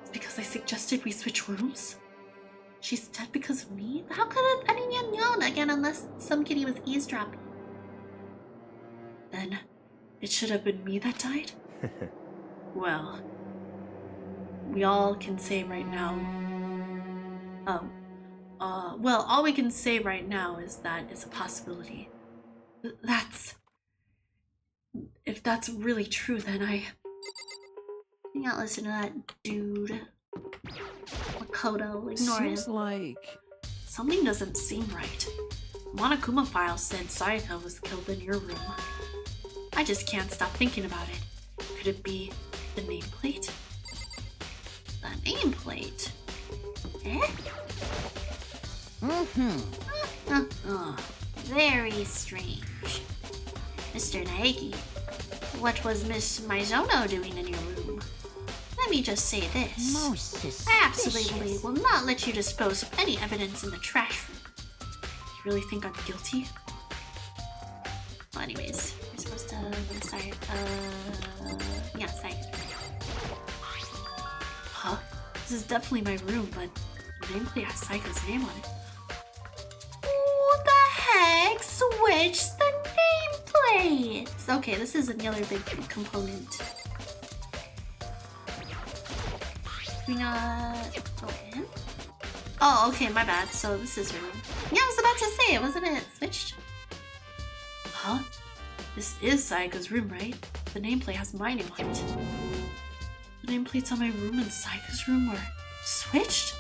is because I suggested we switch rooms? She's dead because of me? How could anyone have known again unless some kitty was eavesdropping? Then, it should have been me that died? Well, we all can say right now... well, all we can say right now is that it's a possibility. If that's really true, then I can't listen to that dude. Makoto, ignore him. Seems like... Something doesn't seem right. Monokuma file said Sayaka was killed in your room. I just can't stop thinking about it. Could it be the nameplate? The nameplate? Eh? Very strange. Mr. Naegi, what was Miss Mizono doing in your room? Let me just say this. Most I absolutely will not let you dispose of any evidence in the trash room. You really think I'm guilty? Well, anyways, we're supposed to decide, yeah, side. Huh? This is definitely my room, but the nameplate has Saika's name on it. switch the nameplates. Okay, this is another big component. Can we not go in? Oh, okay, my bad. So this is her room. Yeah, I was about to say, wasn't it switched? Huh? This is Sayaka's room, right? The nameplate has my name on it. The nameplates on my room and Sayaka's room were switched?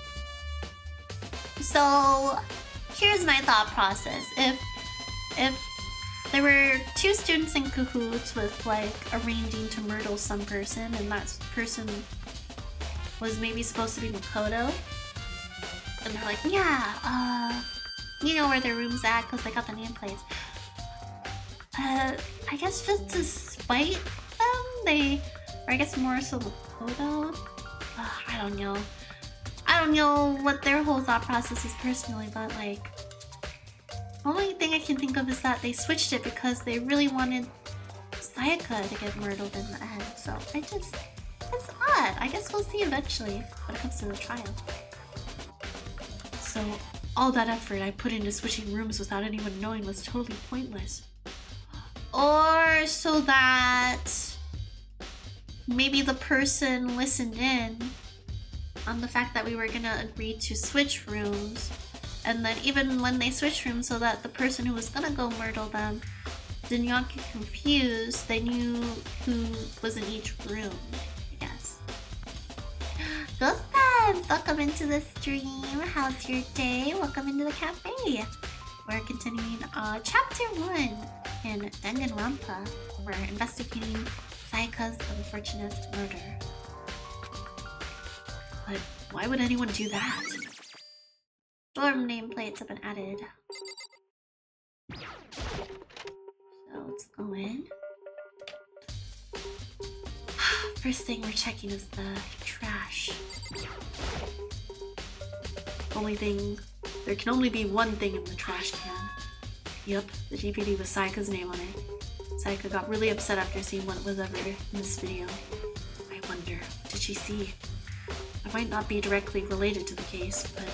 So here's my thought process. If there were two students in cahoots with like arranging to murder some person, and that person was maybe supposed to be Makoto, and they're like, yeah, you know where their room's at because they got the nameplates. I guess just to spite them, or I guess more so Makoto. I don't know. I don't know what their whole thought process is personally, but like, the only thing I can think of is that they switched it because they really wanted Sayaka to get murdered in the end. So it's odd. I guess we'll see eventually when it comes to the trial. So all that effort I put into switching rooms without anyone knowing was totally pointless. Or so that maybe the person listened in on the fact that we were gonna agree to switch rooms, and then even when they switched rooms, so that the person who was gonna go murder them did not get confused, they knew who was in each room, I guess. Ghost fans, welcome into the stream. How's your day? Welcome into the cafe. We're continuing chapter 1 in Danganronpa. We're investigating Sayaka's unfortunate murder. But why would anyone do that? Dorm nameplates have been added. So let's go in. First thing we're checking is the trash. There can only be one thing in the trash can. Yep, the DVD with Sayaka's name on it. Sayaka got really upset after seeing what was ever in this video. I wonder, what did she see? It might not be directly related to the case, but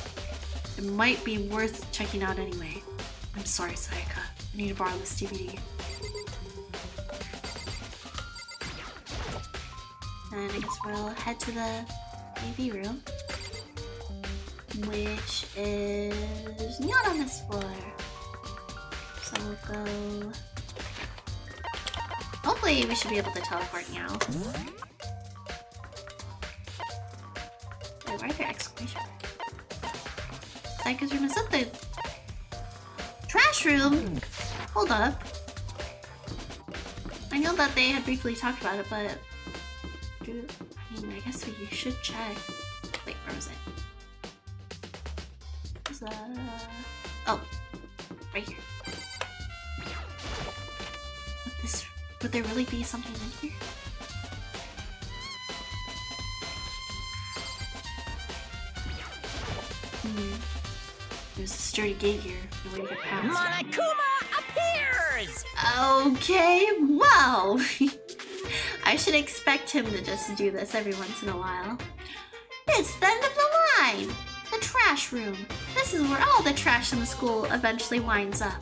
it might be worth checking out anyway. I'm sorry, Sayaka. I need to borrow this DVD. And I guess we'll head to the AV room, which is not on this floor. So we'll go. Hopefully, we should be able to teleport now. Wait, why are there exclamation marks? Sayaka's room is up the trash room. Hold up. I know that they had briefly talked about it, but I guess we should check. Wait, where was it? Oh, right here. Would there really be something in here? There's a sturdy gate here. No way to get past. Monokuma appears! Okay, wow. I should expect him to just do this every once in a while. It's the end of the line! The trash room. This is where all the trash in the school eventually winds up.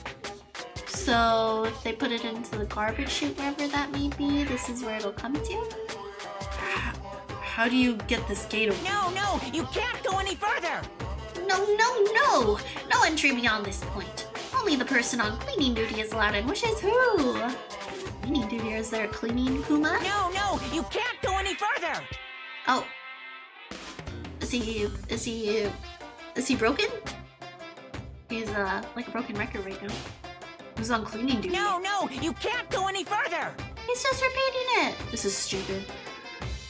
So if they put it into the garbage chute, wherever that may be, this is where it'll come to? How do you get this gate open? No, you can't go any further! No! No entry beyond this point. Only the person on cleaning duty is allowed in, which is who? Cleaning duty, is there a cleaning Kuma? No, you can't go any further! Oh. Is he broken? He's like a broken record right now. Who's on cleaning duty? No, you can't go any further! He's just repeating it. This is stupid.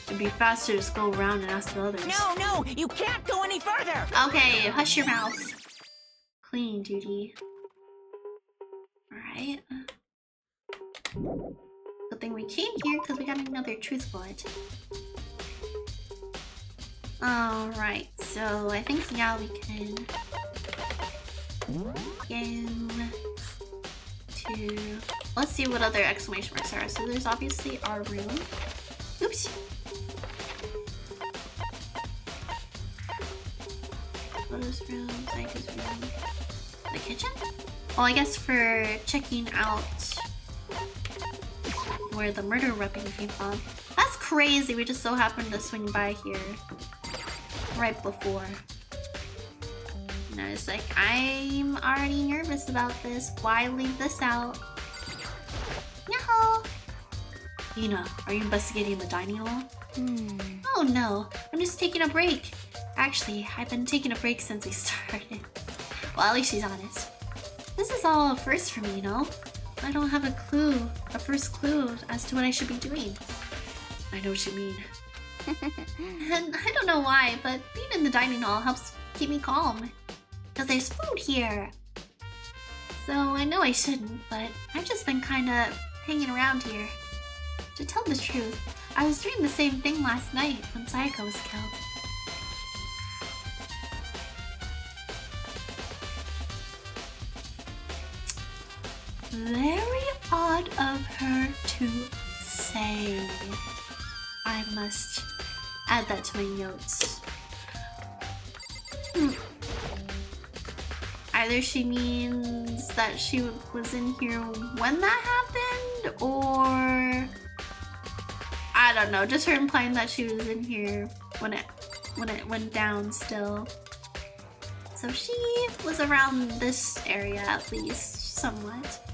It'd be faster to just go around and ask the others. No, you can't go any further! Okay, hush your mouth. Cleaning duty. Alright. Good thing we came here because we got another truth bullet. Alright, so I think now we can begin to... Let's see what other exclamation marks are. So there's obviously our room. Oops! Photos room, Sayaka's room. The kitchen? Well, I guess for checking out where the murder weapon came from. That's crazy. We just so happened to swing by here right before. And I was like, I'm already nervous about this. Why leave this out? Yahoo! Ina, are you investigating the dining hall? Oh no, I'm just taking a break. Actually, I've been taking a break since we started. Well, at least she's honest. This is all a first for me, you know? I don't have a first clue as to what I should be doing. I know what you mean. And I don't know why, but being in the dining hall helps keep me calm. Because there's food here. So I know I shouldn't, but I've just been kind of hanging around here. To tell the truth, I was doing the same thing last night when Sayaka was killed. Very odd of her to say. I must add that to my notes. Either she means that she was in here when that happened, or I don't know, just her implying that she was in here when it went down still. So she was around this area at least, somewhat.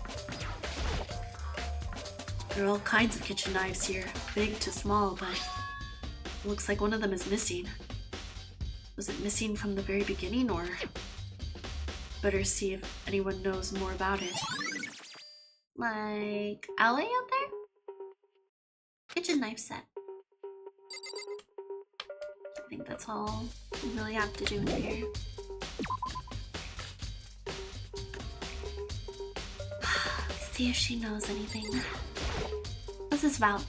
There are all kinds of kitchen knives here, big to small, but it looks like one of them is missing. Was it missing from the very beginning, or? Better see if anyone knows more about it. Like, alley out there? Kitchen knife set. I think that's all we really have to do in here. See if she knows anything. What's this about?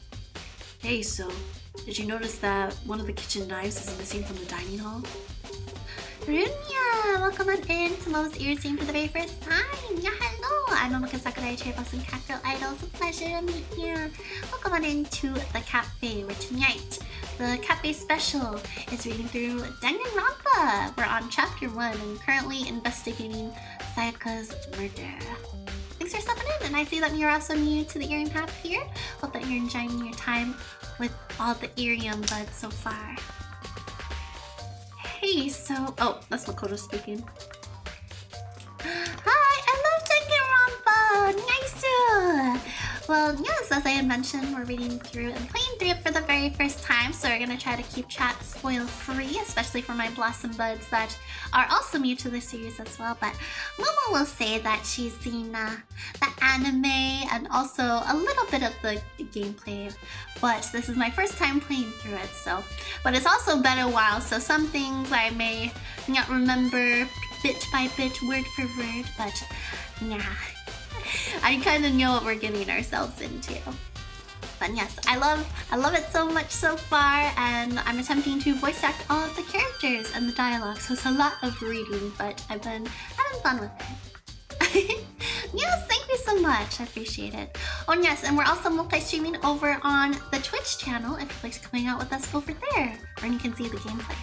Hey, so, did you notice that one of the kitchen knives is missing from the dining hall? Runya, welcome on in to Momo's Ear Scene for the very first time. Yeah, hello. I'm Momo Sakurai, chair boss and cat girl idol. It's a pleasure to meet you. Welcome on into the cafe with tonight. The cafe special is reading through Danganronpa. We're on chapter 1 and currently investigating Sayaka's murder. Thanks for stopping in, and I see that you're also new to the Earring Path here. Hope that you're enjoying your time with all the Earium buds so far. Hey, so... Oh, that's Makoto speaking. Hi, I love Danganronpa! Nice! Well, yes, as I had mentioned, we're reading through and playing through it for the very first time, so we're gonna try to keep chat spoil-free, especially for my Blossom Buds that are also new to the series as well. But Momo will say that she's seen the anime and also a little bit of the gameplay, but this is my first time playing through it, so... But it's also been a while, so some things I may not remember bit by bit, word for word, but yeah. I kind of know what we're getting ourselves into. But yes, I love it so much so far, and I'm attempting to voice act all of the characters and the dialogue, so it's a lot of reading, but I've been having fun with it. Yes, thank you so much. I appreciate it. Oh, and yes, and we're also multi-streaming over on the Twitch channel. If you'd like to come out with us over there, or you can see the gameplay.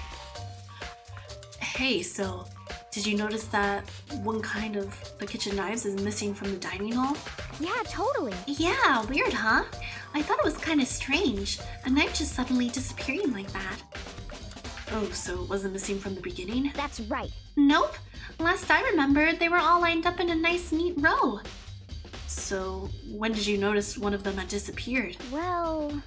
Hey, so did you notice that one kind of the kitchen knives is missing from the dining hall? Yeah, totally. Yeah, weird, huh? I thought it was kind of strange. A knife just suddenly disappearing like that. Oh, so it wasn't missing from the beginning? That's right. Nope. Last I remembered, they were all lined up in a nice, neat row. So, when did you notice one of them had disappeared? Well,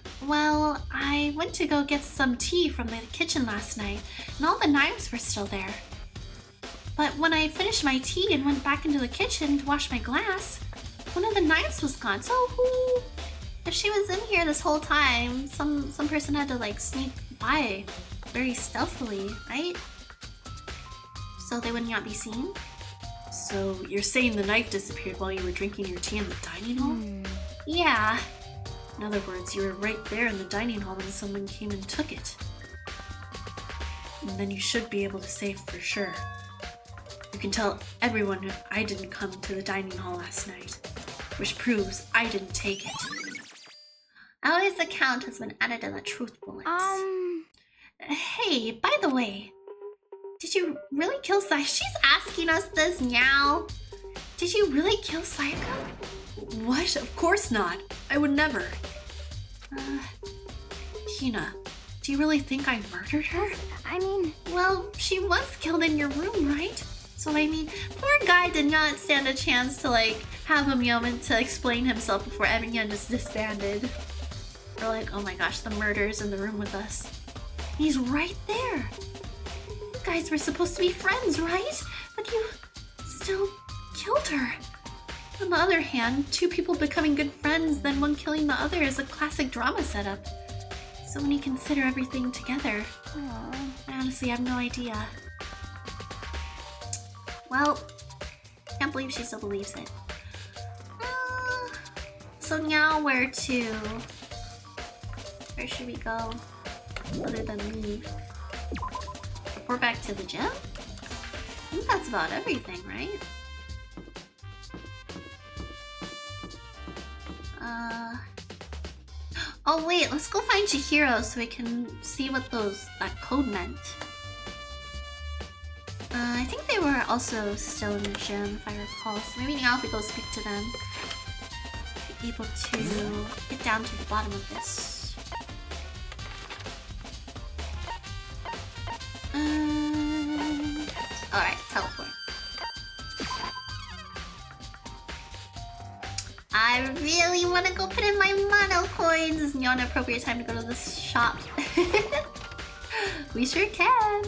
I went to go get some tea from the kitchen last night, and all the knives were still there. But when I finished my tea and went back into the kitchen to wash my glass, one of the knives was gone. So who... If she was in here this whole time, some person had to like sneak by very stealthily, right? So they would not be seen? So you're saying the knife disappeared while you were drinking your tea in the dining hall? Yeah. In other words, you were right there in the dining hall when someone came and took it. And then you should be able to say for sure. You can tell everyone I didn't come to the dining hall last night, which proves I didn't take it. Ellie's account has been added in the truth bullets. Hey, by the way, did you really kill Sai? She's asking us this now. Did you really kill Sayaka? What? Of course not. I would never. Hina, do you really think I murdered her? I mean, Well, she was killed in your room, right? So I mean, poor guy did not stand a chance to like have a moment to explain himself before everyone just disbanded. We're like, oh my gosh, the murderer's in the room with us. He's right there. You guys were supposed to be friends, right? But you still killed her. On the other hand, two people becoming good friends, then one killing the other is a classic drama setup. So when you consider everything together, I honestly have no idea. Well, can't believe she still believes it. So now where to? Where should we go? Other than leave? Report back to the gym? I think that's about everything, right? Oh wait, let's go find Chihiro so we can see what that code meant. I think they were also still in the gym, if I recall. So maybe now if we go speak to them, be able to get down to the bottom of this. Alright, teleport. I really want to go put in my mono coins. It's not an appropriate time to go to this shop. We sure can.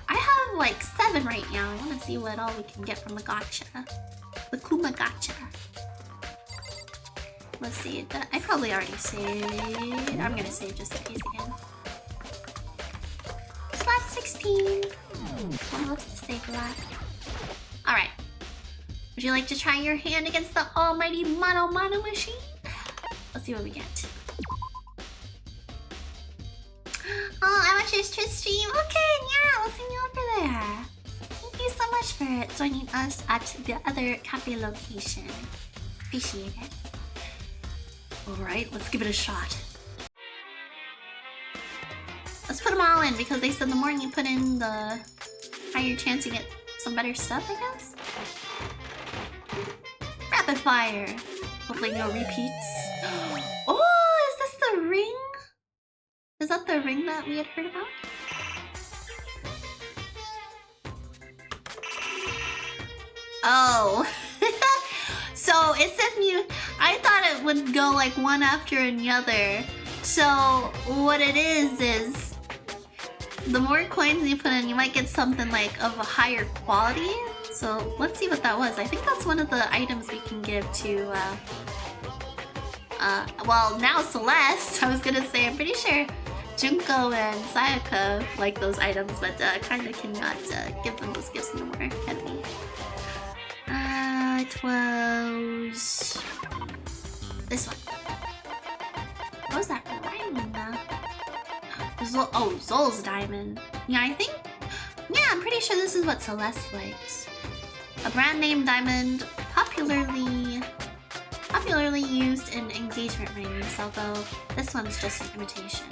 I have like 7 right now. I want to see what all we can get from the gacha. The Kuma gacha. Let's see. I probably already saved. I'm gonna save just in case again. Slot 16. One looks to save that. Alright. Would you like to try your hand against the almighty Mono machine? Let's see what we get. Oh, I watched your Twitch stream. Okay, yeah, we'll see you over there. Thank you so much for joining us at the other cafe location. Appreciate it. Alright, let's give it a shot. Let's put them all in because they said the more you put in, the higher chance you get some better stuff, I guess? Rapid fire. Hopefully no repeats. Oh, is this the ring? Is that the ring that we had heard about? Oh. So it's if you... I thought it would go like one after another. So what it is the more coins you put in, you might get something like of a higher quality. So let's see what that was. I think that's one of the items we can give to well, now Celeste. I was gonna say, I'm pretty sure Junko and Sayaka like those items, but kinda cannot give them those gifts anymore, can we? It was this one. What was that rhyming now? Oh, Zol's diamond. Yeah, I think. Yeah, I'm pretty sure this is what Celeste likes. A brand name diamond, popularly used in engagement rings, although this one's just an imitation.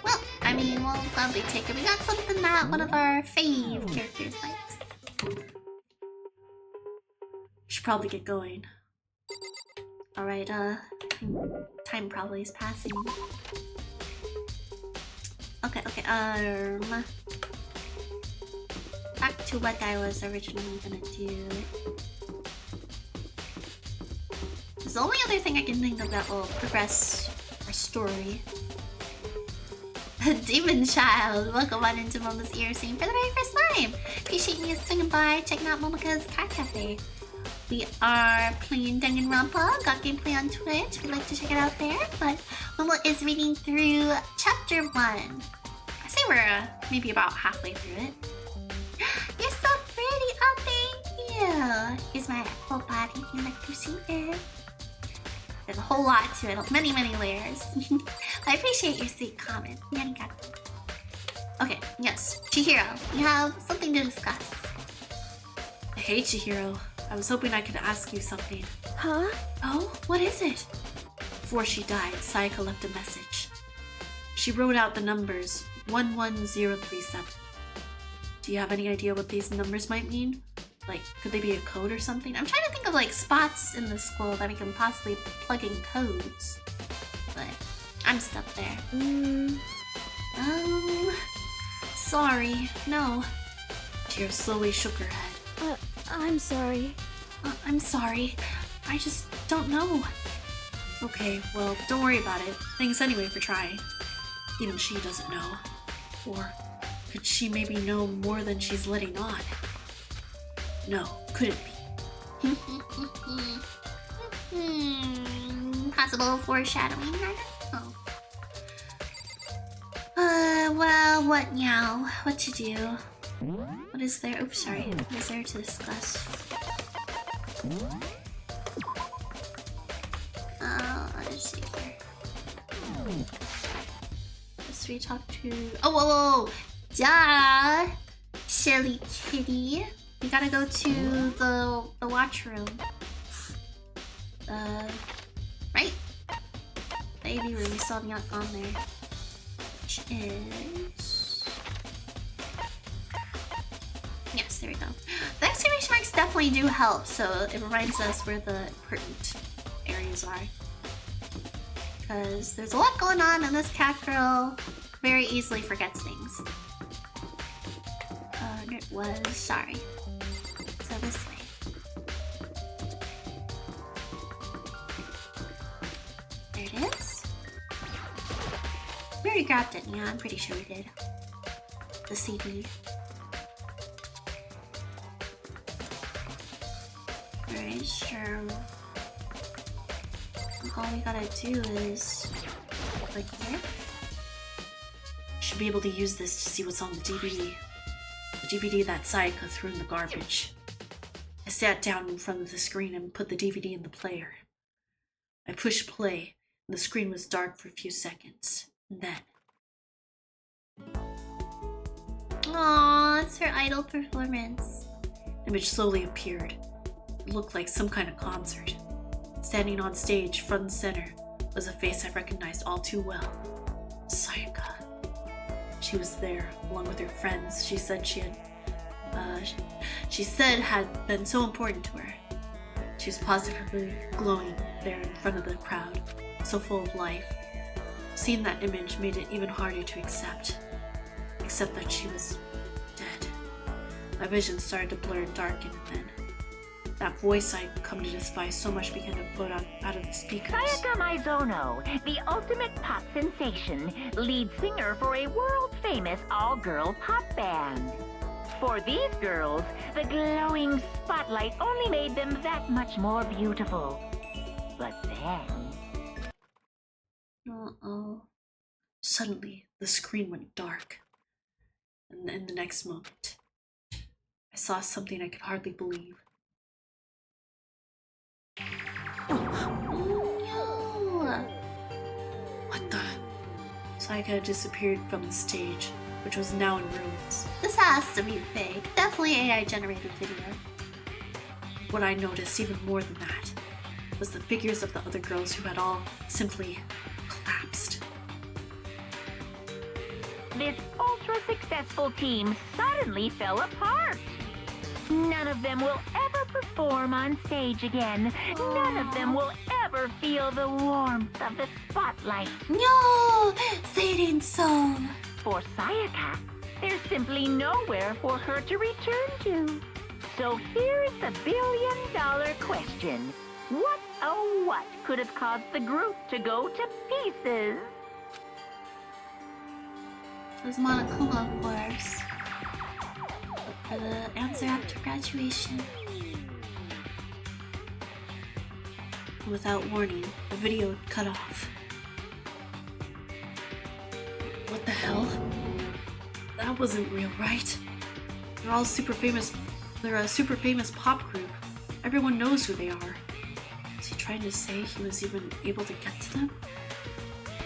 Well, I mean, we'll gladly take it. We got something that one of our fave characters likes. Should probably get going. Alright, time probably is passing. Okay, back to what I was originally gonna do. It's the only other thing I can think of that will progress our story. Demon Child, welcome on into Momo's ear scene for the very first time. Appreciate you swinging by, checking out Momoka's Cat Cafe. We are playing Danganronpa, got gameplay on Twitch, we'd like to check it out there, but Momo is reading through chapter 1. I say we're maybe about halfway through it. You're so pretty, oh thank you! Here's my full body, you like to see it? There's a whole lot to it, many layers. I appreciate your sweet comment. Okay, yes, Chihiro, you have something to discuss. Hey Chihiro, I was hoping I could ask you something. Huh? Oh, what is it? Before she died, Sayaka left a message. She wrote out the numbers 11037. Do you have any idea what these numbers might mean? Like, could they be a code or something? I'm trying to think of like spots in the school that we can possibly plug in codes. But I'm stuck there. Sorry, no. Tears slowly shook her head. I'm sorry. I'm sorry. I just don't know. Okay, well, don't worry about it. Thanks anyway for trying. Even she doesn't know. Or could she maybe know more than she's letting on? No, couldn't be. Possible foreshadowing, I don't know. Well, what now? What to do? What is there? Oops, sorry. What is there to discuss? Let's see here. Let's we talk to. Oh, whoa, whoa! Duh! Silly kitty. We gotta go to the watch room. Right? The AV room. We saw Nyot on there. Which is. Yes, there we go. The exclamation marks definitely do help, so it reminds us where the important areas are. Because there's a lot going on, and this cat girl very easily forgets things. It was. Sorry. So this way. There it is. We already grabbed it, yeah, I'm pretty sure we did. The CD. Alright, sure. All we gotta do is click here. Should be able to use this to see what's on the DVD. The DVD that Sayaka threw in the garbage. I sat down in front of the screen and put the DVD in the player. I pushed play, and the screen was dark for a few seconds. And then... Aww, it's her idol performance. An image slowly appeared. It looked like some kind of concert. Standing on stage, front and center, was a face I recognized all too well. Sayaka. She was there, along with her friends she said had been so important to her. She was positively glowing there in front of the crowd, so full of life. Seeing that image made it even harder to accept that she was dead. My vision started to blur and darken, and then that voice I'd come to despise so much began to float out of the speakers. Sayaka Maizono, the ultimate pop sensation, lead singer for a world-famous all-girl pop band. For these girls, the glowing spotlight only made them that much more beautiful. But then... Uh-oh. Suddenly, the screen went dark. And in the next moment, I saw something I could hardly believe. What the? Sayaka had disappeared from the stage, which was now in ruins. This has to be fake. Definitely AI generated video. What I noticed even more than that was the figures of the other girls who had all simply collapsed. This ultra-successful team suddenly fell apart. None of them will ever perform on stage again. None of them will ever feel the warmth of the spotlight. No! Say it ain't so. For Sayaka, there's simply nowhere for her to return to. So here's the billion-dollar question. What, oh what, could have caused the group to go to pieces? It was Monokuma, of course. For the answer after graduation. Without warning, the video cut off. What the hell? That wasn't real, right? They're all super famous. They're a super famous pop group. Everyone knows who they are. Is he trying to say he was even able to get to them?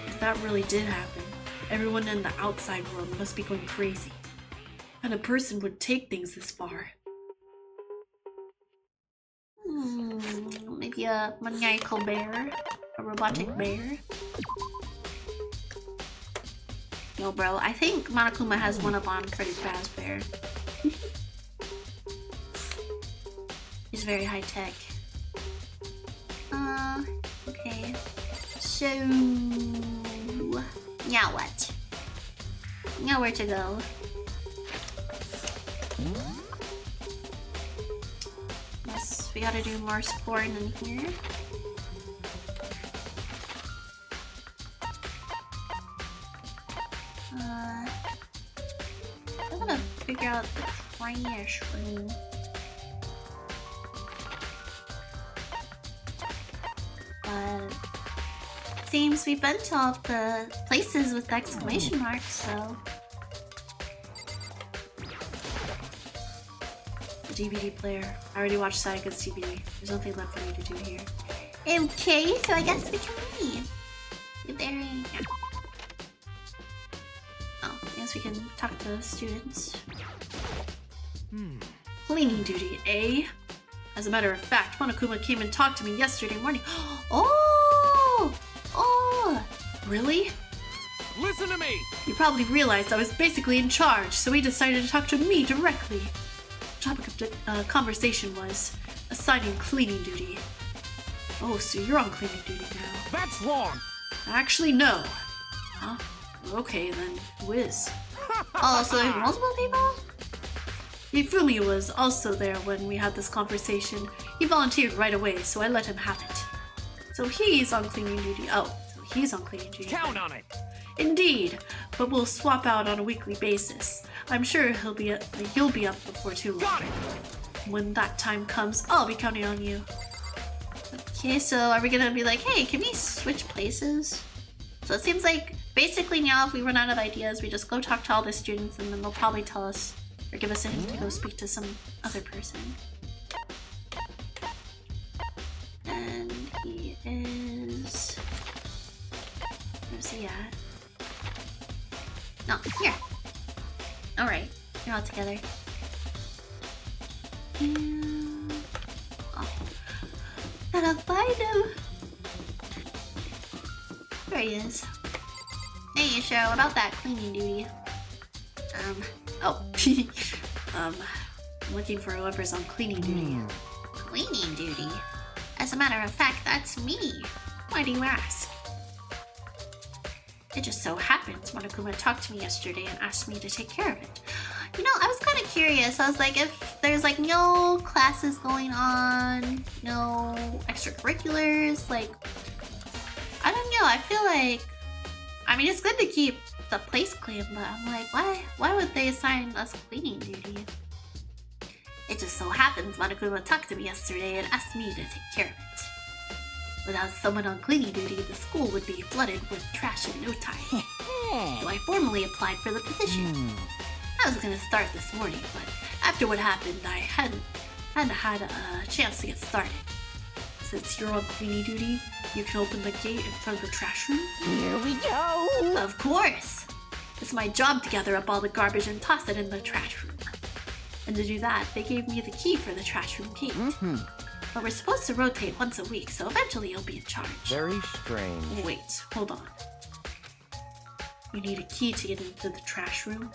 If that really did happen, everyone in the outside world must be going crazy. What kind of person would take things this far? Maybe a maniacal bear? A robotic bear? No, bro, I think Monokuma has one up on Freddy Fazbear. She's very high tech. Okay. So now what? Now where to go? Yes, we gotta do more exploring in here. I'm gonna figure out the trash room. But seems we've been to all the places with exclamation marks, so. DVD player. I already watched Saiga's DVD. There's nothing left for me to do here. Okay, so I guess we can leave. There. Oh, I guess we can talk to the students. Cleaning duty, eh? As a matter of fact, Monokuma came and talked to me yesterday morning. Oh! Oh! Really? Listen to me! You probably realized I was basically in charge, so he decided to talk to me directly. The topic of the conversation was assigning cleaning duty. Oh, so you're on cleaning duty now. That's wrong! Actually, no. Huh? Okay, then who is? Oh, so there's multiple people? Hifumi was also there when we had this conversation. He volunteered right away, so I let him have it. So he's on cleaning duty. Oh, so he's on cleaning duty. Count on it! Indeed, but we'll swap out on a weekly basis. I'm sure you'll be up before too long. Got it! When that time comes, I'll be counting on you. Okay, so are we gonna be like, hey, can we switch places? So it seems like basically now if we run out of ideas, we just go talk to all the students and then they'll probably tell us or give us a hint to go speak to some other person. And he is... Where's he at? No, here. Alright, you're all together. And... oh. Gotta find him! There he is. Hey, Cheryl, what about that cleaning duty? Oh, I'm looking for whoever's on cleaning duty. Cleaning duty? As a matter of fact, that's me. Why do you ask? It just so happens Monokuma talked to me yesterday and asked me to take care of it. You know, I was kind of curious. I was like, if there's like no classes going on, no extracurriculars, like, I don't know. I feel like, I mean, it's good to keep the place clean, but I'm like, why would they assign us cleaning duty? It just so happens Monokuma talked to me yesterday and asked me to take care of it. Without someone on cleaning duty, the school would be flooded with trash in no time. So I formally applied for the position. I was gonna start this morning, but after what happened, I hadn't had a chance to get started. Since you're on cleaning duty, you can open the gate in front of the trash room. Here we go. Of course! It's my job to gather up all the garbage and toss it in the trash room. And to do that, they gave me the key for the trash room gate. But we're supposed to rotate once a week, so eventually you'll be in charge. Very strange. Wait, hold on. You need a key to get into the trash room?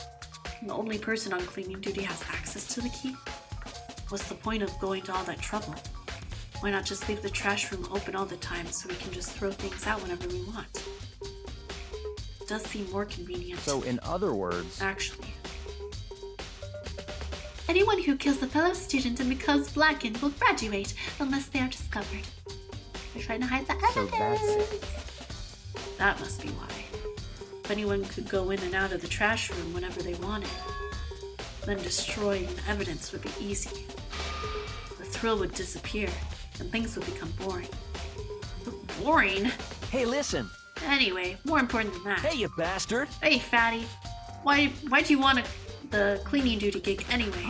And the only person on cleaning duty has access to the key? What's the point of going to all that trouble? Why not just leave the trash room open all the time so we can just throw things out whenever we want? It does seem more convenient. So in other words... Actually. Anyone who kills a fellow student and becomes blackened will graduate unless they are discovered. They're trying to hide the evidence. So that's it. That must be why. If anyone could go in and out of the trash room whenever they wanted, then destroying the evidence would be easy. The thrill would disappear, and things would become boring. Boring? Hey, listen. Anyway, more important than that. Hey, you bastard. Hey, fatty. Why do you want the cleaning duty gig anyway?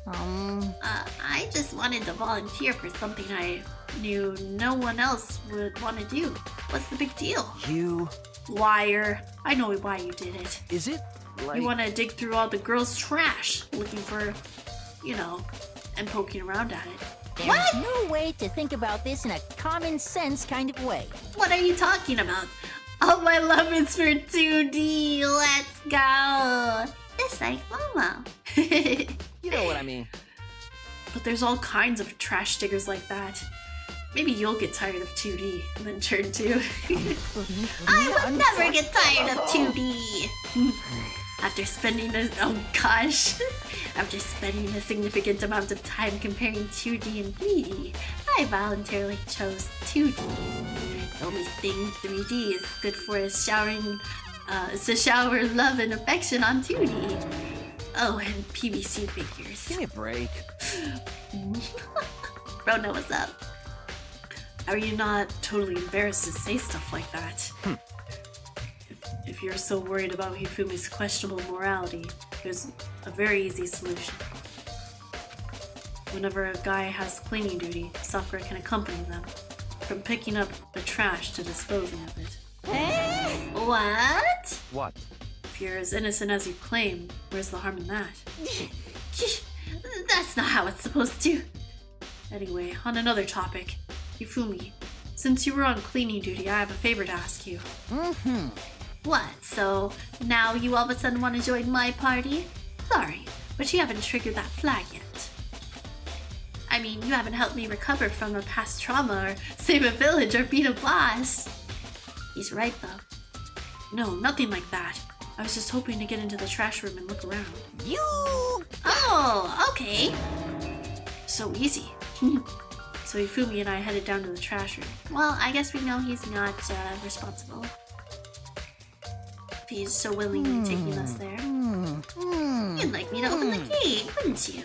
I just wanted to volunteer for something I knew no one else would want to do. What's the big deal? You... Liar. I know why you did it. Is it like... You want to dig through all the girls' trash, looking for, you know, and poking around at it. There's no way to think about this in a common sense kind of way. What are you talking about? All my love is for 2D. Let's go. Just like Momo. You know what I mean. But there's all kinds of trash diggers like that. Maybe you'll get tired of 2D and then turn to... I will never get tired of 2D! After spending a... oh gosh. After spending a significant amount of time comparing 2D and 3D, I voluntarily chose 2D. The only thing 3D is good for is showering... is to shower love and affection on 2D. Oh, and PVC figures. Give me a break. Bro, know what's up. Are you not totally embarrassed to say stuff like that? If you're so worried about Hifumi's questionable morality, there's a very easy solution. Whenever a guy has cleaning duty, Sakura can accompany them, from picking up the trash to disposing of it. What? What? If you're as innocent as you claim, where's the harm in that? That's not how it's supposed to. Anyway, on another topic. Hifumi, since you were on cleaning duty, I have a favor to ask you. What, so now you all of a sudden want to join my party? Sorry, but you haven't triggered that flag yet. I mean, you haven't helped me recover from a past trauma or save a village or beat a boss. He's right though. No, nothing like that. I was just hoping to get into the trash room and look around. You! Oh, okay. So easy. So Hifumi and I headed down to the trash room. Well, I guess we know he's not responsible. If he's so willingly taking us there. You'd like me to open the gate, wouldn't you?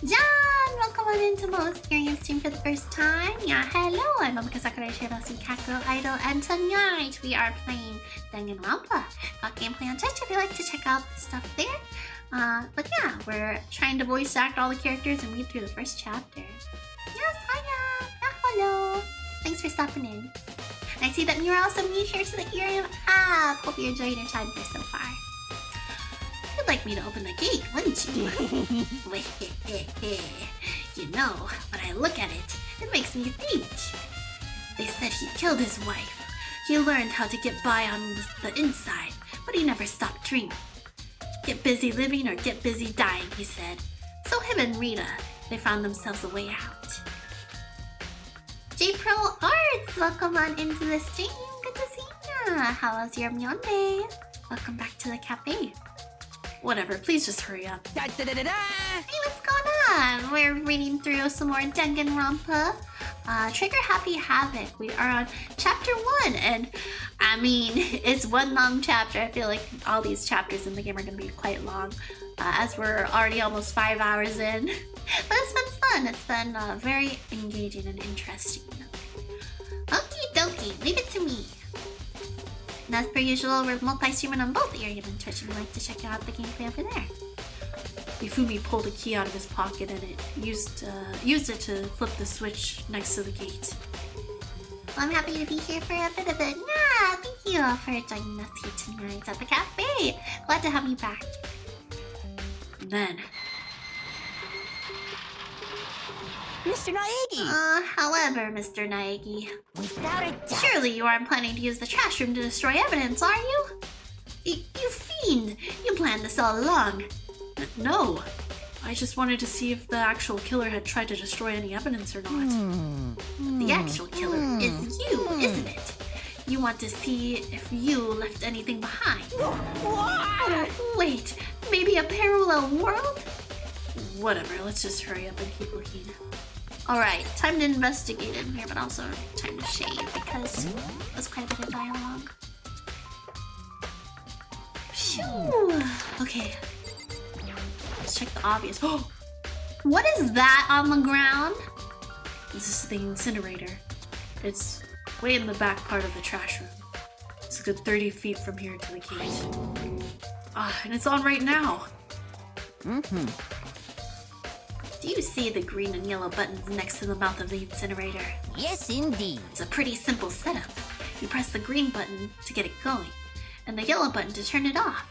John, welcome on into Momo's Experience Stream for the first time. Yeah, hello, I'm Momo Sakura Shirose Kakuro Idol, and tonight we are playing Danganronpa. Got gameplay on Twitch if you'd like to check out the stuff there. But yeah, we're trying to voice act all the characters and read through the first chapter. Yes, hiya! Hello! Thanks for stopping in. I see that you're also new here to the Ethereum app. Hope you're enjoying your time here so far. You'd like me to open the gate, wouldn't you? You know, when I look at it, it makes me think. They said he killed his wife. He learned how to get by on the inside, but he never stopped dreaming. Get busy living or get busy dying, he said. So him and Rita, they found themselves a way out. J-Pro Arts, welcome on into the stream. Good to see ya. How was your Monday? Welcome back to the cafe. Whatever, please just hurry up. Hey, what's going on? We're reading through some more Danganronpa. Trigger Happy Havoc. We are on chapter 1, and I mean, it's one long chapter. I feel like all these chapters in the game are going to be quite long, as we're already almost 5 hours in. But it's been fun. It's been very engaging and interesting. Okie dokie, leave it to me. And as per usual, we're multi-streaming on both Ethereum and Twitch if you'd like to check out the gameplay over there. Hifumi pulled a key out of his pocket and it used it to flip the switch next to the gate. Well, I'm happy to be here for a bit of it. Yeah, thank you for joining us here tonight at the cafe. Glad to have you back. And then... Mr. Naegi! However, Mr. Naegi, Without a doubt. surely you aren't planning to use the trash room to destroy evidence, are you? You fiend! You planned this all along. No! I just wanted to see if the actual killer had tried to destroy any evidence or not. The actual killer is you, isn't it? You want to see if you left anything behind. What? Wait, maybe a parallel world? Whatever, let's just hurry up and keep looking. Alright, time to investigate in here, but also time to shave because there's quite a bit of dialogue. Phew. Okay. Let's check the obvious. Oh! What is that on the ground? This is the incinerator. It's way in the back part of the trash room. It's a good 30 feet from here to the gate. And it's on right now. Do you see the green and yellow buttons next to the mouth of the incinerator? Yes, indeed. It's a pretty simple setup. You press the green button to get it going, and the yellow button to turn it off.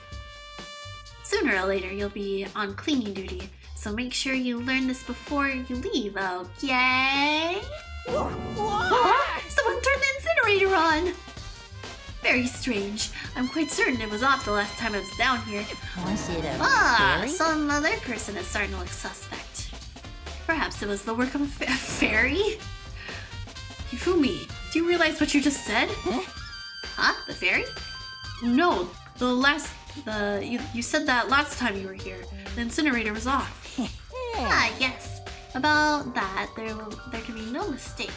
Sooner or later, you'll be on cleaning duty, so make sure you learn this before you leave, okay? What? Someone turned the incinerator on! Very strange. I'm quite certain it was off the last time I was down here. Was it a fairy? Some other person is starting to look suspect. Perhaps it was the work of a fairy? Hifumi, do you realize what you just said? Huh? The fairy? No, you said that last time you were here. The incinerator was off. Ah, yes. About that, there can be no mistake.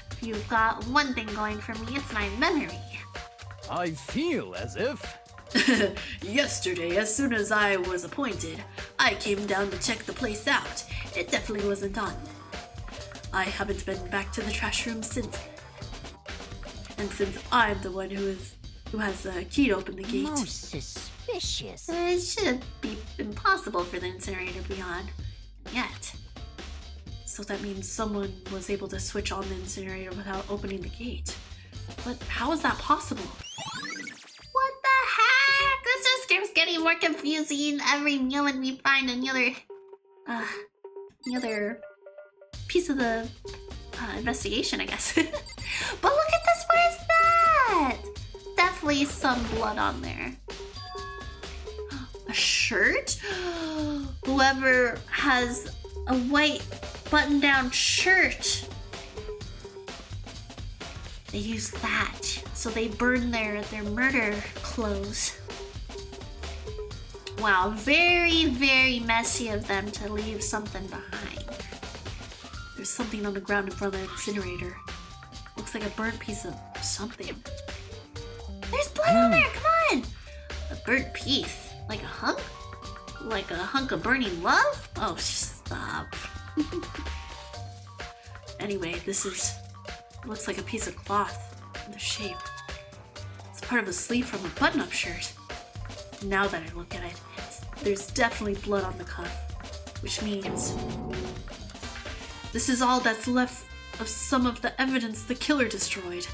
If you've got one thing going for me, it's my memory. I feel as if... Yesterday, as soon as I was appointed, I came down to check the place out. It definitely wasn't done. I haven't been back to the trash room since then. And since I'm the one who has the key to open the gate... Most suspicious. It should be impossible for the incinerator to be on. Yet. So that means someone was able to switch on the incinerator without opening the gate. But how is that possible? What the heck? This just keeps getting more confusing every moment we find another Piece of the investigation, I guess. But look at this, what is that? Definitely some blood on there. A shirt? Whoever has a white button-down shirt. They use that, so they burn their murder clothes. Wow, very, very messy of them to leave something behind. There's something on the ground in front of the incinerator. Looks like a burnt piece of something. There's blood on there, come on! A burnt piece? Like a hunk? Like a hunk of burning love? Oh, stop. Anyway, looks like a piece of cloth in the shape. It's part of a sleeve from a button-up shirt. Now that I look at it, there's definitely blood on the cuff, which means this is all that's left of some of the evidence the killer destroyed.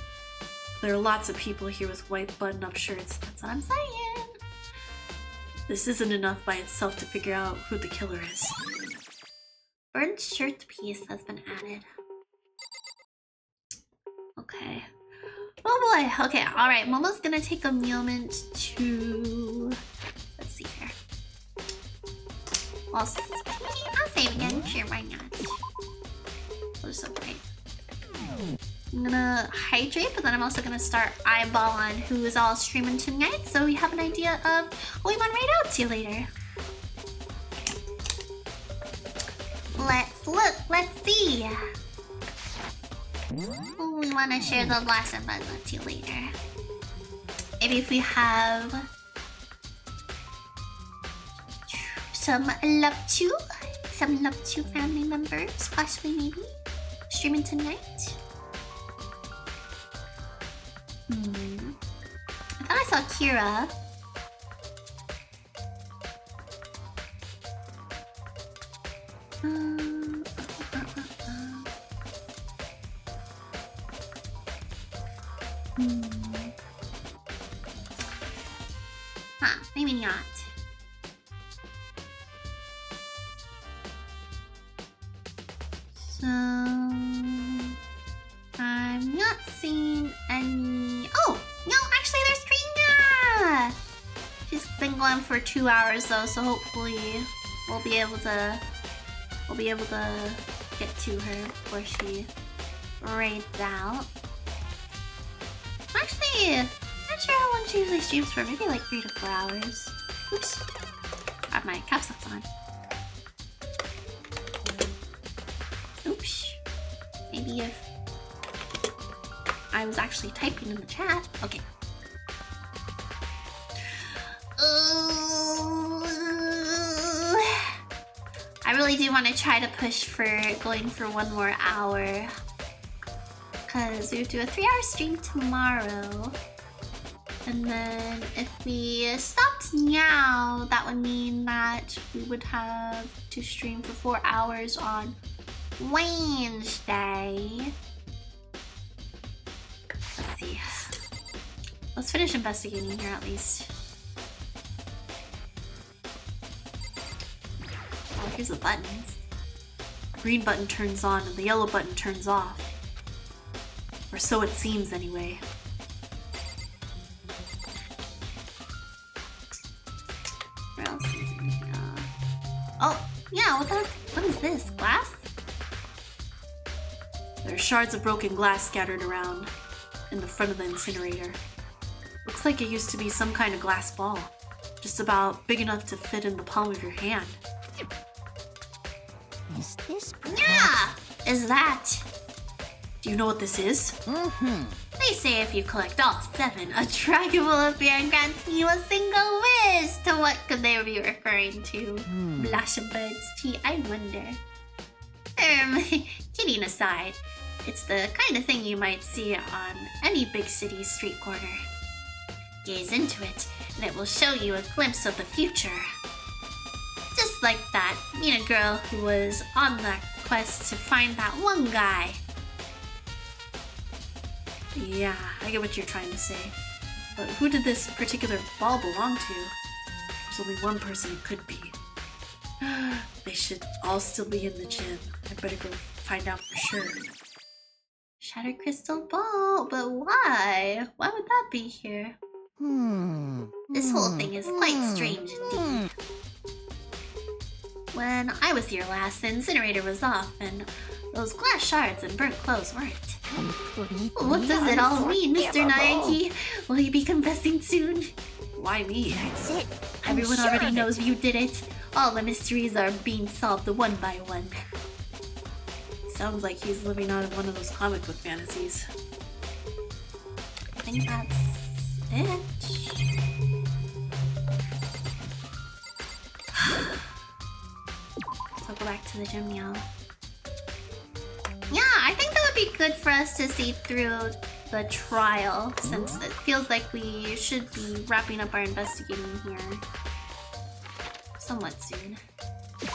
There are lots of people here with white button-up shirts, that's what I'm saying. This isn't enough by itself to figure out who the killer is. burnt shirt piece has been added. Okay. Oh boy. Okay, alright. Momo's gonna take a moment to... Let's see here. I'll save again. Sure, why not? We'll just upgrade. I'm gonna hydrate, but then I'm also gonna start eyeballing who is all streaming tonight, so we have an idea of what we want to raid out to later. Let's look. Let's see. Who we want to share the lesson to later. Maybe if we have some Love-Chu, family members, possibly maybe streaming tonight. I thought I saw Kira. Maybe not. So I'm not seeing any. Oh no, actually there's Trina. She's been going for 2 hours though, so hopefully we'll be able to get to her before she raids out. Actually, not sure how long she usually streams for. Maybe like 3 to 4 hours. Oops, I have my caps lock on. Oops. Maybe if I was actually typing in the chat. Okay. I really do want to try to push for going for 1 more hour. Because we would do a 3-hour stream tomorrow. And then if we stopped now, that would mean that we would have to stream for 4 hours on Wednesday. Let's see. Let's finish investigating here at least. Oh, here's the buttons. The green button turns on and the yellow button turns off. Or so it seems anyway. Where else is it? Oh, yeah, what is this? Glass? There are shards of broken glass scattered around in the front of the incinerator. Looks like it used to be some kind of glass ball, just about big enough to fit in the palm of your hand. Is this Yeah, is that? Do you know what this is? They say if you collect all 7, a dragon will appear and grant you a single wish. To what could they be referring to? Blossom birds, gee, I wonder. Kidding aside, it's the kind of thing you might see on any big city street corner. Gaze into it, and it will show you a glimpse of the future. Just like that, meet a girl who was on that quest to find that one guy. Yeah, I get what you're trying to say. But who did this particular ball belong to? There's only one person it could be. They should all still be in the gym. I better go find out for sure. Shattered crystal ball, but why? Why would that be here? This whole thing is quite strange indeed. When I was here last, the incinerator was off, and those glass shards and burnt clothes weren't. What does it all mean, Mr. Naegi? Will you be confessing soon? Why me? That's it. Everyone already knows you did it. All the mysteries are being solved one by one. Sounds like he's living out of one of those comic book fantasies. I think that's it. So go back to the gym now. Yeah, I think that would be good for us to see through the trial, since it feels like we should be wrapping up our investigating here somewhat soon. So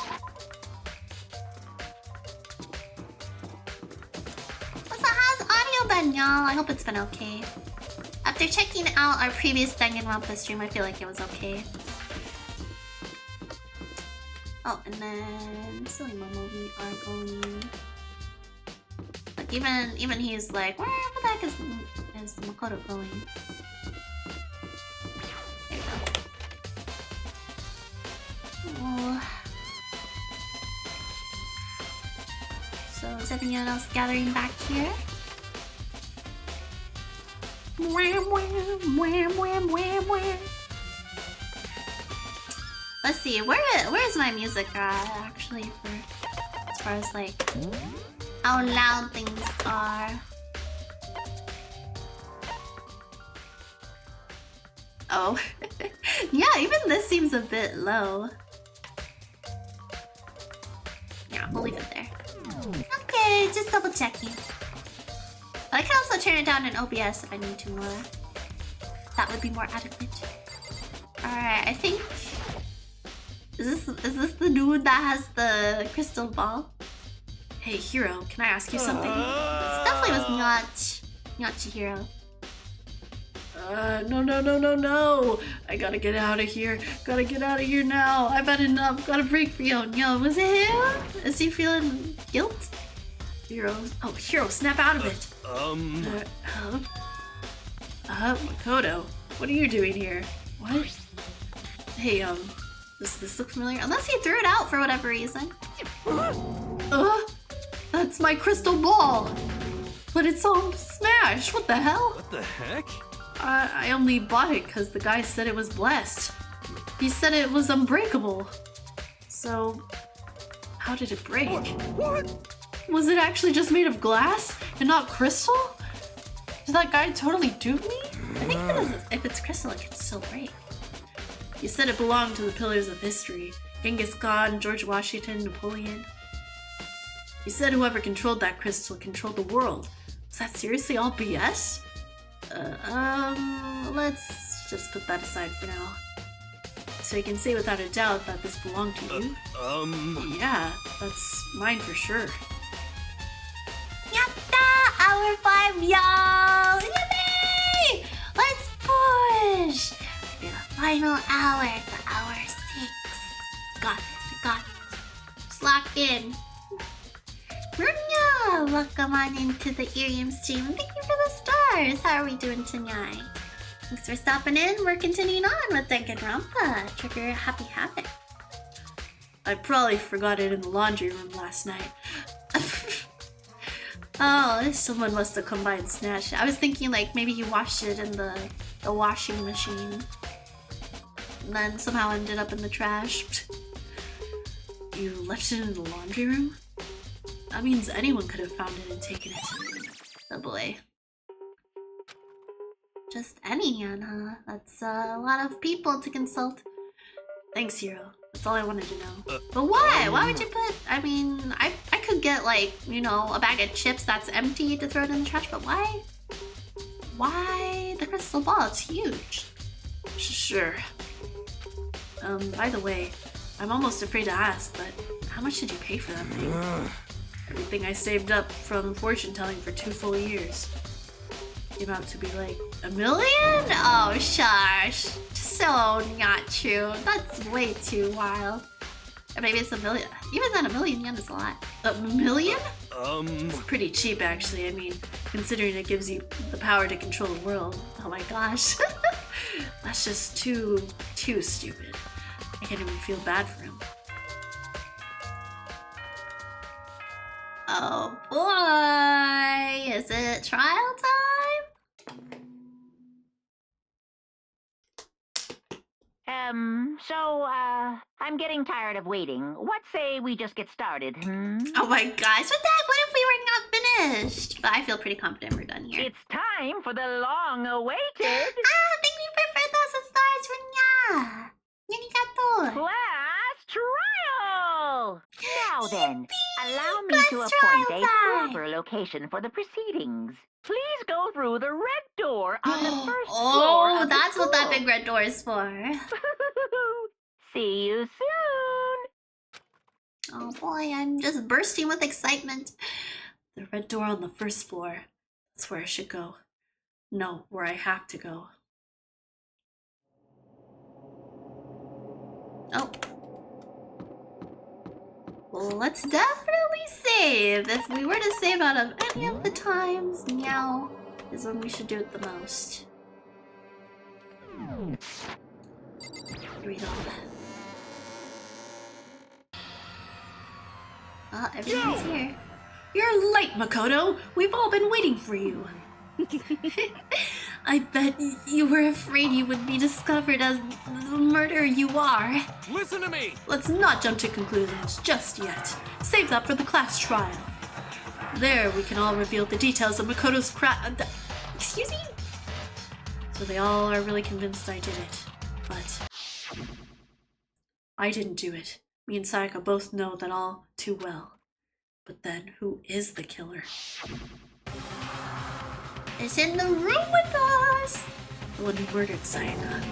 how's audio been, y'all? I hope it's been okay. After checking out our previous Danganronpa stream, I feel like it was okay. Oh, and then silly Momo, we are going. Like even he's like, where the heck is Makoto going? There you go. Oh. So is everyone else gathering back here? Wham, wham, wham, wham, wham, wham. Let's see, where is my music actually for as far as like how loud things are? Oh. Yeah, even this seems a bit low. Yeah, we'll leave it there. Okay, just double checking. I can also turn it down in OBS if I need to more. That would be more adequate. Alright, I think... Is this the dude that has the crystal ball? Hey, Hiro, can I ask you something? This definitely was not Chihiro. No. I gotta get out of here. Gotta get out of here now. I've had enough. Gotta break free. Oh no, was it him? Is he feeling guilt? Hiro, snap out of it. Makoto, what are you doing here? What? Hey, does this look familiar? Unless he threw it out for whatever reason. That's my crystal ball. But it's all smashed. What the hell? What the heck? I only bought it because the guy said it was blessed. He said it was unbreakable. So, how did it break? What? Was it actually just made of glass and not crystal? Did that guy totally dupe me? I think if it's crystal, it can still break. He said it belonged to the pillars of history. Genghis Khan, George Washington, Napoleon. He said whoever controlled that crystal controlled the world. Was that seriously all BS? Let's just put that aside for now. So you can say without a doubt that this belonged to you? Yeah, that's mine for sure. Yatta! Hour 5, y'all! Yippee! Let's push! For the final hour, for hour 6. Got this. Just lock in. Runya! Welcome on into the Irium stream. Thank you for the stars. How are we doing tonight? Thanks for stopping in. We're continuing on with Danganronpa. Trigger Happy Havoc. I probably forgot it in the laundry room last night. Oh, someone must have come by and snatched it. I was thinking like maybe he washed it in the washing machine. And then somehow ended up in the trash. You left it in the laundry room? That means anyone could have found it and taken it. Oh boy. Just any Nyan, huh? That's a lot of people to consult. Thanks, Hero. That's all I wanted to know. But why? Why would you put... I mean, I could get like, you know, a bag of chips that's empty to throw it in the trash, but why? Why the crystal ball? It's huge. Sure. By the way, I'm almost afraid to ask, but how much did you pay for that thing? Everything I saved up from fortune telling for 2 full years. Came out to be like $1 million? Oh, shush. So not true. That's way too wild. Or maybe it's $1 million. Even then, $1 million yen is a lot. $1 million? It's pretty cheap, actually. I mean, considering it gives you the power to control the world. Oh my gosh. That's just too stupid. I can't even feel bad for him. Oh boy! Is it trial time? I'm getting tired of waiting. What say we just get started, hmm? Oh my gosh, what if we were not finished? But I feel pretty confident we're done here. It's time for the long-awaited... thank you for 1,000 stars for Nya! Arigato! Class trial! Now then, allow me to Class appoint trial a time! proper location for the proceedings. Please go through the red door on the first floor. Oh, of the that's what that school. big red door is for. See you soon. Oh boy, I'm just bursting with excitement. The red door on the first floor. That's where I should go. No, where I have to go. Oh. Well, let's definitely save. If we were to save out of any of the times, meow is when we should do it the most. Here we go. Oh, everyone's here. You're late, Makoto! We've all been waiting for you! I bet you were afraid you would be discovered as the murderer you are. Listen to me! Let's not jump to conclusions just yet. Save that for the class trial. There, we can all reveal the details of Makoto's excuse me? So they all are really convinced I did it. But I didn't do it. Me and Sayaka both know that all too well. But then, who is the killer? It's in the room with us! The one who murdered Sayaka.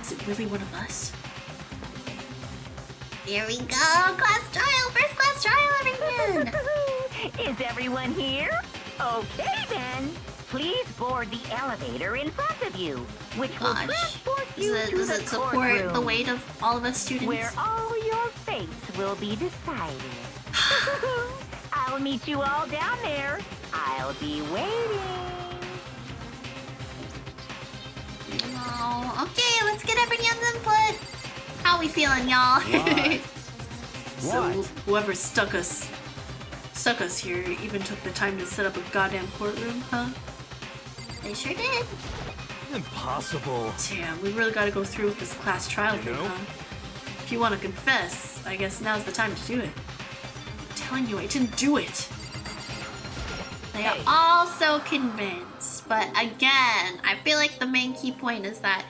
Is it really one of us? Here we go! Class trial! First class trial, everyone! Is everyone here? Okay then. Please board the elevator in front of you, which will transport you to Does the it support courtroom, the weight of all of us students? where all your fates will be decided. I'll meet you all down there. I'll be waiting. Oh, okay, let's get everyone's input. How we feeling, y'all? So whoever stuck us here even took the time to set up a goddamn courtroom, huh? They sure did. Impossible. Damn, we really gotta go through with this class trial thing, huh? If you want to confess, I guess now's the time to do it. I'm telling you, I didn't do it. They are all so convinced, but again, I feel like the main key point is that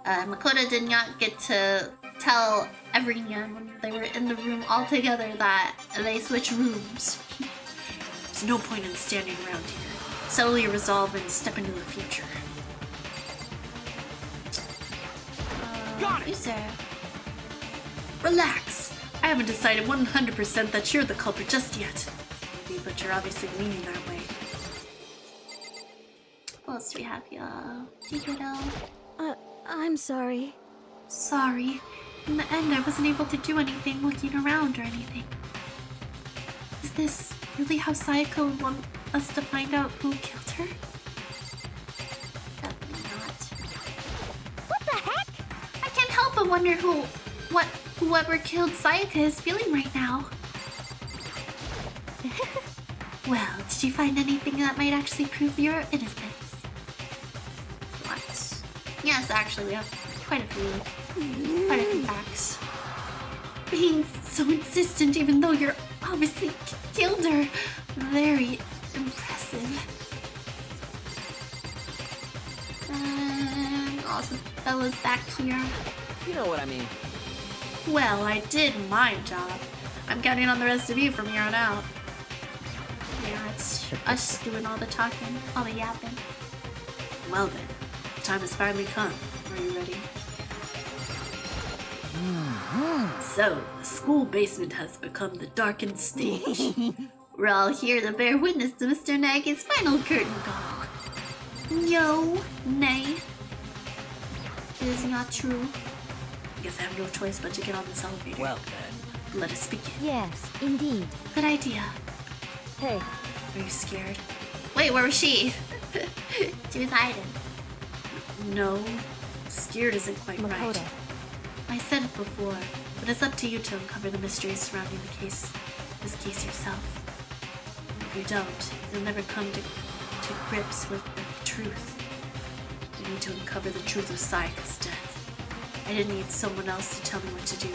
Makoto did not get to tell everyone when they were in the room all together that they switched rooms. There's no point in standing around here. Settle your resolve and step into the future. Got it! Yes, sir. Relax. I haven't decided 100% that you're the culprit just yet. Maybe, but you're obviously leaning that way. What else do we have here? Chiquito. I'm sorry. Sorry. In the end, I wasn't able to do anything looking around or anything. Is this really how Sayaka would want us to find out who killed her? Definitely not. What the heck? I can't help but wonder whoever killed Sayaka is feeling right now. Well, did you find anything that might actually prove your innocence? What? Yes, actually, we have quite a few facts. Being so insistent even though you're obviously killed her. Very impressive. Also, Bella's back here. You know what I mean. Well, I did my job. I'm counting on the rest of you from here on out. Yeah, it's us doing all the talking, all the yapping. Well then, the time has finally come. Are you ready? So, the school basement has become the darkened stage. We're all here to bear witness to Mr. Nagy's final curtain call. No, nay. It is not true. I guess I have no choice but to get on this elevator. Well then. Let us begin. Yes, indeed. Good idea. Hey. Are you scared? Wait, where was she? She was hiding. No. Scared isn't quite right. I said it before, but it's up to you to uncover the mysteries surrounding this case yourself. If you don't, you'll never come to grips with the truth. You need to uncover the truth of Sayaka's death. I didn't need someone else to tell me what to do.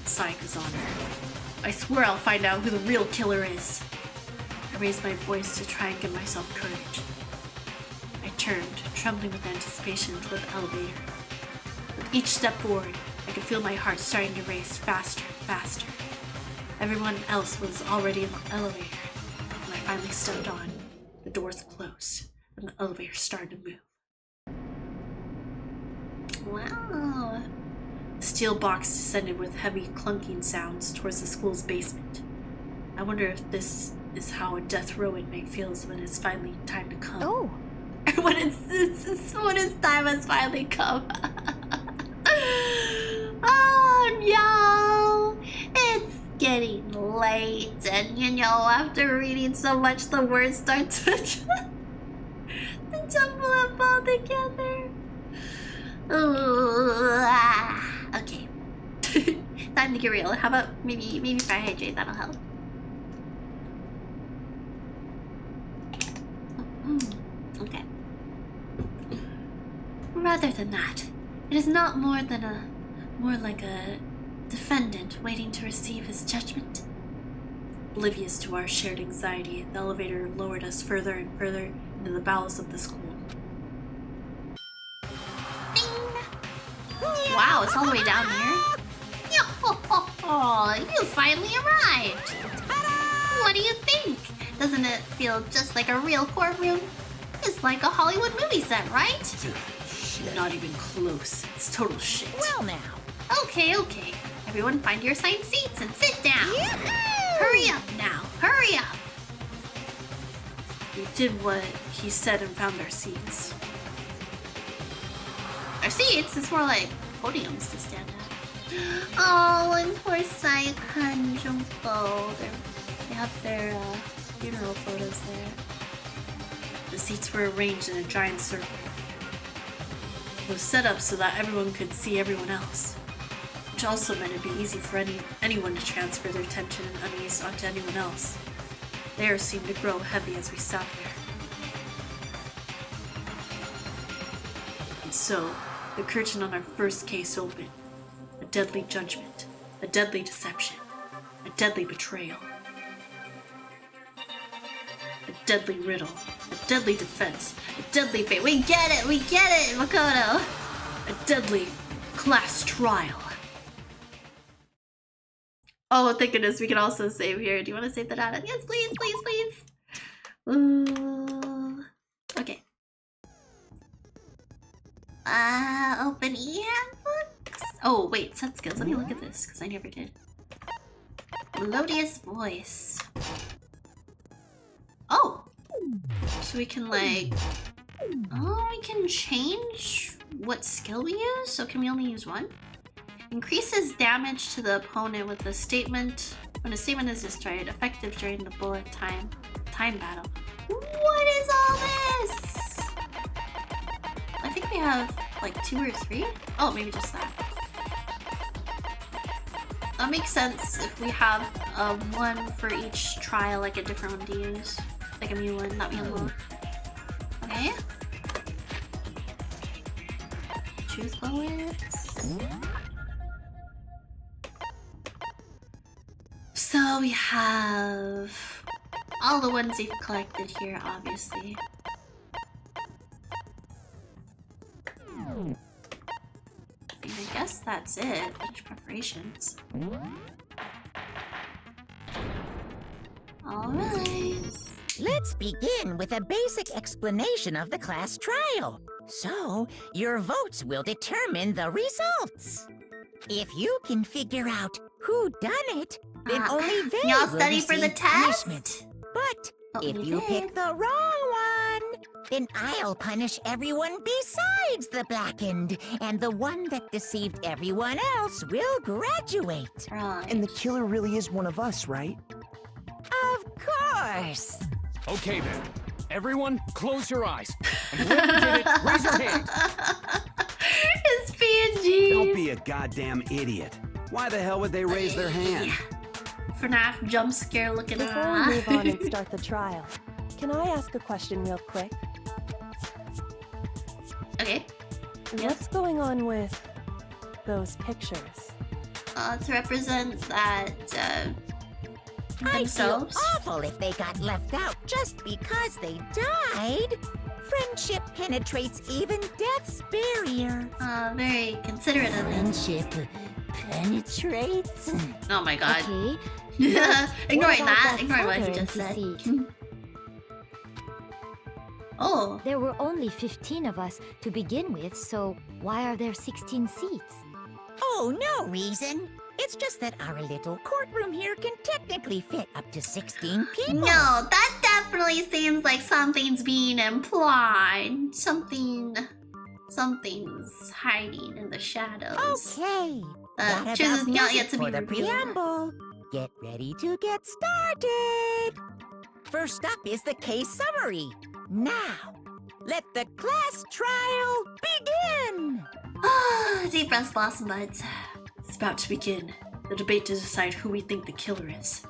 Sayaka's honor. I swear I'll find out who the real killer is. I raised my voice to try and give myself courage. I turned, trembling with anticipation, toward the elevator. With each step forward, I could feel my heart starting to race faster and faster. Everyone else was already in the elevator. When I finally stepped on, the doors closed, and the elevator started to move. Wow. The steel box descended with heavy clunking sounds towards the school's basement. I wonder if this is how a death row inmate feels when it's finally time to come. Oh. when his time has finally come. Oh no! It's getting late, and you know, after reading so much, the words start to jumble up all together. Okay. Time to get real. How about maybe fire hydrate? That'll help. Okay. Rather than that, it is not more like a defendant waiting to receive his judgment. Oblivious to our shared anxiety, the elevator lowered us further and further into the bowels of the school. Wow, it's all the way down here? Oh, you finally arrived! What do you think? Doesn't it feel just like a real courtroom? It's like a Hollywood movie set, right? Not even close. It's total shit. Well now. Okay. Everyone find your assigned seats and sit down. Hurry up now, hurry up! We did what he said and found our seats. Our seats? It's more like podiums to stand at. Oh, and poor Sayaka and Junko. They have their funeral photos there. The seats were arranged in a giant circle. It was set up so that everyone could see everyone else, which also meant it'd be easy for anyone to transfer their tension and unease onto anyone else. The air seemed to grow heavy as we sat there. And so, the curtain on our first case opened. A deadly judgment, a deadly deception, a deadly betrayal. A deadly riddle, a deadly defense, a deadly fate. We get it, Makoto! A deadly class trial. Oh, thank goodness, we can also save here. Do you want to save the data? Yes, please. Ooh. Okay. Open e-handbooks? Oh, wait, set skills. Let me look at this, because I never did. Melodious voice. Oh! So we can, like... Oh, we can change what skill we use? So can we only use one? Increases damage to the opponent with a statement... When a statement is destroyed, effective during the bullet time battle. What is all this? I think we have like 2 or 3. Oh, maybe just that. That makes sense if we have one for each trial, like a different one to use. Like a new one that we unlock. Okay. Truth bullets. So we have all the ones we've collected here, obviously. And I guess that's it. Each preparations. Alright. Let's begin with a basic explanation of the class trial. So, your votes will determine the results. If you can figure out who done it, then only they Y'all will study for the receive punishment. test? But Oh, if we you did. pick the wrong one, then I'll punish everyone besides the blackened, and the one that deceived everyone else will graduate. Right. And the killer really is one of us, right? Of course. Okay then. Everyone, close your eyes. And whoever did it, raise your hand. It's PNG. Don't be a goddamn idiot. Why the hell would they raise their hand? FNAF jump scare looking Before at. we move on and start the trial, can I ask a question real quick? Okay. What's going on with those pictures? To represent that I feel themselves. awful if they got left out just because they died. Friendship penetrates even death's barrier. Very considerate of them. Friendship penetrates? Oh my god. Okay. Ignoring What about that. that Ignoring what other he just empty said. seat? Oh. There were only 15 of us to begin with, so why are there 16 seats? Oh, no reason. It's just that our little courtroom here can technically fit up to 16 people. No, that definitely seems like something's being implied. Something's hiding in the shadows. Okay. That chooses about not does yet it to for be the revealed. preamble. Get ready to get started. First up is the case summary. Now, let the class trial begin. Deep breaths, blossom buds. It's about to begin. The debate to decide who we think the killer is.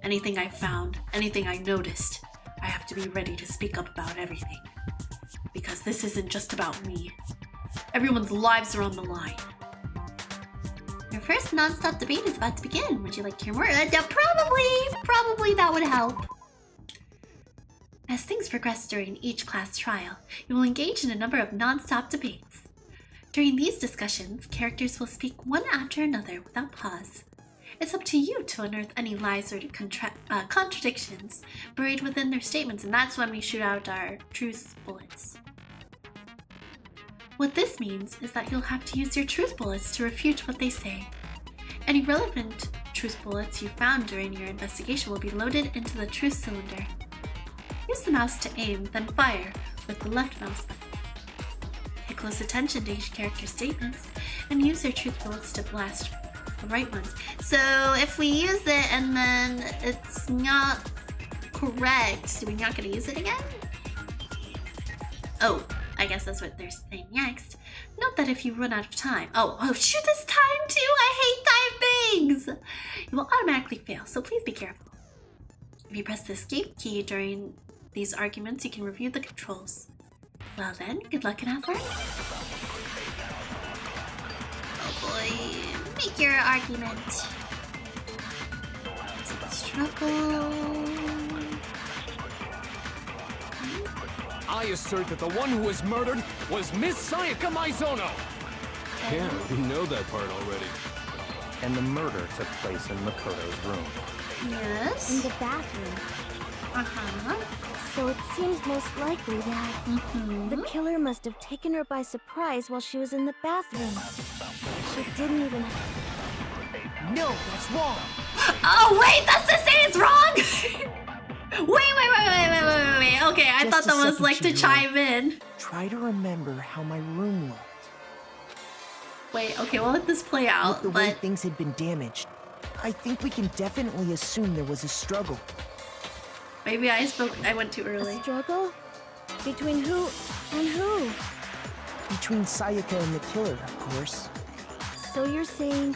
Anything I found, anything I noticed, I have to be ready to speak up about everything. Because this isn't just about me. Everyone's lives are on the line. Your first non-stop debate is about to begin. Would you like to hear more? Yeah, probably that would help. As things progress during each class trial, you will engage in a number of non-stop debates. During these discussions, characters will speak one after another without pause. It's up to you to unearth any lies or contradictions buried within their statements, and that's when we shoot out our truth bullets. What this means is that you'll have to use your truth bullets to refute what they say. Any relevant truth bullets you found during your investigation will be loaded into the truth cylinder. Use the mouse to aim, then fire with the left mouse button. Pay close attention to each character's statements and use their truth bullets to blast the right ones. So if we use it and then it's not correct, do we not get to use it again? Oh, I guess that's what they're saying next. Note that if you run out of time, oh shoot, this time too! I hate time things! You will automatically fail, so please be careful. If you press the escape key during these arguments, you can review the controls. Well then, good luck and have fun. Oh boy, make your argument. Struggle. I assert that the one who was murdered was Miss Sayaka Maizono. Yeah, we know that part already. And the murder took place in Makoto's room. Yes. In the bathroom. Uh-huh. So it seems most likely that the killer must have taken her by surprise while she was in the bathroom. She didn't even... No, that's wrong. Oh wait, that's to say it's wrong? Wait. Okay, I Just thought a that was second, like to Chihiro. chime in. Try to remember how my room looked. Wait, okay, we'll let this play out, With the way but things had been damaged, I think we can definitely assume there was a struggle. maybe I went too early. A struggle? Between who and who? Between Sayaka and the killer, of course. So you're saying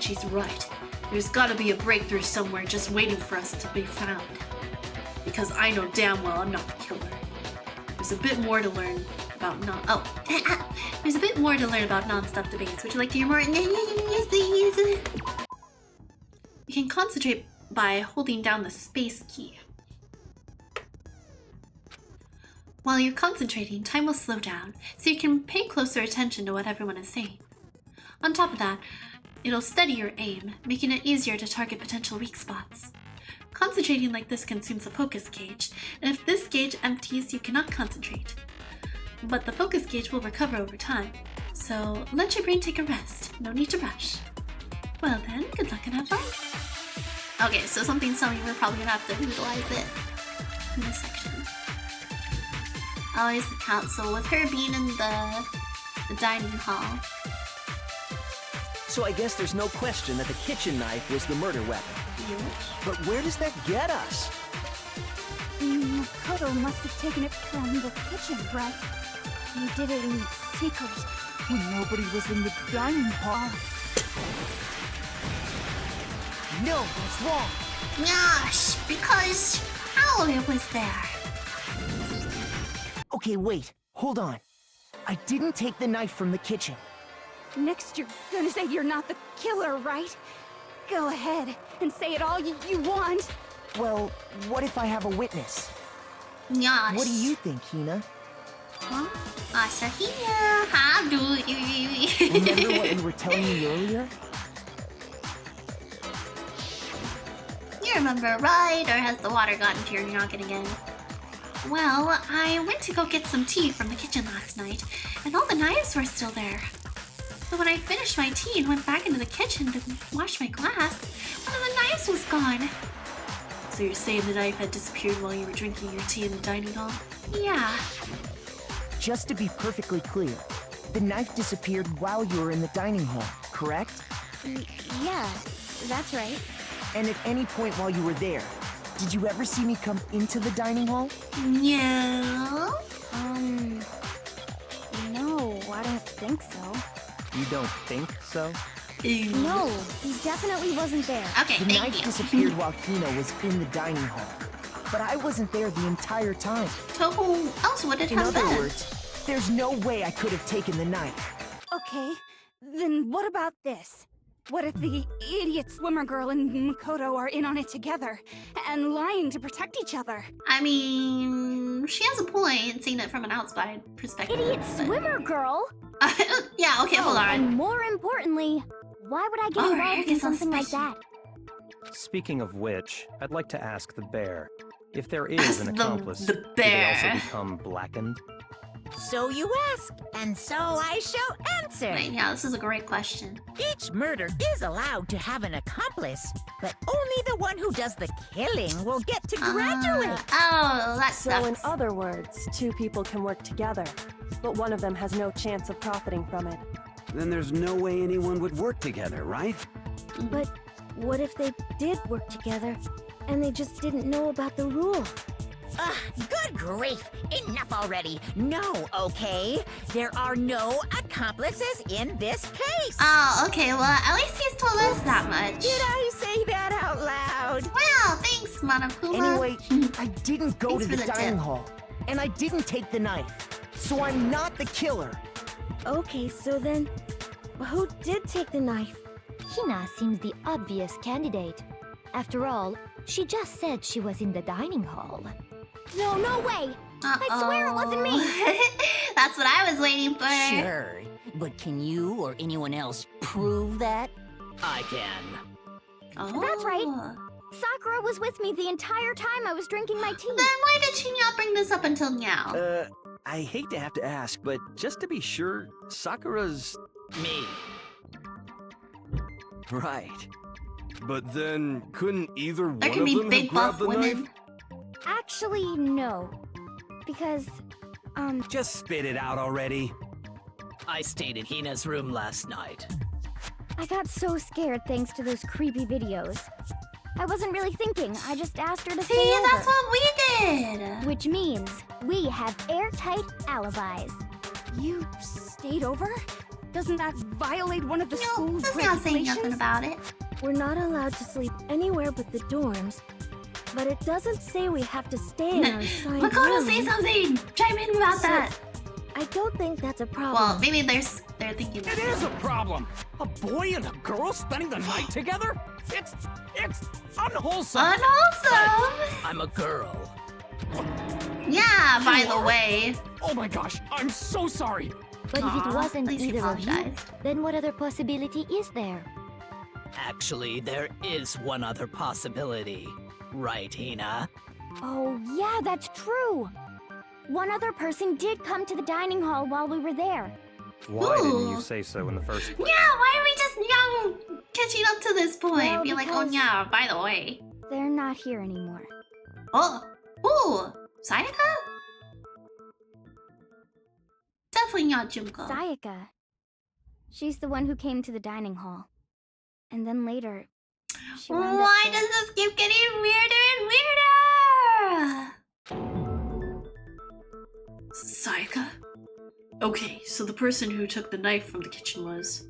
She's right. There's gotta be a breakthrough somewhere just waiting for us to be found. Because I know damn well I'm not the killer. There's a bit more to learn about there's a bit more to learn about non-stop debates. Would you like to hear more? Yes, please. You can concentrate by holding down the space key. While you're concentrating, time will slow down, so you can pay closer attention to what everyone is saying. On top of that, it'll steady your aim, making it easier to target potential weak spots. Concentrating like this consumes a focus gauge, and if this gauge empties, you cannot concentrate. But the focus gauge will recover over time, so let your brain take a rest. No need to rush. Well then, good luck and have fun. Okay, so something's telling me we're probably gonna have to utilize it in this section. Always the council, with her being in the dining hall. So I guess there's no question that the kitchen knife was the murder weapon. But where does that get us? Makoto must have taken it from the kitchen, right? He did it in secret, when nobody was in the dining hall. No, that's wrong. Gosh, because Owlie was there. Okay, wait. Hold on. I didn't take the knife from the kitchen. Next, you're gonna say you're not the killer, right? Go ahead and say it all you want. Well, what if I have a witness? Gosh. What do you think, Hina? Huh? Asahina, how do you? Remember what you were telling me earlier? You remember, right? Or has the water gotten to your noggin again? Well, I went to go get some tea from the kitchen last night, and all the knives were still there. But when I finished my tea and went back into the kitchen to wash my glass, one of the knives was gone. So you're saying the knife had disappeared while you were drinking your tea in the dining hall? Yeah. Just to be perfectly clear, the knife disappeared while you were in the dining hall, correct? Yeah, that's right. And at any point while you were there, did you ever see me come into the dining hall? No. No, I don't think so. You don't think so? No, he definitely wasn't there. Okay, the thank knife you. disappeared while Hina was in the dining hall. But I wasn't there the entire time. So who else would it In have other been? words, there's no way I could have taken the knife. Okay, then what about this? What if the idiot swimmer girl and Makoto are in on it together and lying to protect each other? I mean, she has a point, seeing it from an outside perspective. Idiot swimmer girl? Yeah, okay, hold on. And more importantly, why would I get involved in something like that? Speaking of which, I'd like to ask the bear, if there is an accomplice, the do they bear. also become blackened? So you ask, and so I shall answer. Right, yeah, this is a great question. Each murder is allowed to have an accomplice, but only the one who does the killing will get to graduate. Oh, that So sucks. in other words, two people can work together, but one of them has no chance of profiting from it. Then there's no way anyone would work together, right? But what if they did work together and they just didn't know about the rule? Good grief! Enough already! No, okay? There are no accomplices in this case! Oh, okay, well, at least he's told us that much. Did I say that out loud? Well, thanks, Monokuma. Anyway, I didn't go Thanks to for the the dining tip. hall, and I didn't take the knife. So I'm not the killer. Okay, so then, who did take the knife? Hina seems the obvious candidate. After all, she just said she was in the dining hall. No way! I swear it wasn't me! That's what I was waiting for. Sure, but can you or anyone else prove that? I can. Oh. That's right. Sakura was with me the entire time I was drinking my tea. Then why did she not bring this up until now? I hate to have to ask, but just to be sure, Sakura's... Me. Right. But then, couldn't either one There of can be them have big grabbed buff the women. knife? Actually, no. Because, Just spit it out already. I stayed in Hina's room last night. I got so scared thanks to those creepy videos. I wasn't really thinking, I just asked her to stay See, over. that's what we did. Which means we have airtight alibis. You stayed over? Doesn't that violate one of the school's That's not saying nothing regulations? about it. We're not allowed to sleep anywhere but the dorms, but it doesn't say we have to stay in our assigned Makoto, say rooms. something! Chime in about that! I don't think that's a problem. Well, maybe they're thinking that. It is a problem. A boy and a girl spending the night together? It's unwholesome. Unwholesome! I'm a girl. Yeah, by the way. Oh my gosh, I'm so sorry. But if it wasn't at least he either of you, apologized. then what other possibility is there? Actually, there is one other possibility. Right, Hina? Oh, yeah, that's true. One other person did come to the dining hall while we were there. Why didn't you say so in the first place? Yeah, why are we just catching up to this point? Well, Be like, oh because- yeah, by the way. They're not here anymore. Oh, ooh, Sayaka? Definitely not Junko. Sayaka. She's the one who came to the dining hall. And then later, she wound up Why dead. does this keep getting weirder and weirder? Sayaka? Okay, so the person who took the knife from the kitchen was...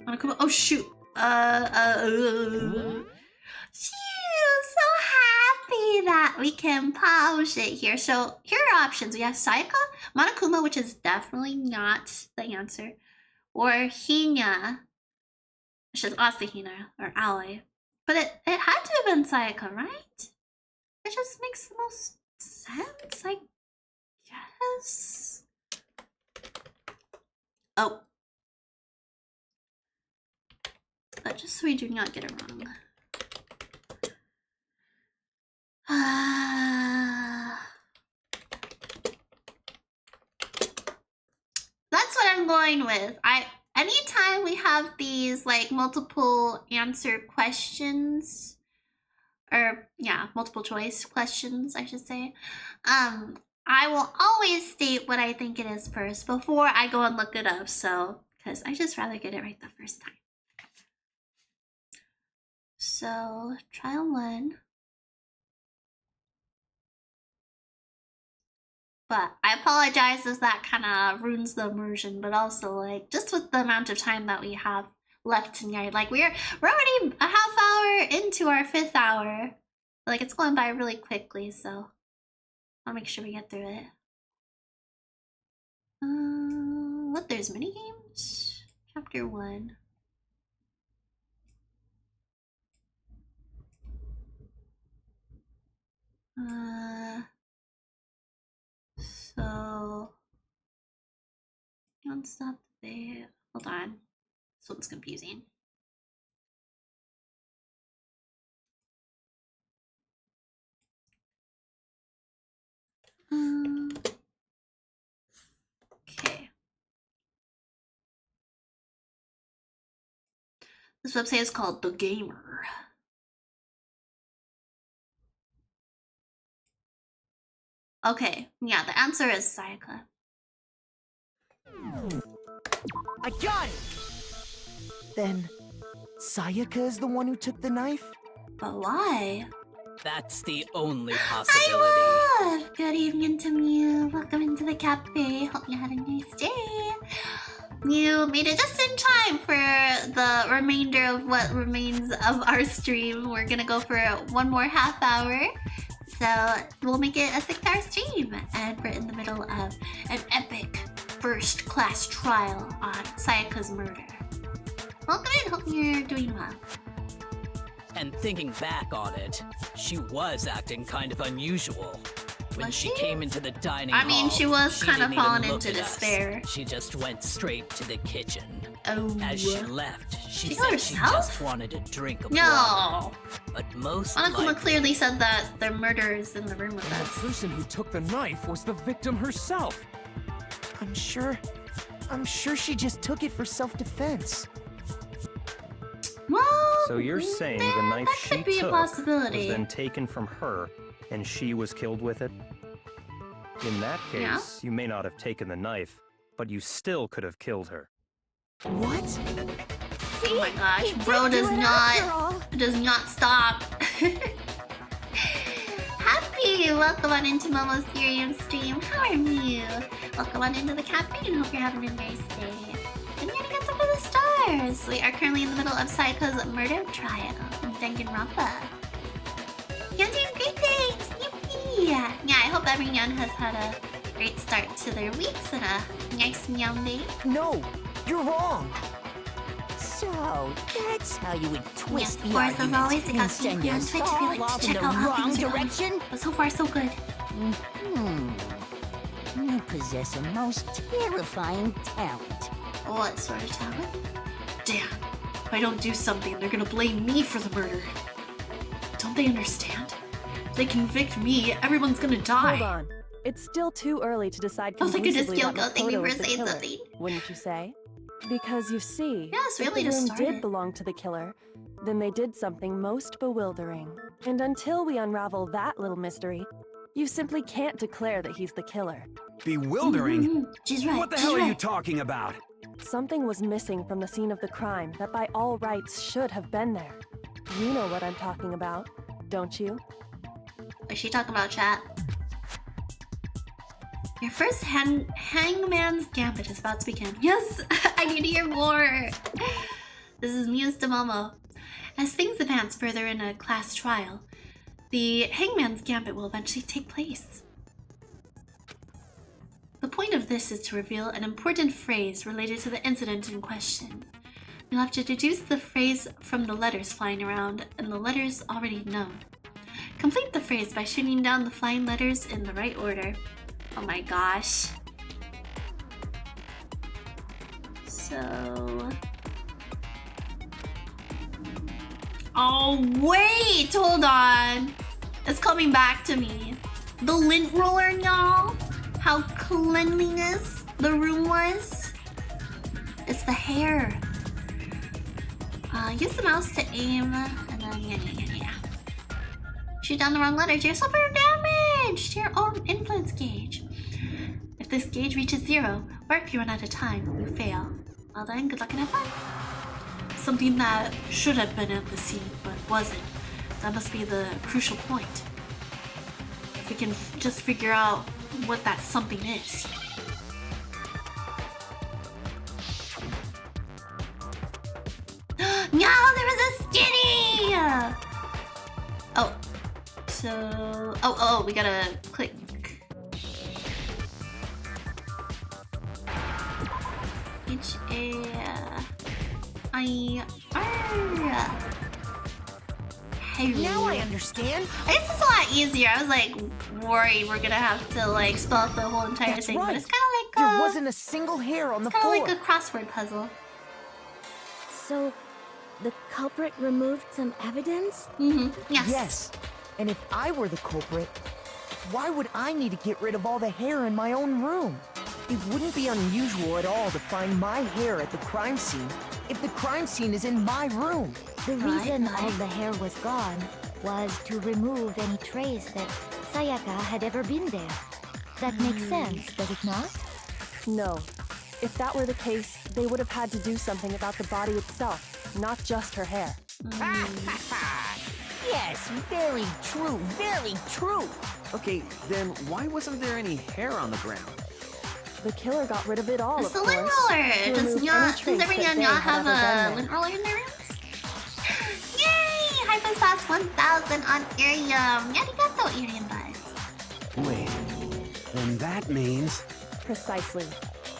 Monokuma? Oh shoot! So happy that we can pause it here. So here are options. We have Sayaka, Monokuma, which is definitely not the answer, or Hina, which is also Hina, or Aoi. But it had to have been Sayaka, right? It just makes the most sense, I guess. Oh. But just so we do not get it wrong. That's what I'm going with. Anytime we have these like multiple answer questions, or yeah, multiple choice questions, I should say, I will always state what I think it is first before I go and look it up. So, because I just rather get it right the first time. So, trial 1. But I apologize if that kind of ruins the immersion, but also like just with the amount of time that we have left tonight, like we're already a half hour into our 5th hour. Like it's going by really quickly, so I'll make sure we get through it. What, there's mini games? Chapter 1. So don't stop there. Hold on. This one's confusing. Okay. This website is called The Gamer. Okay, yeah, the answer is Sayaka. I got it! Then, Sayaka is the one who took the knife? But why? That's the only possibility. Hi, love! Good evening to you. Welcome into the cafe. Hope you had a nice day. You made it just in time for the remainder of what remains of our stream. We're gonna go for one more half hour. So we'll make it a 6-hour stream. And we're in the middle of an epic first-class trial on Sayaka's murder. Welcome in. Hope you're doing well. And thinking back on it, she was acting kind of unusual. When Was she she? came into the dining I mean, hall, she was she kind of didn't even falling look into at us. despair. She just went straight to the kitchen. Oh. As she left, she She said killed she herself? just wanted a drink of No. water. But most Monokuma likely, clearly said that their murderer's in the room with The us. person who took the knife was the victim herself. I'm sure she just took it for self-defense. Well, So you're saying the knife that she could be a took was possibility. then taken from her, and she was killed with it? In that case, Yeah. you may not have taken the knife, but you still could have killed her. What? Oh my gosh, He bro did do does it after all. not stop. Happy! Welcome on into Momo's Ethereum stream. How are you? Welcome on into the cafe and hope you're having a nice day. course! We are currently in the middle of Sayaka's murder trial in Danganronpa. You're doing great things! Yippee! Yeah, I hope everyone has had a great start to their weeks and a nice meow day. No, you're wrong. So, that's how you would twist Yes, of course, as always, it got send me your on Twitch if you like off to in check the out how wrong things are going. direction? But so far, so good. You possess a most terrifying talent. What sort of talent? Damn. If I don't do something, they're gonna blame me for the murder. Don't they understand? If they convict me, everyone's gonna die. Hold on. It's still too early to decide Oh my goodness, conclusively Kyoko, that thank you Makoto for is the saying killer, something. wouldn't you say? Because you see, Yes, if really the just room started. did belong to the killer, then they did something most bewildering. And until we unravel that little mystery, you simply can't declare that he's the killer. Bewildering? She's right. What the hell are you talking about? Something was missing from the scene of the crime that by all rights should have been there. You know what I'm talking about, don't you? Is she talking about, chat? Your first Hangman's Gambit is about to begin. Yes, I need to hear more. This is Muse to Momo. As things advance further in a class trial, the Hangman's Gambit will eventually take place. The point of this is to reveal an important phrase related to the incident in question. You'll have to deduce the phrase from the letters flying around and the letters already known. Complete the phrase by shooting down the flying letters in the right order. Oh my gosh. So... Oh wait, hold on. It's coming back to me. The lint roller, y'all. How cleanliness the room was. It's the hair. Use the mouse to aim, and then yeah. Shoot down the wrong letters, you suffer damage to your own influence gauge. If this gauge reaches 0, or if you run out of time, you fail. Well then, good luck and have fun. Something that should have been at the scene, but wasn't. That must be the crucial point. If we can just figure out what that something is. No, there was a skinny! Oh. So... Oh, we gotta click. H-A-I-R. Now I understand. I guess it's a lot easier. I was like worried we're gonna have to like spell out the whole entire That's thing, right. but it's kind of like There wasn't a single hair on the kind floor. of like a crossword puzzle. So, the culprit removed some evidence? Yes. Yes. And if I were the culprit, why would I need to get rid of all the hair in my own room? It wouldn't be unusual at all to find my hair at the crime scene if the crime scene is in my room. The reason all the hair was gone was to remove any trace that Sayaka had ever been there. That makes sense, does it not? No. If that were the case, they would have had to do something about the body itself, not just her hair. Yes, very true, very true. Okay, then why wasn't there any hair on the ground? The killer got rid of it all, It's of the course. lint roller. to Does remove not any trace every that they y'all had have ever been a there. lint roller in their rooms? Yay! Hyper's past 1,000 on Irium. Arigato, Irium buds. Wait, then that means... Precisely.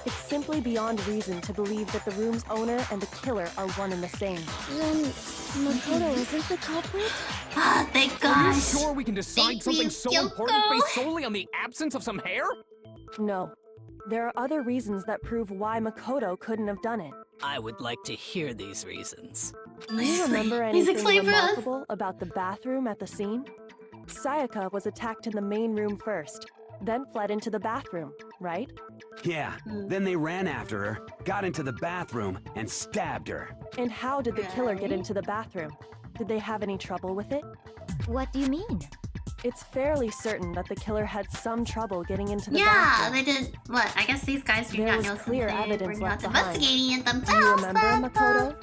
It's simply beyond reason to believe that the room's owner and the killer are one and the same. Then, Makoto isn't the culprit? Ah, thank Are you gosh. sure we can decide Thank something you, so Kyoko. important based solely on the absence of some hair? No. There are other reasons that prove why Makoto couldn't have done it. I would like to hear these reasons. Do you remember Please anything explain for us. remarkable about the bathroom at the scene? Sayaka was attacked in the main room first, then fled into the bathroom, right? Yeah, then they ran after her, got into the bathroom, and stabbed her. And how did the killer get into the bathroom? Did they have any trouble with it? What do you mean? It's fairly certain that the killer had some trouble getting into the Yeah, bathroom. they did. What? I guess these guys do There not was know since clear they evidence were left not behind. investigating it Do you themselves. remember, but, Makoto?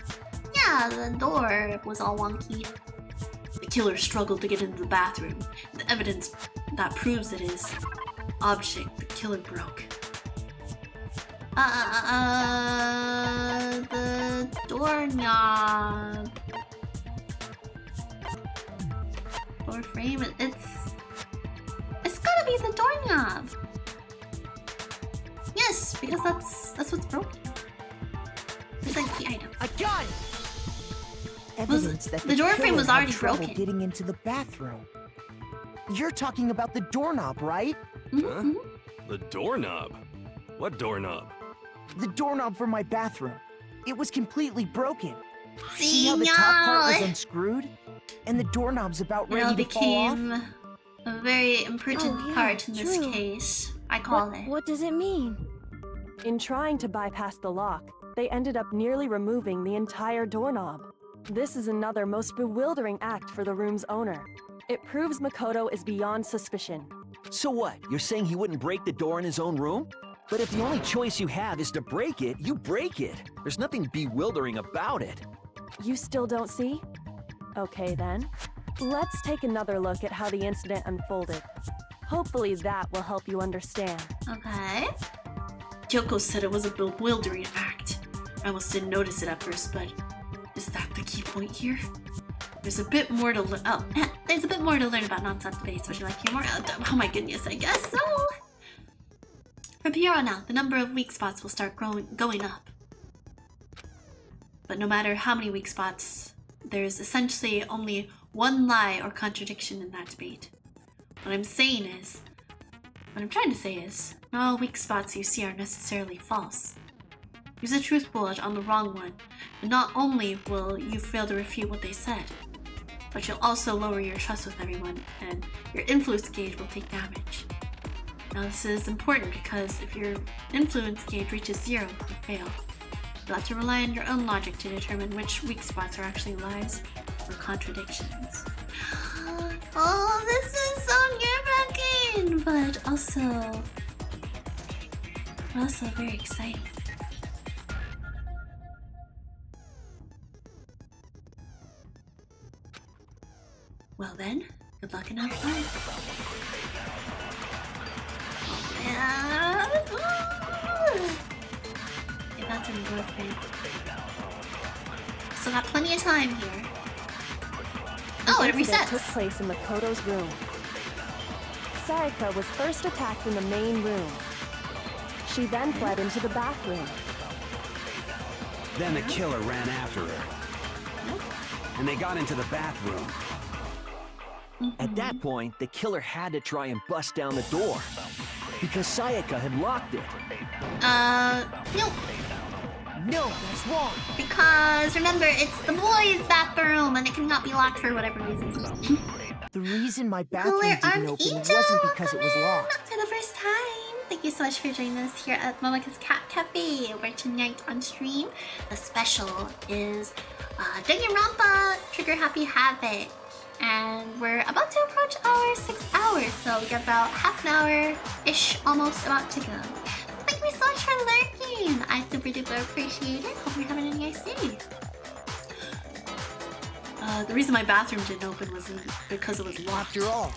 Yeah, the door was all wonky. The killer struggled to get into the bathroom. The evidence that proves it is object the killer broke. The door doorknob. Door frame. It's gotta be the doorknob. Yes, because that's what's broken. It's like the item. I got it. Evidence that the door frame killer was had already trouble broken. getting into the bathroom. You're talking about the doorknob, right? Huh? The doorknob? What doorknob? The doorknob for my bathroom. It was completely broken. See, See how the top part was no. unscrewed? And the doorknob's about It all ready to fall off? became a very important part in this true. case. I call it. What does it mean? In trying to bypass the lock, they ended up nearly removing the entire doorknob. This is another most bewildering act for the room's owner. It proves Makoto is beyond suspicion. So what? You're saying he wouldn't break the door in his own room? But if the only choice you have is to break it, you break it. There's nothing bewildering about it. You still don't see? Okay then. Let's take another look at how the incident unfolded. Hopefully that will help you understand. Okay. Kyoko said it was a bewildering act. I almost didn't notice it at first, but is that the key point here? There's a bit more to learn. Oh, there's a bit more to learn about non-stop debates. Would you like to hear more? Oh my goodness, I guess so. From here on out, the number of weak spots will start going up. But no matter how many weak spots, there's essentially only one lie or contradiction in that debate. What I'm trying to say is, not all weak spots you see are necessarily false. Use a truth bullet on the wrong one, and not only will you fail to refute what they said, but you'll also lower your trust with everyone, and your influence gauge will take damage. Now this is important because if your influence gauge reaches 0, you fail. You'll have to rely on your own logic to determine which weak spots are actually lies or contradictions. Oh, this is so nerve-wracking, but also very exciting. Well then, good luck and have fun. Yeah. Okay, that's an door frame. So got plenty of time here. Oh, it The incident resets. took place in Makoto's room. Sayaka was first attacked in the main room. She then fled into the bathroom. Then the killer ran after her. And they got into the bathroom. At that point, the killer had to try and bust down the door. Because Sayaka had locked it. No. No, that's wrong. Because remember, it's the boys' bathroom and it cannot be locked for whatever reason. The reason my bathroom Cooler didn't open wasn't because it was locked. For the first time. Thank you so much for joining us here at Momo's Cat Cafe. We're tonight on stream. The special is Danganronpa Trigger Happy Havoc. And we're about to approach our 6 hours, so we got about half an hour-ish almost about to go. Thank you so much for lurking. I super duper appreciate it. Hope you're having a nice day. The reason my bathroom didn't open was because it was locked. After all,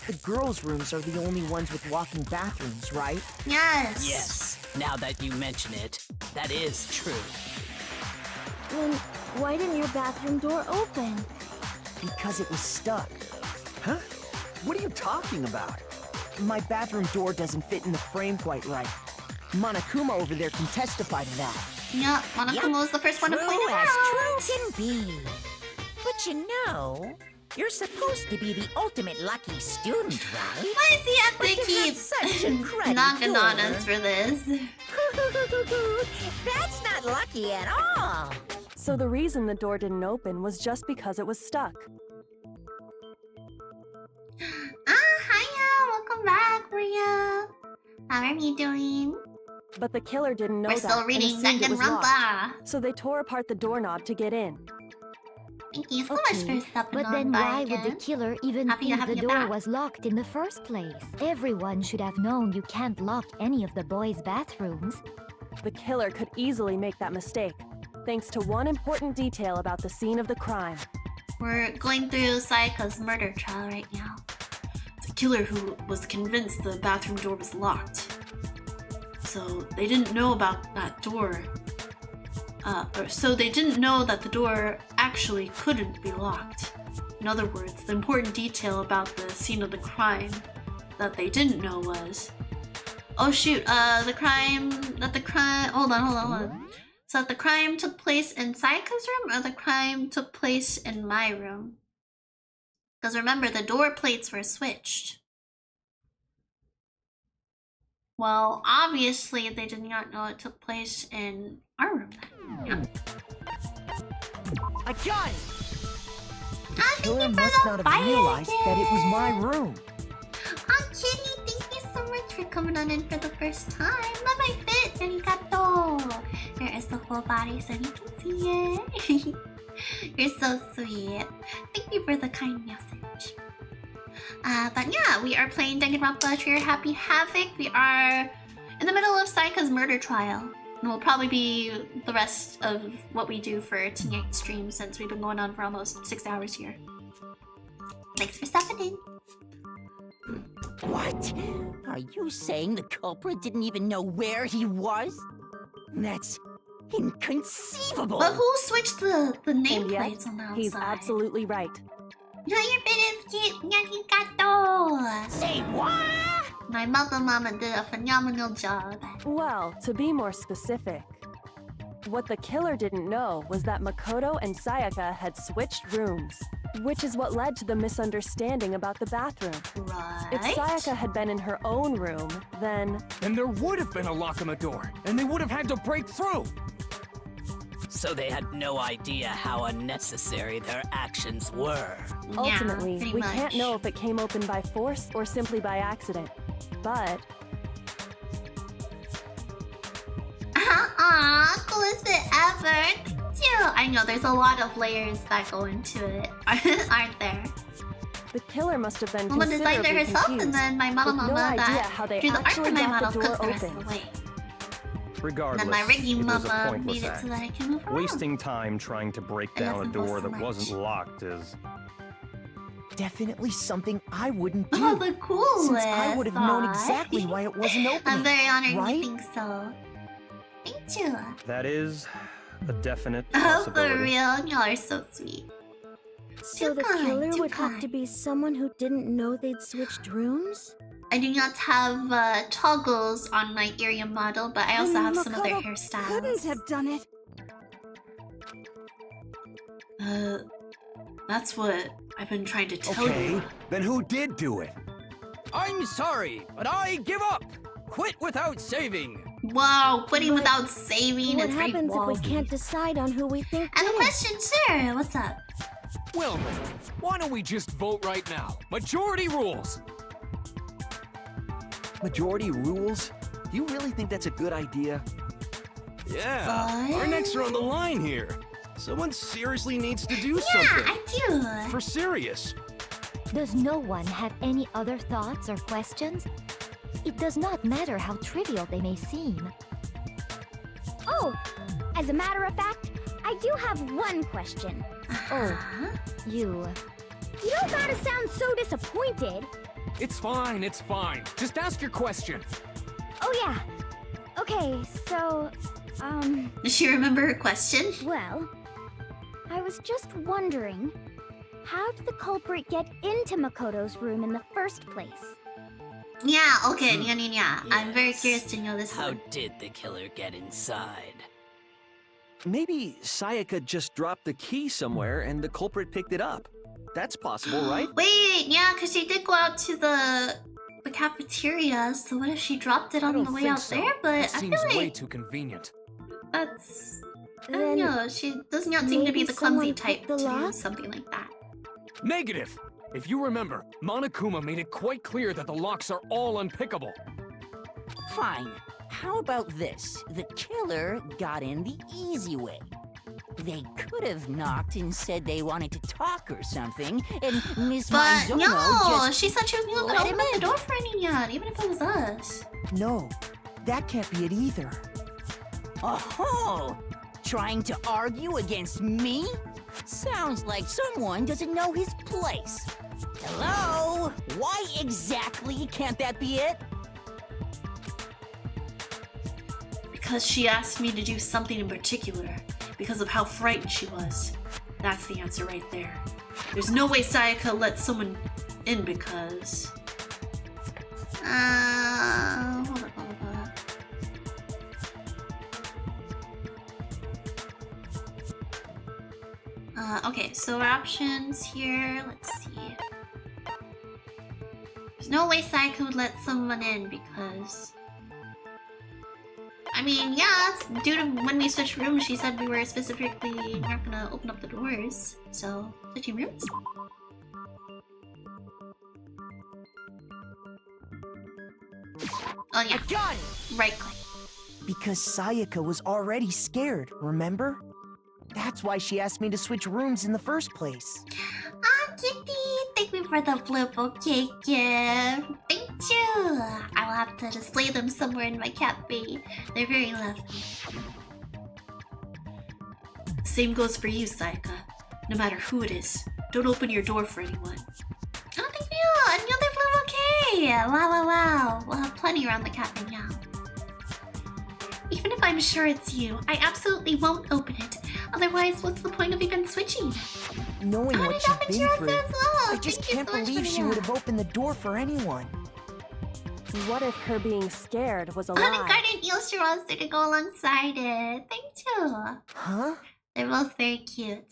the girls' rooms are the only ones with walking bathrooms, right? Yes. Yes, now that you mention it, that is true. Then why didn't your bathroom door open? Because it was stuck. Huh? What are you talking about? My bathroom door doesn't fit in the frame quite right. Monokuma over there can testify to that. Yeah, Monokuma was the first one to point it as out. true can be. But you know, you're supposed to be the ultimate lucky student, right? Why does he have But to you keep have such a cruddy knocking on door. us for this? That's not lucky at all. So the reason the door didn't open was just because it was stuck. Hiya! Welcome back, Maria. How are you doing? But the killer didn't know We're that still and reading assumed it was Danganronpa. locked. So they tore apart the doorknob to get in. Thank you so much for stopping But on then by why again. would the killer even Happy to think have the you door back. was locked in the first place? Everyone should have known you can't lock any of the boys' bathrooms. The killer could easily make that mistake, thanks to one important detail about the scene of the crime. We're going through Sayaka's murder trial right now. The killer who was convinced the bathroom door was locked. So they didn't know about that door So they didn't know that the door actually couldn't be locked. In other words, the important detail about the scene of the crime that they didn't know was... Oh shoot, hold on. So that the crime took place in Sayaka's room or the crime took place in my room? Because remember, the door plates were switched. Well, obviously they did not know it took place in our room then. Yeah. I got it! The killer must not have realized that it was my room. Oh, Kitty, thank you so much for coming on in for the first time. Love my fit, arigato. There is the whole body so you can see it. You're so sweet. Thank you for the kind message. But yeah, we are playing Danganronpa Trigger Happy Havoc. We are in the middle of Sayaka's murder trial. And will probably be the rest of what we do for tonight's stream since we've been going on for almost 6 hours here. Thanks for stepping in. What? Are you saying the culprit didn't even know where he was? That's inconceivable. But who switched the nameplates on the outside? He's absolutely right. No, your bit is arigato. Say what? My mama did a phenomenal job. Well, to be more specific, what the killer didn't know was that Makoto and Sayaka had switched rooms, which is what led to the misunderstanding about the bathroom. Right. If Sayaka had been in her own room, then there would have been a lock on the door, and they would have had to break through. So they had no idea how unnecessary their actions were. Ultimately, we much. can't know if it came open by force or simply by accident. But coolest bit ever. Thank you. I know there's a lot of layers that go into it, aren't there? the killer must have been Momo designed it considerably herself, confused, and then my with no mama idea that how they drew the art for actually my got model the door cooked the rest of open. the way. Regardless, And then my Riggy it was a mama pointless made it act. so that I can move around. Wasting time trying to break I down a love them both door so that much. wasn't locked is... Definitely something I wouldn't do. Oh, the coolest. Since I would have known thought. exactly why it wasn't open. I'm very honored right? you think so. Thank you. That is a definite Oh, for possibility. real? Y'all are so sweet. So the kind, killer too would have kind. to be someone who didn't know they'd switched rooms? I do not have toggles on my area model, but I also have some other Makoto hairstyles. couldn't have done it. That's what I've been trying to tell Okay, you. then who did do it? I'm sorry, but I give up. Quit without saving. Wow, quitting without saving What is very happens if we ballsy. can't decide on who we think And did a it? question, sir. What's up? Well, then, why don't we just vote right now? Majority rules. Majority rules? Do you really think that's a good idea? Yeah, our necks are on the line here. Someone seriously needs to do Yeah, something. I do. For serious. Does no one have any other thoughts or questions? It does not matter how trivial they may seem. Oh, as a matter of fact, I do have one question. Oh, you. You don't gotta sound so disappointed. It's fine, it's fine. Just ask your question. Oh yeah. Okay, so, Does she remember her question? well, I was just wondering, how did the culprit get into Makoto's room in the first place? Yeah, okay, yeah. I'm very curious to know this How one. did the killer get inside? Maybe Sayaka just dropped the key somewhere and the culprit picked it up. That's possible, right? Wait, yeah, because she did go out to the cafeteria, so what if she dropped it on the way out there? But That I seems feel way like too convenient. that's... I Then don't know, she does not seem to be maybe the clumsy someone type picked to the do lock? something like that. Negative. If you remember, Monokuma made it quite clear that the locks are all unpickable. Fine. How about this? The killer got in the easy way. They could have knocked and said they wanted to talk or something, and Miss But Mizuno no, just she said she was going to let open him up the in. door for anyone, even if it was us. No, that can't be it either. Oh, trying to argue against me? Sounds like someone doesn't know his place. Hello? Why exactly can't that be it? Because she asked me to do something in particular. Because of how frightened she was. That's the answer right there. There's no way Sayaka let someone in because... hold up. Okay, so our options here, let's see. There's no way Sayaka would let someone in because... I mean, yeah, due to when we switched rooms, she said we were specifically not gonna open up the doors. So, switching rooms? Oh yeah, right click. Because Sayaka was already scared, remember? That's why she asked me to switch rooms in the first place. Ah, Kitty! Thank you for the flipple cake gift. Thank you! I will have to display them somewhere in my cafe. They're very lovely. Same goes for you, Sayaka. No matter who it is, don't open your door for anyone. Oh, thank you! Another flipple cake! Wow. We'll have plenty around the cafe now. Even if I'm sure it's you, I absolutely won't open it. Otherwise, what's the point of even switching? Knowing what she's been through, I just Thank you can't so much believe for she that. would have opened the door for anyone. What if her being scared was a Honey lie? Garden Eelsha wants to go alongside it. Thank you. Huh? They're both very cute.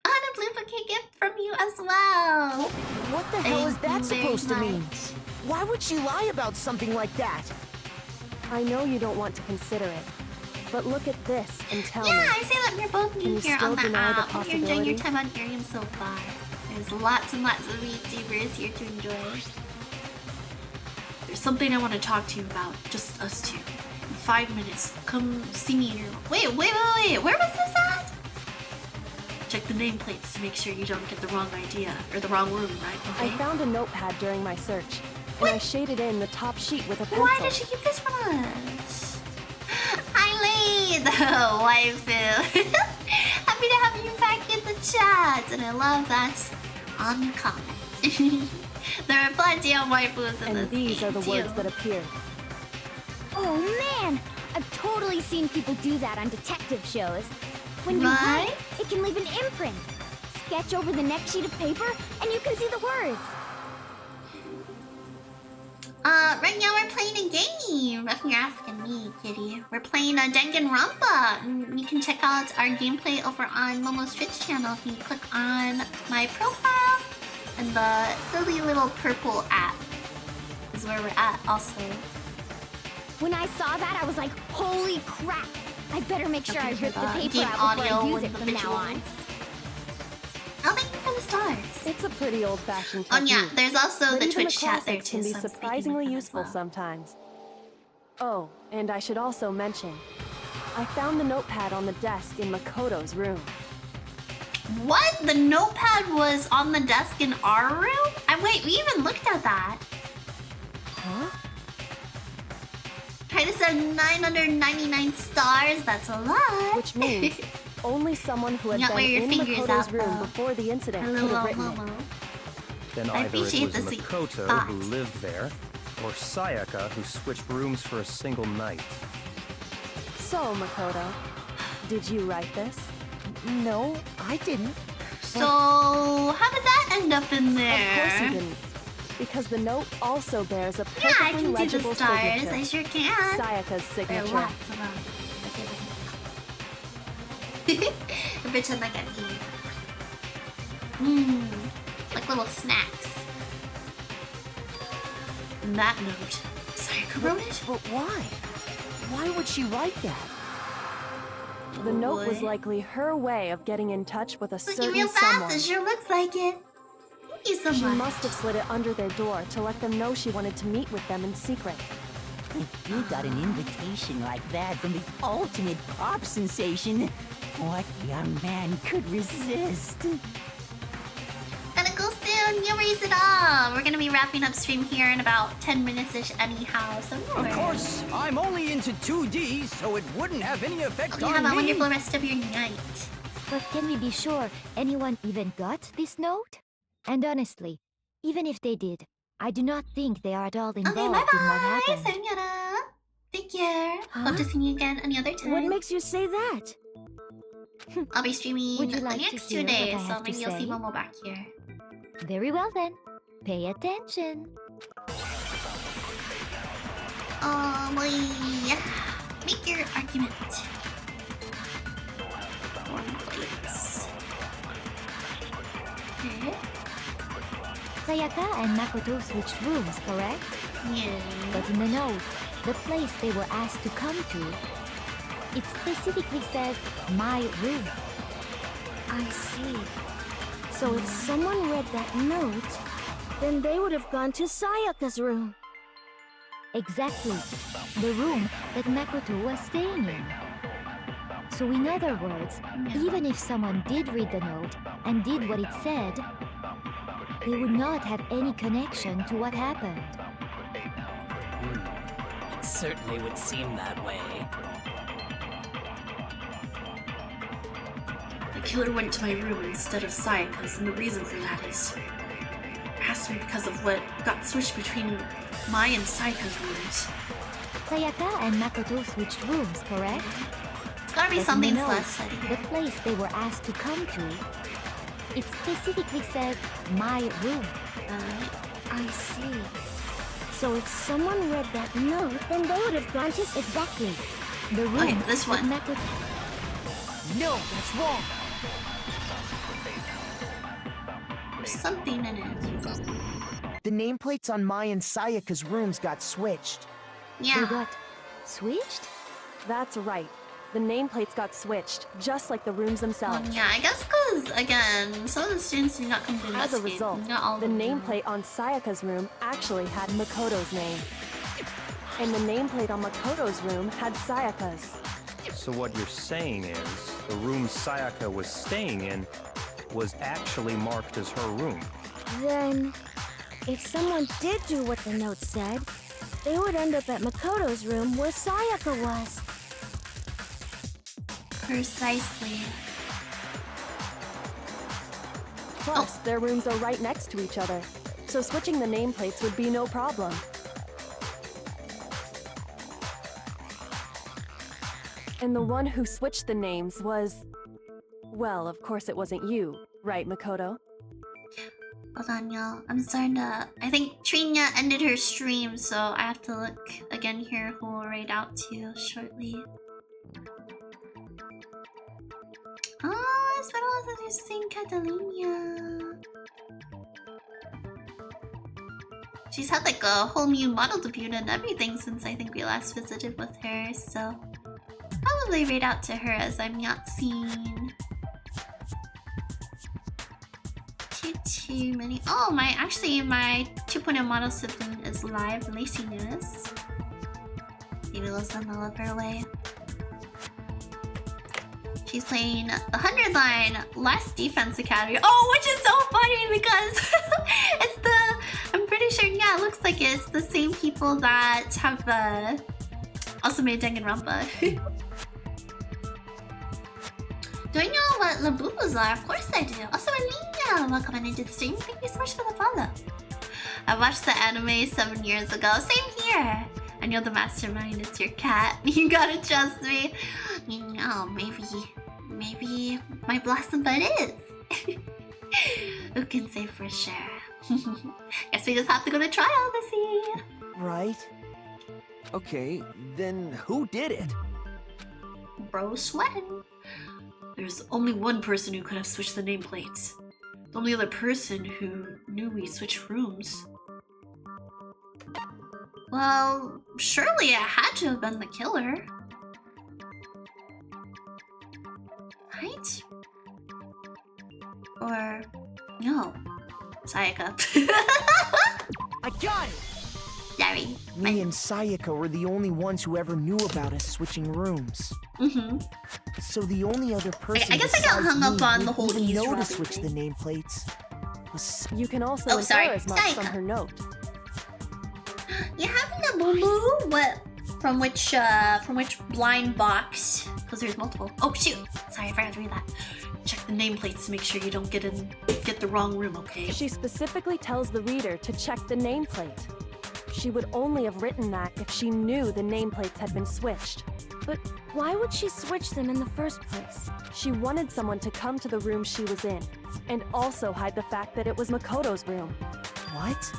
Oh, and a blue bouquet gift from you as well. What the hell is that supposed to mean? Why would she lie about something like that? I know you don't want to consider it, but look at this and tell me. Yeah, I say that we're both Can new you here still on the deny the app. Hope you're enjoying your possibility? time on Arium so far. There's lots and lots of VTubers here to enjoy. There's something I want to talk to you about, just us two. In 5 minutes, come see me in your room. Wait, where was this at? Check the nameplates to make sure you don't get the wrong idea, or the wrong room, right? I Okay? found a notepad during my search, and I shaded in the top sheet with a pencil. Why did she keep this from us? Eileen, the waifu. Happy to have you back in the chat, and I love that on the comment. There are plenty of waifus in this And these game are the too. words that appeared. Oh man! I've totally seen people do that on detective shows. When you Right? write, it can leave an imprint. Sketch over the next sheet of paper, and you can see the words. Right now we're playing a game. If you're asking me, kitty, we're playing a Danganronpa. You can check out our gameplay over on Momo's Twitch channel if you click on my profile, and the silly little purple app is where we're at. Also, When I saw that, I was like, holy crap! I better make sure I rip the paper game out before I audio use and it the from now on. oh, thank you for the stars. It's a pretty old-fashioned Oh technique. yeah, there's also but the even Twitch chat there classics too. can be so I'm speaking surprisingly with them as useful well. sometimes. Oh, and I should also mention, I found the notepad on the desk in Makoto's room. What? The notepad was on the desk in our room? Wait, we even looked at that. Huh? Try to send 999 stars. That's a lot. Which means only someone who had Not been wear your in fingers Makoto's out, room though. before the incident Hello, could have written Momo. it. Then I either it appreciate was the sweet Makoto thought. who lived there, or Sayaka who switched rooms for a single night. So, Makoto, did you write this? No, I didn't. So, how did that end up in there? Of course you didn't. Because the note also bears a Yeah, I perfectly can see the legible stars. signature. I sure can. Sayaka's There are signature. lots of them. I pretend like I'm eating. Like little snacks. And that note, Sayaka wrote it? But why? Why would she write that? The note was likely her way of getting in touch with a Looking certain real someone. fast. It sure looks like it. Thank you so She much. must have slid it under their door to let them know she wanted to meet with them in secret. If you got an invitation like that from the ultimate pop sensation, what young man could resist? Gotta go soon. No worries at all. We're gonna be wrapping up stream here in about 10 minutes-ish anyhow, so no Of worries. course, I'm only into 2D, so it wouldn't have any effect You on have a me. wonderful rest of your night. But can we be sure anyone even got this note? And honestly, even if they did, I do not think they are at all involved Okay, in what bye-bye, happened. Sayonara. Take care. Hope to see you again any other time. What makes you say that? I'll be streaming Would you the like to next hear 2 what I days, so have to maybe you'll see say? Momo back here. Very well then. Pay attention. Oh boy. Make your argument. Warm plates. Okay. Sayaka and Makoto switched rooms, correct? Yeah. But in the note, the place they were asked to come to, it specifically says my room. I see. So if someone read that note, then they would have gone to Sayaka's room. Exactly. The room that Makoto was staying in. So in other words, even if someone did read the note and did what it said, they would not have any connection to what happened. It certainly would seem that way. The killer went to my room instead of Sayaka's, and the reason for that is... it has to be because of what got switched between my and Sayaka's rooms. Sayaka and Makoto switched rooms, correct? It's gotta be But in something the note, less. the place they were asked to come to, it specifically says my room. I see. So if someone read that note, then they would have gone to... Exactly. The room Okay, this one. that Makoto... No, that's wrong. There's something in it. The nameplates on Mai and Sayaka's rooms got switched. They Yeah. got switched? That's right. The nameplates got switched, just like the rooms themselves. Yeah, I guess because, again, some of the students did not come to As a investigate. result, Not all of the them. nameplate on Sayaka's room actually had Makoto's name. And the nameplate on Makoto's room had Sayaka's. So what you're saying is, the room Sayaka was staying in was actually marked as her room. Then, if someone did do what the note said, they would end up at Makoto's room where Sayaka was. Precisely. Plus, their rooms are right next to each other, so switching the nameplates would be no problem. And the one who switched the names was... well, of course it wasn't you, right, Makoto? Hold on, y'all. I'm starting to... I think Trinya ended her stream, so I have to look again here who we'll raid out to shortly. Oh, Esperanza is saying Catalina. She's had like a whole new model debut and everything since I think we last visited with her, so... probably raid out to her as I'm not seeing... too many. Oh, my 2.0 model sibling is live. Lacey News. Maybe we'll send all of her way. She's playing the 100 line Last Defense Academy. Oh, which is so funny because it's the... I'm pretty sure, yeah, it looks like it's the same people that have also made Danganronpa. Do I know what Labubus are? Of course I do. Also, Alina, welcome into the stream. Thank you so much for the follow. I watched the anime 7 years ago. Same here. I know the mastermind. It's your cat. You gotta trust me. You know, maybe my blossom bud is. Who can say for sure? Guess we just have to go to trial to see. Right. Okay, then who did it? Bro sweating. There's only one person who could have switched the nameplates. The only other person who knew we switched rooms. Well, surely it had to have been the killer. Right? Or... no. Sayaka. I got it! Sorry. Me and Sayaka were the only ones who ever knew about us switching rooms. Mm-hmm. So the only other person I guess I got besides hung up me on who the whole even know to eavesdropping switch the nameplates was... You can also Oh, infer sorry. as much from Sayaka. her note. You having a boo-boo? What? From which blind box? Because there's multiple. Oh shoot! Sorry, I forgot to read that. Check the nameplates to make sure you don't get the wrong room, okay? She specifically tells the reader to check the nameplate. She would only have written that if she knew the nameplates had been switched. But why would she switch them in the first place? She wanted someone to come to the room she was in, and also hide the fact that it was Makoto's room. What?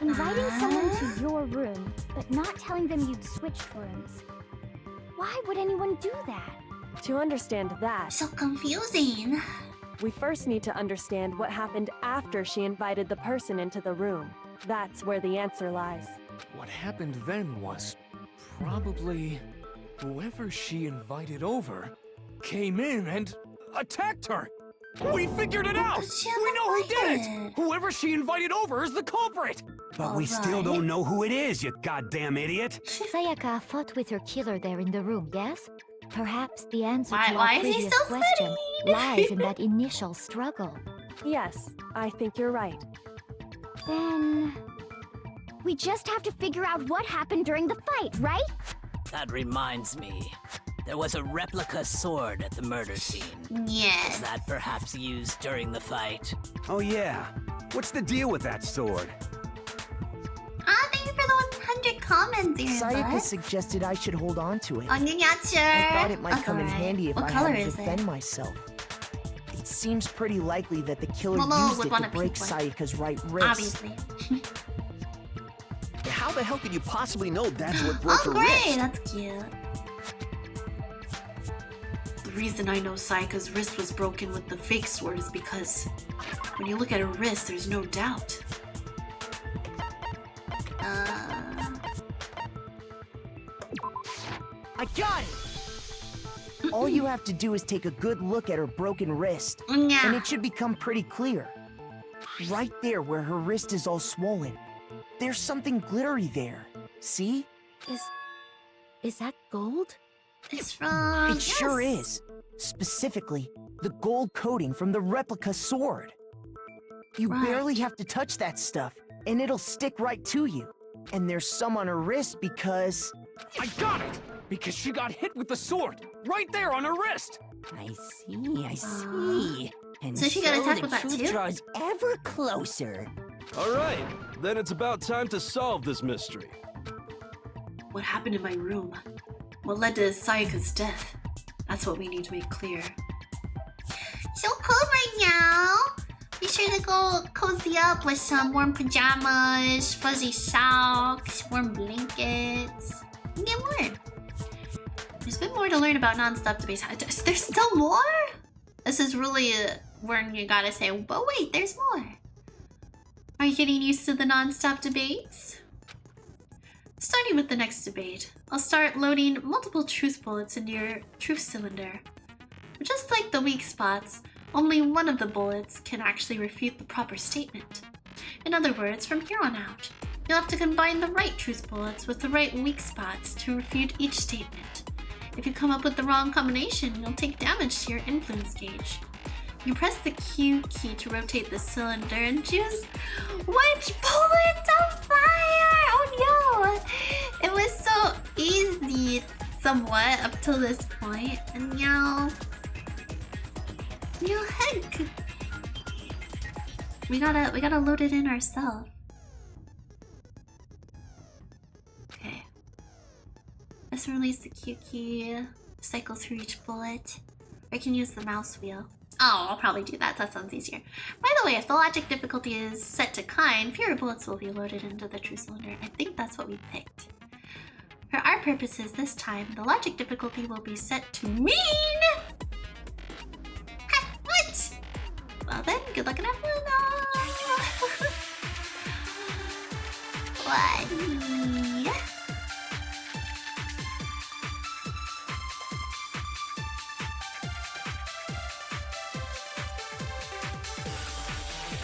Inviting someone to your room, but not telling them you'd switched rooms. Why would anyone do that? To understand that, So confusing. we first need to understand what happened after she invited the person into the room. That's where the answer lies. What happened then was probably whoever she invited over came in and attacked her. We figured it out! We know who did it! Whoever she invited over is the culprit! But we still don't know who it is, you goddamn idiot! Sayaka fought with her killer there in the room, yes? Perhaps the answer to Why our is he previous so question sweaty? lies in that initial struggle. Yes, I think you're right. Then... we just have to figure out what happened during the fight, right? That reminds me. There was a replica sword at the murder scene. Yes. Was that perhaps used during the fight? Oh yeah. What's the deal with that sword? Thank you for the 100 comments, here, Sayaka bud. suggested I should hold on to it. On your yacht, I thought it might That's come in alright. handy if What I color had to is defend it? myself. It seems pretty likely that the killer Momo used would it want to a break pink one. Sayaka's right wrist. Obviously. How the hell could you possibly know that's what broke Oh, her great. wrist? That's cute. The reason I know Sayaka's wrist was broken with the fake sword is because when you look at her wrist, there's no doubt. I got it! All you have to do is take a good look at her broken wrist, Yeah. and it should become pretty clear. Right there where her wrist is all swollen, there's something glittery there. See? Is that gold? It's from... It sure is. Specifically, the gold coating from the replica sword. You barely have to touch that stuff, and it'll stick right to you. And there's some on her wrist because... I got it! Because she got hit with the sword! Right there on her wrist! I see. And So she got attacked the with that truth too? draws ever closer. All right, then it's about time to solve this mystery. What happened in my room? What led to Sayaka's death? That's what we need to make clear. So cold right now. Be sure to go cozy up with some warm pajamas, fuzzy socks, warm blankets. And get warm. There's been more to learn about non-stop debates. There's still more? This is really when you gotta say, but wait, there's more. Are you getting used to the non-stop debates? Starting with the next debate, I'll start loading multiple truth bullets into your truth cylinder. Just like the weak spots, only one of the bullets can actually refute the proper statement. In other words, from here on out, you'll have to combine the right truth bullets with the right weak spots to refute each statement. If you come up with the wrong combination, you'll take damage to your influence gauge. You press the Q key to rotate the cylinder and choose which bullet to fire! Oh no! It was so easy, somewhat, up till this point, and now... No heck! We gotta load it in ourselves. Okay. Let's release the Q key, cycle through each bullet. Or I can use the mouse wheel. Oh, I'll probably do that. That sounds easier. By the way, if the logic difficulty is set to kind, fewer bullets will be loaded into the true cylinder. I think that's what we picked. For our purposes this time, the logic difficulty will be set to mean! Ha, what? Well then, good luck and have fun. What?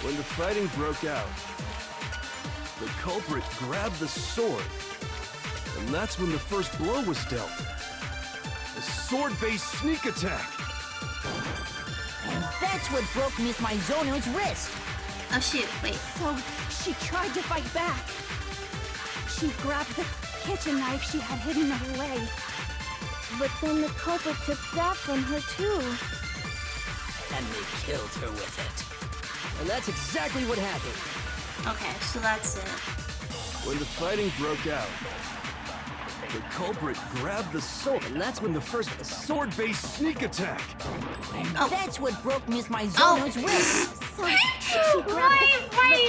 When the fighting broke out, the culprit grabbed the sword, and that's when the first blow was dealt. A sword-based sneak attack. And that's what broke Miss Maizono's wrist. Oh shoot, wait. So she tried to fight back. She grabbed the kitchen knife she had hidden away. But then the culprit took that from her too. And they killed her with it. And that's exactly what happened. Okay, so that's it. When the fighting broke out, the culprit grabbed the sword, and that's when the first sword-based sneak attack. That's what broke Miss Maizono's wrist. Where's my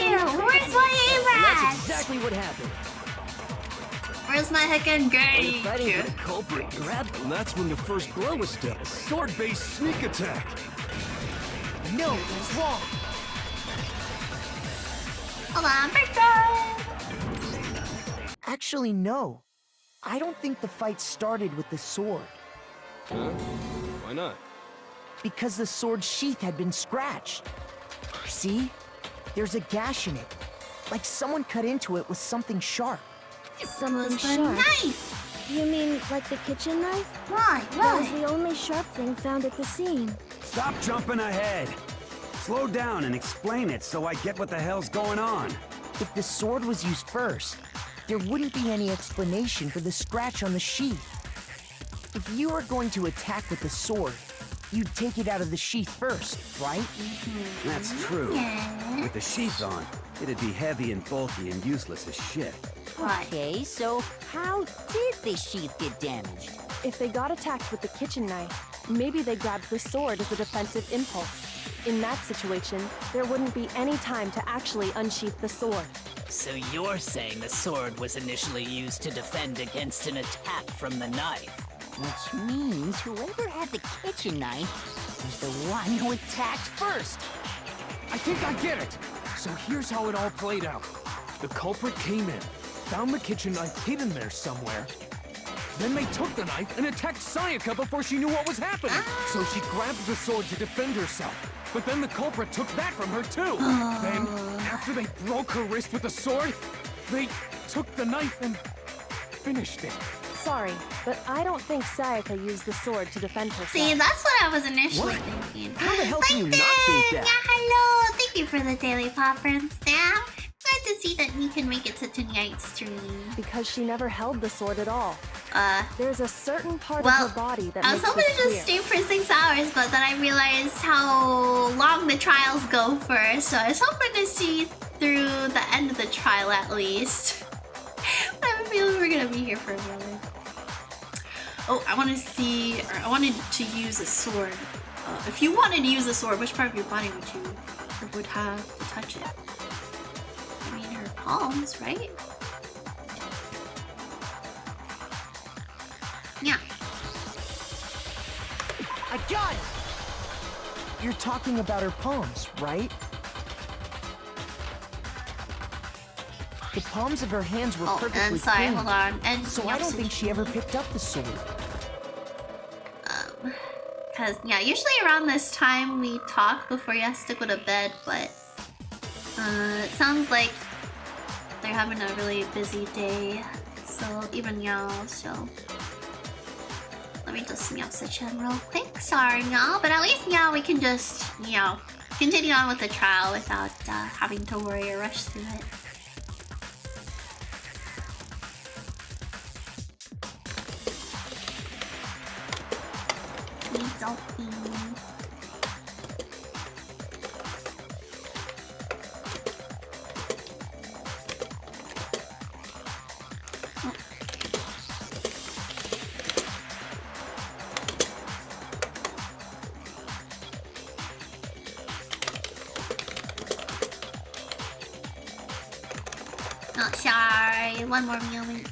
aim That's at? exactly what happened. Where's my heckin' When the gate? fighting, the culprit grabbed, and that's when the first blow was dealt. A sword-based sneak attack. No, that's wrong. Hold on, breakdown. Actually, no. I don't think the fight started with the sword. Huh? Why not? Because the sword's sheath had been scratched. See? There's a gash in it. Like someone cut into it with something sharp. Something The sharp. knife. You mean like the kitchen knife? Why? That was Why? the only sharp thing found at the scene. Stop jumping ahead. Slow down and explain it so I get what the hell's going on. If the sword was used first, there wouldn't be any explanation for the scratch on the sheath. If you were going to attack with the sword, you'd take it out of the sheath first, right? That's true. Yeah. With the sheath on, it'd be heavy and bulky and useless as shit. What? Okay, so how did the sheath get damaged? If they got attacked with the kitchen knife, maybe they grabbed the sword as a defensive impulse. In that situation, there wouldn't be any time to actually unsheath the sword. So you're saying the sword was initially used to defend against an attack from the knife? Which means whoever had the kitchen knife was the one who attacked first. I think I get it. So here's how it all played out. The culprit came in, found the kitchen knife hidden there somewhere. Then they took the knife and attacked Sayaka before she knew what was happening. So she grabbed the sword to defend herself. But then the culprit took that from her too. Then, after they broke her wrist with the sword, they took the knife and finished it. Sorry, but I don't think Sayaka used the sword to defend herself. See, that's what I was initially What? thinking. How the hell can you not LinkedIn! think that? Yeah, hello! Thank you for the daily pop and stamp. Glad to see that we can make it to tonight's stream. Because she never held the sword at all. There's a certain part Well, of her body that I was makes hoping this to just clear. stay for 6 hours, but then I realized how long the trials go for, so I was hoping to see through the end of the trial at least. I have a feeling we're gonna be here for a minute. Oh, I wanted to use a sword. If you wanted to use a sword, which part of your body would have to touch it? I mean, her palms, right? Yeah. I got it! You're talking about her palms, right? The palms of her hands were perfectly and sorry, clean. hold on. And So I don't think she ever picked up the sword. Because, yeah, usually around this time we talk before you have to go to bed, but it sounds like they're having a really busy day. So, even y'all, so... Let me just message him real quick. Sorry, y'all, but at least now we can just, you know, continue on with the trial without having to worry or rush through it. Oh, sorry, one more moment.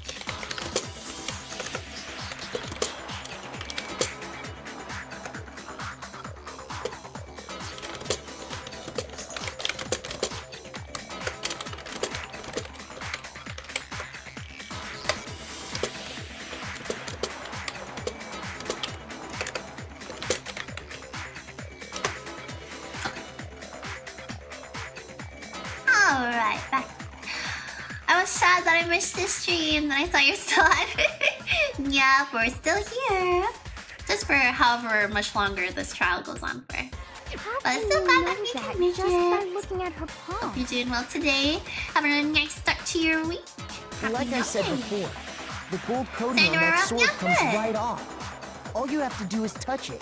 Alright, back. I was sad that I missed this stream, and I saw you're still at it. Yep, we're still here. Just for however much longer this trial goes on for. But it's still glad that we can make just it. by looking at her palm? Hope you're doing well today. Having a nice start to your week. Like I said before, the gold coating on that sword comes right off. All you have to do is touch it.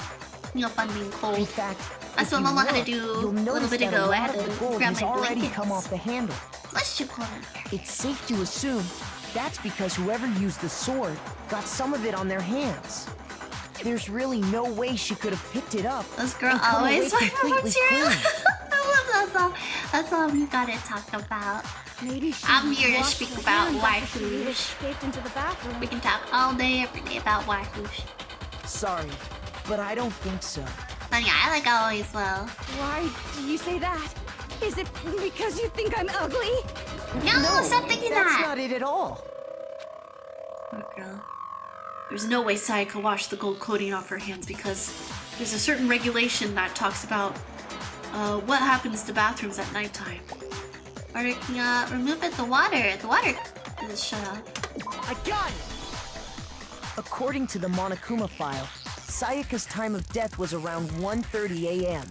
You'll find me cold. In fact, that's if what you Mama had to look, do you'll a little notice bit that ago. a I lot had of the to gold grab has my already blankets. come off the handle. course you couldn't. It's safe to assume that's because whoever used the sword got some of it on their hands. There's really no way she could have picked it up. This girl and come away always wipes her completely material. clean. I love that's all we gotta talk about. Maybe she I'm here to washed speak her about hands after she waifus. escaped into the bathroom. We can talk all day, every day about waifus. Sorry, but I don't think so. Sonia, I like always will. Why do you say that? Is it because you think I'm ugly? No, stop thinking that's that. not it at all. Poor girl. There's no way Sayaka washed the gold coating off her hands because there's a certain regulation that talks about what happens to bathrooms at nighttime. Or remove it, the water. The water is shut off. I got it! According to the Monokuma file, Sayaka's time of death was around 1:30 a.m.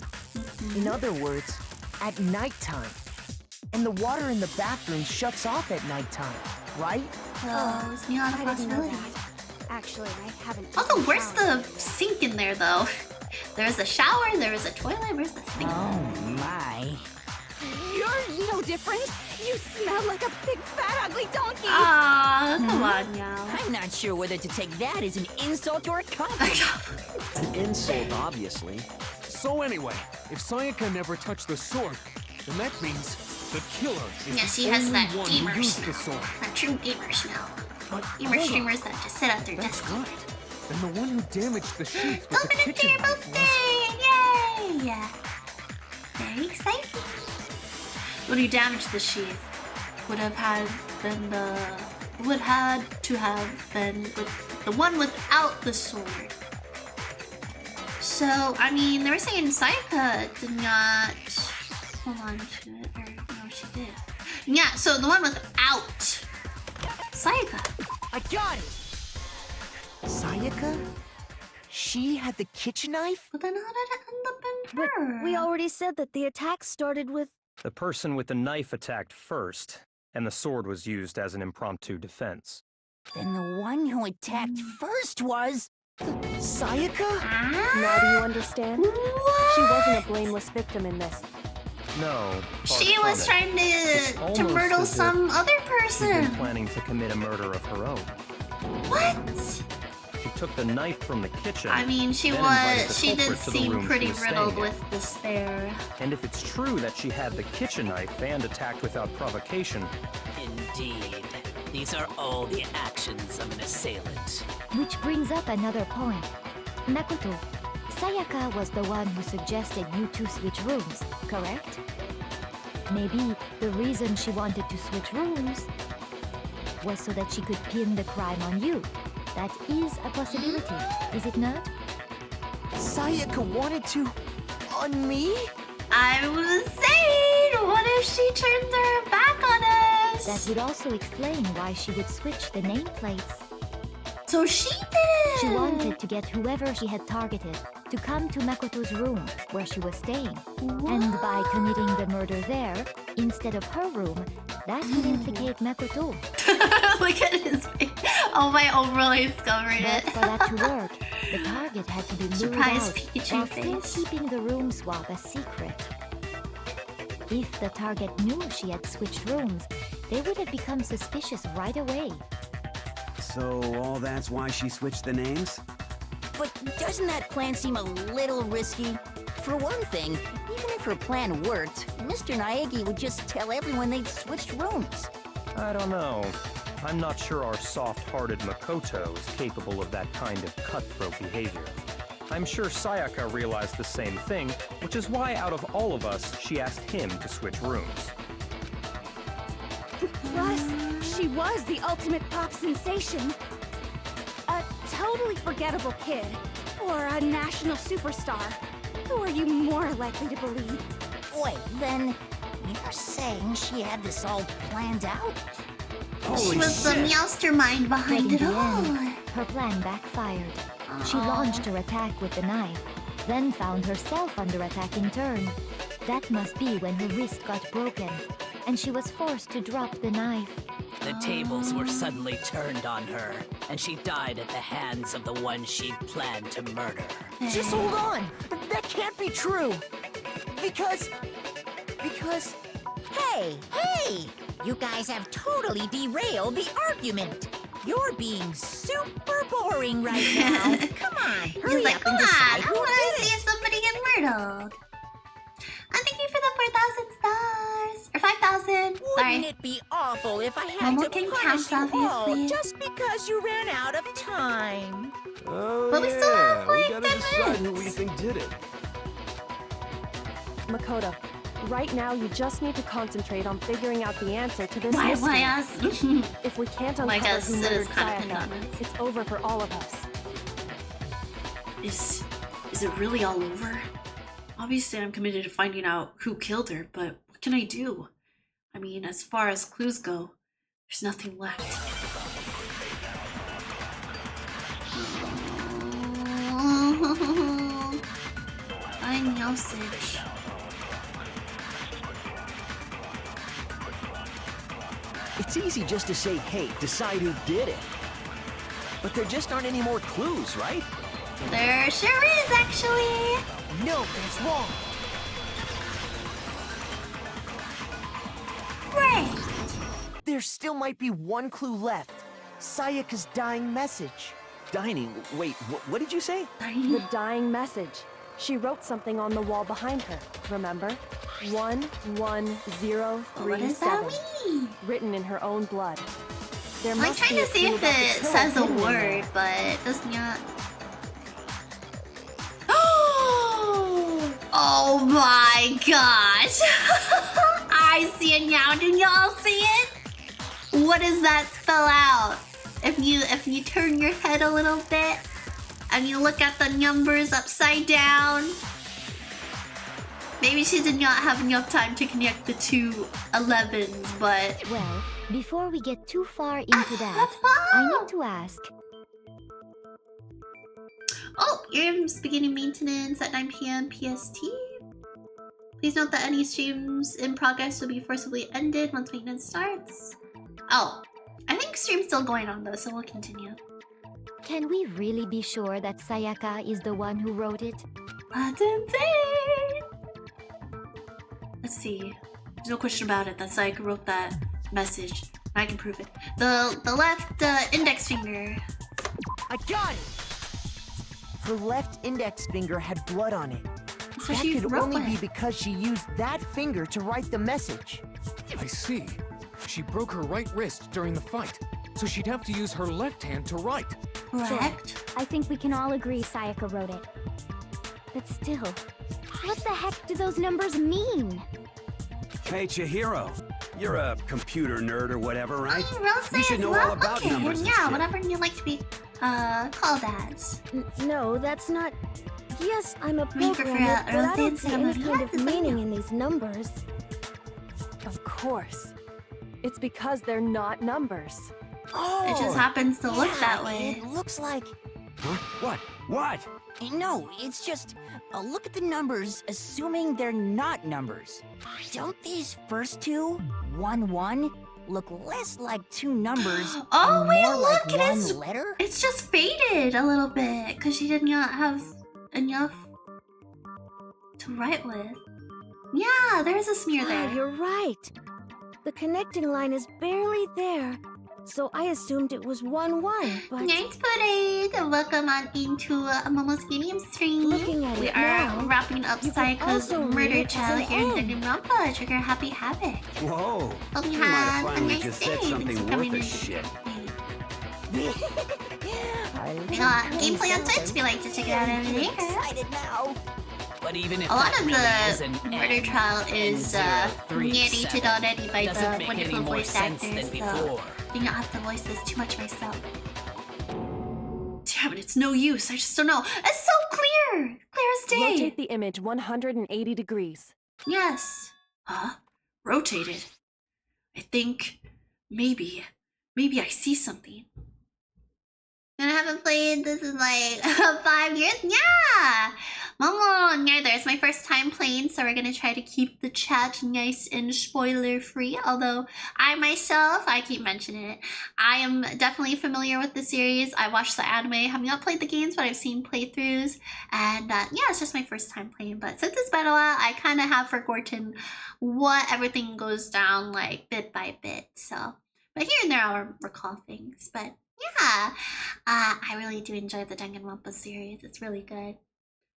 In other words, at nighttime. And the water in the bathroom shuts off at nighttime, right? Oh, it's not a possibility. Actually, I haven't. Also, where's the sink in there, though? There's a shower, there's a toilet, where's the sink? Oh my. You're no different. You smell like a big fat ugly donkey. Aw, come on, y'all. I'm not sure whether to take that as an insult or a compliment. An insult, obviously. So anyway, if Sayaka never touched the sword, then that means the killer is Yeah, the she has only that one gamer who used smell. the sword. That true gamer smell. But Gamer hold on. streamers that just sit at their That's desk. good. And the one who damaged the sheath with the Open it to kitchen your knife birthday! Yay! Very exciting. When you damaged the sheath, would have to have been the one without the sword. So, I mean, they were saying Sayaka did not hold on to it, or no, she did. Yeah, so the one without Sayaka. I got it! Sayaka? She had the kitchen knife? But then how did it end up in But her? we already said that the attack started with. The person with the knife attacked first, and the sword was used as an impromptu defense. Then the one who attacked first was... Sayaka? Now do you understand? She wasn't a blameless victim in this. No. She far was from it. trying It's to almost murder as if some other she'd been person. planning to commit a murder of her own. What? She took the knife from the kitchen. I mean, she then invited the was. She did culprit to the seem room she pretty was riddled staying in. with despair. And if it's true that she had the kitchen knife and attacked without provocation, Indeed. These are all the actions of an assailant. Which brings up another point. Makoto, Sayaka was the one who suggested you two switch rooms, correct? Maybe the reason she wanted to switch rooms was so that she could pin the crime on you. That is a possibility, is it not? Sayaka wanted to... on me? I was saying, what if she turns her back on us? That would also explain why she would switch the nameplates. So she did. She wanted to get whoever she had targeted to come to Makoto's room where she was staying. And by committing the murder there, instead of her room, that would implicate Makoto. Look at his face. Oh, my overlays covered But it. for that to work, the target had to be lured Surprise out Pikachu while still face. keeping the room swap a secret. If the target knew she had switched rooms, they would have become suspicious right away. So all that's why she switched the names? But doesn't that plan seem a little risky? For one thing, even if her plan worked, Mr. Naegi would just tell everyone they'd switched rooms. I don't know. I'm not sure our soft-hearted Makoto is capable of that kind of cutthroat behavior. I'm sure Sayaka realized the same thing, which is why out of all of us, she asked him to switch rooms. Plus, she was the ultimate pop sensation. A totally forgettable kid. Or a national superstar. Who are you more likely to believe? Wait, then you're saying she had this all planned out? She was the meowstermind behind But it in the all. end, her plan backfired. She launched her attack with the knife, then found herself under attack in turn. That must be when her wrist got broken, and she was forced to drop the knife. The tables were suddenly turned on her, and she died at the hands of the one she'd planned to murder. Just hold on! That can't be true! Because... Hey! You guys have totally derailed the argument. You're being super boring right now. Come on, hurry He's like, up come and on, decide I who want did to it. see somebody get murdered. Thank you for the 4,000 stars. Or 5,000. Sorry. Wouldn't it be awful if I had Momo to can punish count, you all obviously. just because you ran out of time? Oh, But we yeah. still have, like, we gotta 10 decide who we minutes. think did it. Makoto, right now you just need to concentrate on figuring out the answer to this Why mystery. us? If we can't Well, I uncover guess who it is murdered kind of Sayaka, convenient. it's over for all of us. Is it really all over? Obviously, I'm committed to finding out who killed her, but what can I do? I mean, as far as clues go, there's nothing left. I'm Yosich. It's easy just to say, hey, decide who did it. But there just aren't any more clues, right? There sure is, actually. No, that's wrong. Right. There still might be one clue left. Sayaka's dying message. Dining, wait, what did you say? The dying message. She wrote something on the wall behind her, remember? 11037. What does that mean? Written in her own blood. There I'm must trying be to a see clue if about the it killer says a hidden in word, there. but it does not. Oh my gosh! I see it now. Do y'all see it? What does that spell out? If you turn your head a little bit and you look at the numbers upside down. Maybe she did not have enough time to connect the two 11s, but... Well, before we get too far into that, I need to ask. Oh, Ear's beginning maintenance at 9 p.m. PST. Please note that any streams in progress will be forcibly ended once maintenance starts. Oh, I think stream's still going on though, so we'll continue. Can we really be sure that Sayaka is the one who wrote it? Let's see. There's no question about it that Sayaka wrote that message. I can prove it. The left index finger. I got it! Her left index finger had blood on it. So That she could wrote only it. be because she used that finger to write the message. I see. She broke her right wrist during the fight, so she'd have to use her left hand to write. Correct. I think we can all agree Sayaka wrote it. But still, what the heck do those numbers mean? Hey, Chihiro. You're a computer nerd or whatever, right? Rose You should as know well? all about Okay, numbers and yeah, shit. whatever you like to be called as. No, that's not... Yes, I'm a We prefer programmer, but I Rose don't see any ceremony. kind of Yes, it's meaning in these numbers. Of course. It's because they're not numbers. Oh! It just happens to look that way. It looks like... Huh? What? What? No, it's just... look at the numbers, assuming they're not numbers. Don't these first two, 1-1, look less like two numbers Oh, and wait, more look, like it one is. letter? It's just faded a little bit because she did not have enough to write with. Yeah, there's a smear Ah, there. you're right. The connecting line is barely there, so I assumed it was 1-1, but... Nice parade! Welcome on into Momo's Medium stream. Looking at we it are now, wrapping up you can Sayaka's also read murder it as trial an here in N. Danganronpa. Trigger happy havoc. Whoa. Hope you You might have have a finally nice just day. said Thanks something for worth coming a in. shit. We got gameplay on Twitch. We like to check it out every day. Excited now. But even if A lot that of really is the an murder N, trial is narrated 037 already by doesn't the make wonderful any more voice sense actors, than so before. I do not have to voice this too much myself. Damn it, it's no use. I just don't know. It's so clear! Clear as day! Rotate the image 180 degrees. Yes. Huh? Rotated. I think maybe I see something. And I haven't played this in like 5 years? Yeah! Momo, neither. It's my first time playing, so we're gonna try to keep the chat nice and spoiler-free. Although I keep mentioning it, I am definitely familiar with the series. I watched the anime, have not played the games, but I've seen playthroughs. And yeah, it's just my first time playing. But since it's been a while, I kind of have forgotten what everything goes down like bit by bit. So, but here and there I'll recall things. But yeah, I really do enjoy the Danganronpa series. It's really good.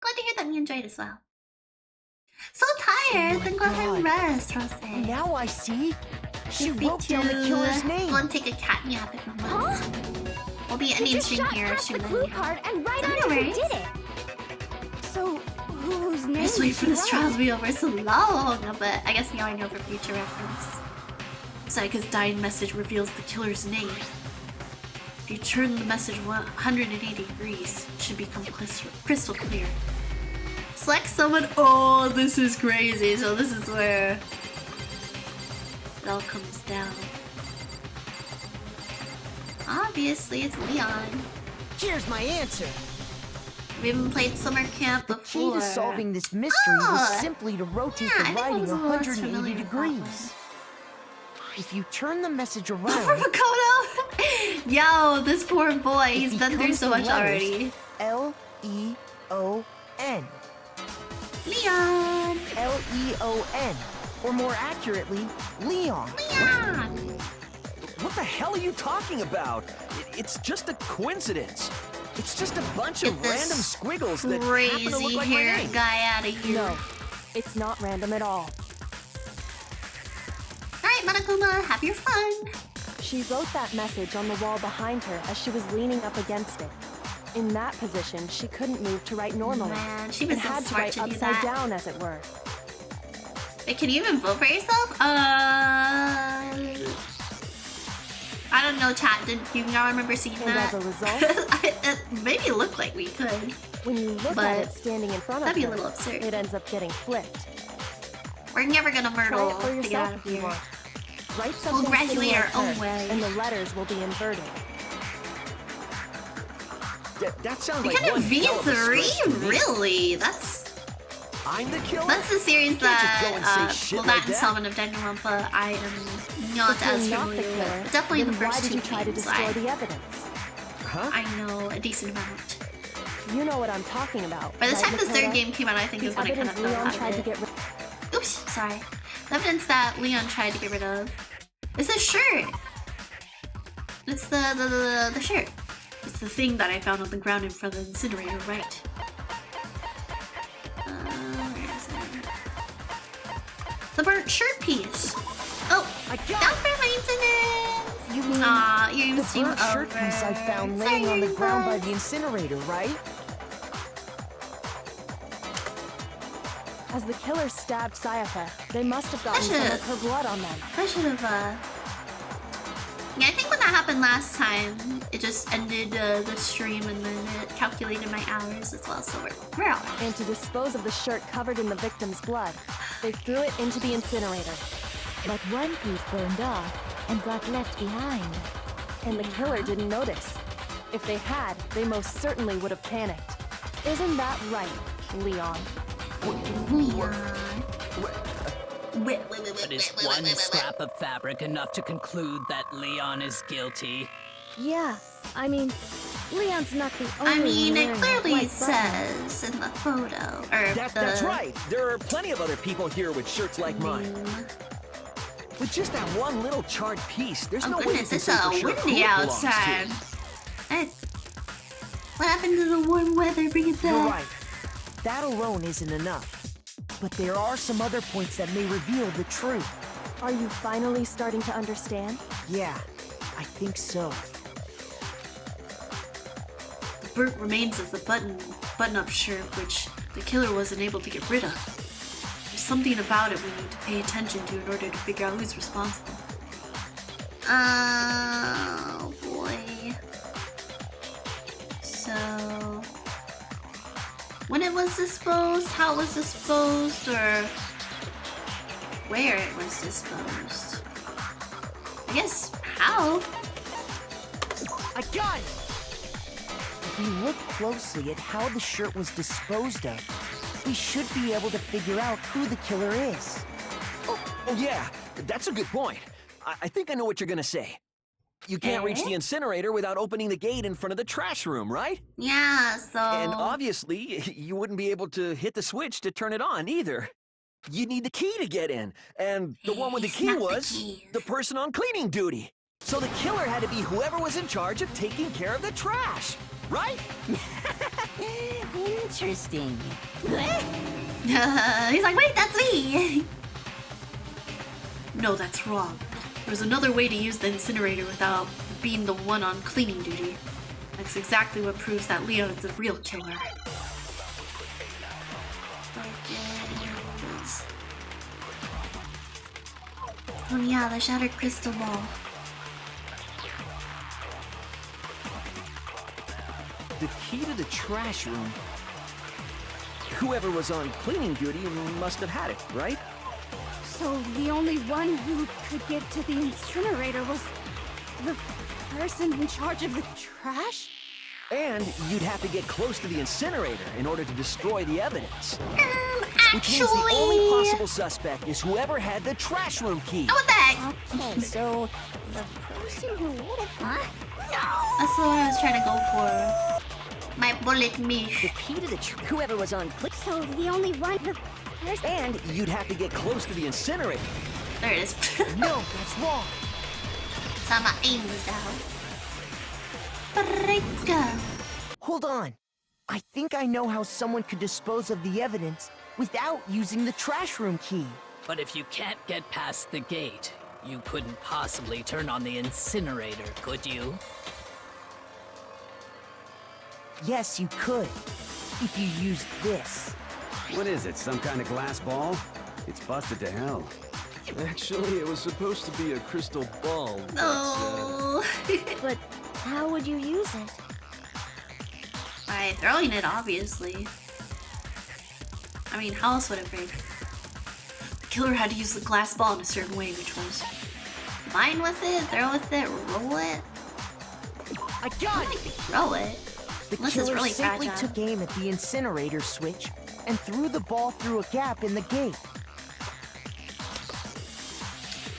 Glad to hear that you enjoyed as well. So tired, then go ahead and rest, Rose. Now I see. She wrote down the killer's name. Go and take a cat nap if you want. We'll be ending stream here soon. The clue card and right on who did it. So whose name? Just wait for this trial to be over so long, but I guess now I know for future reference. Sayaka's dying message reveals the killer's name. If you turn the message 180 degrees, it should become crystal clear. Select someone. Oh, this is crazy. So this is where it all comes down. Obviously, it's Leon. Here's my answer. We haven't played summer camp before. The key to solving this mystery was simply to rotate the writing 180 degrees. If you turn the message around... For Makoto! Yo, this poor boy, he's been through so much already. L-E-O-N. Leon! L-E-O-N. Or more accurately, Leon. Leon! What the hell are you talking about? It's just a coincidence. It's just a bunch of random squiggles that happen to look like my name. Guy out of here. No, it's not random at all. Alright, Monokuma, have your fun. She wrote that message on the wall behind her as she was leaning up against it. In that position, she couldn't move to write normally. Man, she was so had to smart write to do upside that. down, as it were. Wait, can you even vote for yourself? I don't know, chat. Did you all remember seeing And that? as a result, it maybe looked like we could. when you look at it standing in front of that'd be her, a little absurd. it ends up getting flipped. We're never gonna myrtle Try it for to get out yourself of if you here. want. Write We'll something graduate similar our own to her, way. and the letters will be inverted. That sounds We like kind one of hell of a V3? stretch to me. Really? I'm the killer? That's the series You can't just go and that, say shit well, like that and that. Salmon of Danganronpa I am not If you're as not the familiar killer, with. Definitely then the first why did two you try to games destroy the evidence? I know a decent amount. You know what I'm talking about. By the right, time the third Makoto? game came out, I think The is when I kind of evidence fell Leon out tried of to it. get rid. Oops, sorry. The evidence that Leon tried to get rid of. It's a shirt. It's the shirt. It's the thing that I found on the ground in front of the incinerator, right? Where is it? The burnt shirt piece. Oh, I got down for maintenance. You mean Aw, your the steam burnt shirt over. piece I found Sorry, laying on the ground by Buzz. the incinerator, right? As the killer stabbed Sayaka, they must have gotten some of her blood on them. I should have, yeah, I think when that happened last time, it just ended the stream and then it calculated my hours as well, so we're all right. And to dispose of the shirt covered in the victim's blood, they threw it into the incinerator. But one piece burned off and got left behind. And the killer didn't notice. If they had, they most certainly would have panicked. Isn't that right, Leon? But is one scrap of fabric enough to conclude that Leon is guilty? Yeah, I mean, Leon's not the only I mean, one it wearing a clearly white says in the photo, or That's right. There are plenty of other people here with shirts like mine. With just that one little charred piece, there's no way you goodness, can it's say for sure who windy it belongs to. outside. What happened to the warm weather? Bring it back. You're right. That alone isn't enough. But there are some other points that may reveal the truth. Are you finally starting to understand? Yeah, I think so. The burnt remains of the button-up shirt, which the killer wasn't able to get rid of. There's something about it we need to pay attention to in order to figure out who's responsible. Oh boy. So, when it was disposed, how it was disposed, or where it was disposed? I guess how? I got it! The If we look closely at how the shirt was disposed of, we should be able to figure out who the killer is. Oh yeah, that's a good point. I think I know what you're gonna say. You can't reach the incinerator without opening the gate in front of the trash room, right? Yeah, so... And obviously, you wouldn't be able to hit the switch to turn it on either. You need the key to get in, and the one with the key was the person on cleaning duty. So the killer had to be whoever was in charge of taking care of the trash, right? Interesting. He's like, wait, that's me! No, that's wrong. There's another way to use the incinerator without being the one on cleaning duty. That's exactly what proves that Leo is the real killer. Oh yeah, the shattered crystal ball. The key to the trash room. Whoever was on cleaning duty must have had it, right? So the only one who could get to the incinerator was the person in charge of the trash? And you'd have to get close to the incinerator in order to destroy the evidence. Which means the only possible suspect is whoever had the trash room key. Oh, what the heck? Okay, so the person who lit it, huh? That's what I was trying to go for. My bullet miss. The key to the whoever was on So the only one who... And you'd have to get close to the incinerator. There it is. No, that's wrong. Sama aim was down. Hold on. I think I know how someone could dispose of the evidence without using the trash room key. But if you can't get past the gate, you couldn't possibly turn on the incinerator, could you? Yes, you could. If you used this. What is it, some kind of glass ball? It's busted to hell. Actually, it was supposed to be a crystal ball. Oh. But how would you use it? By throwing it, obviously. I mean, how else would it break? The killer had to use the glass ball in a certain way, which was... Mine with it, throw with it, roll it. I got it! Throw it. The Unless it's killer really simply fragile. took aim at the incinerator switch and threw the ball through a gap in the gate.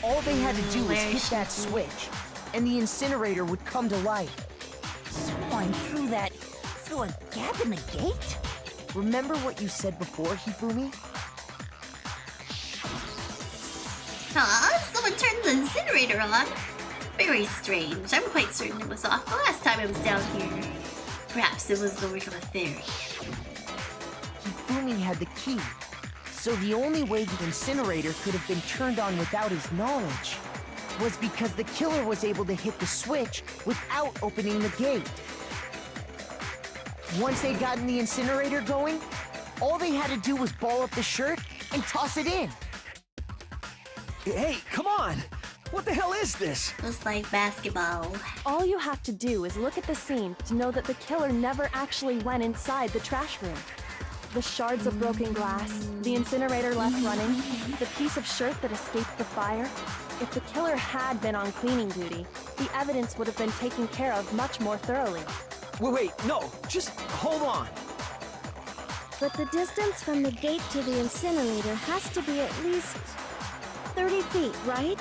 All they had to do was hit that switch, and the incinerator would come to life. Someone threw a gap in the gate? Remember what you said before, Hifumi? Huh? Someone turned the incinerator on? Very strange. I'm quite certain it was off the last time I was down here. Perhaps it was the work of a fairy. Hifumi had the key, so the only way the incinerator could have been turned on without his knowledge was because the killer was able to hit the switch without opening the gate. Once they'd gotten the incinerator going, all they had to do was ball up the shirt and toss it in. Hey, come on! What the hell is this? Just like basketball. All you have to do is look at the scene to know that the killer never actually went inside the trash room. The shards of broken glass, the incinerator left running, the piece of shirt that escaped the fire. If the killer had been on cleaning duty, the evidence would have been taken care of much more thoroughly. Wait, no, just hold on. But the distance from the gate to the incinerator has to be at least 30 feet, right?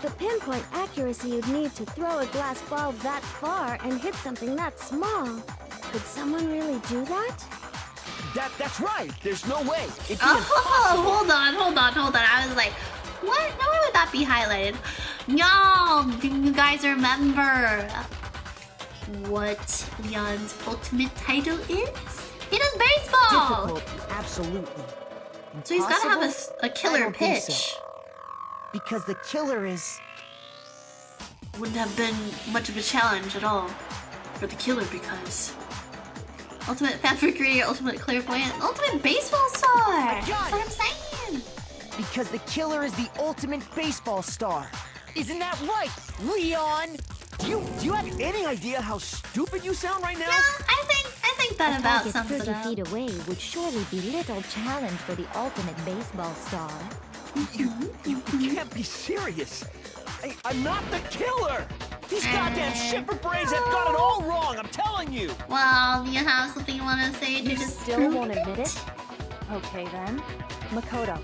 The pinpoint accuracy you'd need to throw a glass ball that far and hit something that small. Could someone really do that? That's right. There's no way. It'd be hold on. I was like, what? No, why would that be highlighted? No, do you guys remember what Leon's ultimate title is? It is baseball! Difficult, absolutely. So he's gotta have a I killer don't think pitch. so. Because the killer is... Wouldn't have been much of a challenge at all for the killer because... Ultimate fabric creator, ultimate clairvoyant, ultimate baseball star! That's what I'm saying! Because the killer is the ultimate baseball star. Isn't that right, Leon? Do you have any idea how stupid you sound right now? Yeah, I think that about target sums it 30 up. feet away would surely be little challenge for the ultimate baseball star. You can't be serious. I'm not the killer! These goddamn shipper brains have got it all wrong, I'm telling you! Well, do you have something you want to say to You just still won't admit it? Okay then. Makoto,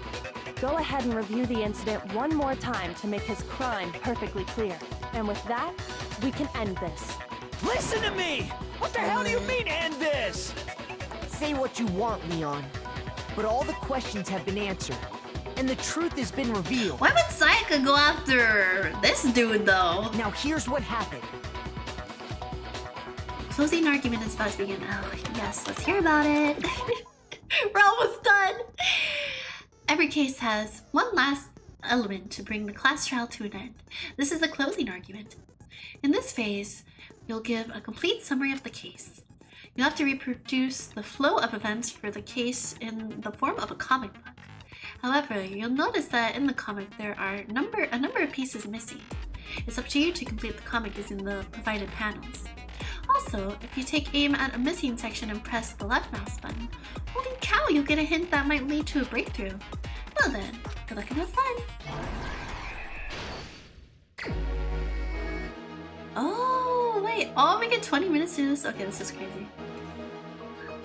go ahead and review the incident one more time to make his crime perfectly clear. And with that, we can end this. Listen to me! What the hell do you mean, end this? Say what you want, Leon. But all the questions have been answered. And the truth has been revealed. Why would Sayaka go after this dude, though? Now here's what happened. Closing argument is about to begin. Oh, yes, let's hear about it. We're almost done. Every case has one last element to bring the class trial to an end. This is the closing argument. In this phase, you'll give a complete summary of the case. You'll have to reproduce the flow of events for the case in the form of a comic book. However, you'll notice that in the comic there are a number of pieces missing. It's up to you to complete the comic using the provided panels. Also, if you take aim at a missing section and press the left mouse button, holy cow, you'll get a hint that might lead to a breakthrough. Well then, good luck and have fun! Oh, wait, oh, we get 20 minutes to do this? Okay, this is crazy.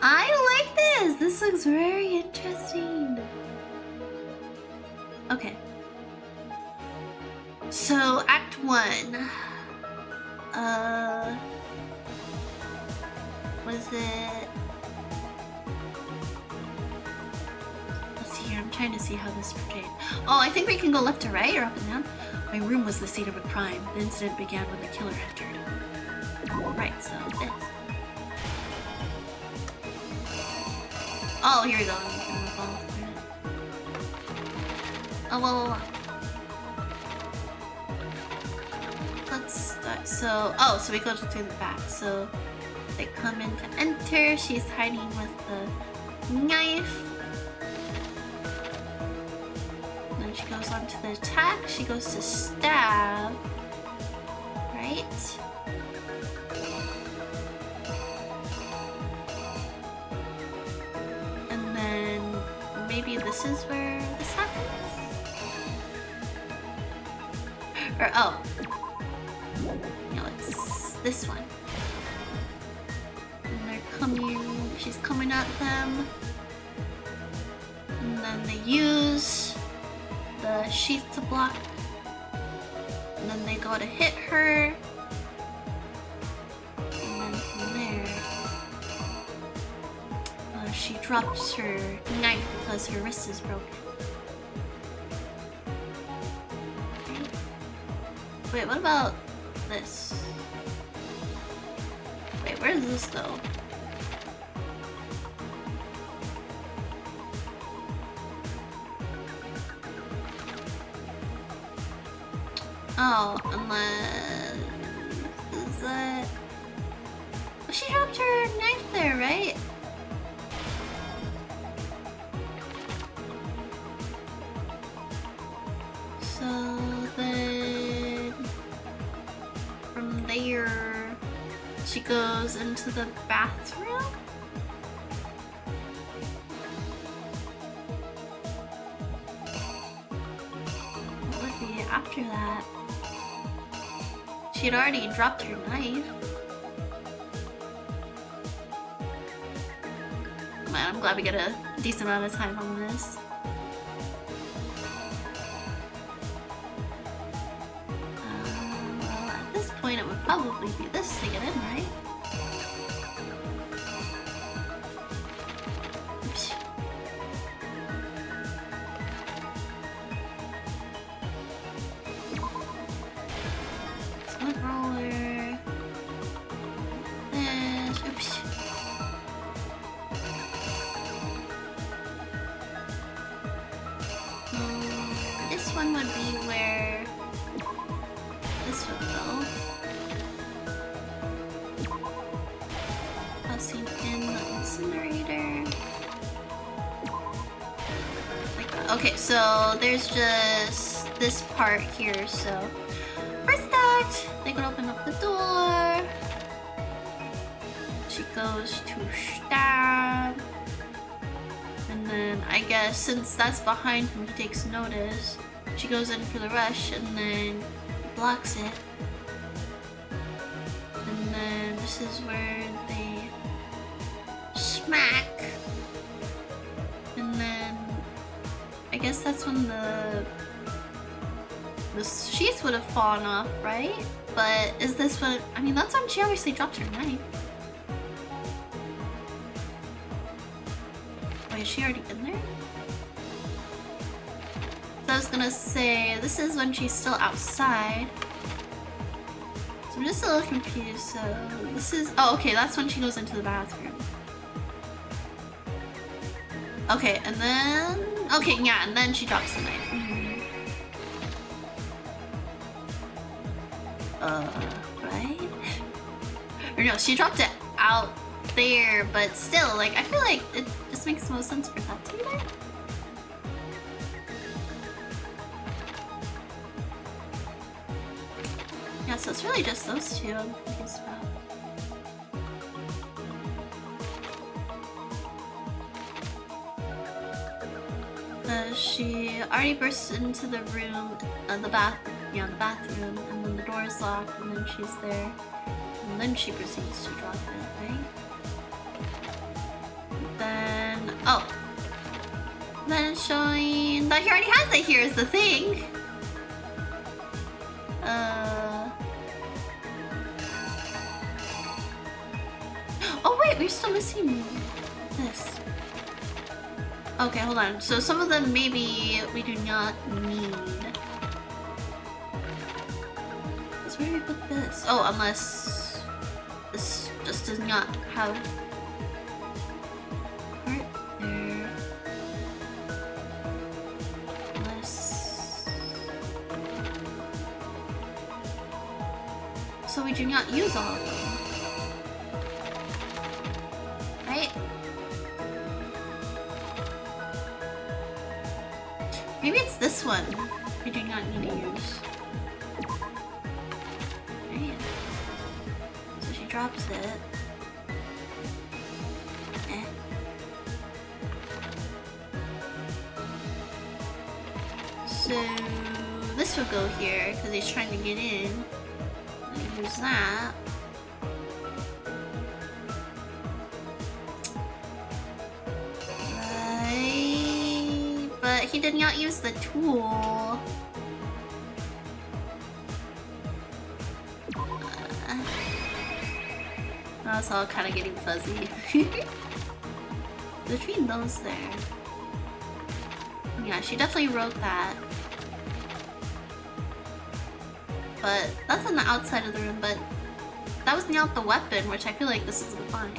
I like this! This looks very interesting. Okay. So, Act 1. Was it... Let's see here, I'm trying to see how this portrayed. Oh, I think we can go left to right or up and down. My room was the scene of a crime. The incident began when the killer entered. Right, so this. Oh, here we go. Oh, well. Let's start. So, oh, so we go through the back. So they come in to enter. She's hiding with the knife. Then she goes on to the attack. She goes to stab. Right? And then maybe this is where this happens? Or, oh. No, it's this one. And they're coming, she's coming at them. And then they use the sheath to block. And then they go to hit her. And then from there, she drops her knife because her wrist is broken. Wait, what about this? Wait, where does this go? Oh, unless... Is that... Oh, she dropped her knife there, right? So then... From there... She goes into the bathroom? What would be after that? She had already dropped her knife. Man, I'm glad we get a decent amount of time on this. Well, at this point, it would probably be this to get in, right? Oops. Smoke roller. This. Oops. This one would be where this would go. Tossing in the incinerator. Like that. Okay, so there's just this part here, so first act, they can open up the door. She goes to stab. And then I guess since that's behind him, he takes notice. She goes in for the rush and then blocks it. this is where they smack. And then I guess that's when the sheets would have fallen off, right? But is this what... I mean, that's when she obviously dropped her knife. Wait, is she already in there? So I was gonna say, this is when she's still outside. So I'm just a little confused, so this is... Oh, okay, that's when she goes into the bathroom. Okay, and then... Okay, yeah, and then she drops the knife. Right? Or no, she dropped it out there, but still, like, I feel like it just makes most sense for that to be there. Yeah, so it's really just those two I'm confused about. She already burst into the room, the bathroom, and then the door is locked, and then she's there, and then she proceeds to drop it, right? Then, oh, then it's showing that he already has it. Here's the thing. Oh wait, we're still missing this. Okay, hold on. So some of them maybe we do not need. Because where do we put this? Oh, unless this just does not have part there. Unless... So we do not use all of them. Right? Maybe it's this one we do not need to use. Right. So she drops it. Eh. So this will go here because he's trying to get in. And use that. But he did not use the tool. That's all kind of getting fuzzy. Between those there. Yeah, she definitely wrote that. But that's on the outside of the room, but that was not the weapon, which I feel like this isn't fine.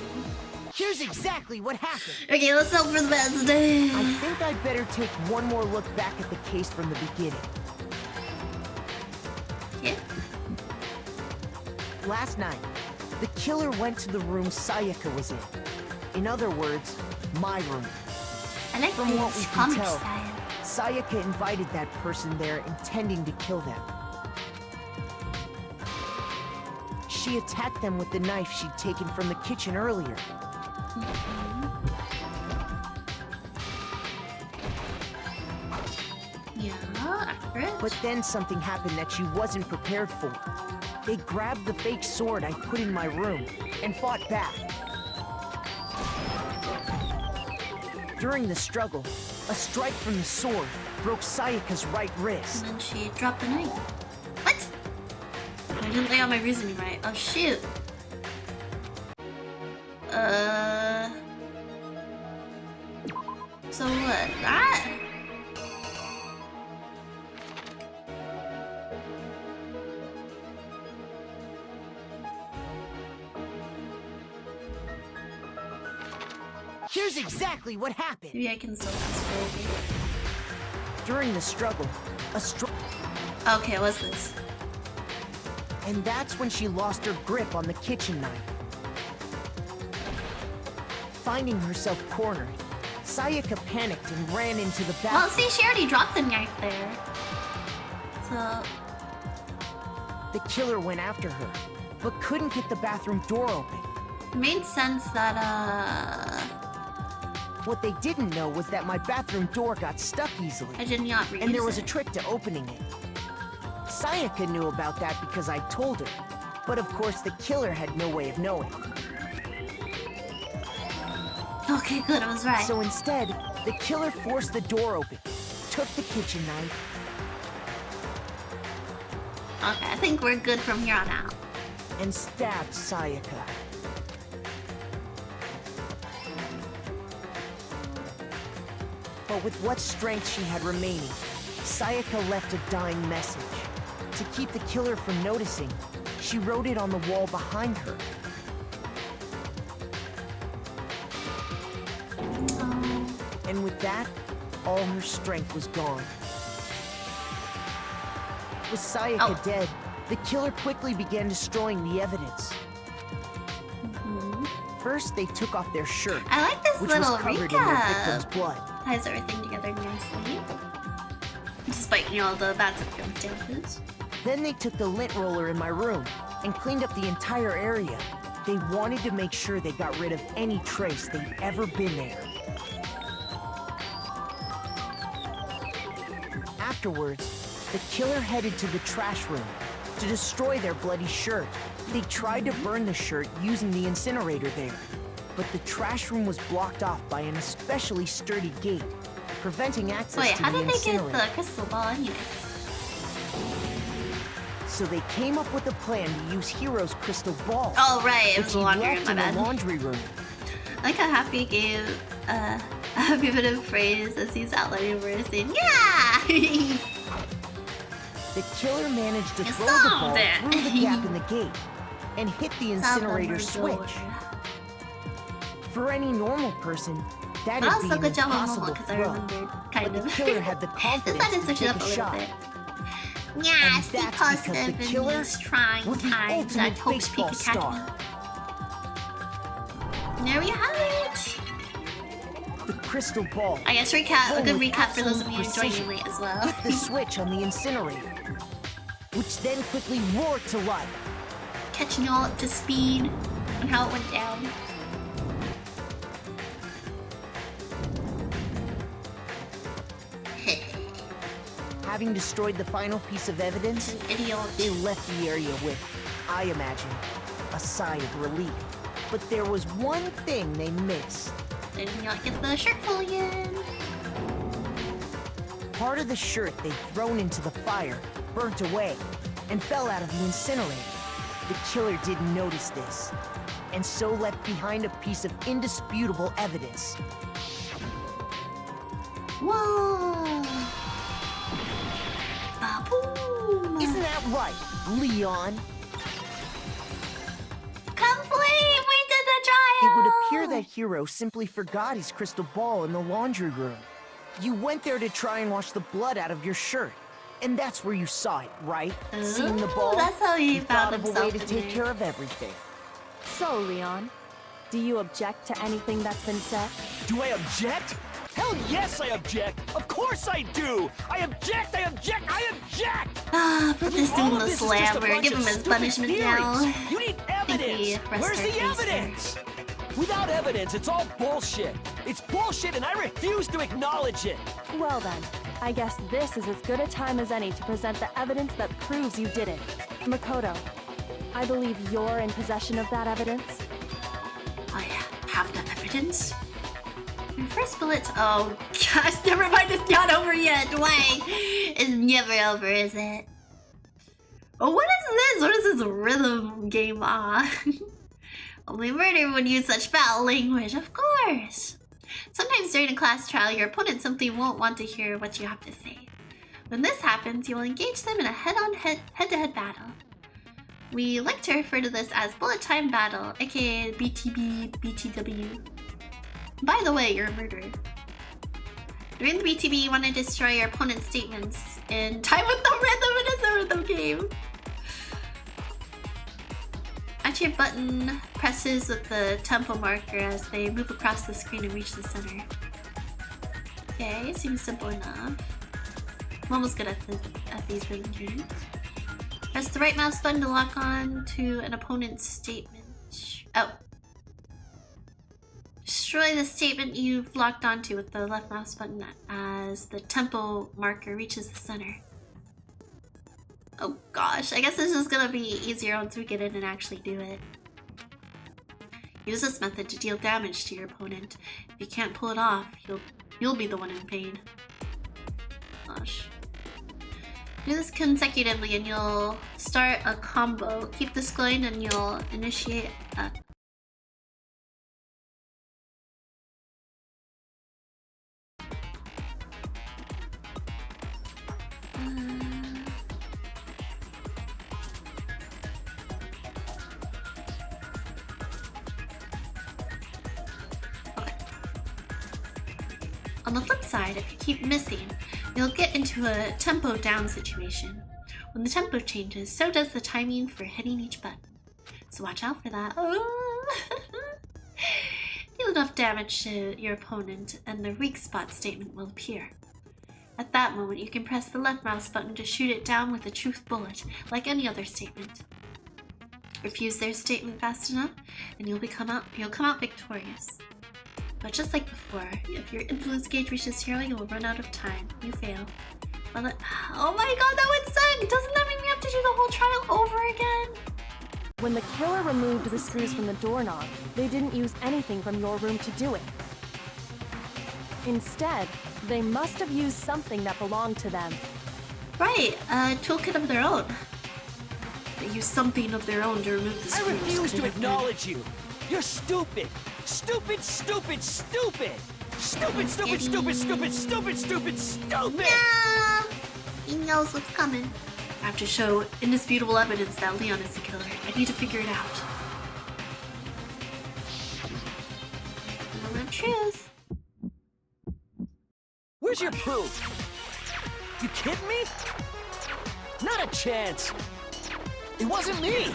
Here's exactly what happened. Okay, let's hope for the best. I think I'd better take one more look back at the case from the beginning. Yeah. Last night, the killer went to the room Sayaka was in. In other words, my room. I like From what we this can comic tell, style. Sayaka invited that person there intending to kill them. She attacked them with the knife she'd taken from the kitchen earlier. Yeah, accurate. But then something happened that she wasn't prepared for. They grabbed the fake sword I put in my room and fought back. During the struggle, a strike from the sword broke Sayaka's right wrist. And then she dropped the knife. What? I didn't lay out my reasoning right. Oh shoot. So what? That? Here's exactly what happened. Maybe I can still fast forward. During the struggle, Okay, what's this? And that's when she lost her grip on the kitchen knife. Finding herself cornered, Sayaka panicked and ran into the bathroom. Well, see, she already dropped the knife there. So... The killer went after her, but couldn't get the bathroom door open. It made sense that, What they didn't know was that my bathroom door got stuck easily. I did not reuse And there was it. a trick to opening it. Sayaka knew about that because I told her. But of course, the killer had no way of knowing. Okay, good, I was right. So instead, the killer forced the door open, took the kitchen knife. Okay, I think we're good from here on out. And stabbed Sayaka. But with what strength she had remaining, Sayaka left a dying message. To keep the killer from noticing, she wrote it on the wall behind her. And with that, all her strength was gone. With Sayaka dead, the killer quickly began destroying the evidence. First, they took off their shirt, I like this which little was covered in their victim's recap. blood. Ties everything together nicely. Despite, you know, the bad circumstances. Then they took the lint roller in my room and cleaned up the entire area. They wanted to make sure they got rid of any trace they'd ever been there. Afterwards, the killer headed to the trash room to destroy their bloody shirt. They tried to burn the shirt using the incinerator there, but the trash room was blocked off by an especially sturdy gate, preventing access Wait, to how the did they get incinerator. the crystal ball anyways? So they came up with a plan to use Hero's crystal ball. Oh right, it was which the he laundry room, left my in bad. the laundry room. I like how Happy gave a happy bit of phrase as he's outlining where he's saying, yeah! The killer managed to You throw the ball solved it. through the gap in the gate and hit the incinerator Solved the switch. For any normal person, that But would be also an good job on Momo impossible because I throw. remembered kind But of. the killer had the Just confidence had to to switch it take up a a little shot. bit. Yeah, And stay that's because positive the in killer these trying was the times at ultimate Hope's Peak baseball Academy. star. There we have it. The crystal ball. I guess recap, a Full good with recap for those of absolute you joining precision, late as well. hit the switch on the incinerator, which then quickly roared to life. Catching you all up to speed on how it went down. Having destroyed the final piece of evidence, they left the area with, I imagine, a sigh of relief. But there was one thing they missed. They did not get the shirt full again. Part of the shirt they'd thrown into the fire burnt away and fell out of the incinerator. The killer didn't notice this, and so left behind a piece of indisputable evidence. Whoa! Ba-boom! Isn't that right, Leon? Complete! We did the trial! It would appear that Hero simply forgot his crystal ball in the laundry room. You went there to try and wash the blood out of your shirt. And that's where you saw it, right? Seeing the ball? That's how he you found thought of a way himself to in take there. care of everything. So, Leon, do you object to anything that's been said? Do I object? Hell yes, I object! Of course I do! I object! I object! I object! Ah, put this dude All in of the this is just a slammer. bunch Give of him his stupid punishment theories. now. You need evidence! Where's the evidence? Without evidence, it's all bullshit. It's bullshit and I refuse to acknowledge it. Well then, I guess this is as good a time as any to present the evidence that proves you did it. Makoto, I believe you're in possession of that evidence. I have the evidence. My first bullet. Oh gosh, never mind. It's not over yet. Wait, it's never over, is it? Oh, what is this? What is this rhythm game on? Only murder would use such foul language, of course. Sometimes during a class trial, your opponent simply won't want to hear what you have to say. When this happens, you will engage them in a head-to-head battle. We like to refer to this as bullet time battle, aka BTB, BTW. By the way, you're a murderer. During the BTB, you want to destroy your opponent's statements in time with the rhythm. It is a rhythm game. Actually, button presses with the tempo marker as they move across the screen and reach the center. Okay, seems simple enough. I'm almost good at these rhythm games. Press the right mouse button to lock on to an opponent's statement. Oh. Destroy the statement you've locked onto with the left mouse button as the tempo marker reaches the center. Oh gosh, I guess this is gonna be easier once we get in and actually do it. Use this method to deal damage to your opponent. If you can't pull it off, you'll be the one in pain. Gosh. Do this consecutively and you'll start a combo. Keep this going and you'll initiate a... On the flip side, if you keep missing, you'll get into a tempo down situation. When the tempo changes, so does the timing for hitting each button. So watch out for that. Deal enough damage to your opponent and the weak spot statement will appear. At that moment, you can press the left mouse button to shoot it down with a truth bullet, like any other statement. Refuse their statement fast enough, and you'll come out victorious. But just like before, if your influence gauge reaches 0, you will run out of time. You fail. Well, oh my god, that would suck! Doesn't that mean we have to do the whole trial over again? When the killer removed the screws from the doorknob, they didn't use anything from your room to do it. Instead, they must have used something that belonged to them. Right, a toolkit of their own. They used something of their own to remove the screws. I refuse to acknowledge you! You're stupid! Stupid, stupid, stupid! Stupid, stupid, stupid, stupid, stupid, stupid, stupid! Yeah! He knows what's coming. I have to show indisputable evidence that Leon is the killer. I need to figure it out. Moment of truth. Where's your proof? You kidding me? Not a chance! It wasn't me!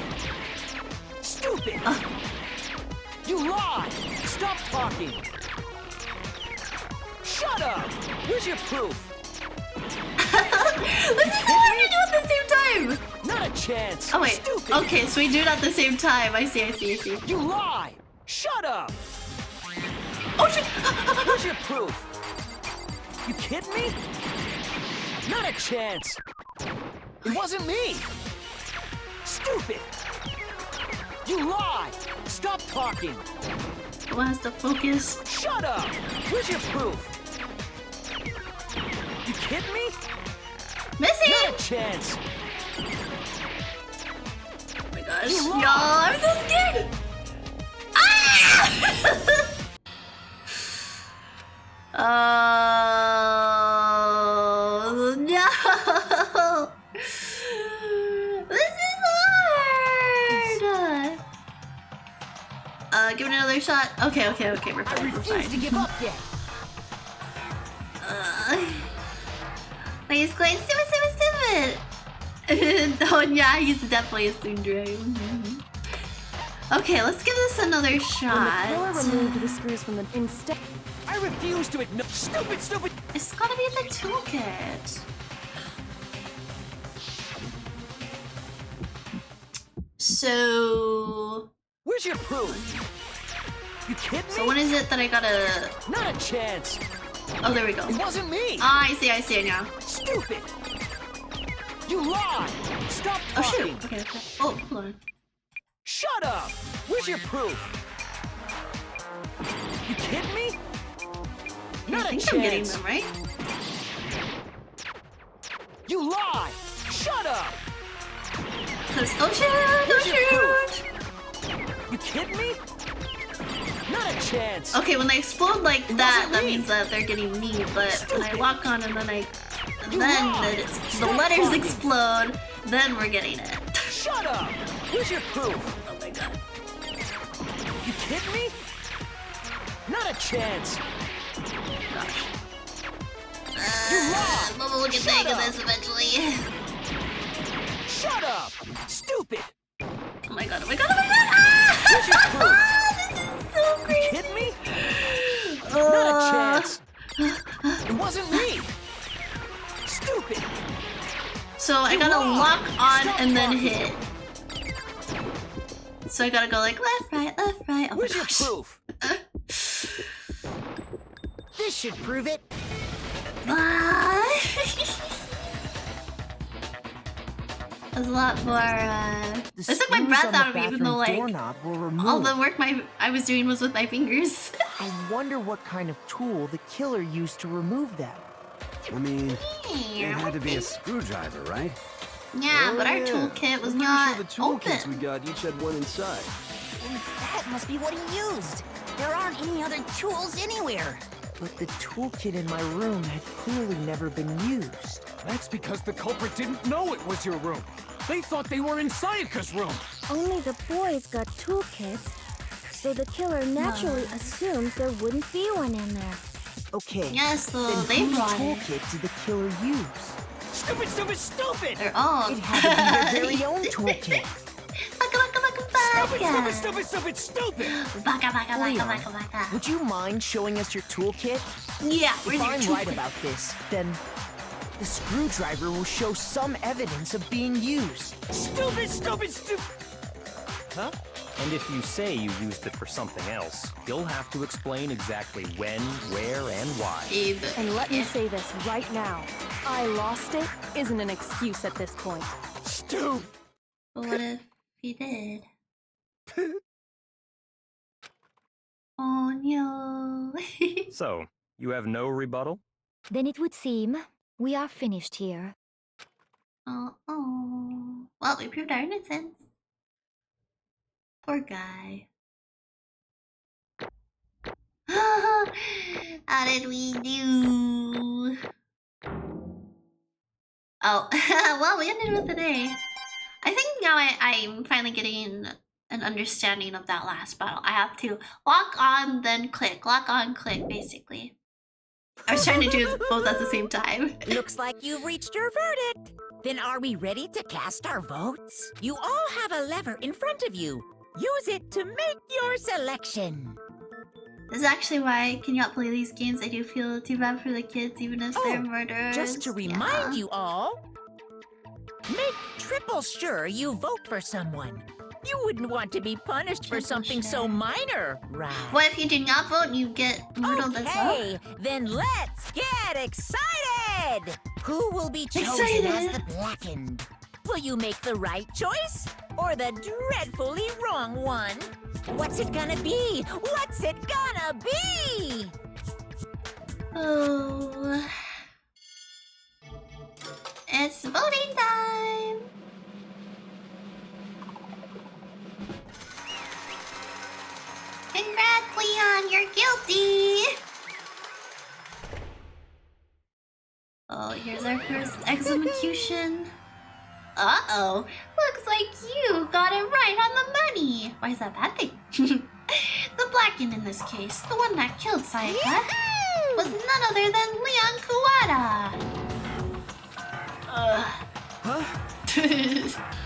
Stupid! You lie! Stop talking! Shut up! Where's your proof? This is so hard to do at the same time! Not a chance! Oh wait, Stupid. Okay, so we do it at the same time. I see. You lie! Shut up! Oh shit! Where's your proof? You kidding me? Not a chance! It wasn't me! Stupid! You lie! Stop talking! Someone has to focus. Shut up! Where's your proof? You kidding me? Missy! Not a chance! Oh my gosh, y'all, I'm so scared! Oh no! This is hard! Give it another shot. Okay, we're fine. I refuse to give up yet. He's going stupid. Oh yeah, he's definitely a Sundray. Okay, let's give this another shot. When the killer removed the screws from the instead. I refuse to ignore. Stupid! It's gotta be in the toolkit. So. Where's your proof? You kidding me? So what is it that I gotta? Not a chance. Oh, there we go. It wasn't me. Ah, I see it now. Stupid! You lie! Stop Oh talking! shoot. Okay. Oh, hold on. Shut up! Where's your proof? You kidding me? Not I think a chance. I'm getting them right. You lie! Shut up! Oh shoot! You kidding me? Not a chance. Okay, when they explode like that means that they're getting me. But when I walk on and then the letters explode, then we're getting it. Shut up! Where's your proof? Oh my god. You kidding me? Not a chance. Gosh. Momo will get the hang of this eventually. Shut up! Stupid! Oh my god! Ah! Where's your proof? This is so crazy. You kidding me? Not a chance. It wasn't me. Stupid. So I gotta lock on and then hit. So I gotta go like left, right. Oh Where's my your gosh. proof? This should prove it. was a lot more, I took my screws breath on the out of me, even though, bathroom like, doorknob were removed. all the work I was doing was with my fingers. I wonder what kind of tool the killer used to remove that. I mean, it had to be a screwdriver, right? Yeah, but our yeah. toolkit was I'm pretty not sure the toolkits we open. got each had one inside. And that must be what he used. There aren't any other tools anywhere. But the toolkit in my room had clearly never been used. That's because the culprit didn't know it was your room. They thought they were in Sayaka's room. Only the boys got toolkits, so the killer naturally assumed there wouldn't be one in there. Okay. Yes, so then they whose brought it. toolkit did the killer use? Stupid, stupid, stupid! They're all. It had to be their very own toolkit. Stupid, stupid, stupid, stupid! Baka. Would you mind showing us your toolkit? Yeah, If where's your I'm toolkit? right about this, then the screwdriver will show some evidence of being used. Stupid, stupid, stupid! Huh? And if you say you used it for something else, you'll have to explain exactly when, where, and why. And let me say this right now. I lost it isn't an excuse at this point. Stupid! But what if he did? Oh no. So, you have no rebuttal? Then it would seem we are finished here. Oh. Well, we proved our innocence. Poor guy. How did we do? Oh, well, we ended with an A. I think now I'm finally getting an understanding of that last battle. I have to lock on, then click. Lock on, click, basically. I was trying to do both at the same time. Looks like you've reached your verdict. Then are we ready to cast our votes? You all have a lever in front of you. Use it to make your selection. This is actually why I cannot play these games. I do feel too bad for the kids, even if they're murderers. Just to remind you all, make triple sure you vote for someone. You wouldn't want to be punished for something so minor, right? What if you do not vote and you get murdered as well? Okay, then let's get excited! Who will be chosen as the blackened? Will you make the right choice or the dreadfully wrong one? What's it gonna be? What's it gonna be? Oh. It's voting time! Congrats, Leon! You're guilty! Oh, here's our first execution. Uh-oh. Looks like you got it right on the money. Why is that a bad thing? The blackened in this case, the one that killed Sayaka, was none other than Leon Kuwata.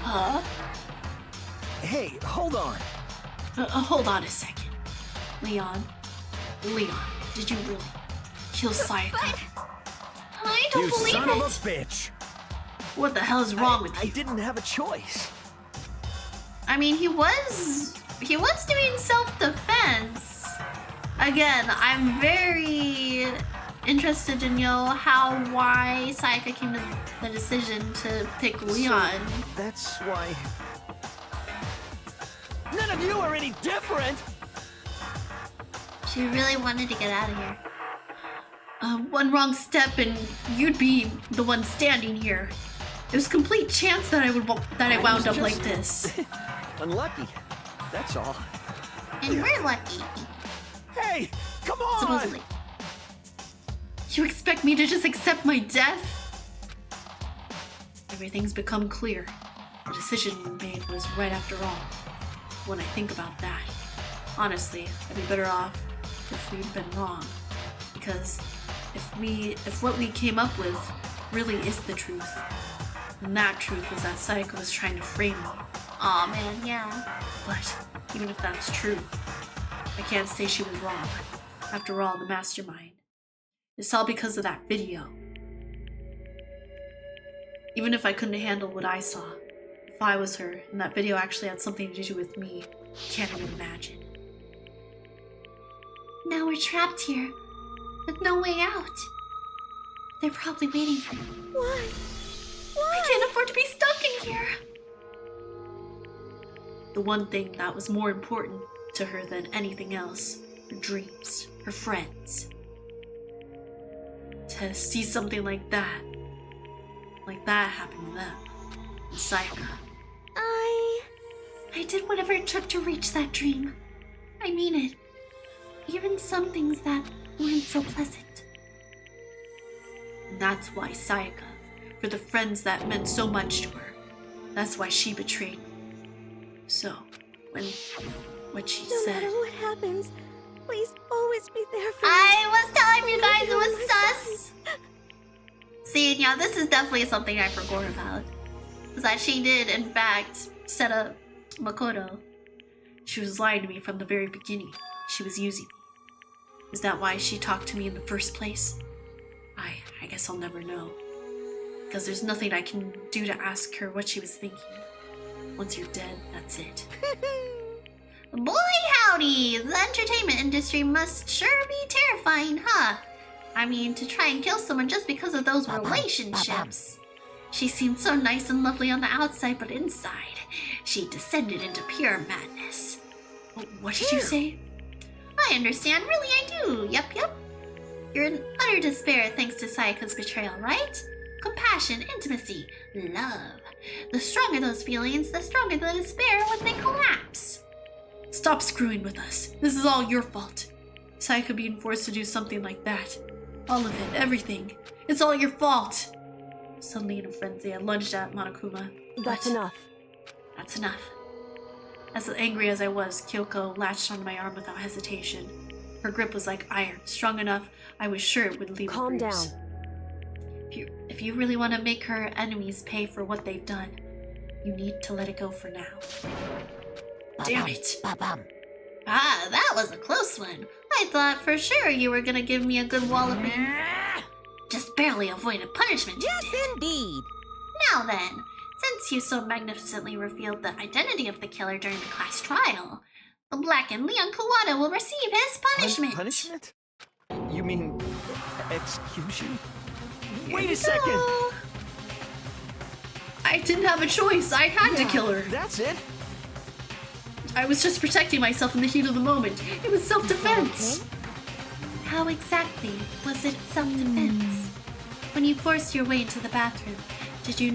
Huh? Hey, hold on. Hold on a second. Leon, did you really kill Sayaka? I don't You believe son it. of a bitch! What the hell is wrong with you? I didn't have a choice. I mean, he was doing self-defense. Again, I'm very interested to know why Sayaka came to the decision to pick Leon. So that's why. None of you are any different! She really wanted to get out of here. One wrong step and you'd be the one standing here. It was complete chance that I wound up like this. Unlucky. That's all. And we're lucky. Hey, come on! Supposedly. You expect me to just accept my death? Everything's become clear. The decision you made was right after all. When I think about that, honestly, I'd be better off if we'd been wrong. Because if what we came up with really is the truth, then that truth is that Sayaka was trying to frame me. Aw, man, yeah. But even if that's true, I can't say she was wrong. After all, the mastermind. It's all because of that video. Even if I couldn't handle what I saw, if I was her and that video actually had something to do with me, I can't even imagine. Now we're trapped here, with no way out. They're probably waiting for me. I can't afford to be stuck in here. The one thing that was more important to her than anything else, her dreams, her friends. To see something like that happen to them. Sayaka. I did whatever it took to reach that dream. I mean it. Even some things that weren't so pleasant. And that's why Sayaka, for the friends that meant so much to her, that's why she betrayed me. So, what she said... No matter what happens, please always be there for me. I was telling you guys it was sus! See, yeah, this is definitely something I forgot about. Was that she did, in fact, set up Makoto. She was lying to me from the very beginning. She was using me. Is that why she talked to me in the first place? I guess I'll never know. Because there's nothing I can do to ask her what she was thinking. Once you're dead, that's it. Boy howdy! The entertainment industry must sure be terrifying, huh? I mean, to try and kill someone just because of those relationships. She seemed so nice and lovely on the outside, but inside, she descended into pure madness. What did you say? I understand, really I do. Yep. You're in utter despair thanks to Sayaka's betrayal, right? Compassion, intimacy, love. The stronger those feelings, the stronger the despair when they collapse. Stop screwing with us. This is all your fault. Sayaka being forced to do something like that. All of it, everything. It's all your fault. Suddenly in a frenzy, I lunged at Monokuma. That's enough. That's enough. As angry as I was, Kyoko latched onto my arm without hesitation. Her grip was like iron, strong enough I was sure it would leave a bruise. Calm down. If you really want to make her enemies pay for what they've done, you need to let it go for now. Damn it. Ah, that was a close one. I thought for sure you were gonna give me a good walloping. Just barely avoided punishment. Yes, indeed. Now then, since you so magnificently revealed the identity of the killer during the class trial, the blackened Leon Kuwata will receive his punishment. Punishment? You mean execution? Wait a second! I didn't have a choice. I had to kill her. That's it. I was just protecting myself in the heat of the moment. It was self-defense. How exactly was it self-defense? When you forced your way into the bathroom, did you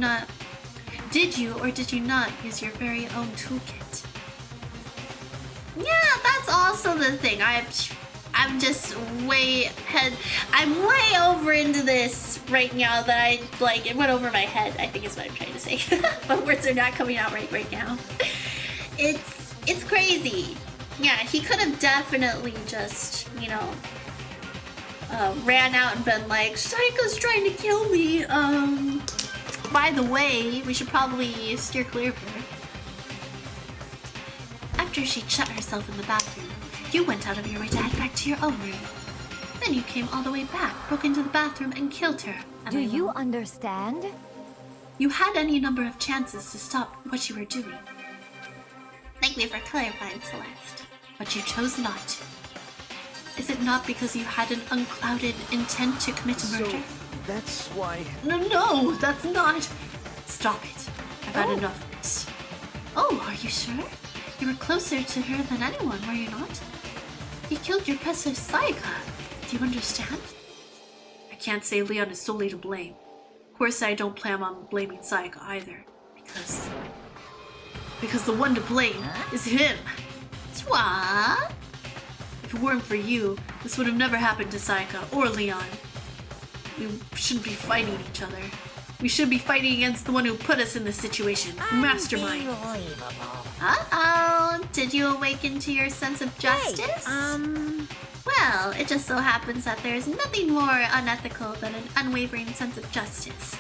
or did you not use your very own toolkit? Yeah, that's also the thing. I'm just way ahead. I'm way over into this right now that it went over my head, I think is what I'm trying to say. But words are not coming out right now. It's crazy. Yeah, he could have definitely just, ran out and been like, Sayaka's trying to kill me. By the way, we should probably steer clear of her. After she'd shut herself in the bathroom, you went out of your way to head back to your own room. Then you came all the way back, broke into the bathroom, and killed her. Do you understand? You had any number of chances to stop what you were doing. Thank you for clarifying, Celeste. But you chose not to. Is it not because you had an unclouded intent to commit murder? So that's why... No, that's not. Stop it. I've had enough of this. Oh, are you sure? You were closer to her than anyone, were you not? You killed your pet Sayaka. Do you understand? I can't say Leon is solely to blame. Of course, I don't plan on blaming Sayaka either. Because the one to blame is him. What? If it weren't for you, this would have never happened to Sayaka or Leon. We shouldn't be fighting each other. We should be fighting against the one who put us in this situation, Mastermind. Uh-oh, did you awaken to your sense of justice? Well, it just so happens that there's nothing more unethical than an unwavering sense of justice.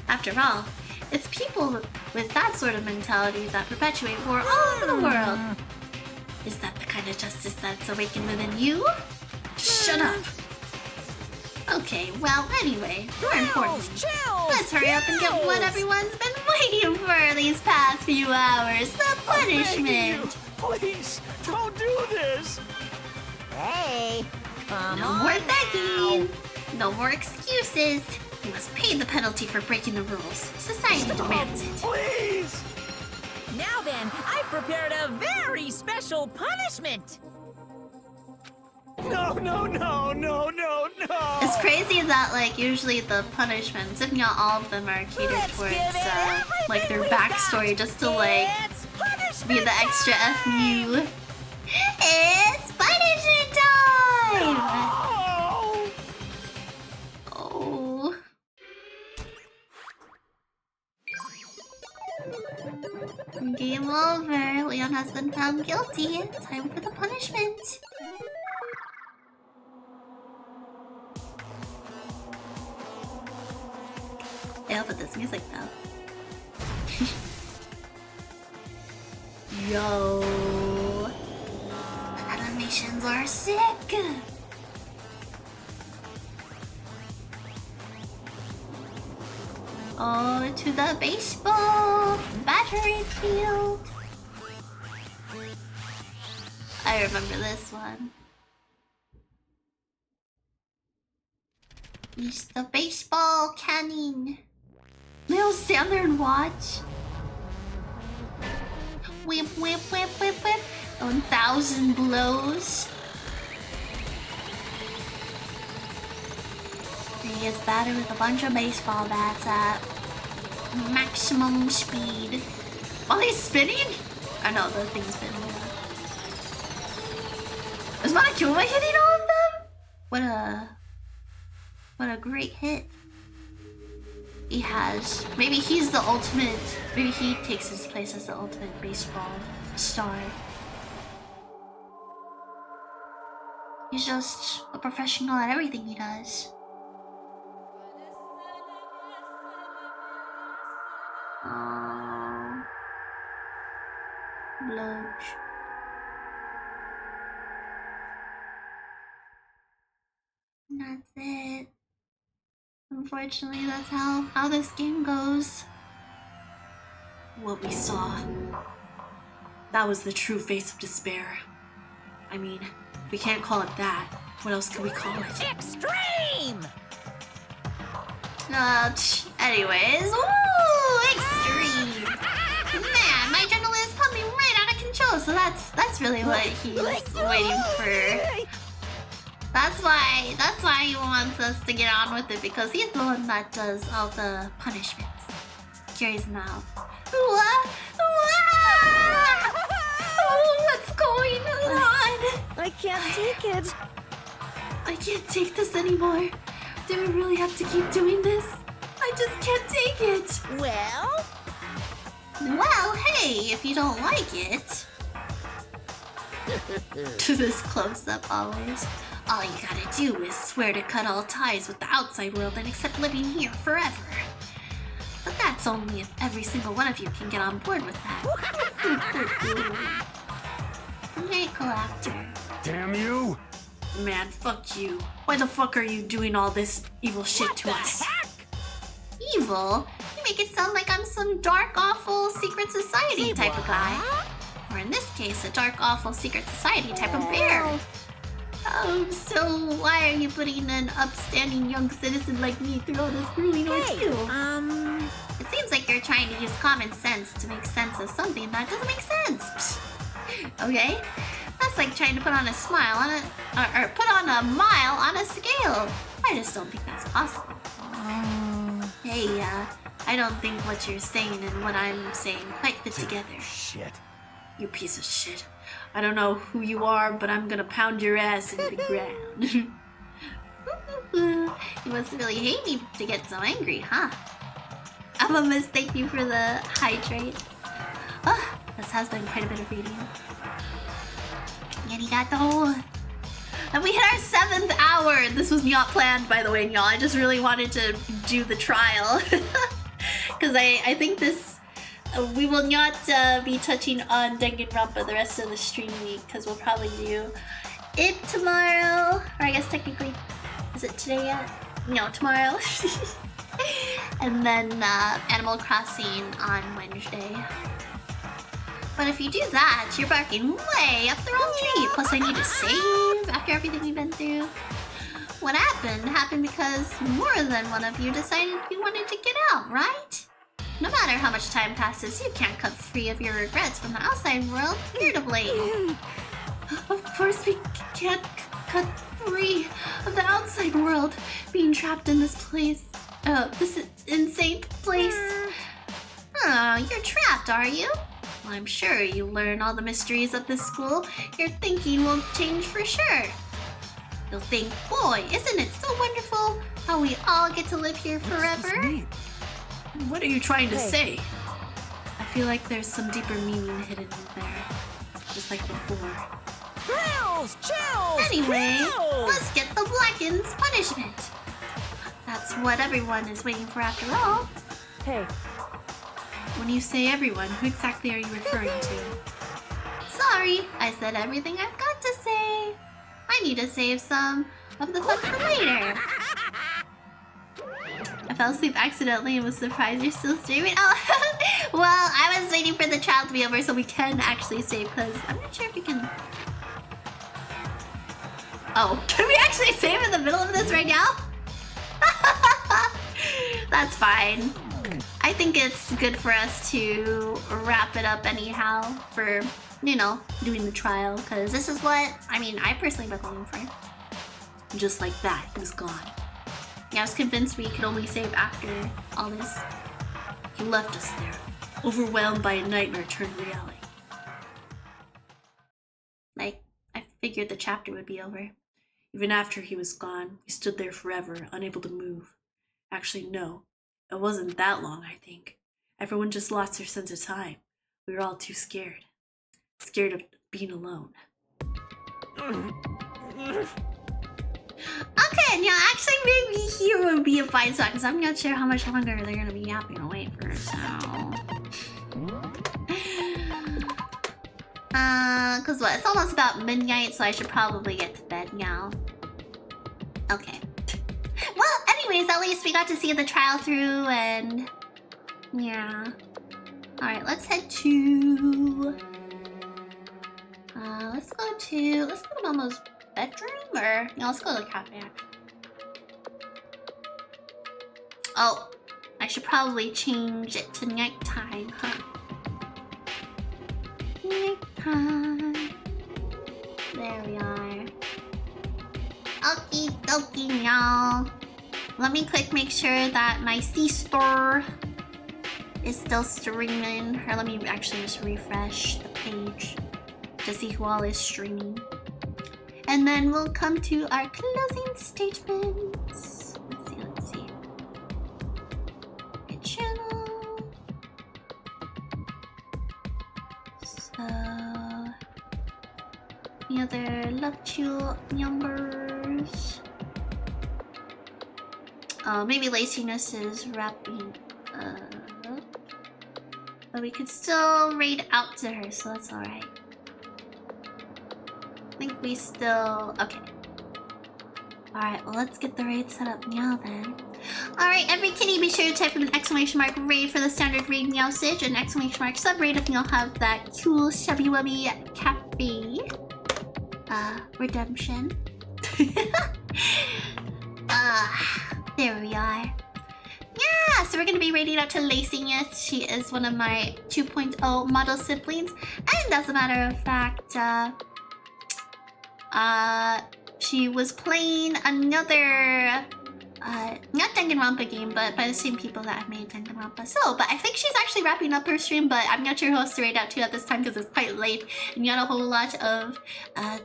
After all, it's people with that sort of mentality that perpetuate war all over the world. Is that the kind of justice that's awakened within you? Shut up! Okay, well, anyway, more importantly, let's hurry up and get what everyone's been waiting for these past few hours, the punishment! Please, don't do this! Hey, come no on more now. begging! No more excuses! You must pay the penalty for breaking the rules. Society demands it. Please! Now then, I've prepared a very special punishment. No, no, no, no, no, no! It's crazy that, like, usually the punishments, if not all of them, are catered towards, like, their backstory, just to, like, be the extra FU. It's punishment time! Oh. Game over. Leon has been found guilty. Time for the punishment. Yeah, but this music though. Yo. The animations are sick. Oh, to the baseball battery field. I remember this one. It's the baseball canning. They'll stand there and watch. Whip, whip, whip, whip, whip. 1,000 blows. He gets battered with a bunch of baseball bats at maximum speed. While he's spinning? I know the thing's spinning. Is Monokuma hitting all of them? What a great hit. He has. Maybe he's the ultimate. Maybe he takes his place as the ultimate baseball star. He's just a professional at everything he does. Love-Chu. That's it. Unfortunately, that's how this game goes. What we saw. That was the true face of despair. I mean, we can't call it that. What else can we call it? Extreme! Anyways, woo! Extreme! Man, my adrenaline is pumping right out of control, so that's really what he's waiting for. That's why he wants us to get on with it, because he's the one that does all the punishments. Carries them out. What? What's going on? I can't take it. I can't take this anymore. Do we really have to keep doing this? I just can't take it. Well, hey, if you don't like it. To this close-up always. All you gotta do is swear to cut all ties with the outside world and accept living here forever. But that's only if every single one of you can get on board with that. Great co-actor. Damn you! Man, fuck you. Why the fuck are you doing all this evil shit to us? Evil? You make it sound like I'm some dark, awful secret society type of guy. Or in this case, a dark, awful secret society type of bear. So why are you putting an upstanding young citizen like me through all this grueling ordeal? It seems like you're trying to use common sense to make sense of something that doesn't make sense. Okay? That's like trying to put on a smile on a, or put on a mile on a scale. I just don't think that's possible. Hey, I don't think what you're saying and what I'm saying quite fit together. Shit. You piece of shit. I don't know who you are, but I'm gonna pound your ass into the ground. You must really hate me to get so angry, huh? I'm a mistake you for the hydrate. Oh, this has been quite a bit of reading. Arigato. And we hit our 7th hour. This was not planned, by the way, y'all. I just really wanted to do the trial. Because I think this... we will not be touching on Danganronpa the rest of the stream week, because we'll probably do it tomorrow. Or I guess technically, is it today yet? No, tomorrow. And then Animal Crossing on Wednesday. But if you do that, you're barking way up the wrong tree. Plus I need to save after everything we've been through. what happened happened because more than one of you decided you wanted to get out, right? No matter how much time passes, you can't cut free of your regrets from the outside world here to blame. Of course we can't cut free of the outside world, being trapped in this place. This insane place. Oh, you're trapped, are you? Well, I'm sure you learn all the mysteries of this school. Your thinking will change for sure. You'll think, boy, isn't it so wonderful how we all get to live here forever? What are you trying to say? I feel like there's some deeper meaning hidden in there. Just like before. Chills! Chills! Anyway, chills! let's get the Blacken's punishment. That's what everyone is waiting for after all. Hey. When you say everyone, who exactly are you referring to? Sorry, I said everything I've got to say. I need to save some of the fun for later. I fell asleep accidentally and was surprised you're still streaming. Oh, well, I was waiting for the trial to be over so we can actually save, because I'm not sure if we can... Oh, can we actually save in the middle of this right now? That's fine. I think it's good for us to wrap it up anyhow for, you know, doing the trial, because this is what, I mean, I personally been waiting for. Just like that, he was gone. Yeah, I was convinced we could only save after all this. He left us there, overwhelmed by a nightmare turned reality. Like, I figured the chapter would be over. Even after he was gone, we stood there forever, unable to move. Actually, no. It wasn't that long, I think. Everyone just lost their sense of time. We were all too scared. Scared of being alone. Okay, yeah, actually maybe here would be a fine spot, because I'm not sure how much longer they're going to be yapping away for, so... Because what? It's almost about midnight, so I should probably get to bed now. Okay. Well, anyways, at least we got to see the trial through, and... yeah. Alright, let's head to... let's go to Momo's bedroom, or... no, let's go to the cafe, actually. Oh, I should probably change it to nighttime, huh? Nighttime. There we are. Okie dokie, y'all. Let me quick make sure that my C-store is still streaming. Or let me actually just refresh the page to see who all is streaming. And then we'll come to our closing statements. Let's see. Good channel. So... any other Love-Chu numbers? Maybe laziness is wrapping up. But we could still raid out to her, so that's alright. I think we still... okay. Alright, well let's get the raid set up now then. Alright, every kitty, be sure to type in an exclamation mark raid for the standard raid meowsage, and exclamation mark sub raid if you'll have that cool chubby wubby cafe redemption. There we are. Yeah, so we're gonna be raiding out to Laziness. She is one of my 2.0 model siblings, and as a matter of fact, she was playing another not Danganronpa game, but by the same people that have made Danganronpa. So, but I think she's actually wrapping up her stream, but I'm not sure who else to raid out to at this time because it's quite late, and not a whole lot of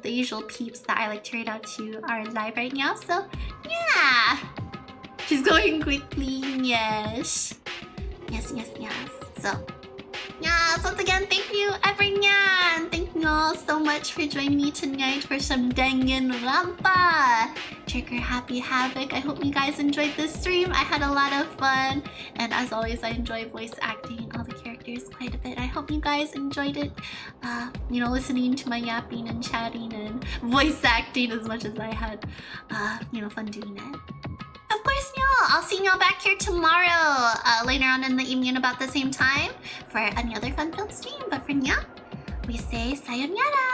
the usual peeps that I like to raid out to are live right now. So, yeah, she's going quickly. Yes. So, yeah, so once again, thank you everyone. Thank you all so much for joining me tonight for some Danganronpa. Trigger Happy Havoc. I hope you guys enjoyed this stream. I had a lot of fun, and as always, I enjoy voice acting all the characters quite a bit. I hope you guys enjoyed it. You know, listening to my yapping and chatting and voice acting as much as I had, you know, fun doing it. Of course, y'all. I'll see y'all back here tomorrow, later on in the evening about the same time for another fun-filled stream. But for now, we say sayonara.